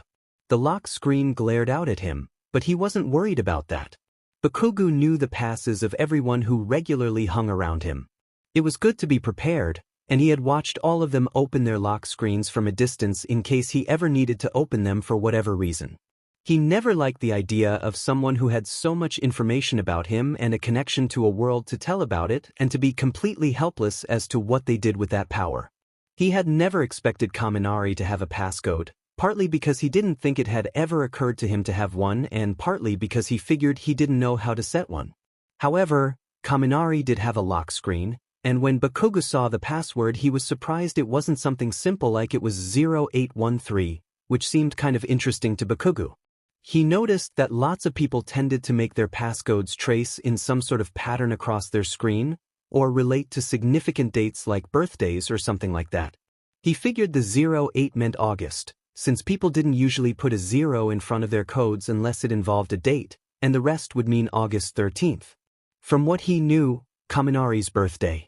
Speaker 1: The lock screen glared out at him, but he wasn't worried about that. Bakugo knew the passes of everyone who regularly hung around him. It was good to be prepared, and he had watched all of them open their lock screens from a distance in case he ever needed to open them for whatever reason. He never liked the idea of someone who had so much information about him and a connection to a world to tell about it and to be completely helpless as to what they did with that power. He had never expected Kaminari to have a passcode, partly because he didn't think it had ever occurred to him to have one and partly because he figured he didn't know how to set one. However, Kaminari did have a lock screen, and when Bakugo saw the password he was surprised it wasn't something simple like it was 0813, which seemed kind of interesting to Bakugo. He noticed that lots of people tended to make their passcodes trace in some sort of pattern across their screen, or relate to significant dates like birthdays or something like that. He figured the 08 meant August, since people didn't usually put a 0 in front of their codes unless it involved a date, and the rest would mean August 13th. From what he knew, Kaminari's birthday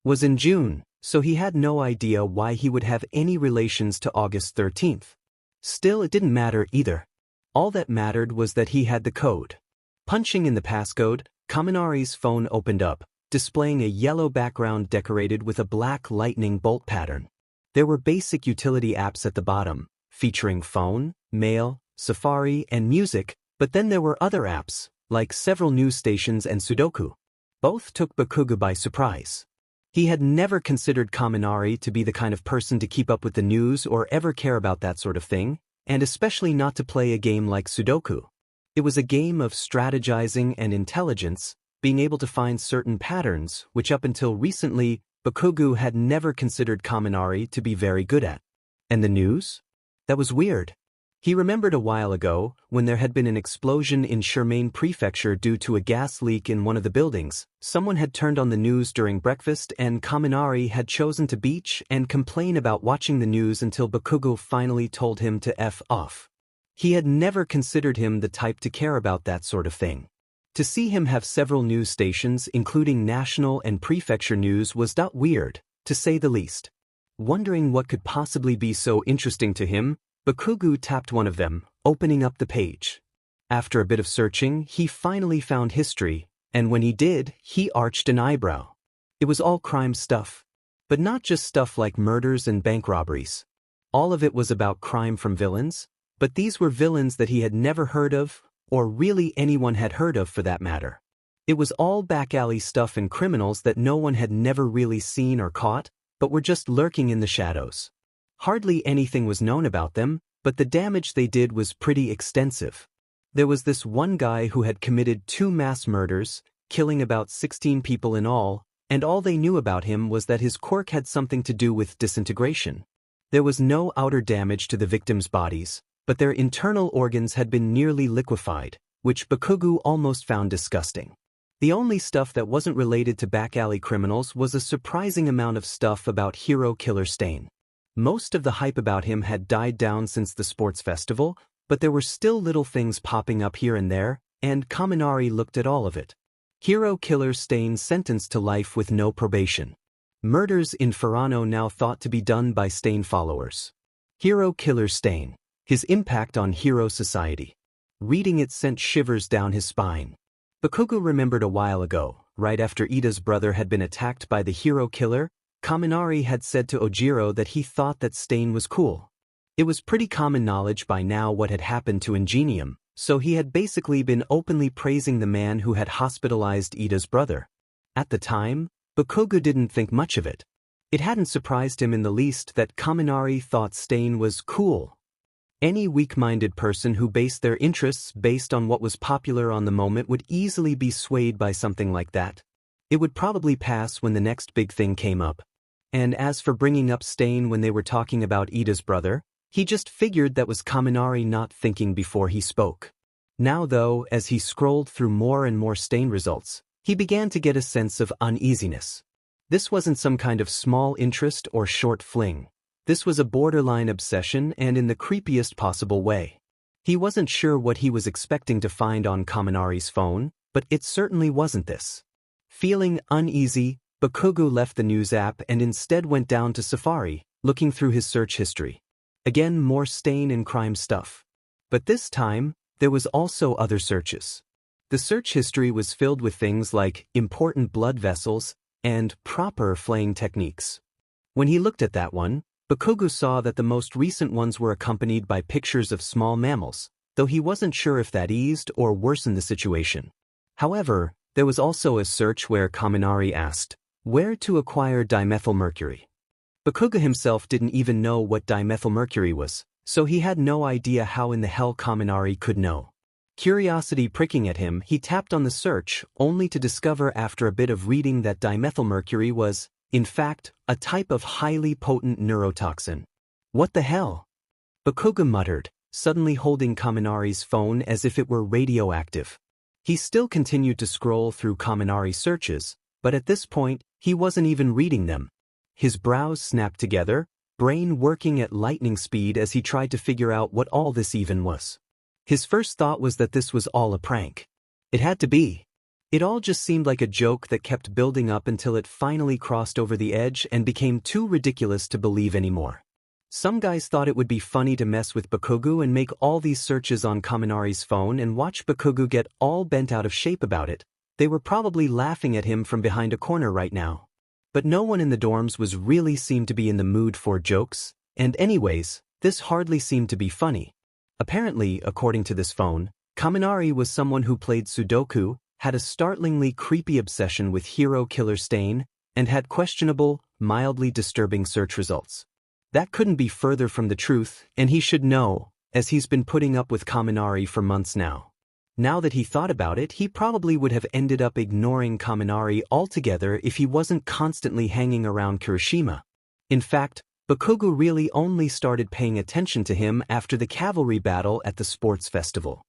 Speaker 1: was in June, so he had no idea why he would have any relations to August 13th. Still, it didn't matter either. All that mattered was that he had the code. Punching in the passcode, Kaminari's phone opened up, displaying a yellow background decorated with a black lightning bolt pattern. There were basic utility apps at the bottom, featuring phone, mail, Safari, and music, but then there were other apps, like several news stations and Sudoku. Both took Bakugo by surprise. He had never considered Kaminari to be the kind of person to keep up with the news or ever care about that sort of thing, and especially not to play a game like Sudoku. It was a game of strategizing and intelligence, being able to find certain patterns, which up until recently, Bakugo had never considered Kaminari to be very good at. And the news? That was weird. He remembered a while ago, when there had been an explosion in Shermaine Prefecture due to a gas leak in one of the buildings, someone had turned on the news during breakfast and Kaminari had chosen to beach and complain about watching the news until Bakugo finally told him to F off. He had never considered him the type to care about that sort of thing. To see him have several news stations, including national and prefecture news, was not weird, to say the least. Wondering what could possibly be so interesting to him, Bakugo tapped one of them, opening up the page. After a bit of searching, he finally found history, and when he did, he arched an eyebrow. It was all crime stuff. But not just stuff like murders and bank robberies. All of it was about crime from villains, but these were villains that he had never heard of, or really anyone had heard of for that matter. It was all back-alley stuff and criminals that no one had never really seen or caught, but were just lurking in the shadows. Hardly anything was known about them, but the damage they did was pretty extensive. There was this one guy who had committed 2 mass murders, killing about 16 people in all, and all they knew about him was that his quirk had something to do with disintegration. There was no outer damage to the victims' bodies, but their internal organs had been nearly liquefied, which Bakugo almost found disgusting. The only stuff that wasn't related to back-alley criminals was a surprising amount of stuff about Hero Killer Stain. Most of the hype about him had died down since the sports festival, but there were still little things popping up here and there, and Kaminari looked at all of it. Hero Killer Stain sentenced to life with no probation. Murders in Furano now thought to be done by Stain followers. Hero Killer Stain. His impact on hero society. Reading it sent shivers down his spine. Bakugo remembered a while ago, right after Ida's brother had been attacked by the hero killer, Kaminari had said to Ojiro that he thought that Stain was cool. It was pretty common knowledge by now what had happened to Ingenium, so he had basically been openly praising the man who had hospitalized Ida's brother. At the time, Bakugo didn't think much of it. It hadn't surprised him in the least that Kaminari thought Stain was cool. Any weak-minded person who based their interests based on what was popular on the moment would easily be swayed by something like that. It would probably pass when the next big thing came up. And as for bringing up Stain when they were talking about Ida's brother, he just figured that was Kaminari not thinking before he spoke. Now though, as he scrolled through more and more Stain results, he began to get a sense of uneasiness. This wasn't some kind of small interest or short fling. This was a borderline obsession and in the creepiest possible way. He wasn't sure what he was expecting to find on Kaminari's phone, but it certainly wasn't this. Feeling uneasy, Bakugo left the news app and instead went down to Safari, looking through his search history. Again, more Stain and crime stuff. But this time, there was also other searches. The search history was filled with things like important blood vessels and proper flaying techniques. When he looked at that one, Bakugo saw that the most recent ones were accompanied by pictures of small mammals, though he wasn't sure if that eased or worsened the situation. However, there was also a search where Kaminari asked, where to acquire dimethylmercury. Bakugo himself didn't even know what dimethylmercury was, so he had no idea how in the hell Kaminari could know. Curiosity pricking at him, he tapped on the search, only to discover after a bit of reading that dimethylmercury was, in fact, a type of highly potent neurotoxin. What the hell? Bakugo muttered, suddenly holding Kaminari's phone as if it were radioactive. He still continued to scroll through Kaminari's searches, but at this point, he wasn't even reading them. His brows snapped together, brain working at lightning speed as he tried to figure out what all this even was. His first thought was that this was all a prank. It had to be. It all just seemed like a joke that kept building up until it finally crossed over the edge and became too ridiculous to believe anymore. Some guys thought it would be funny to mess with Bakugo and make all these searches on Kaminari's phone and watch Bakugo get all bent out of shape about it. They were probably laughing at him from behind a corner right now. But no one in the dorms was really seemed to be in the mood for jokes, and anyways, this hardly seemed to be funny. Apparently, according to this phone, Kaminari was someone who played Sudoku, had a startlingly creepy obsession with Hero Killer Stain, and had questionable, mildly disturbing search results. That couldn't be further from the truth, and he should know, as he's been putting up with Kaminari for months now. Now that he thought about it, he probably would have ended up ignoring Kaminari altogether if he wasn't constantly hanging around Kirishima. In fact, Bakugo really only started paying attention to him after the cavalry battle at the sports festival.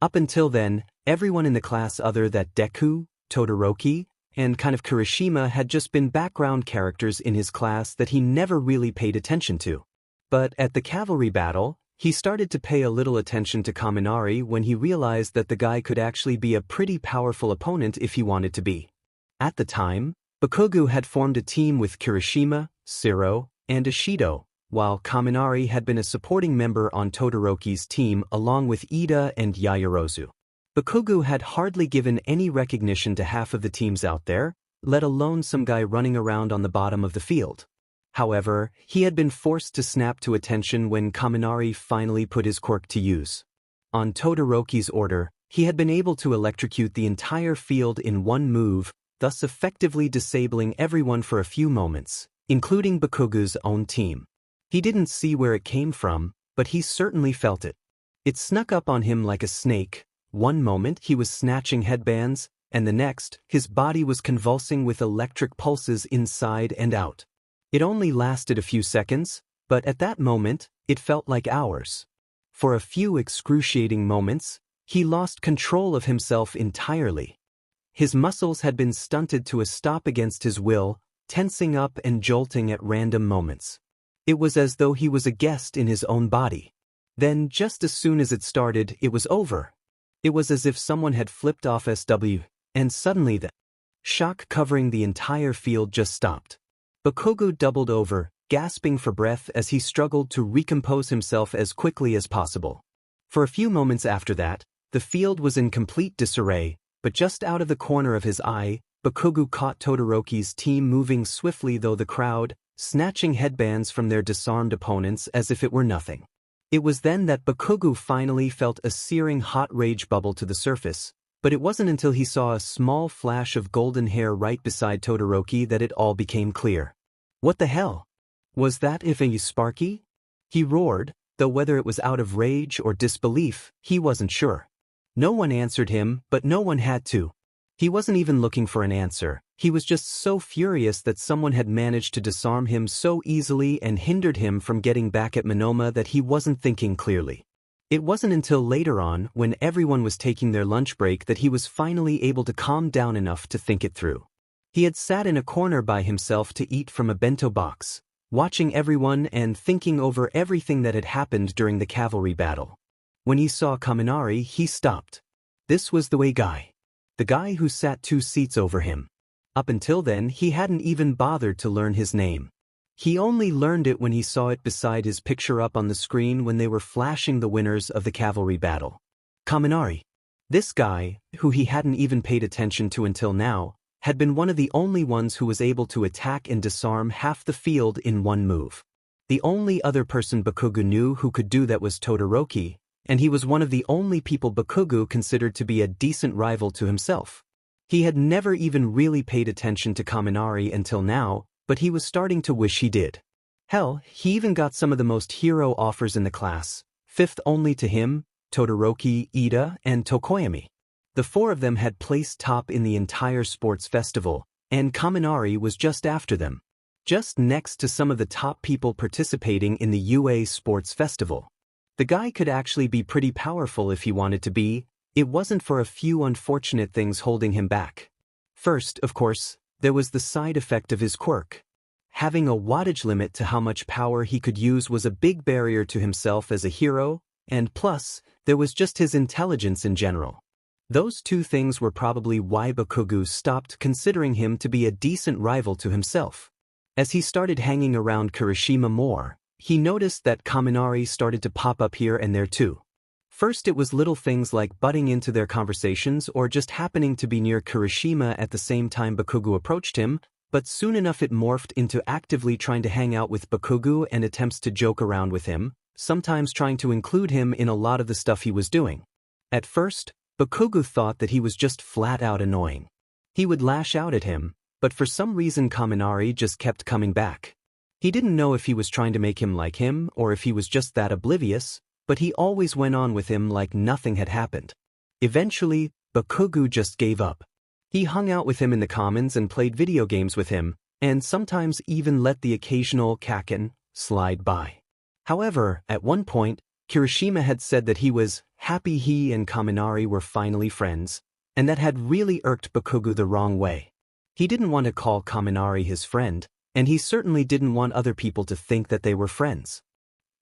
Speaker 1: Up until then, everyone in the class other than Deku, Todoroki, and kind of Kirishima had just been background characters in his class that he never really paid attention to. But at the cavalry battle, he started to pay a little attention to Kaminari when he realized that the guy could actually be a pretty powerful opponent if he wanted to be. At the time, Bakugo had formed a team with Kirishima, Sero, and Ishido, while Kaminari had been a supporting member on Todoroki's team along with Ida and Yaoyorozu. Bakugo had hardly given any recognition to half of the teams out there, let alone some guy running around on the bottom of the field. However, he had been forced to snap to attention when Kaminari finally put his quirk to use. On Todoroki's order, He had been able to electrocute the entire field in one move, thus effectively disabling everyone for a few moments, including Bakugo's own team. He didn't see where it came from, but he certainly felt it. It snuck up on him like a snake. One moment he was snatching headbands, and the next, his body was convulsing with electric pulses inside and out. It only lasted a few seconds, but at that moment, it felt like hours. For a few excruciating moments, he lost control of himself entirely. His muscles had been stunted to a stop against his will, tensing up and jolting at random moments. It was as though he was a guest in his own body. Then, just as soon as it started, it was over. It was as if someone had flipped off SW, and suddenly the shock covering the entire field just stopped. Bakugo doubled over, gasping for breath as he struggled to recompose himself as quickly as possible. For a few moments after that, the field was in complete disarray, but just out of the corner of his eye, Bakugo caught Todoroki's team moving swiftly through the crowd, snatching headbands from their disarmed opponents as if it were nothing. It was then that Bakugo finally felt a searing hot rage bubble to the surface, but it wasn't until he saw a small flash of golden hair right beside Todoroki that it all became clear. What the hell? Was that a Sparky? He roared, though whether it was out of rage or disbelief, he wasn't sure. No one answered him, but no one had to. He wasn't even looking for an answer. He was just so furious that someone had managed to disarm him so easily and hindered him from getting back at Monoma that he wasn't thinking clearly. It wasn't until later on, when everyone was taking their lunch break, that he was finally able to calm down enough to think it through. He had sat in a corner by himself to eat from a bento box, watching everyone and thinking over everything that had happened during the cavalry battle. When he saw Kaminari, he stopped. This was the guy. The guy who sat 2 seats over him. Up until then, he hadn't even bothered to learn his name. He only learned it when he saw it beside his picture up on the screen when they were flashing the winners of the cavalry battle. Kaminari. This guy, who he hadn't even paid attention to until now, had been one of the only ones who was able to attack and disarm half the field in one move. The only other person Bakugo knew who could do that was Todoroki, and he was one of the only people Bakugo considered to be a decent rival to himself. He had never even really paid attention to Kaminari until now, but he was starting to wish he did. Hell, he even got some of the most hero offers in the class, fifth only to him, Todoroki, Ida, and Tokoyami. The 4 of them had placed top in the entire sports festival, and Kaminari was just after them. Just next to some of the top people participating in the UA Sports Festival. The guy could actually be pretty powerful if he wanted to be. It wasn't for a few unfortunate things holding him back. First, of course, there was the side effect of his quirk. Having a wattage limit to how much power he could use was a big barrier to himself as a hero, and plus, there was just his intelligence in general. Those 2 things were probably why Bakugo stopped considering him to be a decent rival to himself. As he started hanging around Kirishima more, he noticed that Kaminari started to pop up here and there too. First it was little things like butting into their conversations or just happening to be near Kirishima at the same time Bakugo approached him, but soon enough it morphed into actively trying to hang out with Bakugo and attempts to joke around with him, sometimes trying to include him in a lot of the stuff he was doing. At first, Bakugo thought that he was just flat out annoying. He would lash out at him, but for some reason Kaminari just kept coming back. He didn't know if he was trying to make him like him or if he was just that oblivious, but he always went on with him like nothing had happened. Eventually, Bakugo just gave up. He hung out with him in the commons and played video games with him, and sometimes even let the occasional kaken slide by. However, at one point, Kirishima had said that he was happy he and Kaminari were finally friends, and that had really irked Bakugo the wrong way. He didn't want to call Kaminari his friend, and he certainly didn't want other people to think that they were friends.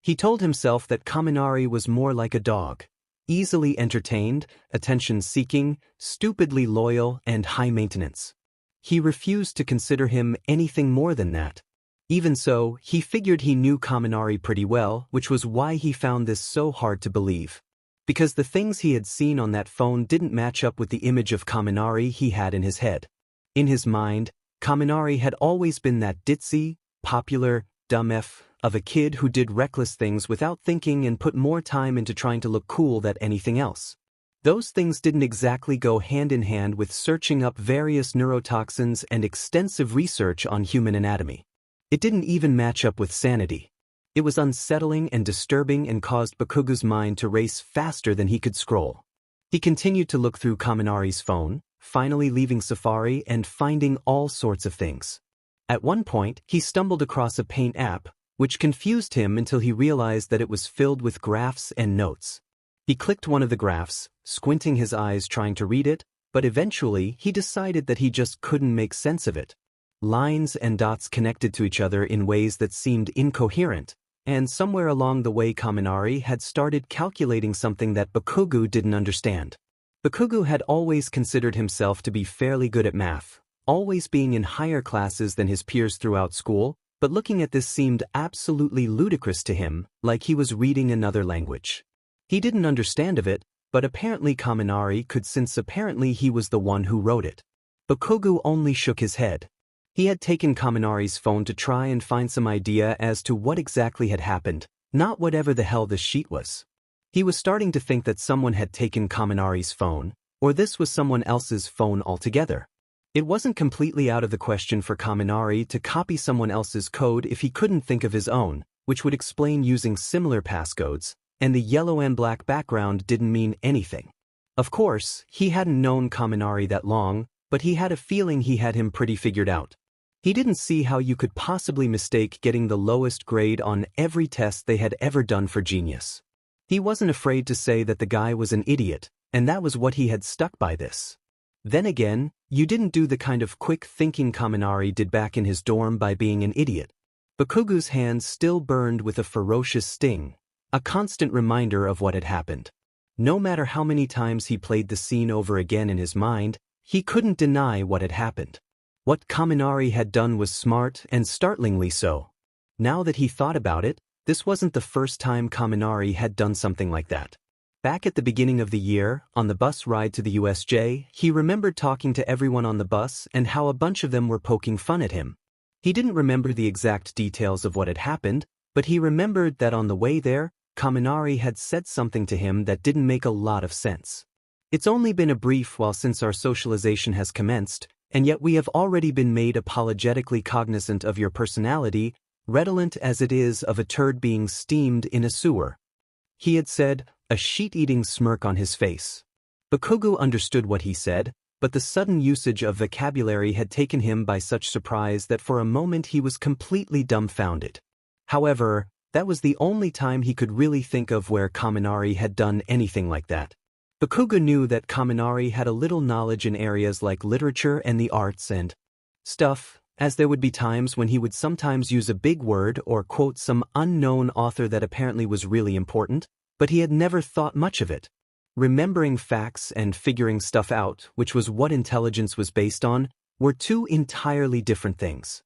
Speaker 1: He told himself that Kaminari was more like a dog, easily entertained, attention-seeking, stupidly loyal, and high-maintenance. He refused to consider him anything more than that. Even so, he figured he knew Kaminari pretty well, which was why he found this so hard to believe. Because the things he had seen on that phone didn't match up with the image of Kaminari he had in his head. In his mind, Kaminari had always been that ditzy, popular, dumb F of a kid who did reckless things without thinking and put more time into trying to look cool than anything else. Those things didn't exactly go hand in hand with searching up various neurotoxins and extensive research on human anatomy. It didn't even match up with sanity. It was unsettling and disturbing and caused Bakugo's mind to race faster than he could scroll. He continued to look through Kaminari's phone, finally leaving Safari and finding all sorts of things. At one point, he stumbled across a paint app, which confused him until he realized that it was filled with graphs and notes. He clicked one of the graphs, squinting his eyes trying to read it, but eventually he decided that he just couldn't make sense of it. Lines and dots connected to each other in ways that seemed incoherent, and somewhere along the way Kaminari had started calculating something that Bakugo didn't understand. Bakugo had always considered himself to be fairly good at math, always being in higher classes than his peers throughout school, but looking at this seemed absolutely ludicrous to him, like he was reading another language. He didn't understand of it, but apparently Kaminari could, since apparently he was the one who wrote it. Bakugo only shook his head. He had taken Kaminari's phone to try and find some idea as to what exactly had happened, not whatever the hell this sheet was. He was starting to think that someone had taken Kaminari's phone, or this was someone else's phone altogether. It wasn't completely out of the question for Kaminari to copy someone else's code if he couldn't think of his own, which would explain using similar passcodes, and the yellow and black background didn't mean anything. Of course, he hadn't known Kaminari that long, but he had a feeling he had him pretty figured out. He didn't see how you could possibly mistake getting the lowest grade on every test they had ever done for genius. He wasn't afraid to say that the guy was an idiot, and that was what he had stuck by this. Then again, you didn't do the kind of quick thinking Kaminari did back in his dorm by being an idiot. Bakugo's hands still burned with a ferocious sting, a constant reminder of what had happened. No matter how many times he played the scene over again in his mind, he couldn't deny what had happened. What Kaminari had done was smart and startlingly so. Now that he thought about it, this wasn't the first time Kaminari had done something like that. Back at the beginning of the year, on the bus ride to the USJ, he remembered talking to everyone on the bus and how a bunch of them were poking fun at him. He didn't remember the exact details of what had happened, but he remembered that on the way there, Kaminari had said something to him that didn't make a lot of sense. It's only been a brief while since our socialization has commenced, and yet we have already been made apologetically cognizant of your personality, redolent as it is of a turd being steamed in a sewer. He had said, a sheet-eating smirk on his face. Bakugo understood what he said, but the sudden usage of vocabulary had taken him by such surprise that for a moment he was completely dumbfounded. However, that was the only time he could really think of where Kaminari had done anything like that. Bakugo knew that Kaminari had a little knowledge in areas like literature and the arts and stuff, as there would be times when he would sometimes use a big word or quote some unknown author that apparently was really important, but he had never thought much of it. Remembering facts and figuring stuff out, which was what intelligence was based on, were two entirely different things.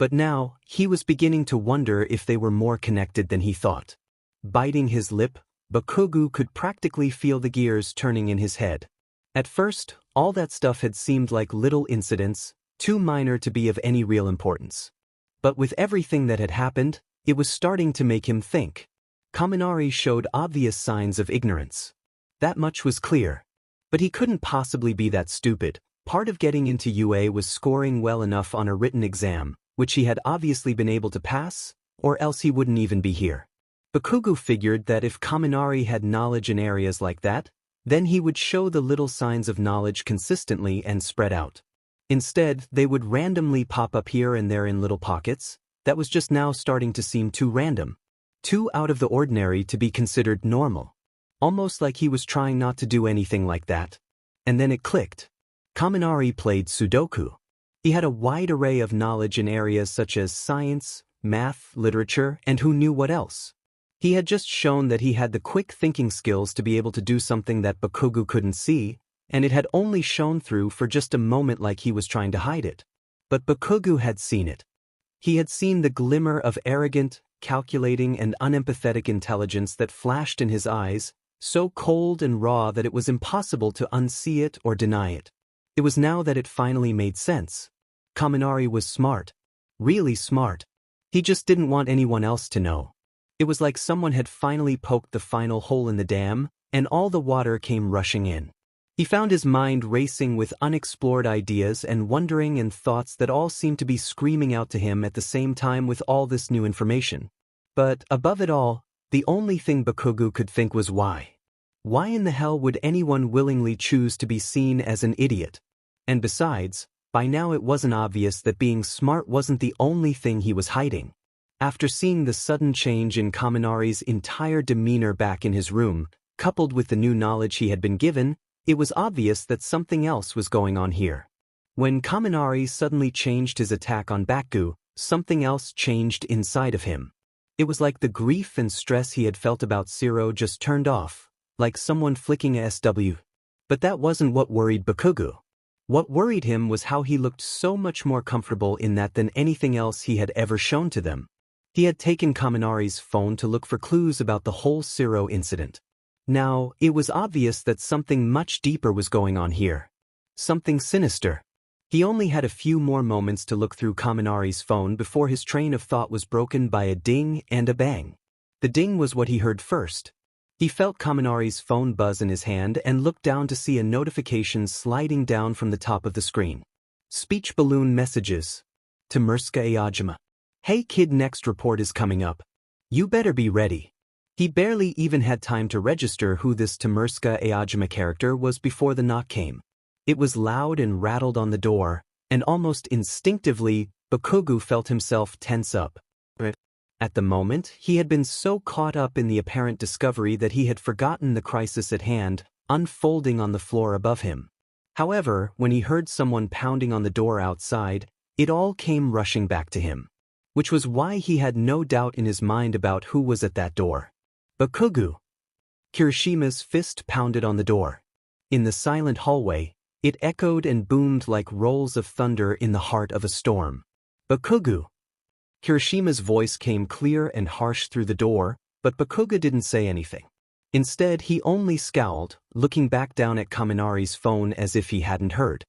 Speaker 1: But now, he was beginning to wonder if they were more connected than he thought. Biting his lip, Bakugo could practically feel the gears turning in his head. At first, all that stuff had seemed like little incidents, too minor to be of any real importance. But with everything that had happened, it was starting to make him think. Kaminari showed obvious signs of ignorance. That much was clear. But he couldn't possibly be that stupid. Part of getting into UA was scoring well enough on a written exam, which he had obviously been able to pass, or else he wouldn't even be here. Bakugo figured that if Kaminari had knowledge in areas like that, then he would show the little signs of knowledge consistently and spread out. Instead, they would randomly pop up here and there in little pockets. That was just now starting to seem too random, too out of the ordinary to be considered normal. Almost like he was trying not to do anything like that. And then it clicked. Kaminari played Sudoku. He had a wide array of knowledge in areas such as science, math, literature, and who knew what else. He had just shown that he had the quick thinking skills to be able to do something that Bakugo couldn't see, and it had only shown through for just a moment like he was trying to hide it. But Bakugo had seen it. He had seen the glimmer of arrogant, calculating, and unempathetic intelligence that flashed in his eyes, so cold and raw that it was impossible to unsee it or deny it. It was now that it finally made sense. Kaminari was smart. Really smart. He just didn't want anyone else to know. It was like someone had finally poked the final hole in the dam, and all the water came rushing in. He found his mind racing with unexplored ideas and wondering and thoughts that all seemed to be screaming out to him at the same time with all this new information. But above it all, the only thing Bakugo could think was why. Why in the hell would anyone willingly choose to be seen as an idiot? And besides, by now it wasn't obvious that being smart wasn't the only thing he was hiding. After seeing the sudden change in Kaminari's entire demeanor back in his room, coupled with the new knowledge he had been given, it was obvious that something else was going on here. When Kaminari suddenly changed his attack on Bakugo, something else changed inside of him. It was like the grief and stress he had felt about Sero just turned off, like someone flicking a SW. But that wasn't what worried Bakugo. What worried him was how he looked so much more comfortable in that than anything else he had ever shown to them. He had taken Kaminari's phone to look for clues about the whole Sero incident. Now, it was obvious that something much deeper was going on here. Something sinister. He only had a few more moments to look through Kaminari's phone before his train of thought was broken by a ding and a bang. The ding was what he heard first. He felt Kaminari's phone buzz in his hand and looked down to see a notification sliding down from the top of the screen. Speech balloon messages. Temerska Aojima. Hey kid, next report is coming up. You better be ready. He barely even had time to register who this Temerska Aojima character was before the knock came. It was loud and rattled on the door, and almost instinctively, Bakugo felt himself tense up. At the moment, he had been so caught up in the apparent discovery that he had forgotten the crisis at hand, unfolding on the floor above him. However, when he heard someone pounding on the door outside, it all came rushing back to him. Which was why he had no doubt in his mind about who was at that door. Bakugo. Kirishima's fist pounded on the door. In the silent hallway, it echoed and boomed like rolls of thunder in the heart of a storm. Bakugo. Kirishima's voice came clear and harsh through the door, but Bakugo didn't say anything. Instead, he only scowled, looking back down at Kaminari's phone as if he hadn't heard.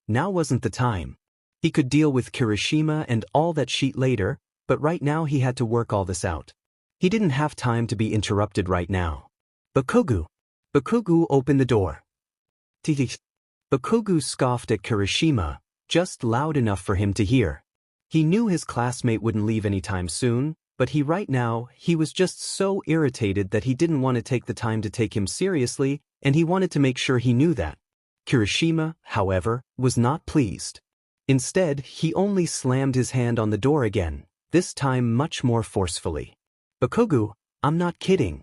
Speaker 1: Now wasn't the time. He could deal with Kirishima and all that shit later, but right now he had to work all this out. He didn't have time to be interrupted right now. Bakugo. Bakugo opened the door. Bakugo scoffed at Kirishima, just loud enough for him to hear. He knew his classmate wouldn't leave anytime soon, but right now, he was just so irritated that he didn't want to take the time to take him seriously, and he wanted to make sure he knew that. Kirishima, however, was not pleased. Instead, he only slammed his hand on the door again, this time much more forcefully. Bakugo, I'm not kidding.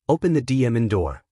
Speaker 1: Open the DMN door.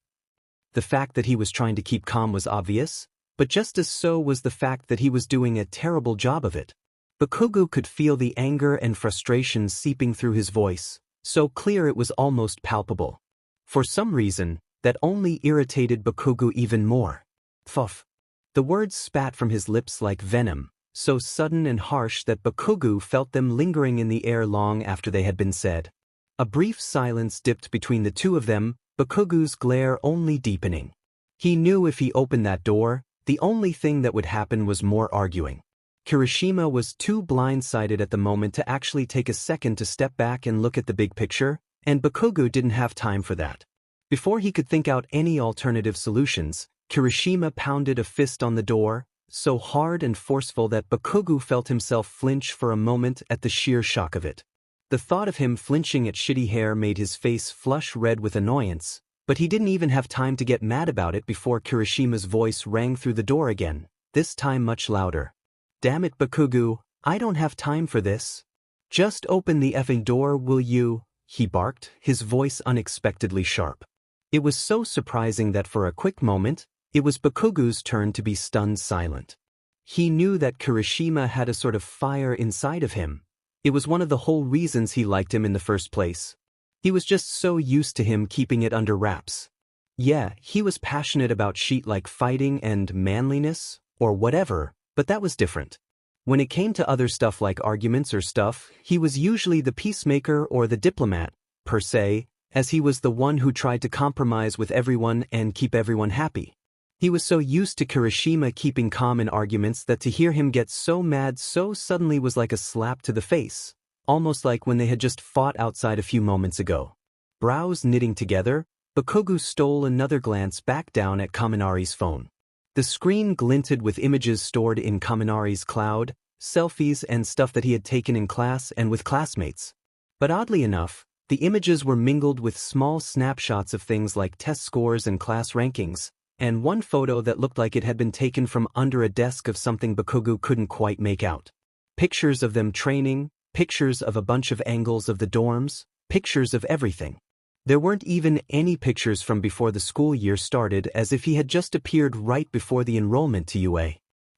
Speaker 1: The fact that he was trying to keep calm was obvious, but just as so was the fact that he was doing a terrible job of it. Bakugo could feel the anger and frustration seeping through his voice, so clear it was almost palpable. For some reason, that only irritated Bakugo even more. Fuff. The words spat from his lips like venom, so sudden and harsh that Bakugo felt them lingering in the air long after they had been said. A brief silence dipped between the two of them, Bakugo's glare only deepening. He knew if he opened that door, the only thing that would happen was more arguing. Kirishima was too blindsided at the moment to actually take a second to step back and look at the big picture, and Bakugo didn't have time for that. Before he could think out any alternative solutions, Kirishima pounded a fist on the door, so hard and forceful that Bakugo felt himself flinch for a moment at the sheer shock of it. The thought of him flinching at shitty hair made his face flush red with annoyance, but he didn't even have time to get mad about it before Kirishima's voice rang through the door again, this time much louder. Damn it, Bakugo, I don't have time for this. Just open the effing door, will you? He barked, his voice unexpectedly sharp. It was so surprising that for a quick moment, it was Bakugo's turn to be stunned silent. He knew that Kirishima had a sort of fire inside of him. It was one of the whole reasons he liked him in the first place. He was just so used to him keeping it under wraps. Yeah, he was passionate about shit like fighting and manliness, or whatever, but that was different. When it came to other stuff like arguments or stuff, he was usually the peacemaker or the diplomat, per se, as he was the one who tried to compromise with everyone and keep everyone happy. He was so used to Kirishima keeping calm in arguments that to hear him get so mad so suddenly was like a slap to the face, almost like when they had just fought outside a few moments ago. Brows knitting together, Bakugo stole another glance back down at Kaminari's phone. The screen glinted with images stored in Kaminari's cloud, selfies and stuff that he had taken in class and with classmates. But oddly enough, the images were mingled with small snapshots of things like test scores and class rankings, and one photo that looked like it had been taken from under a desk of something Bakugo couldn't quite make out. Pictures of them training, pictures of a bunch of angles of the dorms, pictures of everything. There weren't even any pictures from before the school year started, as if he had just appeared right before the enrollment to UA.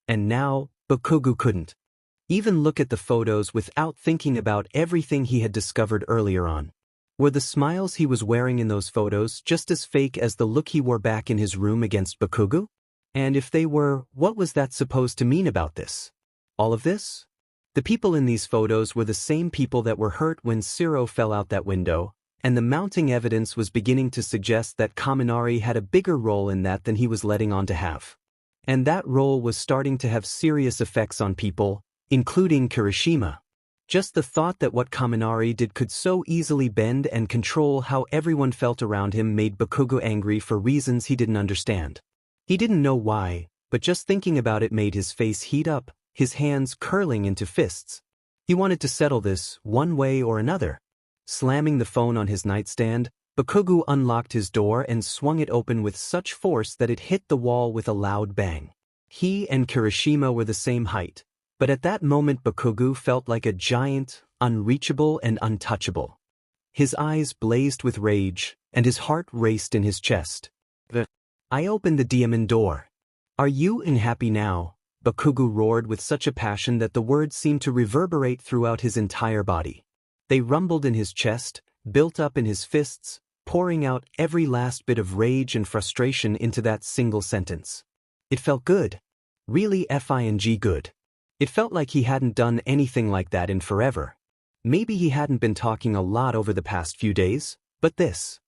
Speaker 1: And now, Bakugo couldn't even look at the photos without thinking about everything he had discovered earlier on. Were the smiles he was wearing in those photos just as fake as the look he wore back in his room against Bakugo? And if they were, what was that supposed to mean about this? All of this? The people in these photos were the same people that were hurt when Sero fell out that window, and the mounting evidence was beginning to suggest that Kaminari had a bigger role in that than he was letting on to have. And that role was starting to have serious effects on people, including Kirishima. Just the thought that what Kaminari did could so easily bend and control how everyone felt around him made Bakugo angry for reasons he didn't understand. He didn't know why, but just thinking about it made his face heat up, his hands curling into fists. He wanted to settle this one way or another. Slamming the phone on his nightstand, Bakugo unlocked his door and swung it open with such force that it hit the wall with a loud bang. He and Kirishima were the same height, but at that moment Bakugo felt like a giant, unreachable and untouchable. His eyes blazed with rage, and his heart raced in his chest. I opened the diamond door. Are you unhappy now? Bakugo roared with such a passion that the words seemed to reverberate throughout his entire body. They rumbled in his chest, built up in his fists, pouring out every last bit of rage and frustration into that single sentence. It felt good. Really f-ing good. It felt like he hadn't done anything like that in forever. Maybe he hadn't been talking a lot over the past few days, but this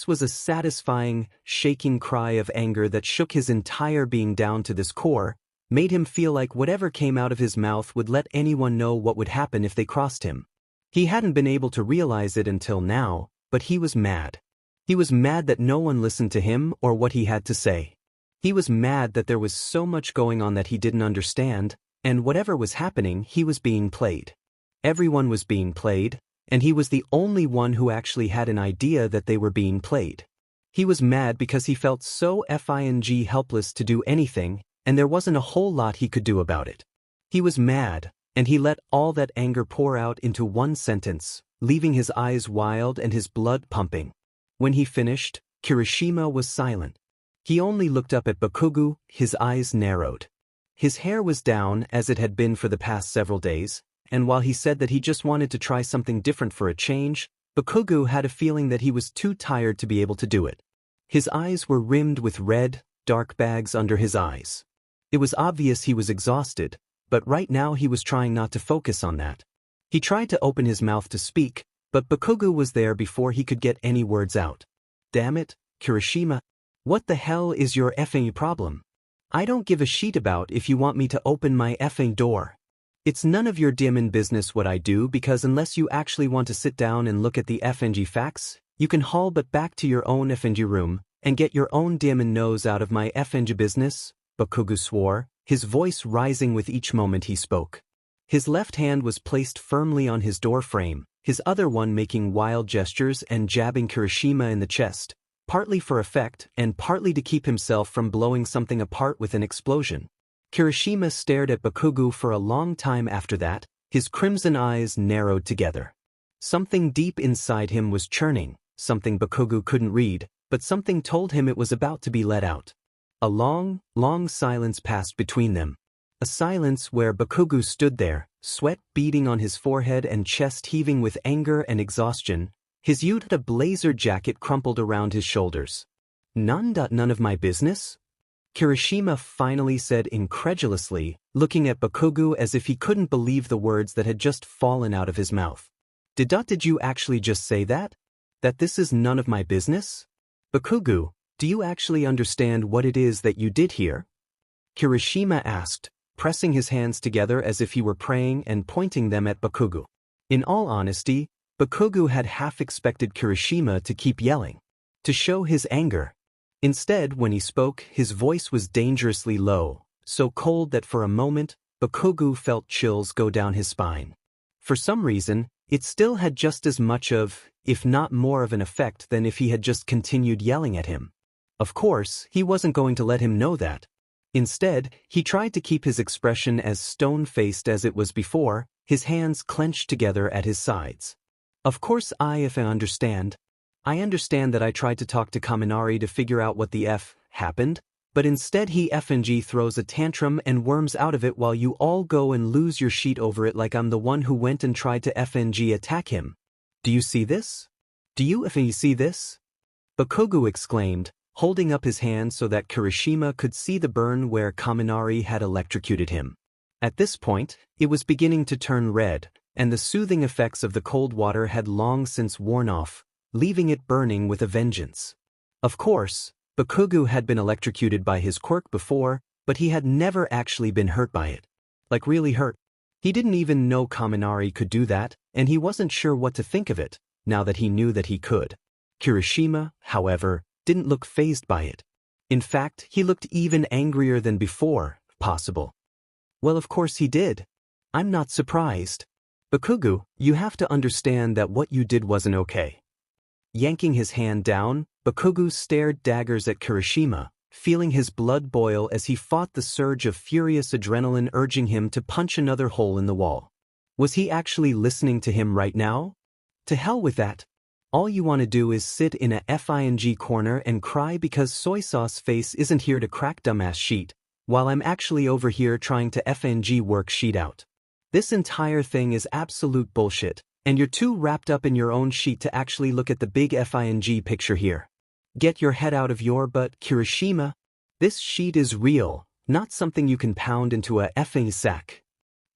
Speaker 1: was a satisfying, shaking cry of anger that shook his entire being down to this core, made him feel like whatever came out of his mouth would let anyone know what would happen if they crossed him. He hadn't been able to realize it until now, but he was mad. He was mad that no one listened to him or what he had to say. He was mad that there was so much going on that he didn't understand, and whatever was happening, he was being played. Everyone was being played, and he was the only one who actually had an idea that they were being played. He was mad because he felt so f-ing helpless to do anything, and there wasn't a whole lot he could do about it. He was mad, and he let all that anger pour out into one sentence, leaving his eyes wild and his blood pumping. When he finished, Kirishima was silent. He only looked up at Bakugo, his eyes narrowed. His hair was down as it had been for the past several days, and while he said that he just wanted to try something different for a change, Bakugo had a feeling that he was too tired to be able to do it. His eyes were rimmed with red, dark bags under his eyes. It was obvious he was exhausted, but right now he was trying not to focus on that. He tried to open his mouth to speak, but Bakugo was there before he could get any words out. Damn it, Kirishima. What the hell is your effing problem? I don't give a shit about if you want me to open my effing door. It's none of your damn business what I do, because unless you actually want to sit down and look at the effing facts, you can haul but back to your own effing room and get your own damn nose out of my effing business, Bakugo swore, his voice rising with each moment he spoke. His left hand was placed firmly on his door frame, his other one making wild gestures and jabbing Kirishima in the chest, partly for effect and partly to keep himself from blowing something apart with an explosion. Kirishima stared at Bakugo for a long time after that, his crimson eyes narrowed together. Something deep inside him was churning, something Bakugo couldn't read, but something told him it was about to be let out. A long, long silence passed between them. A silence where Bakugo stood there, sweat beading on his forehead and chest heaving with anger and exhaustion, his Yuta blazer jacket crumpled around his shoulders. None of my business? Kirishima finally said incredulously, looking at Bakugo as if he couldn't believe the words that had just fallen out of his mouth. Did you actually just say that? That this is none of my business? Bakugo, do you actually understand what it is that you did here? Kirishima asked, pressing his hands together as if he were praying and pointing them at Bakugo. In all honesty, Bakugo had half expected Kirishima to keep yelling. to show his anger. Instead, when he spoke, his voice was dangerously low, so cold that for a moment, Bakugo felt chills go down his spine. For some reason, it still had just as much of, if not more of an effect than if he had just continued yelling at him. Of course, he wasn't going to let him know that. Instead, he tried to keep his expression as stone-faced as it was before, his hands clenched together at his sides. Of course I understand that I tried to talk to Kaminari to figure out what the F happened, but instead he FNG throws a tantrum and worms out of it while you all go and lose your sheet over it like I'm the one who went and tried to FNG attack him. Do you see this? Do you FNG see this? Bakugo exclaimed, holding up his hand so that Kirishima could see the burn where Kaminari had electrocuted him. At this point, it was beginning to turn red, and the soothing effects of the cold water had long since worn off, leaving it burning with a vengeance. Of course, Bakugo had been electrocuted by his quirk before, but he had never actually been hurt by it. Like really hurt. He didn't even know Kaminari could do that, and he wasn't sure what to think of it, now that he knew that he could. Kirishima, however, didn't look fazed by it. In fact, he looked even angrier than before, if possible. Well, of course he did. I'm not surprised. Bakugo, you have to understand that what you did wasn't okay. Yanking his hand down, Bakugo stared daggers at Kirishima, feeling his blood boil as he fought the surge of furious adrenaline urging him to punch another hole in the wall. Was he actually listening to him right now? To hell with that. All you want to do is sit in a FING corner and cry because soy sauce face isn't here to crack dumbass sheet, while I'm actually over here trying to FNG work sheet out. This entire thing is absolute bullshit, and you're too wrapped up in your own sheet to actually look at the big FING picture here. Get your head out of your butt, Kirishima. This sheet is real, not something you can pound into a effing sack.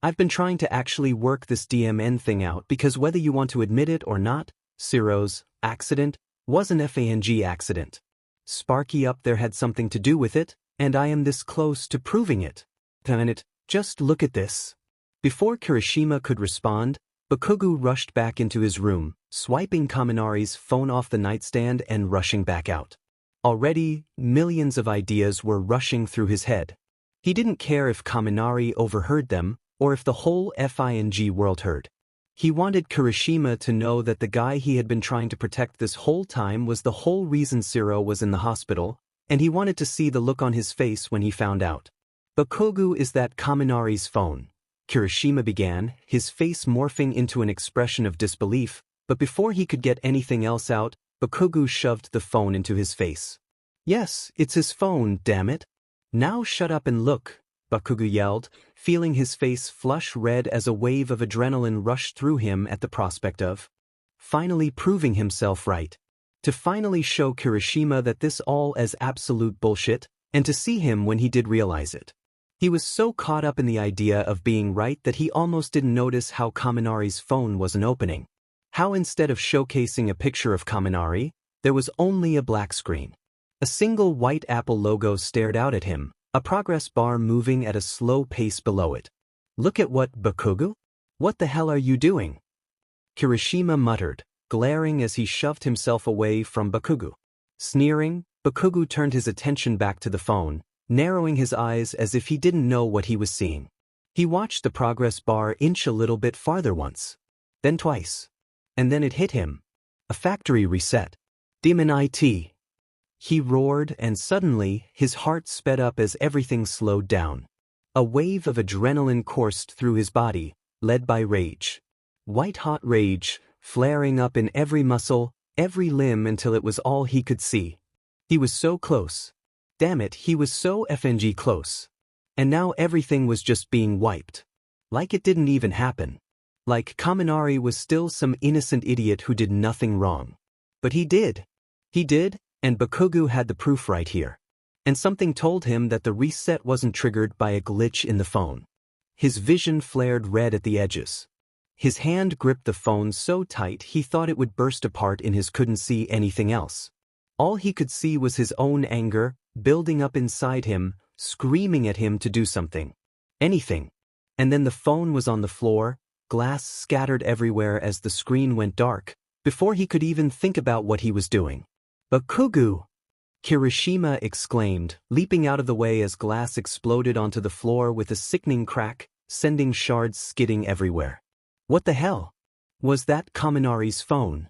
Speaker 1: I've been trying to actually work this DMN thing out because whether you want to admit it or not, Sero's accident was an FANG accident. Sparky up there had something to do with it, and I am this close to proving it. Damn it, just look at this. Before Kirishima could respond, Bakugo rushed back into his room, swiping Kaminari's phone off the nightstand and rushing back out. Already, millions of ideas were rushing through his head. He didn't care if Kaminari overheard them, or if the whole FING world heard. He wanted Kirishima to know that the guy he had been trying to protect this whole time was the whole reason Sero was in the hospital, and he wanted to see the look on his face when he found out. Bakugo is that Kaminari's phone, Kirishima began, his face morphing into an expression of disbelief, but before he could get anything else out, Bakugo shoved the phone into his face. Yes, it's his phone, damn it. Now shut up and look, Bakugo yelled, feeling his face flush red as a wave of adrenaline rushed through him at the prospect of finally proving himself right. To finally show Kirishima that this all is absolute bullshit, and to see him when he did realize it. He was so caught up in the idea of being right that he almost didn't notice how Kaminari's phone wasn't opening. How instead of showcasing a picture of Kaminari, there was only a black screen. A single white Apple logo stared out at him, a progress bar moving at a slow pace below it. Look at what, Bakugo? What the hell are you doing? Kirishima muttered, glaring as he shoved himself away from Bakugo. Sneering, Bakugo turned his attention back to the phone, narrowing his eyes as if he didn't know what he was seeing. He watched the progress bar inch a little bit farther once. Then twice. And then it hit him. A factory reset. Demon IT. He roared, and suddenly, his heart sped up as everything slowed down. A wave of adrenaline coursed through his body, led by rage. White-hot rage, flaring up in every muscle, every limb until it was all he could see. He was so close. Damn it, he was so FNG close. And now everything was just being wiped. Like it didn't even happen. Like Kaminari was still some innocent idiot who did nothing wrong. But he did. He did, and Bakugo had the proof right here. And something told him that the reset wasn't triggered by a glitch in the phone. His vision flared red at the edges. His hand gripped the phone so tight he thought it would burst apart in his couldn't see anything else. All he could see was his own anger, building up inside him, screaming at him to do something. Anything. And then the phone was on the floor, glass scattered everywhere as the screen went dark, before he could even think about what he was doing. Bakugo! Kirishima exclaimed, leaping out of the way as glass exploded onto the floor with a sickening crack, sending shards skidding everywhere. What the hell? Was that Kaminari's phone?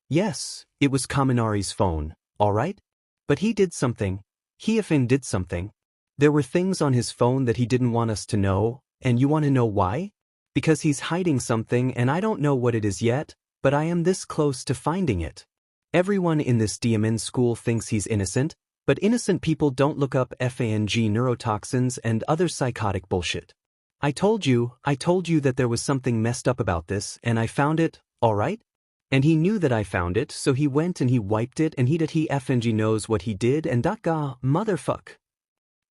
Speaker 1: Yes, it was Kaminari's phone, alright? But he did something. He effing did something. There were things on his phone that he didn't want us to know, and you want to know why? Because he's hiding something and I don't know what it is yet, but I am this close to finding it. Everyone in this DMN school thinks he's innocent, but innocent people don't look up FANG neurotoxins and other psychotic bullshit. I told you that there was something messed up about this and I found it, alright? And he knew that I found it, so he went and he wiped it and he FNG knows what he did and motherfuck.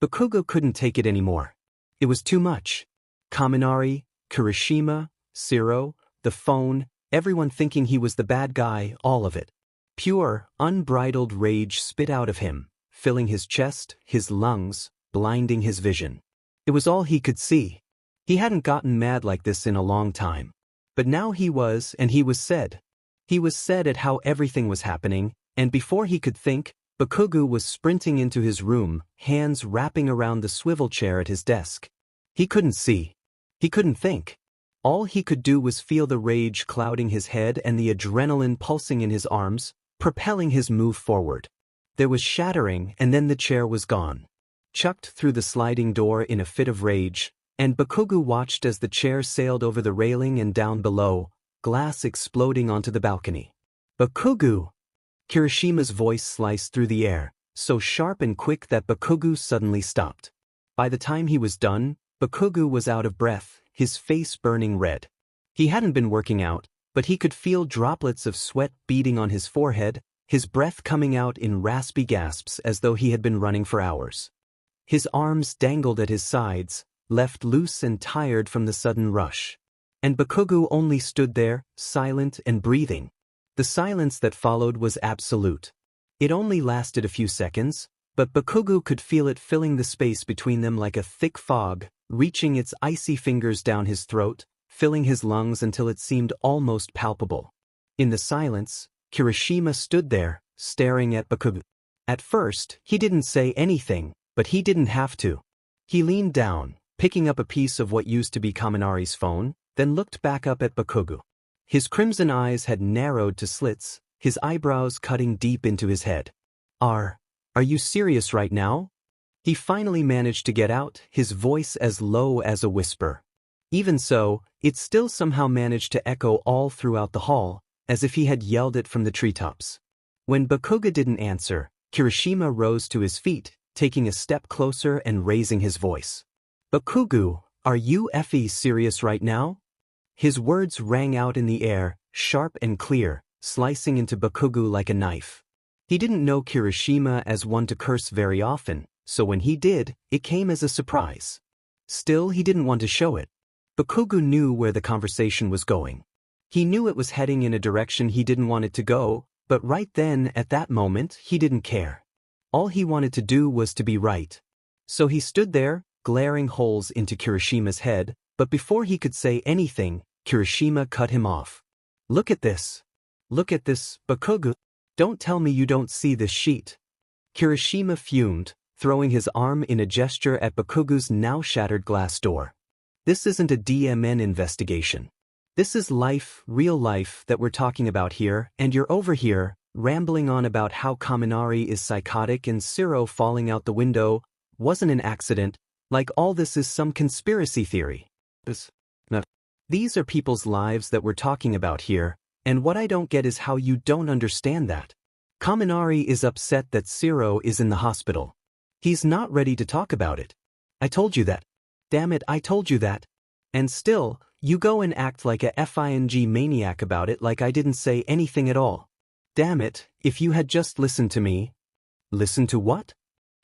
Speaker 1: Bakugo couldn't take it anymore. It was too much. Kaminari, Kirishima, Sero, the phone, everyone thinking he was the bad guy, all of it. Pure, unbridled rage spit out of him, filling his chest, his lungs, blinding his vision. It was all he could see. He hadn't gotten mad like this in a long time. But now he was, and he was sad. He was sad at how everything was happening, and before he could think, Bakugo was sprinting into his room, hands wrapping around the swivel chair at his desk. He couldn't see. He couldn't think. All he could do was feel the rage clouding his head and the adrenaline pulsing in his arms, propelling his move forward. There was shattering and then the chair was gone. Chucked through the sliding door in a fit of rage, and Bakugo watched as the chair sailed over the railing and down below, glass exploding onto the balcony. Bakugo! Kirishima's voice sliced through the air, so sharp and quick that Bakugo suddenly stopped. By the time he was done, Bakugo was out of breath, his face burning red. He hadn't been working out, but he could feel droplets of sweat beading on his forehead, his breath coming out in raspy gasps as though he had been running for hours. His arms dangled at his sides, left loose and tired from the sudden rush. And Bakugo only stood there, silent and breathing. The silence that followed was absolute. It only lasted a few seconds, but Bakugo could feel it filling the space between them like a thick fog, reaching its icy fingers down his throat, filling his lungs until it seemed almost palpable. In the silence, Kirishima stood there, staring at Bakugo. At first, he didn't say anything, but he didn't have to. He leaned down, picking up a piece of what used to be Kaminari's phone, then looked back up at Bakugo. His crimson eyes had narrowed to slits, his eyebrows cutting deep into his head. Are you serious right now? He finally managed to get out, his voice as low as a whisper. Even so, it still somehow managed to echo all throughout the hall, as if he had yelled it from the treetops. When Bakugo didn't answer, Kirishima rose to his feet, taking a step closer and raising his voice. Bakugo, are you serious right now? His words rang out in the air, sharp and clear, slicing into Bakugo like a knife. He didn't know Kirishima as one to curse very often, so when he did, it came as a surprise. Still, he didn't want to show it. Bakugo knew where the conversation was going. He knew it was heading in a direction he didn't want it to go, but right then, at that moment, he didn't care. All he wanted to do was to be right. So he stood there, glaring holes into Kirishima's head, but before he could say anything, Kirishima cut him off. Look at this. Look at this, Bakugo. Don't tell me you don't see this sheet. Kirishima fumed, throwing his arm in a gesture at Bakugo's now shattered glass door. This isn't a DMN investigation. This is life, real life that we're talking about here, and you're over here, rambling on about how Kaminari is psychotic and Sero falling out the window wasn't an accident, like all this is some conspiracy theory. These are people's lives that we're talking about here, and what I don't get is how you don't understand that. Kaminari is upset that Sero is in the hospital. He's not ready to talk about it. I told you that. Damn it, I told you that. And still, you go and act like a FING maniac about it like I didn't say anything at all. Damn it, if you had just listened to me. Listen to what?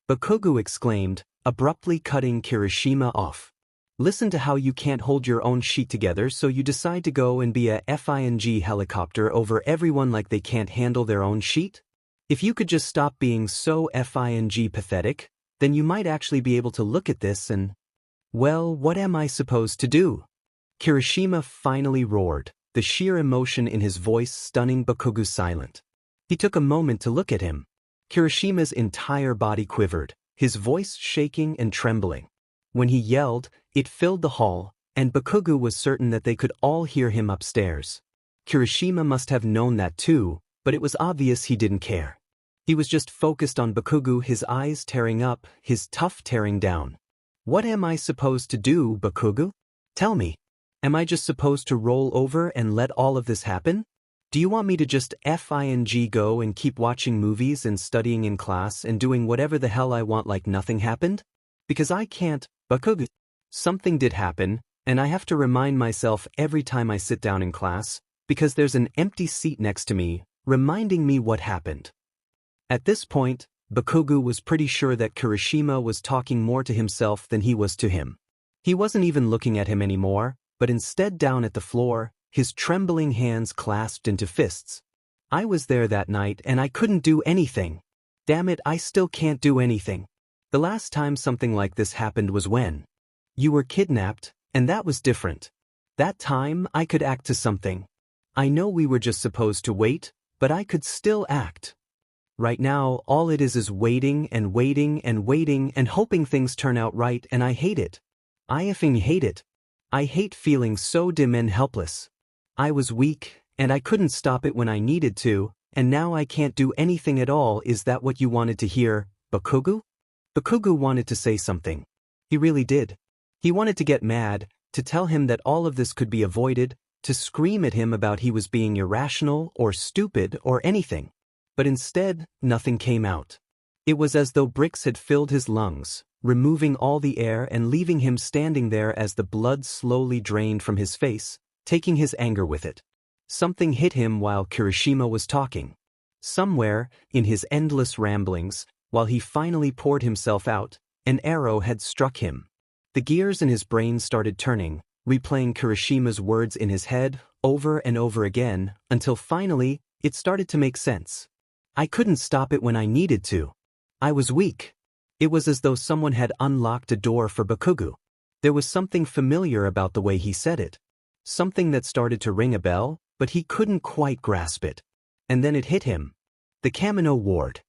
Speaker 1: Bakugo exclaimed, abruptly cutting Kirishima off. Listen to how you can't hold your own sheet together, so you decide to go and be a FING helicopter over everyone like they can't handle their own sheet? If you could just stop being so FING pathetic, then you might actually be able to look at this and... Well, what am I supposed to do? Kirishima finally roared, the sheer emotion in his voice stunning Bakugo silent. He took a moment to look at him. Kirishima's entire body quivered, his voice shaking and trembling. When he yelled, it filled the hall, and Bakugo was certain that they could all hear him upstairs. Kirishima must have known that too, but it was obvious he didn't care. He was just focused on Bakugo, his eyes tearing up, his tuft tearing down. What am I supposed to do, Bakugo? Tell me. Am I just supposed to roll over and let all of this happen? Do you want me to just go and keep watching movies and studying in class and doing whatever the hell I want like nothing happened? Because I can't, Bakugo. Something did happen, and I have to remind myself every time I sit down in class, because there's an empty seat next to me, reminding me what happened. At this point, Bakugo was pretty sure that Kirishima was talking more to himself than he was to him. He wasn't even looking at him anymore, but instead down at the floor, his trembling hands clasped into fists. I was there that night and I couldn't do anything. Damn it, I still can't do anything. The last time something like this happened was when you were kidnapped, and that was different. That time I could act to something. I know we were just supposed to wait, but I could still act. Right now, all it is waiting and waiting and waiting and hoping things turn out right, and I hate it. I effing hate it. I hate feeling so dim and helpless. I was weak, and I couldn't stop it when I needed to, and now I can't do anything at all. Is that what you wanted to hear, Bakugo? Bakugo wanted to say something. He really did. He wanted to get mad, to tell him that all of this could be avoided, to scream at him about he was being irrational or stupid or anything. But instead, nothing came out. It was as though bricks had filled his lungs, removing all the air and leaving him standing there as the blood slowly drained from his face, taking his anger with it. Something hit him while Kirishima was talking. Somewhere, in his endless ramblings, while he finally poured himself out, an arrow had struck him. The gears in his brain started turning, replaying Kirishima's words in his head, over and over again, until finally, it started to make sense. I couldn't stop it when I needed to. I was weak. It was as though someone had unlocked a door for Bakugo. There was something familiar about the way he said it. Something that started to ring a bell, but he couldn't quite grasp it. And then it hit him. The Kamino Ward.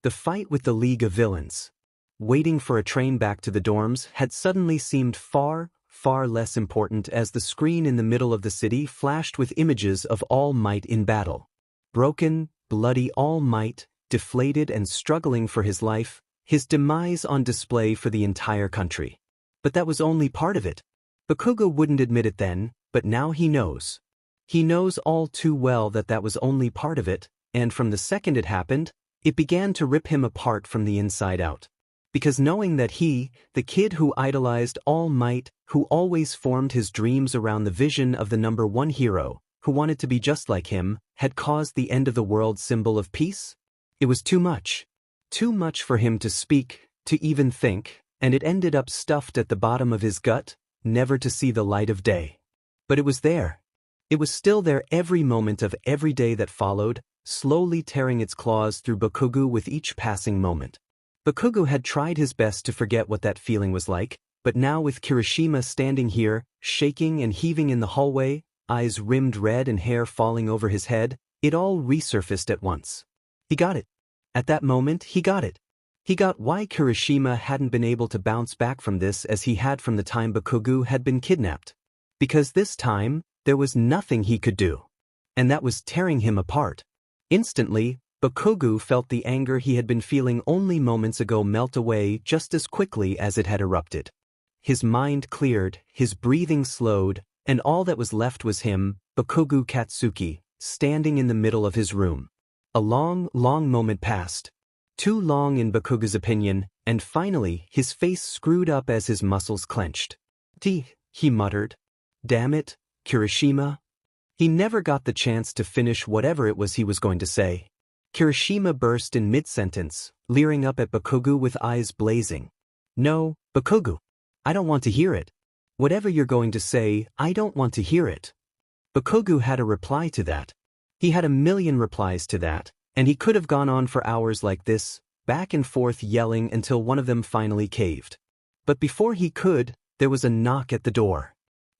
Speaker 1: The fight with the League of Villains. Waiting for a train back to the dorms had suddenly seemed far, far less important as the screen in the middle of the city flashed with images of All Might in battle. Broken, bloody All Might, deflated and struggling for his life, his demise on display for the entire country. But that was only part of it. Bakugo wouldn't admit it then, but now he knows. He knows all too well that that was only part of it, and from the second it happened, it began to rip him apart from the inside out. Because knowing that he, the kid who idolized All Might, who always formed his dreams around the vision of the number one hero, who wanted to be just like him, had caused the end of the world symbol of peace? It was too much. Too much for him to speak, to even think, and it ended up stuffed at the bottom of his gut, never to see the light of day. But it was there. It was still there every moment of every day that followed, slowly tearing its claws through Bakugo with each passing moment. Bakugo had tried his best to forget what that feeling was like, but now with Kirishima standing here, shaking and heaving in the hallway, eyes rimmed red and hair falling over his head, it all resurfaced at once. He got it. At that moment, he got it. He got why Kirishima hadn't been able to bounce back from this as he had from the time Bakugo had been kidnapped. Because this time, there was nothing he could do. And that was tearing him apart. Instantly, Bakugo felt the anger he had been feeling only moments ago melt away just as quickly as it had erupted. His mind cleared, his breathing slowed, and all that was left was him, Bakugo Katsuki, standing in the middle of his room. A long, long moment passed. Too long in Bakugo's opinion, and finally his face screwed up as his muscles clenched. He muttered. Damn it, Kirishima. He never got the chance to finish whatever it was he was going to say. Kirishima burst in mid-sentence, leering up at Bakugo with eyes blazing. No, Bakugo. I don't want to hear it. Whatever you're going to say, I don't want to hear it. Bakugo had a reply to that. He had a million replies to that, and he could have gone on for hours like this, back and forth yelling until one of them finally caved. But before he could, there was a knock at the door.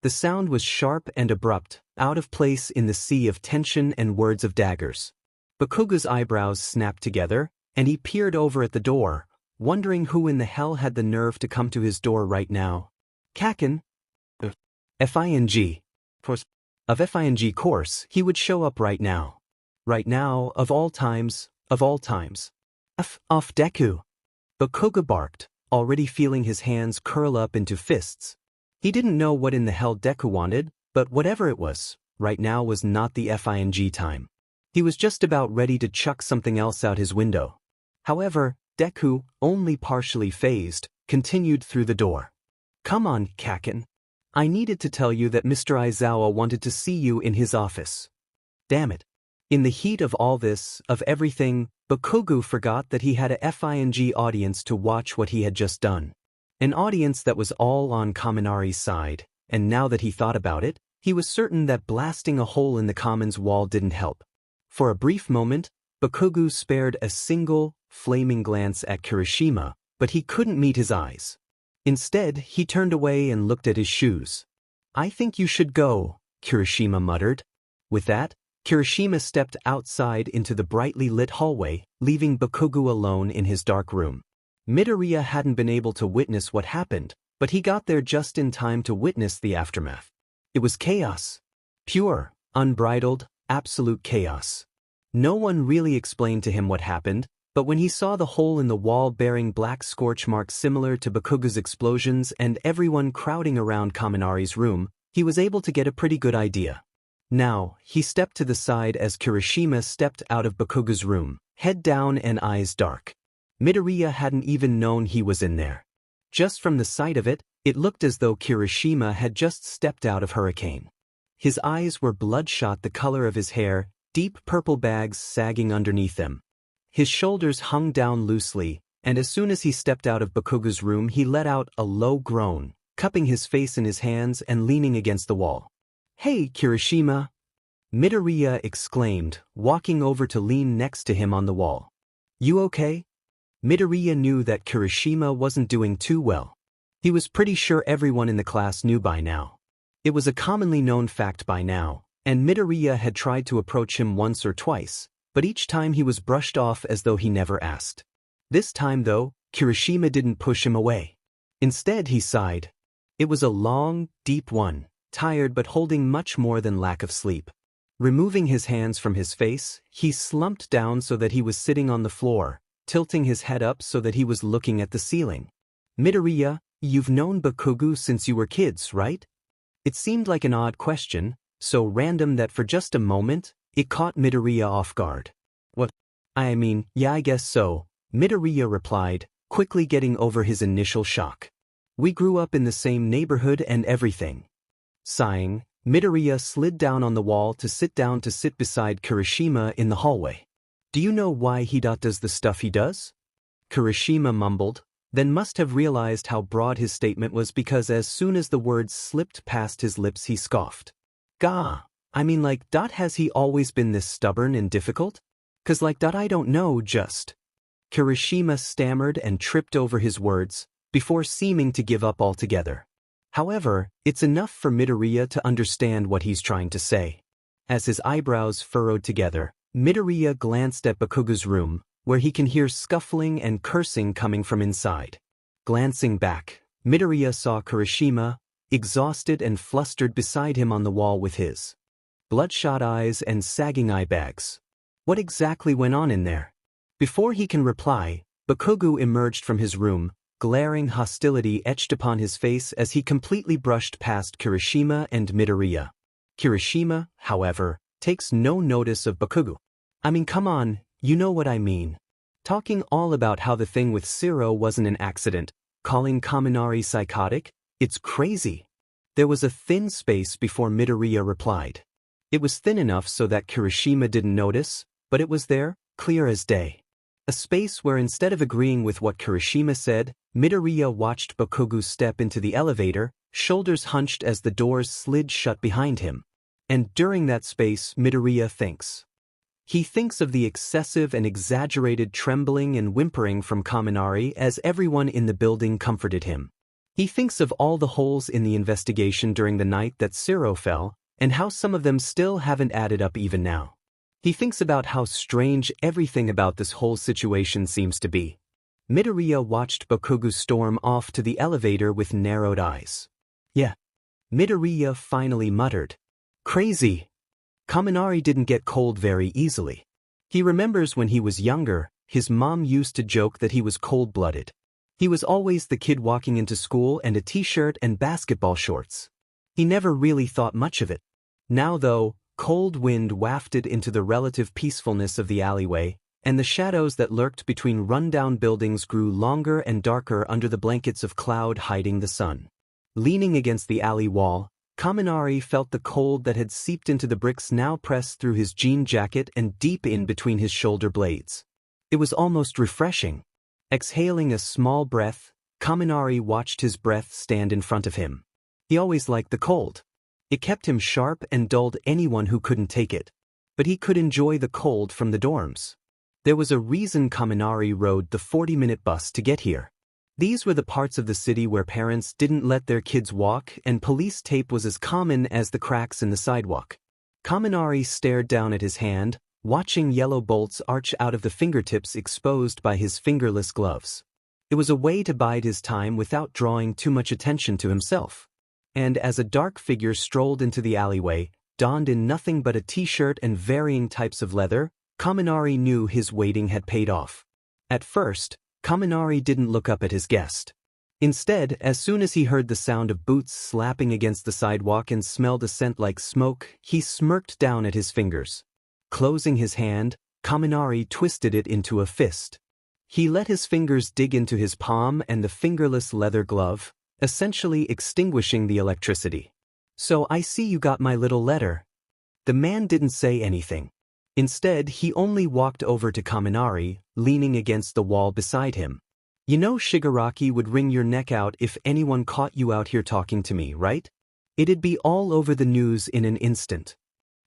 Speaker 1: The sound was sharp and abrupt, out of place in the sea of tension and words of daggers. Bakugo's eyebrows snapped together, and he peered over at the door, wondering who in the hell had the nerve to come to his door right now. Kakin? F-I-N-G. Of F-I-N-G course, he would show up right now. Right now, of all times, of all times. Off Deku. Bakugo barked, already feeling his hands curl up into fists. He didn't know what in the hell Deku wanted, but whatever it was, right now was not the F-I-N-G time. He was just about ready to chuck something else out his window. However, Deku, only partially fazed, continued through the door. Come on, Kakin. I needed to tell you that Mr. Aizawa wanted to see you in his office. Damn it. In the heat of all this, of everything, Bakugo forgot that he had a F-I-N-G audience to watch what he had just done. An audience that was all on Kaminari's side, and now that he thought about it, he was certain that blasting a hole in the Commons wall didn't help. For a brief moment, Bakugo spared a single, flaming glance at Kirishima, but he couldn't meet his eyes. Instead, he turned away and looked at his shoes. I think you should go, Kirishima muttered. With that, Kirishima stepped outside into the brightly lit hallway, leaving Bakugo alone in his dark room. Midoriya hadn't been able to witness what happened, but he got there just in time to witness the aftermath. It was chaos. Pure, unbridled, absolute chaos. No one really explained to him what happened, but when he saw the hole in the wall bearing black scorch marks similar to Bakugo's explosions and everyone crowding around Kaminari's room, he was able to get a pretty good idea. Now, he stepped to the side as Kirishima stepped out of Bakugo's room, head down and eyes dark. Midoriya hadn't even known he was in there. Just from the sight of it, it looked as though Kirishima had just stepped out of Hurricane. His eyes were bloodshot, the color of his hair, deep purple bags sagging underneath them. His shoulders hung down loosely, and as soon as he stepped out of Bakugo's room he let out a low groan, cupping his face in his hands and leaning against the wall. Hey, Kirishima! Midoriya exclaimed, walking over to lean next to him on the wall. You okay? Midoriya knew that Kirishima wasn't doing too well. He was pretty sure everyone in the class knew by now. It was a commonly known fact by now, and Midoriya had tried to approach him once or twice, but each time he was brushed off as though he never asked. This time though, Kirishima didn't push him away. Instead he sighed. It was a long, deep one, tired but holding much more than lack of sleep. Removing his hands from his face, he slumped down so that he was sitting on the floor, tilting his head up so that he was looking at the ceiling. Midoriya, you've known Bakugo since you were kids, right? It seemed like an odd question, so random that for just a moment, it caught Midoriya off guard. What? I mean, yeah, I guess so, Midoriya replied, quickly getting over his initial shock. We grew up in the same neighborhood and everything. Sighing, Midoriya slid down on the wall to sit beside Kirishima in the hallway. Do you know why he does the stuff he does? Kirishima mumbled, then must have realized how broad his statement was because as soon as the words slipped past his lips he scoffed. Gah, I mean like, has he always been this stubborn and difficult? 'Cause like, I don't know, just. Kirishima stammered and tripped over his words, before seeming to give up altogether. However, it's enough for Midoriya to understand what he's trying to say. As his eyebrows furrowed together, Midoriya glanced at Bakugo's room, where he can hear scuffling and cursing coming from inside. Glancing back, Midoriya saw Kirishima, exhausted and flustered beside him on the wall with his bloodshot eyes and sagging eye bags. What exactly went on in there? Before he can reply, Bakugo emerged from his room, glaring hostility etched upon his face as he completely brushed past Kirishima and Midoriya. Kirishima, however, takes no notice of Bakugo. I mean, come on, you know what I mean. Talking all about how the thing with Sero wasn't an accident, calling Kaminari psychotic, it's crazy. There was a thin space before Midoriya replied. It was thin enough so that Kirishima didn't notice, but it was there, clear as day. A space where instead of agreeing with what Kirishima said, Midoriya watched Bakugo step into the elevator, shoulders hunched as the doors slid shut behind him. And during that space, Midoriya thinks. He thinks of the excessive and exaggerated trembling and whimpering from Kaminari as everyone in the building comforted him. He thinks of all the holes in the investigation during the night that Sero fell, and how some of them still haven't added up even now. He thinks about how strange everything about this whole situation seems to be. Midoriya watched Bakugo storm off to the elevator with narrowed eyes. Yeah. Midoriya finally muttered. Crazy. Kaminari didn't get cold very easily. He remembers when he was younger, his mom used to joke that he was cold-blooded. He was always the kid walking into school in a t-shirt and basketball shorts. He never really thought much of it. Now though, cold wind wafted into the relative peacefulness of the alleyway, and the shadows that lurked between rundown buildings grew longer and darker under the blankets of cloud hiding the sun. Leaning against the alley wall, Kaminari felt the cold that had seeped into the bricks now pressed through his jean jacket and deep in between his shoulder blades. It was almost refreshing. Exhaling a small breath, Kaminari watched his breath stand in front of him. He always liked the cold. It kept him sharp and dulled anyone who couldn't take it. But he could enjoy the cold from the dorms. There was a reason Kaminari rode the 40-minute bus to get here. These were the parts of the city where parents didn't let their kids walk and police tape was as common as the cracks in the sidewalk. Kaminari stared down at his hand, watching yellow bolts arch out of the fingertips exposed by his fingerless gloves. It was a way to bide his time without drawing too much attention to himself. And as a dark figure strolled into the alleyway, donned in nothing but a t-shirt and varying types of leather, Kaminari knew his waiting had paid off. At first, Kaminari didn't look up at his guest. Instead, as soon as he heard the sound of boots slapping against the sidewalk and smelled a scent like smoke, he smirked down at his fingers. Closing his hand, Kaminari twisted it into a fist. He let his fingers dig into his palm and the fingerless leather glove, essentially extinguishing the electricity. So I see you got my little letter. The man didn't say anything. Instead, he only walked over to Kaminari, leaning against the wall beside him. You know Shigaraki would wring your neck out if anyone caught you out here talking to me, right? It'd be all over the news in an instant.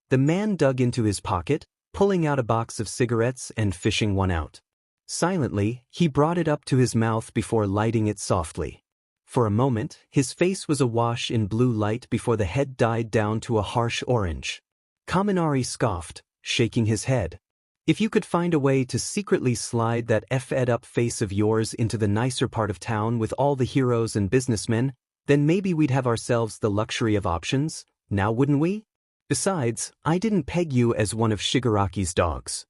Speaker 1: The man dug into his pocket, pulling out a box of cigarettes and fishing one out. Silently, he brought it up to his mouth before lighting it softly. For a moment, his face was awash in blue light before the head died down to a harsh orange. Kaminari scoffed, shaking his head. If you could find a way to secretly slide that F-ed up face of yours into the nicer part of town with all the heroes and businessmen, then maybe we'd have ourselves the luxury of options, now wouldn't we? Besides, I didn't peg you as one of Shigaraki's dogs.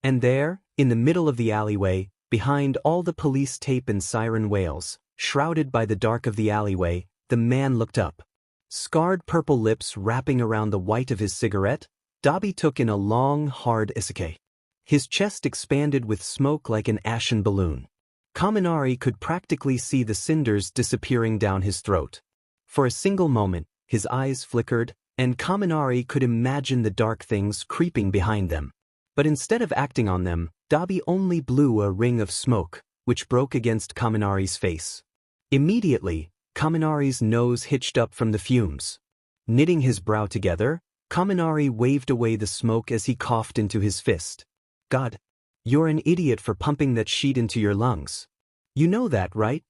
Speaker 1: And there, in the middle of the alleyway, behind all the police tape and siren wails, shrouded by the dark of the alleyway, the man looked up. Scarred purple lips wrapping around the white of his cigarette, Dabi took in a long, hard isekai. His chest expanded with smoke like an ashen balloon. Kaminari could practically see the cinders disappearing down his throat. For a single moment, his eyes flickered, and Kaminari could imagine the dark things creeping behind them. But instead of acting on them, Dabi only blew a ring of smoke, which broke against Kaminari's face. Immediately, Kaminari's nose hitched up from the fumes. Knitting his brow together, Kaminari waved away the smoke as he coughed into his fist. God, you're an idiot for pumping that sheet into your lungs. You know that, right?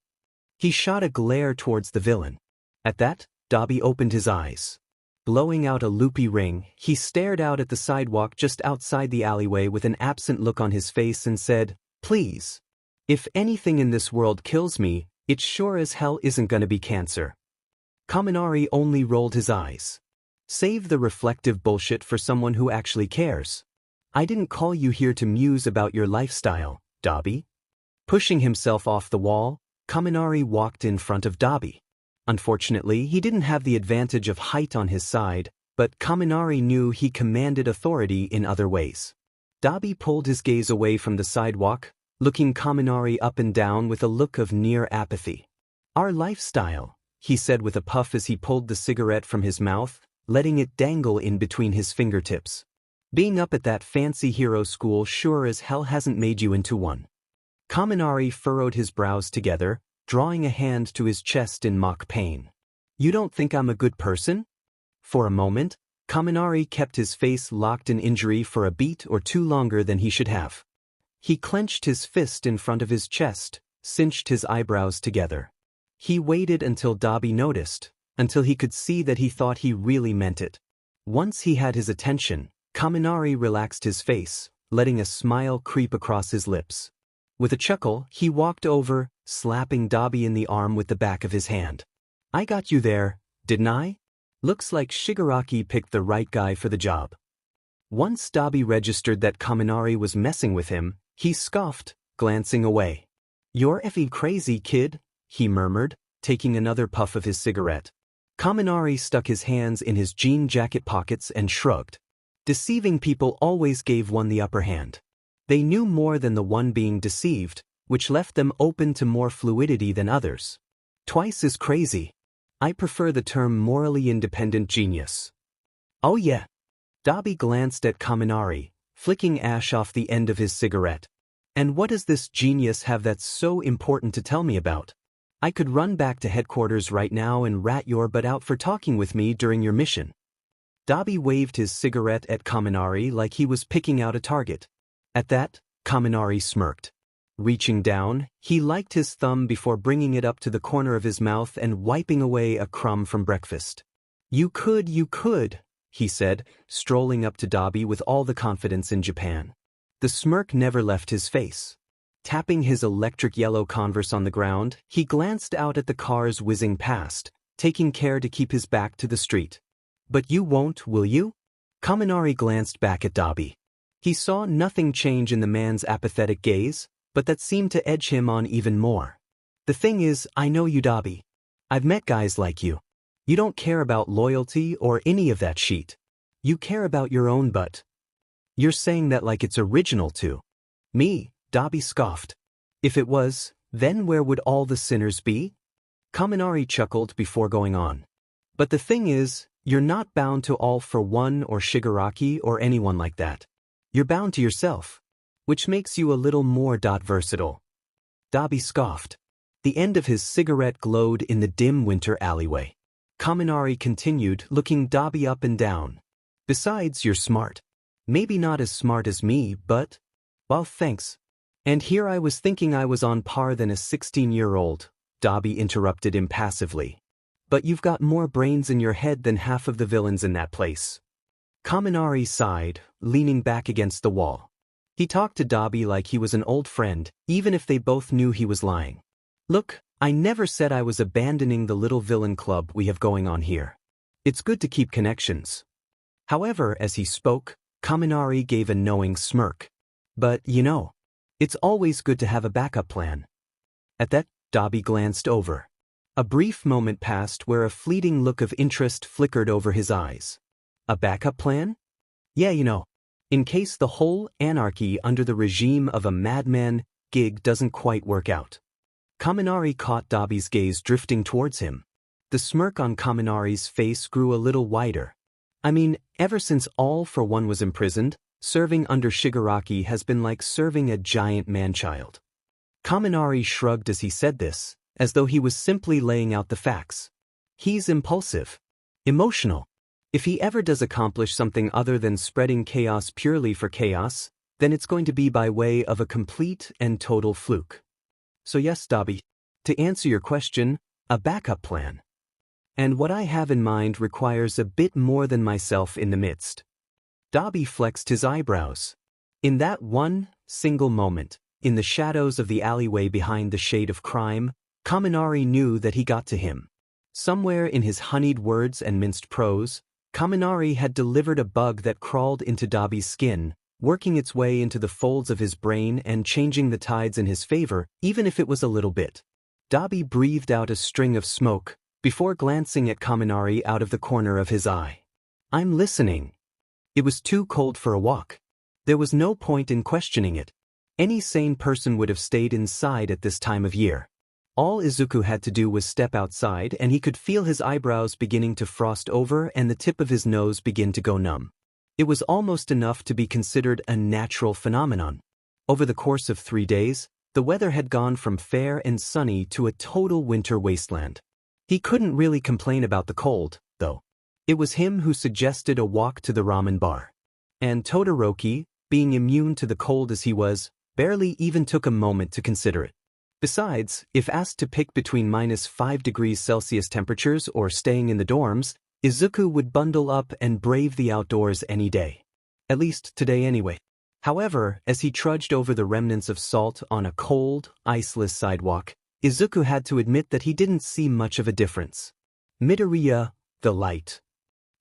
Speaker 1: He shot a glare towards the villain. At that, Dabi opened his eyes. Blowing out a loopy ring, he stared out at the sidewalk just outside the alleyway with an absent look on his face and said, "Please. If anything in this world kills me, it sure as hell isn't gonna be cancer." Kaminari only rolled his eyes. Save the reflective bullshit for someone who actually cares. I didn't call you here to muse about your lifestyle, Dabi. Pushing himself off the wall, Kaminari walked in front of Dabi. Unfortunately, he didn't have the advantage of height on his side, but Kaminari knew he commanded authority in other ways. Dabi pulled his gaze away from the sidewalk, looking Kaminari up and down with a look of near apathy. Our lifestyle, he said with a puff as he pulled the cigarette from his mouth, letting it dangle in between his fingertips. Being up at that fancy hero school sure as hell hasn't made you into one. Kaminari furrowed his brows together, drawing a hand to his chest in mock pain. You don't think I'm a good person? For a moment, Kaminari kept his face locked in injury for a beat or two longer than he should have. He clenched his fist in front of his chest, cinched his eyebrows together. He waited until Dabi noticed, until he could see that he thought he really meant it. Once he had his attention, Kaminari relaxed his face, letting a smile creep across his lips. With a chuckle, he walked over, slapping Dabi in the arm with the back of his hand. I got you there, didn't I? Looks like Shigaraki picked the right guy for the job. Once Dabi registered that Kaminari was messing with him, he scoffed, glancing away. You're effing crazy, kid, he murmured, taking another puff of his cigarette. Kaminari stuck his hands in his jean jacket pockets and shrugged. Deceiving people always gave one the upper hand. They knew more than the one being deceived, which left them open to more fluidity than others. Twice as crazy. I prefer the term morally independent genius. Oh yeah. Dabi glanced at Kaminari, flicking ash off the end of his cigarette. And what does this genius have that's so important to tell me about? I could run back to headquarters right now and rat your butt out for talking with me during your mission. Dabi waved his cigarette at Kaminari like he was picking out a target. At that, Kaminari smirked. Reaching down, he liked his thumb before bringing it up to the corner of his mouth and wiping away a crumb from breakfast. You could, he said, strolling up to Dabi with all the confidence in Japan. The smirk never left his face. Tapping his electric yellow Converse on the ground, he glanced out at the cars whizzing past, taking care to keep his back to the street. But you won't, will you? Kaminari glanced back at Dabi. He saw nothing change in the man's apathetic gaze, but that seemed to edge him on even more. The thing is, I know you, Dabi. I've met guys like you. You don't care about loyalty or any of that shit. You care about your own butt. You're saying that like it's original to me, Dabi scoffed. If it was, then where would all the sinners be? Kaminari chuckled before going on. But the thing is, you're not bound to All for One or Shigaraki or anyone like that. You're bound to yourself, which makes you a little more versatile. Dabi scoffed. The end of his cigarette glowed in the dim winter alleyway. Kaminari continued, looking Dabi up and down. Besides, you're smart. Maybe not as smart as me, but... well, thanks. And here I was thinking I was on par than a 16-year-old, Dabi interrupted impassively. But you've got more brains in your head than half of the villains in that place. Kaminari sighed, leaning back against the wall. He talked to Dabi like he was an old friend, even if they both knew he was lying. Look, I never said I was abandoning the little villain club we have going on here. It's good to keep connections. However, as he spoke, Kaminari gave a knowing smirk. But, it's always good to have a backup plan. At that, Dabi glanced over. A brief moment passed where a fleeting look of interest flickered over his eyes. A backup plan? Yeah, in case the whole anarchy under the regime of a madman gig doesn't quite work out. Kaminari caught Dabi's gaze drifting towards him. The smirk on Kaminari's face grew a little wider. I mean, ever since All for One was imprisoned, serving under Shigaraki has been like serving a giant man-child. Kaminari shrugged as he said this, as though he was simply laying out the facts. He's impulsive. Emotional. If he ever does accomplish something other than spreading chaos purely for chaos, then it's going to be by way of a complete and total fluke. So yes, Dabi, to answer your question, a backup plan. And what I have in mind requires a bit more than myself in the midst. Dabi flexed his eyebrows. In that one single moment, in the shadows of the alleyway behind the shade of crime, Kaminari knew that he got to him. Somewhere in his honeyed words and minced prose, Kaminari had delivered a bug that crawled into Dabi's skin, working its way into the folds of his brain and changing the tides in his favor, even if it was a little bit. Dabi breathed out a string of smoke, before glancing at Kaminari out of the corner of his eye. I'm listening. It was too cold for a walk. There was no point in questioning it. Any sane person would have stayed inside at this time of year. All Izuku had to do was step outside and he could feel his eyebrows beginning to frost over and the tip of his nose begin to go numb. It was almost enough to be considered a natural phenomenon. Over the course of 3 days, the weather had gone from fair and sunny to a total winter wasteland. He couldn't really complain about the cold, though. It was him who suggested a walk to the ramen bar. And Todoroki, being immune to the cold as he was, barely even took a moment to consider it. Besides, if asked to pick between -5°C temperatures or staying in the dorms, Izuku would bundle up and brave the outdoors any day. At least today anyway. However, as he trudged over the remnants of salt on a cold, iceless sidewalk, Izuku had to admit that he didn't see much of a difference. Midoriya, the light.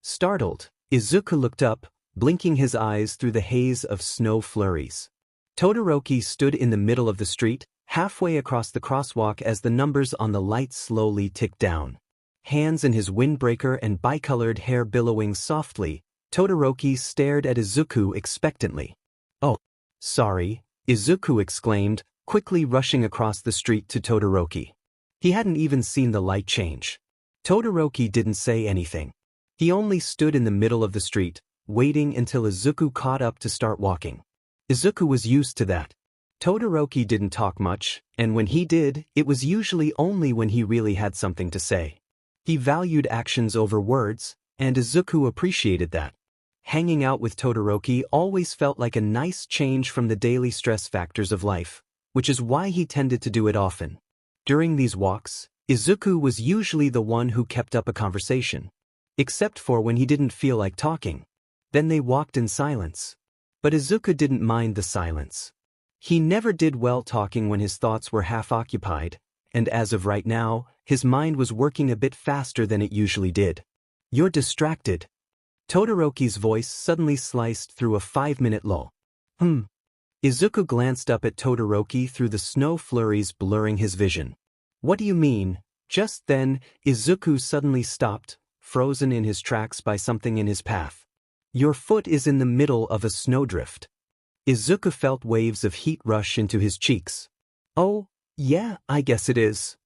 Speaker 1: Startled, Izuku looked up, blinking his eyes through the haze of snow flurries. Todoroki stood in the middle of the street, halfway across the crosswalk as the numbers on the light slowly ticked down. Hands in his windbreaker and bicolored hair billowing softly, Todoroki stared at Izuku expectantly. "Oh, sorry," Izuku exclaimed, quickly rushing across the street to Todoroki. He hadn't even seen the light change. Todoroki didn't say anything. He only stood in the middle of the street, waiting until Izuku caught up to start walking. Izuku was used to that. Todoroki didn't talk much, and when he did, it was usually only when he really had something to say. He valued actions over words, and Izuku appreciated that. Hanging out with Todoroki always felt like a nice change from the daily stress factors of life, which is why he tended to do it often. During these walks, Izuku was usually the one who kept up a conversation. Except for when he didn't feel like talking. Then they walked in silence. But Izuku didn't mind the silence. He never did well talking when his thoughts were half occupied, and as of right now, his mind was working a bit faster than it usually did. "You're distracted." Todoroki's voice suddenly sliced through a 5-minute lull. Izuku glanced up at Todoroki through the snow flurries blurring his vision. "What do you mean?" Just then, Izuku suddenly stopped, frozen in his tracks by something in his path. "Your foot is in the middle of a snowdrift." Izuku felt waves of heat rush into his cheeks. "Oh, yeah, I guess it is."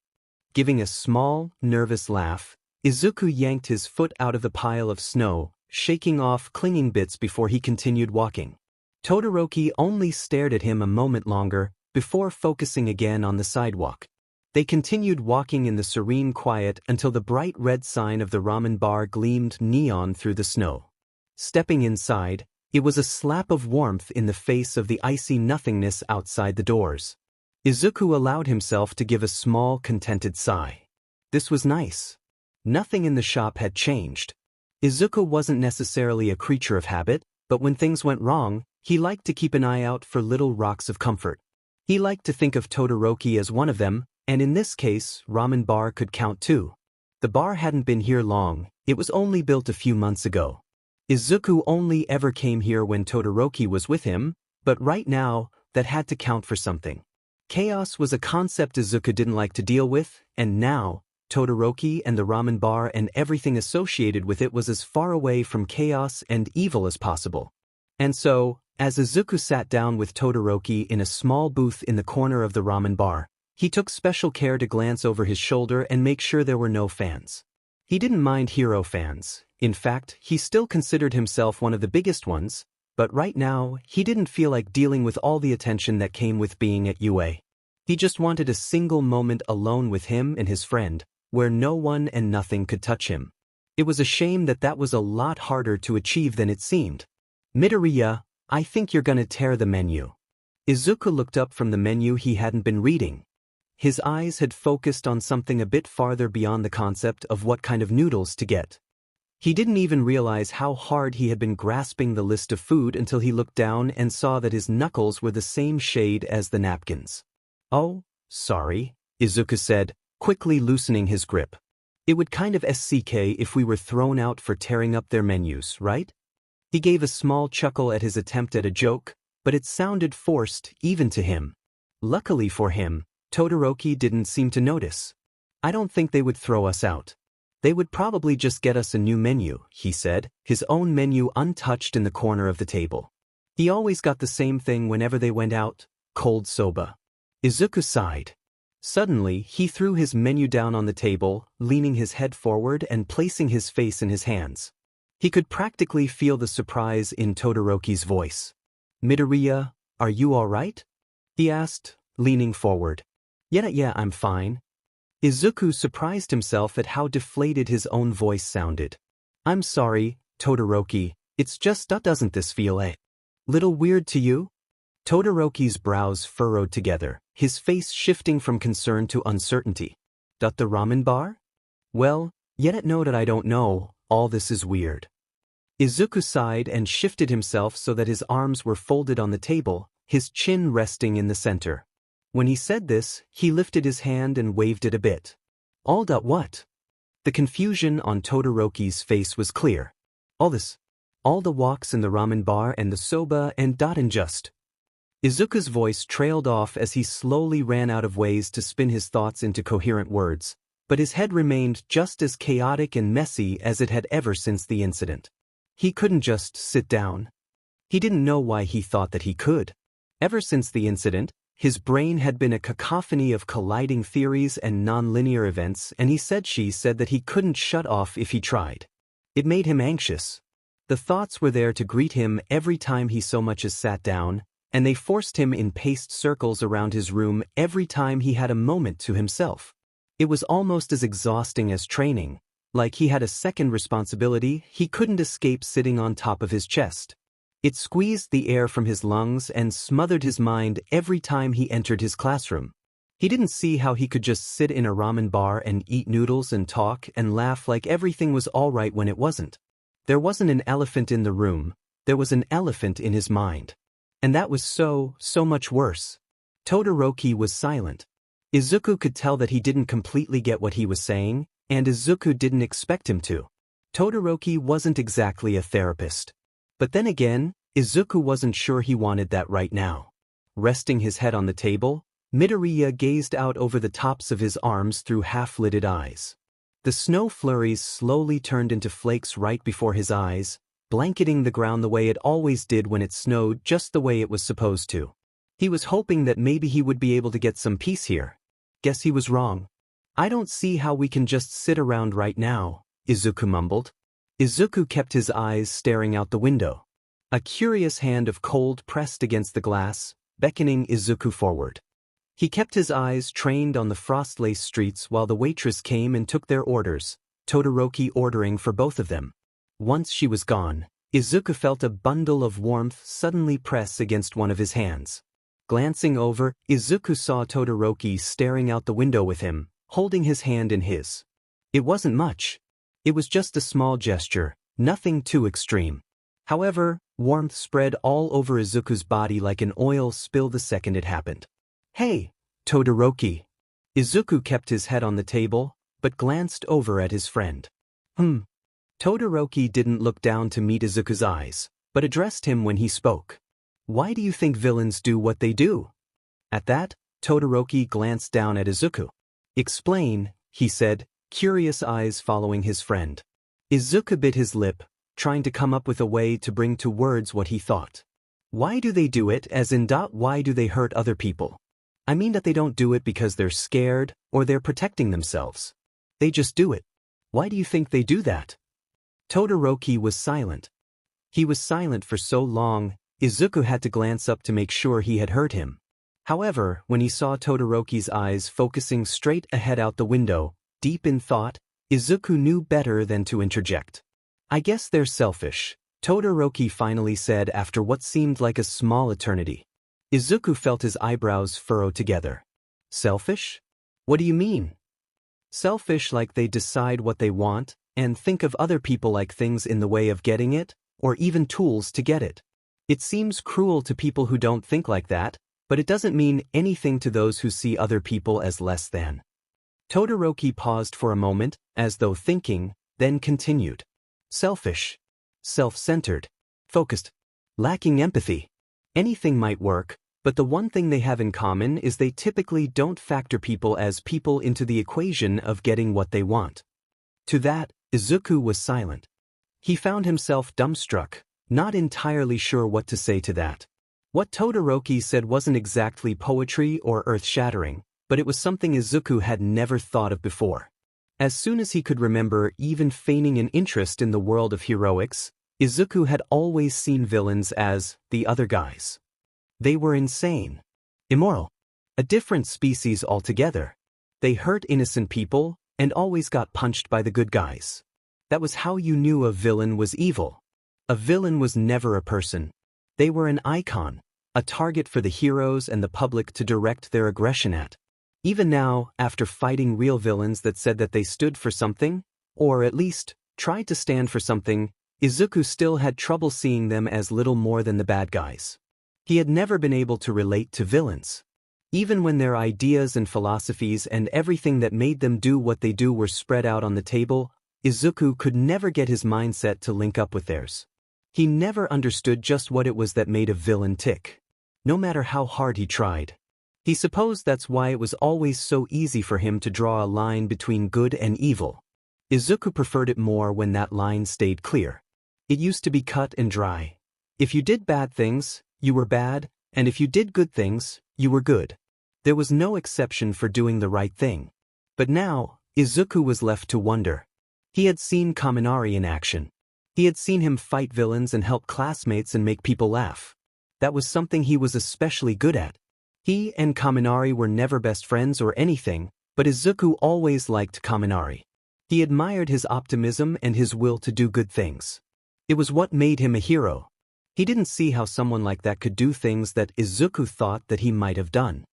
Speaker 1: Giving a small, nervous laugh, Izuku yanked his foot out of the pile of snow, shaking off clinging bits before he continued walking. Todoroki only stared at him a moment longer, before focusing again on the sidewalk. They continued walking in the serene quiet until the bright red sign of the ramen bar gleamed neon through the snow. Stepping inside, it was a slap of warmth in the face of the icy nothingness outside the doors. Izuku allowed himself to give a small, contented sigh. This was nice. Nothing in the shop had changed. Izuku wasn't necessarily a creature of habit, but when things went wrong, he liked to keep an eye out for little rocks of comfort. He liked to think of Todoroki as one of them, and in this case, ramen bar could count too. The bar hadn't been here long, it was only built a few months ago. Izuku only ever came here when Todoroki was with him, but right now, that had to count for something. Chaos was a concept Izuku didn't like to deal with, and now, Todoroki and the ramen bar and everything associated with it was as far away from chaos and evil as possible. And so, as Izuku sat down with Todoroki in a small booth in the corner of the ramen bar, he took special care to glance over his shoulder and make sure there were no fans. He didn't mind hero fans. In fact, he still considered himself one of the biggest ones, but right now, he didn't feel like dealing with all the attention that came with being at UA. He just wanted a single moment alone with him and his friend, where no one and nothing could touch him. It was a shame that that was a lot harder to achieve than it seemed. "Midoriya, I think you're gonna tear the menu." Izuku looked up from the menu he hadn't been reading. His eyes had focused on something a bit farther beyond the concept of what kind of noodles to get. He didn't even realize how hard he had been grasping the list of food until he looked down and saw that his knuckles were the same shade as the napkins. "Oh, sorry," Izuku said, quickly loosening his grip. "It would kind of suck if we were thrown out for tearing up their menus, right?" He gave a small chuckle at his attempt at a joke, but it sounded forced even to him. Luckily for him, Todoroki didn't seem to notice. "I don't think they would throw us out. They would probably just get us a new menu," he said, his own menu untouched in the corner of the table. He always got the same thing whenever they went out, cold soba. Izuku sighed. Suddenly, he threw his menu down on the table, leaning his head forward and placing his face in his hands. He could practically feel the surprise in Todoroki's voice. "Midoriya, are you all right?" he asked, leaning forward. Yeah, I'm fine." Izuku surprised himself at how deflated his own voice sounded. "I'm sorry, Todoroki, it's just doesn't this feel a little weird to you?" Todoroki's brows furrowed together, his face shifting from concern to uncertainty. "The ramen bar? Well, yet no that I don't know, all this is weird." Izuku sighed and shifted himself so that his arms were folded on the table, his chin resting in the center. When he said this, he lifted his hand and waved it a bit. All that what? The confusion on Todoroki's face was clear. All this. All the walks in the ramen bar and the soba and just. Izuku's voice trailed off as he slowly ran out of ways to spin his thoughts into coherent words, but his head remained just as chaotic and messy as it had ever since the incident. He couldn't just sit down. He didn't know why he thought that he could. Ever since the incident, his brain had been a cacophony of colliding theories and non-linear events, and she said that he couldn't shut off if he tried. It made him anxious. The thoughts were there to greet him every time he so much as sat down, and they forced him in paced circles around his room every time he had a moment to himself. It was almost as exhausting as training, like he had a second responsibility he couldn't escape sitting on top of his chest. It squeezed the air from his lungs and smothered his mind every time he entered his classroom. He didn't see how he could just sit in a ramen bar and eat noodles and talk and laugh like everything was all right when it wasn't. There wasn't an elephant in the room, there was an elephant in his mind. And that was so much worse. Todoroki was silent. Izuku could tell that he didn't completely get what he was saying, and Izuku didn't expect him to. Todoroki wasn't exactly a therapist. But then again, Izuku wasn't sure he wanted that right now. Resting his head on the table, Midoriya gazed out over the tops of his arms through half-lidded eyes. The snow flurries slowly turned into flakes right before his eyes, blanketing the ground the way it always did when it snowed, just the way it was supposed to. He was hoping that maybe he would be able to get some peace here. Guess he was wrong. I don't see how we can just sit around right now, Izuku mumbled. Izuku kept his eyes staring out the window. A curious hand of cold pressed against the glass, beckoning Izuku forward. He kept his eyes trained on the frost-laced streets while the waitress came and took their orders, Todoroki ordering for both of them. Once she was gone, Izuku felt a bundle of warmth suddenly press against one of his hands. Glancing over, Izuku saw Todoroki staring out the window with him, holding his hand in his. It wasn't much. It was just a small gesture, nothing too extreme. However, warmth spread all over Izuku's body like an oil spill the second it happened. Hey, Todoroki. Izuku kept his head on the table, but glanced over at his friend. Todoroki didn't look down to meet Izuku's eyes, but addressed him when he spoke. Why do you think villains do what they do? At that, Todoroki glanced down at Izuku. Explain, he said, curious eyes following his friend. Izuku bit his lip, trying to come up with a way to bring to words what he thought. Why do they do it, as in why do they hurt other people? I mean that they don't do it because they're scared or they're protecting themselves. They just do it. Why do you think they do that? Todoroki was silent. He was silent for so long, Izuku had to glance up to make sure he had heard him. However, when he saw Todoroki's eyes focusing straight ahead out the window, deep in thought, Izuku knew better than to interject. I guess they're selfish, Todoroki finally said after what seemed like a small eternity. Izuku felt his eyebrows furrow together. Selfish? What do you mean? Selfish like they decide what they want, and think of other people like things in the way of getting it, or even tools to get it. It seems cruel to people who don't think like that, but it doesn't mean anything to those who see other people as less than. Todoroki paused for a moment, as though thinking, then continued. Selfish. Self-centered. Focused. Lacking empathy. Anything might work, but the one thing they have in common is they typically don't factor people as people into the equation of getting what they want. To that, Izuku was silent. He found himself dumbstruck, not entirely sure what to say to that. What Todoroki said wasn't exactly poetry or earth-shattering, but it was something Izuku had never thought of before. As soon as he could remember even feigning an interest in the world of heroics, Izuku had always seen villains as the other guys. They were insane. Immoral. A different species altogether. They hurt innocent people, and always got punched by the good guys. That was how you knew a villain was evil. A villain was never a person. They were an icon, a target for the heroes and the public to direct their aggression at. Even now, after fighting real villains that said that they stood for something, or at least tried to stand for something, Izuku still had trouble seeing them as little more than the bad guys. He had never been able to relate to villains. Even when their ideas and philosophies and everything that made them do what they do were spread out on the table, Izuku could never get his mindset to link up with theirs. He never understood just what it was that made a villain tick, no matter how hard he tried. He supposed that's why it was always so easy for him to draw a line between good and evil. Izuku preferred it more when that line stayed clear. It used to be cut and dry. If you did bad things, you were bad, and if you did good things, you were good. There was no exception for doing the right thing. But now, Izuku was left to wonder. He had seen Kaminari in action. He had seen him fight villains and help classmates and make people laugh. That was something he was especially good at. He and Kaminari were never best friends or anything, but Izuku always liked Kaminari. He admired his optimism and his will to do good things. It was what made him a hero. He didn't see how someone like that could do things that Izuku thought that he might have done.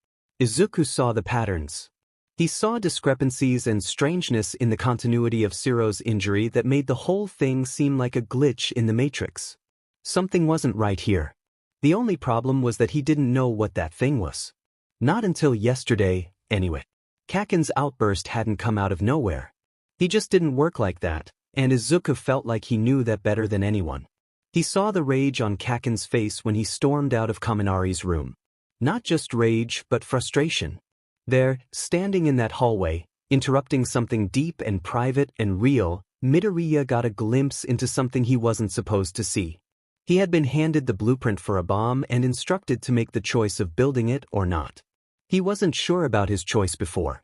Speaker 1: Izuku saw the patterns. He saw discrepancies and strangeness in the continuity of Sero's injury that made the whole thing seem like a glitch in the Matrix. Something wasn't right here. The only problem was that he didn't know what that thing was. Not until yesterday, anyway. Kaken's outburst hadn't come out of nowhere. He just didn't work like that, and Izuku felt like he knew that better than anyone. He saw the rage on Kaken's face when he stormed out of Kaminari's room. Not just rage, but frustration. There, standing in that hallway, interrupting something deep and private and real, Midoriya got a glimpse into something he wasn't supposed to see. He had been handed the blueprint for a bomb and instructed to make the choice of building it or not. He wasn't sure about his choice before.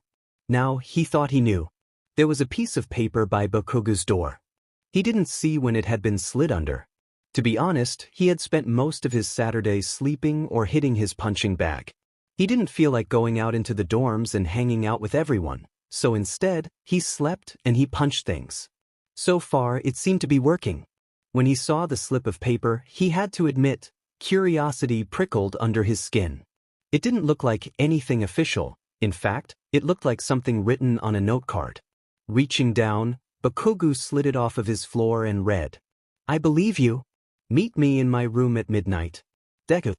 Speaker 1: Now, he thought he knew. There was a piece of paper by Bakugo's door. He didn't see when it had been slid under. To be honest, he had spent most of his Saturdays sleeping or hitting his punching bag. He didn't feel like going out into the dorms and hanging out with everyone, so instead, he slept and he punched things. So far, it seemed to be working. When he saw the slip of paper, he had to admit, curiosity prickled under his skin. It didn't look like anything official. In fact, it looked like something written on a note card. Reaching down, Bakugo slid it off of his floor and read, "I believe you. Meet me in my room at midnight. Deku."